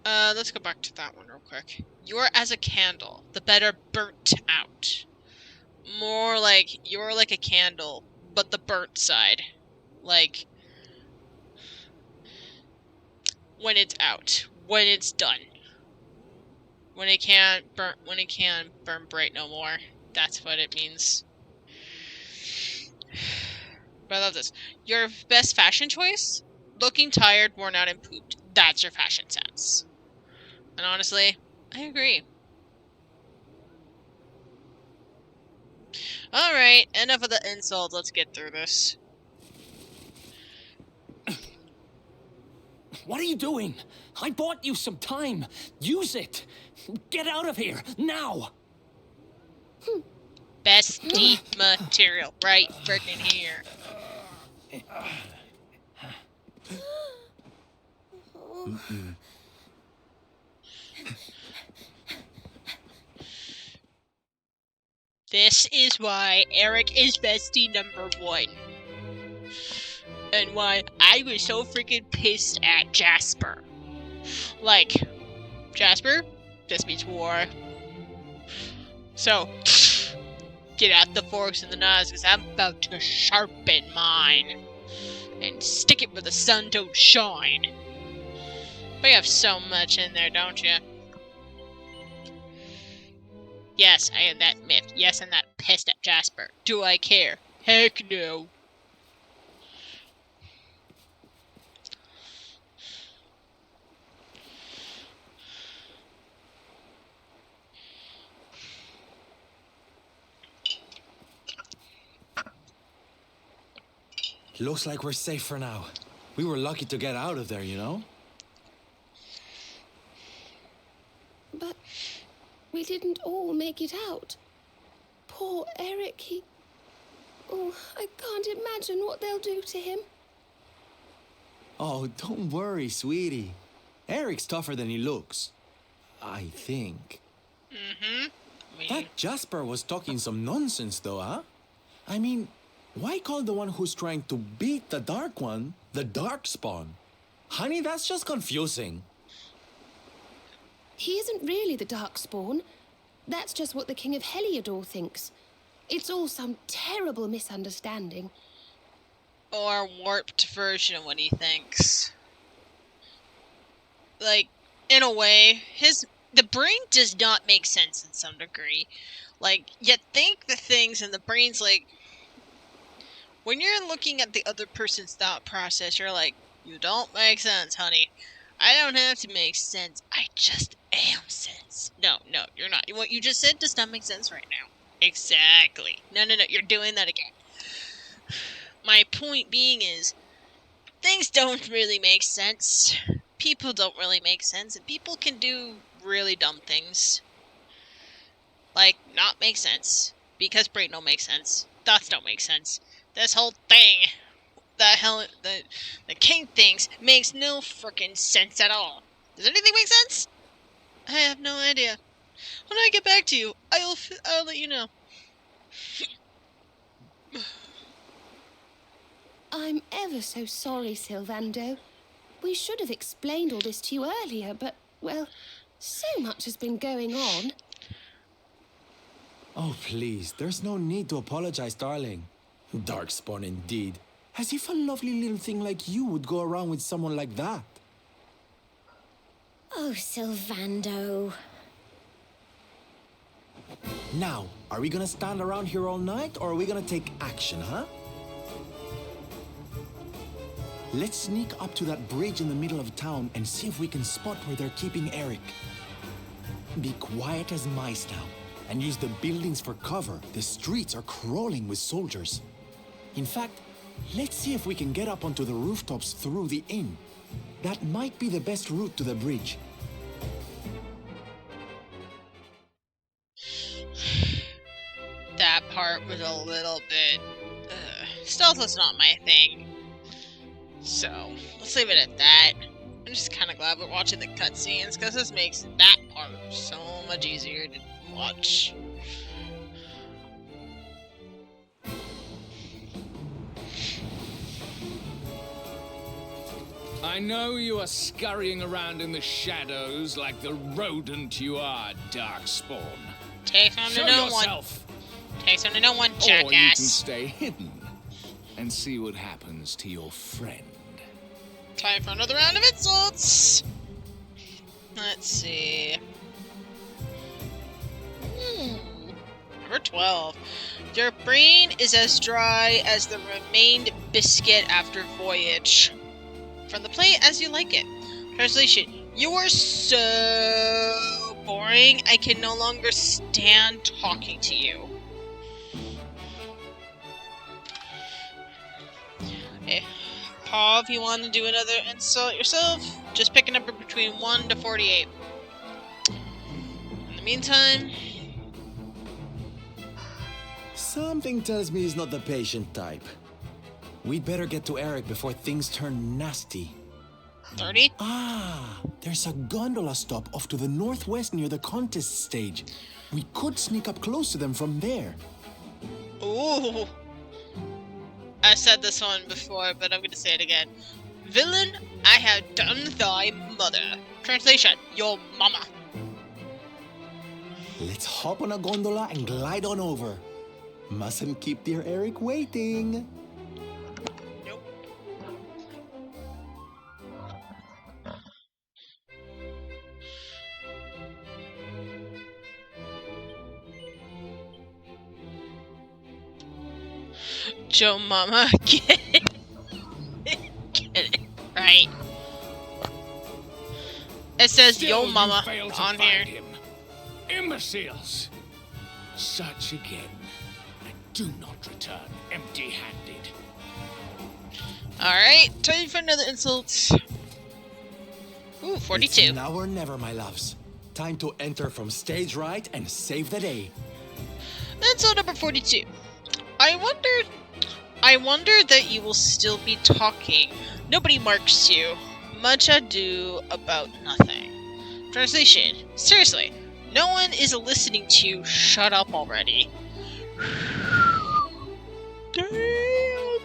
Let's go back to that one real quick. You're as a candle, the better burnt out. More like, you're like a candle, but the burnt side. Like, when it's out. When it's done. When he can't burn bright no more. That's what it means. But I love this. Your best fashion choice? Looking tired, worn out, and pooped. That's your fashion sense. And honestly, I agree. Alright, enough of the insults. Let's get through this. What are you doing? I bought you some time. Use it. Get out of here, now. Best deep material right freaking here. This is why Eric is bestie #1. And why I was so freaking pissed at Jasper. Like, Jasper, this means war. So, get out the forks and the knives, because I'm about to sharpen mine. And stick it where the sun don't shine. But you have so much in there, don't you? Yes, I am that myth. Yes, I'm that pissed at Jasper. Do I care? Heck no. Looks like we're safe for now. We were lucky to get out of there, you know? But we didn't all make it out. Poor Eric, Oh, I can't imagine what they'll do to him. Oh, don't worry, sweetie. Eric's tougher than he looks. I think. That Jasper was talking some nonsense, though, huh? I mean, why call the one who's trying to beat the Dark One the Darkspawn? Honey, that's just confusing. He isn't really the Darkspawn. That's just what the King of Heliodor thinks. It's all some terrible misunderstanding. Or a warped version of what he thinks. Like, in a way, the brain does not make sense in some degree. Like, you think the things and the brain's like, when you're looking at the other person's thought process, you're like, you don't make sense, honey. I don't have to make sense. I just am sense. No, you're not. What you just said does not make sense right now. Exactly. No, you're doing that again. My point being is, things don't really make sense. People don't really make sense, and people can do really dumb things. Like, not make sense. Because brain don't make sense. Thoughts don't make sense. This whole thing, the king thinks, makes no frickin' sense at all. Does anything make sense? I have no idea. When I get back to you, I'll let you know. I'm ever so sorry, Sylvando. We should have explained all this to you earlier, but, well, so much has been going on. Oh, please, there's no need to apologize, darling. Darkspawn indeed. As if a lovely little thing like you would go around with someone like that. Oh, Sylvando. Now, are we gonna stand around here all night, or are we gonna take action, huh? Let's sneak up to that bridge in the middle of town and see if we can spot where they're keeping Eric. Be quiet as mice now, and use the buildings for cover. The streets are crawling with soldiers. In fact, let's see if we can get up onto the rooftops through the inn. That might be the best route to the bridge. That part was a little bit... stealth was not my thing. So, let's leave it at that. I'm just kind of glad we're watching the cutscenes, because this makes that part so much easier to watch. I know you are scurrying around in the shadows like the rodent you are, Darkspawn. Take on to no one. Take on to no one, Or you can jackass. stay hidden and see what happens to your friend. Time for another round of insults. Let's see. Number 12. Your brain is as dry as the remained biscuit after voyage. From the plate as you like it. Translation. You are so boring, I can no longer stand talking to you. Okay. Paul, if you want to do another insult yourself, just pick a number between 1 to 48. In the meantime... Something tells me he's not the patient type. We'd better get to Eric before things turn nasty. 30? Ah, there's a gondola stop off to the northwest near the contest stage. We could sneak up close to them from there. Ooh. I said this one before, but I'm going to say it again. Villain, I have done thy mother. Translation, your mama. Let's hop on a gondola and glide on over. Mustn't keep dear Eric waiting. Nope. Joe Mama, get it. Get it. Right. It says Still Yo Mama you fail to on find here. him. Imbeciles! Search again, and do not return empty-handed. Alright, time for another insult. Ooh, 42. It's now or never, my loves. Time to enter from stage right and save the day. Insult number 42. I wonder that you will still be talking. Nobody marks you. Much ado about nothing. Translation. Seriously, no one is listening to you. Shut up already. Damn. I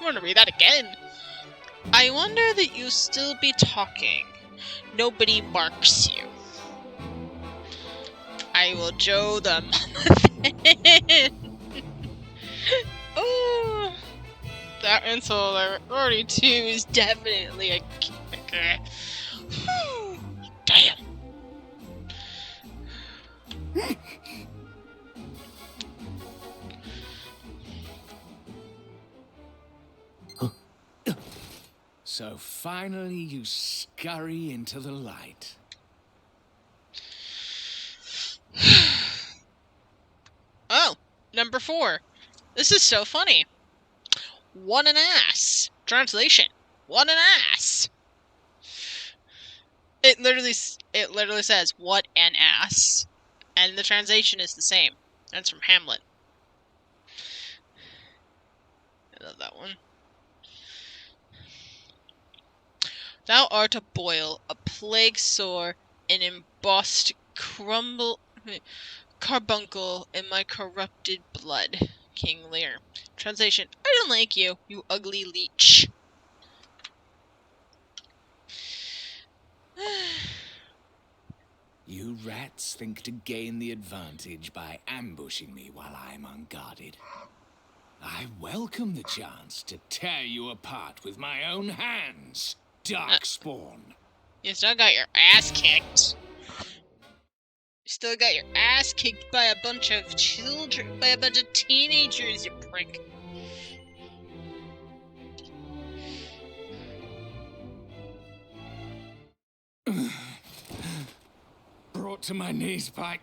want to read that again. I wonder that you still be talking. Nobody marks you. I will Joe the mama. Oh, that insult 42 is definitely a kicker. Damn. So finally you scurry into the light. Oh, number 4. This is so funny. What an ass. Translation. What an ass. It literally says, what an ass. And the translation is the same. That's from Hamlet. I love that one. Thou art a boil, a plague sore, an embossed carbuncle in my corrupted blood. King Lear. Translation. I don't like you, you ugly leech. You rats think to gain the advantage by ambushing me while I'm unguarded. I welcome the chance to tear you apart with my own hands, Darkspawn. You still got your ass kicked. You still got your ass kicked by a bunch of children, by a bunch of teenagers, you prick. Brought to my knees by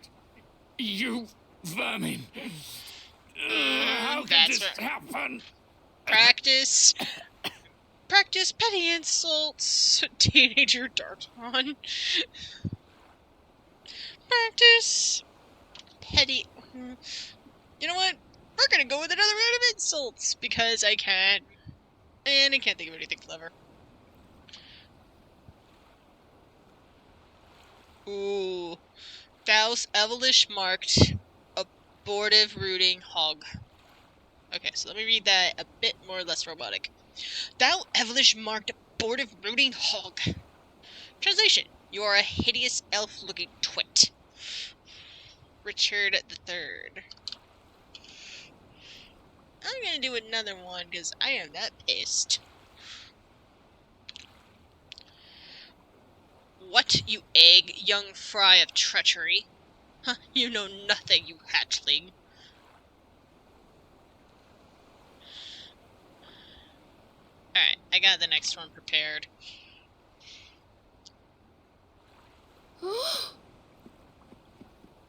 you vermin. How could this happen? Practice. Practice petty insults, teenager Darton. Practice petty. You know what? We're gonna go with another round of insults because I can, and I can't think of anything clever. Ooh, Faust Evelish marked abortive rooting hog. Okay, so let me read that a bit more less robotic. Thou Evelish marked abortive rooting hog. Translation. You are a hideous elf-looking twit. Richard III. I'm gonna do another one because I am that pissed. What, you egg, young fry of treachery? Huh, you know nothing, you hatchling. I got the next one prepared.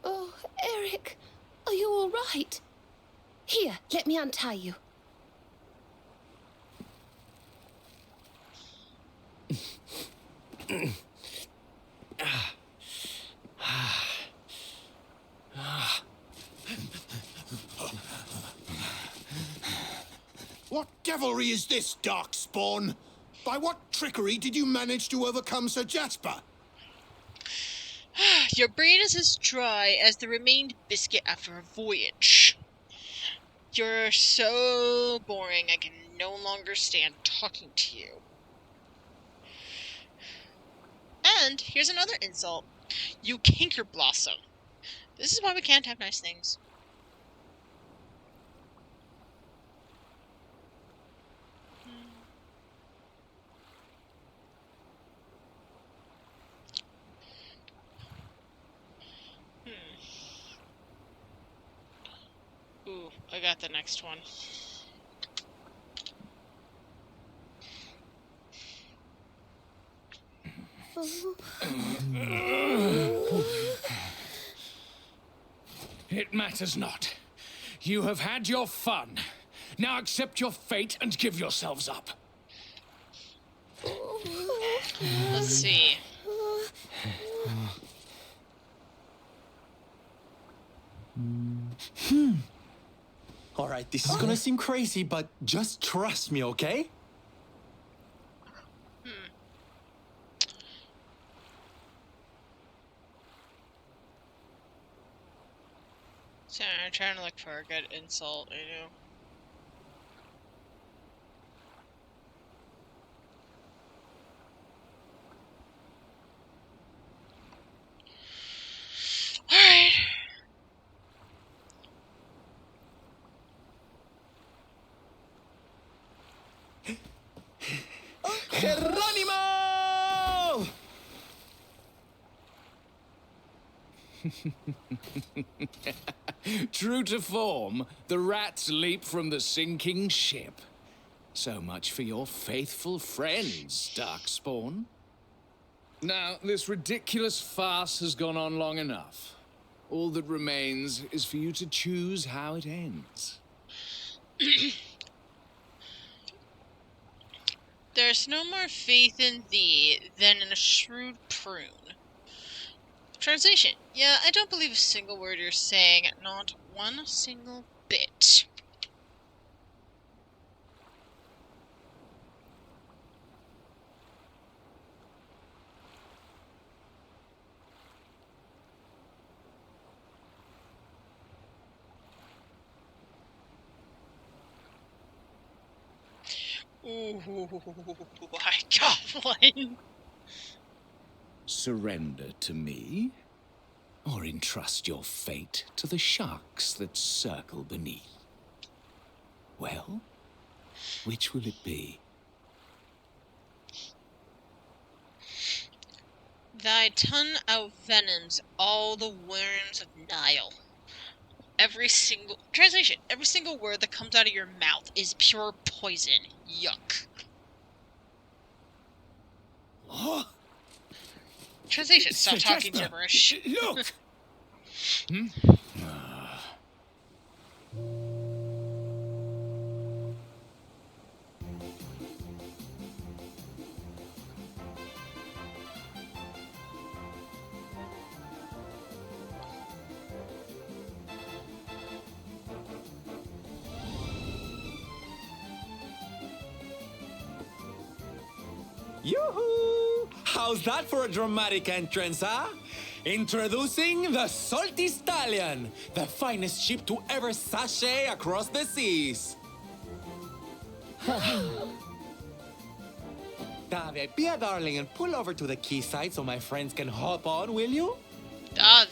Oh, Eric, are you all right? Here, let me untie you. What devilry is this, Darkspawn? By what trickery did you manage to overcome Sir Jasper? Your brain is as dry as the remained biscuit after a voyage. You're so boring, I can no longer stand talking to you. And here's another insult. You canker blossom. This is why we can't have nice things. Ooh, I got the next one. It matters not. You have had your fun. Now accept your fate and give yourselves up. Let's see. Alright, this is gonna seem crazy, but just trust me, okay? So I'm trying to look for a good insult, you know. Alright. Geronimo! True to form, the rats leap from the sinking ship. So much for your faithful friends, Darkspawn. Now, this ridiculous farce has gone on long enough. All that remains is for you to choose how it ends. There's no more faith in thee than in a shrewd prune. Translation. Yeah, I don't believe a single word you're saying. Not one single bit. Ooh, I got one. Surrender to me, or entrust your fate to the sharks that circle beneath. Well, which will it be? Thy tongue outvenoms all the worms of Nile. Every single word that comes out of your mouth is pure poison. Yuck. Huh? Translation, stop talking gibberish. Look! Yoo-hoo! How's that for a dramatic entrance, huh? Introducing the Salty Stallion, the finest ship to ever sashay across the seas. Dave, be a darling and pull over to the quayside so my friends can hop on, will you? Dave.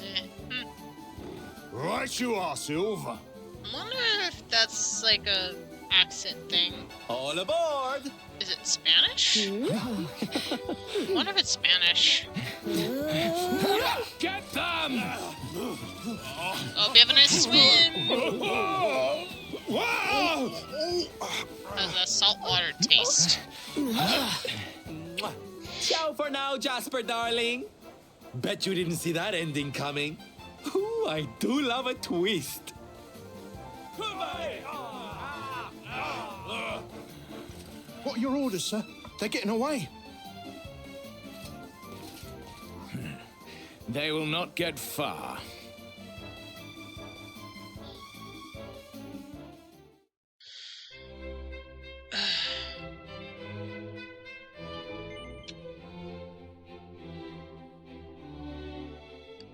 Right you are, Silver. I wonder if that's like a accent thing. All aboard! Is it Spanish? I wonder if it's Spanish. Get them! Hope you have a nice swim. Has a saltwater taste. Ciao for now, Jasper, darling. Bet you didn't see that ending coming. Ooh, I do love a twist. What are your orders, sir? They're getting away. They will not get far.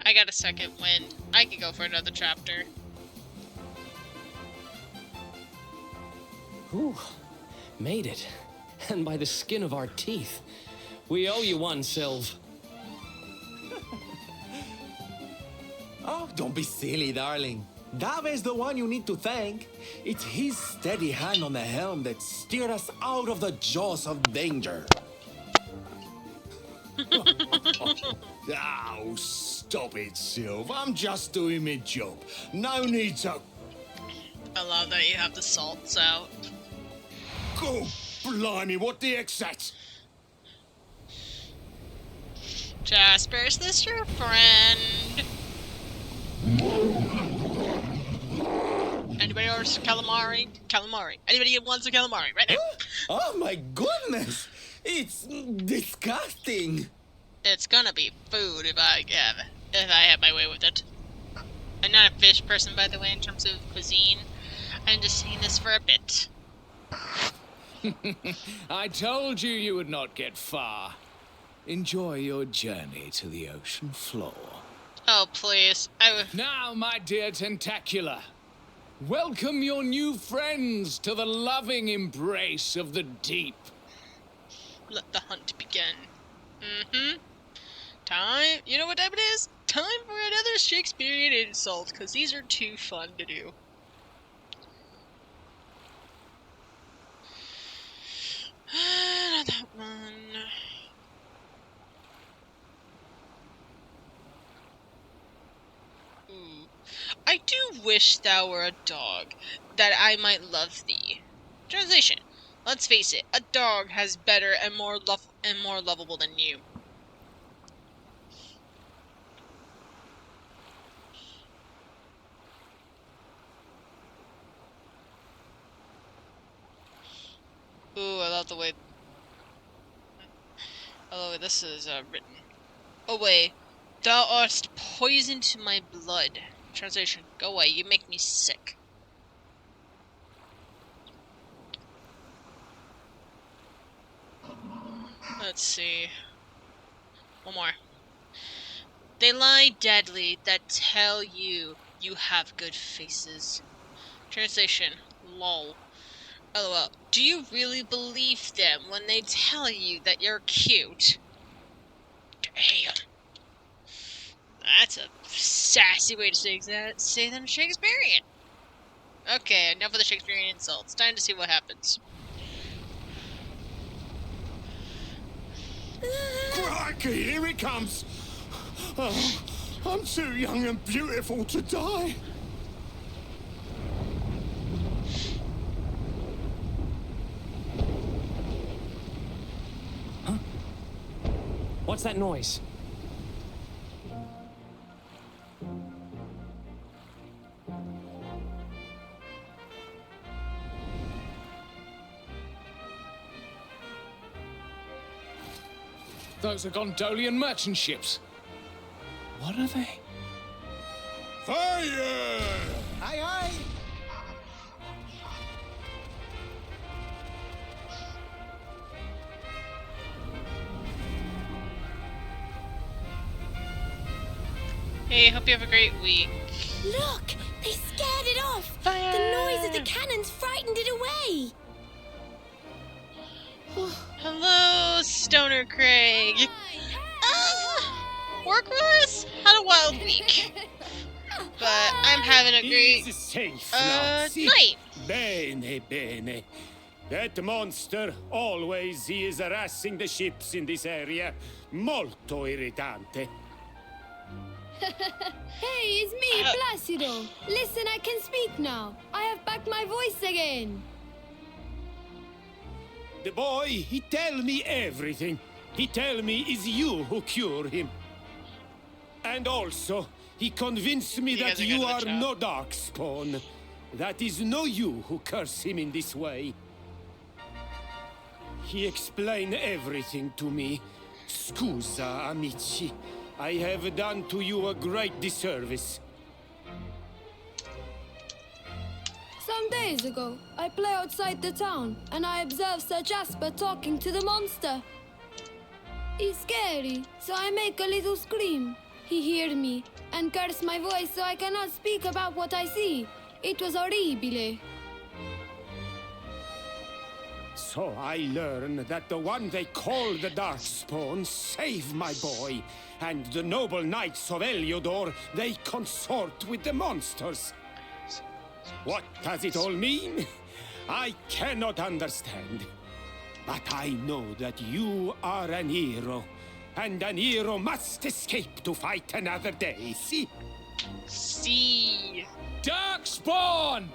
I got a second wind. I could go for another chapter. Ooh, made it. And by the skin of our teeth. We owe you one, Sylv. Oh, don't be silly, darling. Dave's the one you need to thank. It's his steady hand on the helm that steered us out of the jaws of danger. Oh, stop it, Sylv. I'm just doing my job. No need to... I love that you have the salts out. Go, blimey, what the heck's that? Jasper, is this your friend? Anybody orders calamari? Calamari. Anybody wants a calamari right now? Oh my goodness! It's disgusting. It's gonna be food if I have my way with it. I'm not a fish person, by the way, in terms of cuisine. I'm just saying this for a bit. I told you you would not get far. Enjoy your journey to the ocean floor. Oh, please. Now, my dear Tentacular, welcome your new friends to the loving embrace of the deep. Let the hunt begin. Mm-hmm. Time. You know what time it is? Time for another Shakespearean insult, because these are too fun to do. Not that one. Ooh. I do wish thou were a dog, that I might love thee. Translation. Let's face it, a dog has better and more lovable than you. Ooh, I love the way this is written. Away, thou art poison to my blood. Translation, go away, you make me sick. Let's see. One more. They lie deadly that tell you you have good faces. Translation, lol. LOL. Do you really believe them when they tell you that you're cute? Damn. That's a sassy way to say that in Shakespearean. Okay, enough of the Shakespearean insults. Time to see what happens. Crikey, here it comes! Oh, I'm too young and beautiful to die. Huh? What's that noise? Those are Gondolian merchant ships. What are they? Fire! Aye, aye! Hey, hope you have a great week. Look! They scared it off! Fire! The noise of the cannons frightened it away! Hello, Stoner Craig. Workhorse had a wild week, but I'm having a great He's safe now. night. Bene, bene. That monster, always he is harassing the ships in this area. Molto irritante. Hey, it's me, Placido. Listen, I can speak now. I have back my voice again. The boy, he tell me everything. He tell me it's you who cure him. And also, he convinced me that you are no darkspawn. That is no you who curse him in this way. He explained everything to me. Scusa, amici. I have done to you a great disservice. Some days ago, I play outside the town, and I observed Sir Jasper talking to the monster. He's scary, so I make a little scream. He hear me, and curse my voice so I cannot speak about what I see. It was horribile. So I learned that the one they call the Darkspawn saved my boy, and the noble knights of Heliodor, they consort with the monsters. What does it all mean? I cannot understand. But I know that you are an hero, and an hero must escape to fight another day, see? See. Darkspawn!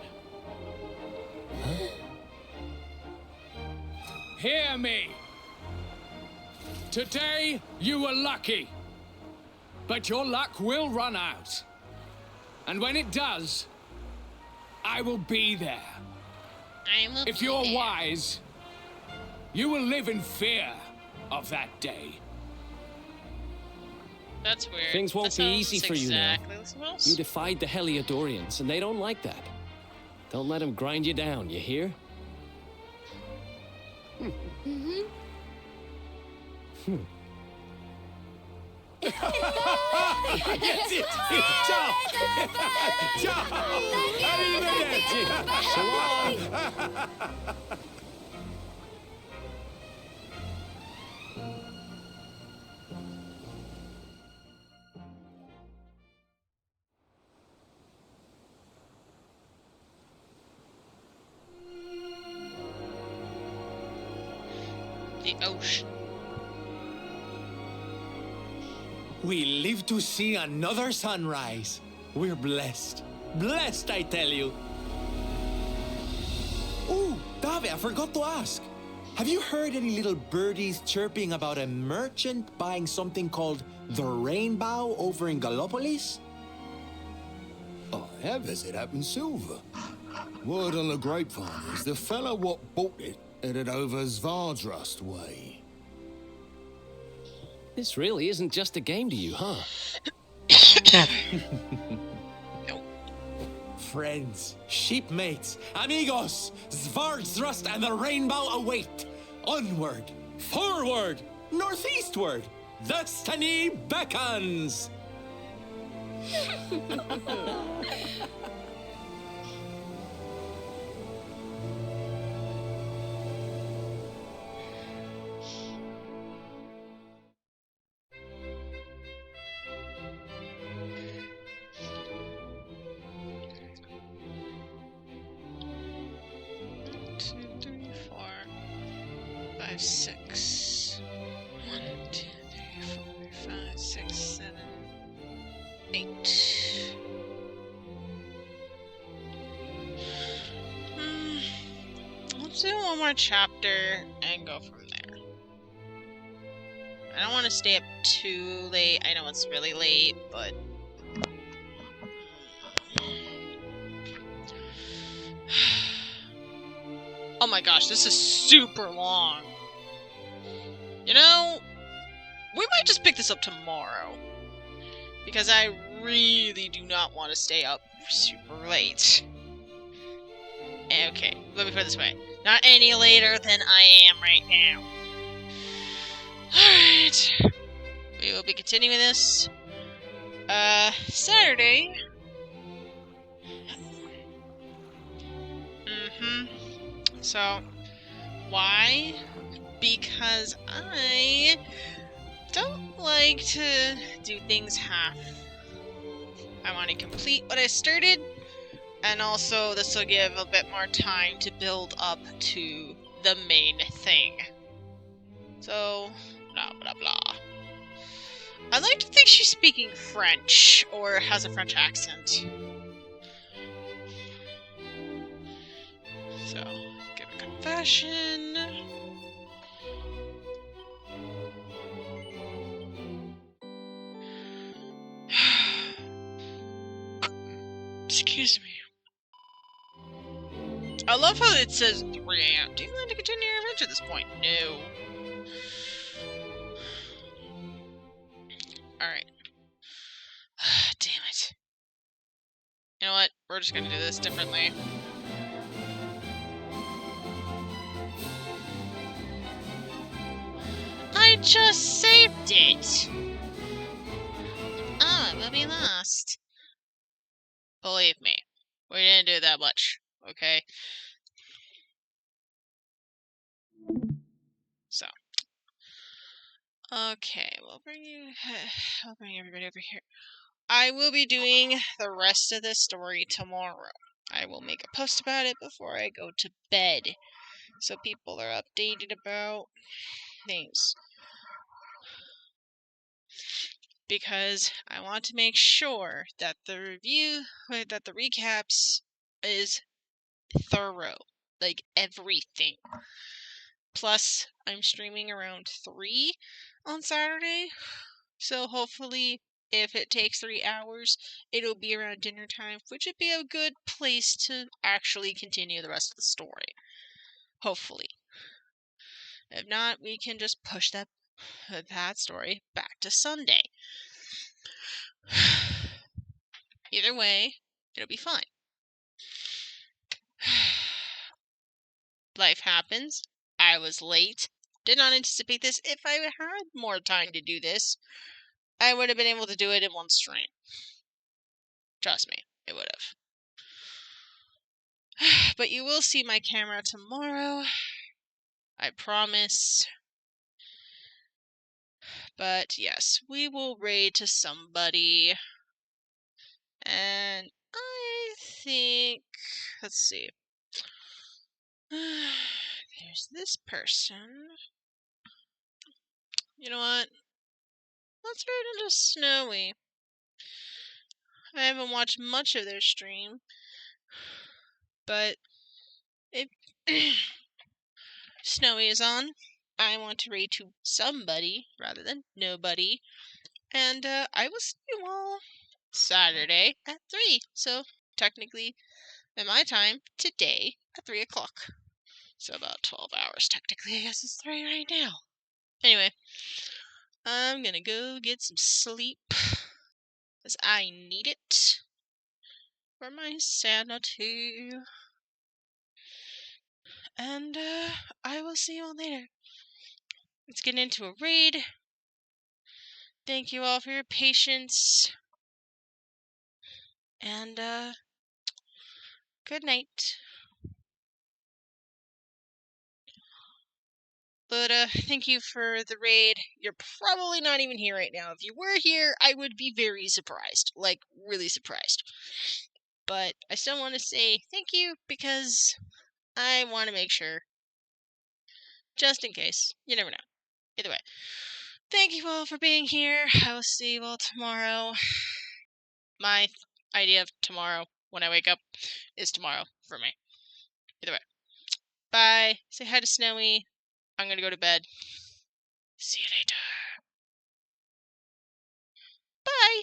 Hear me. Today, you were lucky. But your luck will run out. And when it does, I will be there. If you're wise, you will live in fear of that day. That's weird. Things won't be easy for you now. now. You defied the Heliodorians, and they don't like that. Don't let them grind you down, you hear? Mm-hmm. That's it! Ciao! Ciao! Arrivederci! The ocean. We live to see another sunrise. We're blessed. Blessed, I tell you. Oh, Davi, I forgot to ask. Have you heard any little birdies chirping about a merchant buying something called the Rainbow over in Gallopolis? I have as it happens, Silver. Word on the grapevine is the fellow what bought it headed over Svardrust way. This really isn't just a game to you, huh? Friends, shipmates, amigos, Svardrust and the Rainbow await. Onward, forward, northeastward, destiny beckons. Five, 6. 1, 2, 3, 4, 5, 6, 7, 8. Let's do one more chapter and go from there. I don't want to stay up too late. I know it's really late, but oh my gosh, this is super long. You know, we might just pick this up tomorrow. Because I really do not want to stay up super late. Okay, let me put it this way. Not any later than I am right now. Alright. We will be continuing this Saturday. So, why? Because I don't like to do things half. I want to complete what I started, and also this will give a bit more time to build up to the main thing. So, blah blah blah. I like to think she's speaking French, or has a French accent. So, give a confession. I love how it says 3 a.m. Do you plan to continue your adventure at this point? No. Alright. Damn it. You know what? We're just gonna do this differently. I just saved it! Oh, it will be lost. Believe me, we didn't do that much, okay? So. Okay, we'll bring you... I'll bring everybody over here. I will be doing the rest of this story tomorrow. I will make a post about it before I go to bed, so people are updated about things. Because I want to make sure that the recaps is thorough. Like, everything. Plus, I'm streaming around 3 on Saturday, so hopefully, if it takes 3 hours, it'll be around dinner time, which would be a good place to actually continue the rest of the story. Hopefully. If not, we can just push that story back to Sunday. Either way, it'll be fine. Life happens. I was late. Did not anticipate this. If I had more time to do this, I would have been able to do it in one stream. Trust me, it would have. But you will see my camera tomorrow. I promise. But yes, we will raid to somebody. And I think... Let's see. There's this person. You know what? Let's raid into Snowy. I haven't watched much of their stream. But if Snowy is on, I want to raid to somebody rather than nobody. And I will see you all Saturday at 3. So technically, at my time, today at 3 o'clock. So about 12 hours technically. I guess it's 3 right now. Anyway, I'm gonna go get some sleep. Because I need it for my sanity. And I will see you all later. Let's get into a raid. Thank you all for your patience. And good night. But thank you for the raid. You're probably not even here right now. If you were here, I would be very surprised. Like, really surprised. But I still want to say thank you because I want to make sure. Just in case. You never know. Either way. Thank you all for being here. I will see you all tomorrow. My idea of tomorrow, when I wake up, is tomorrow for me. Either way. Bye. Say hi to Snowy. I'm gonna go to bed. See you later. Bye.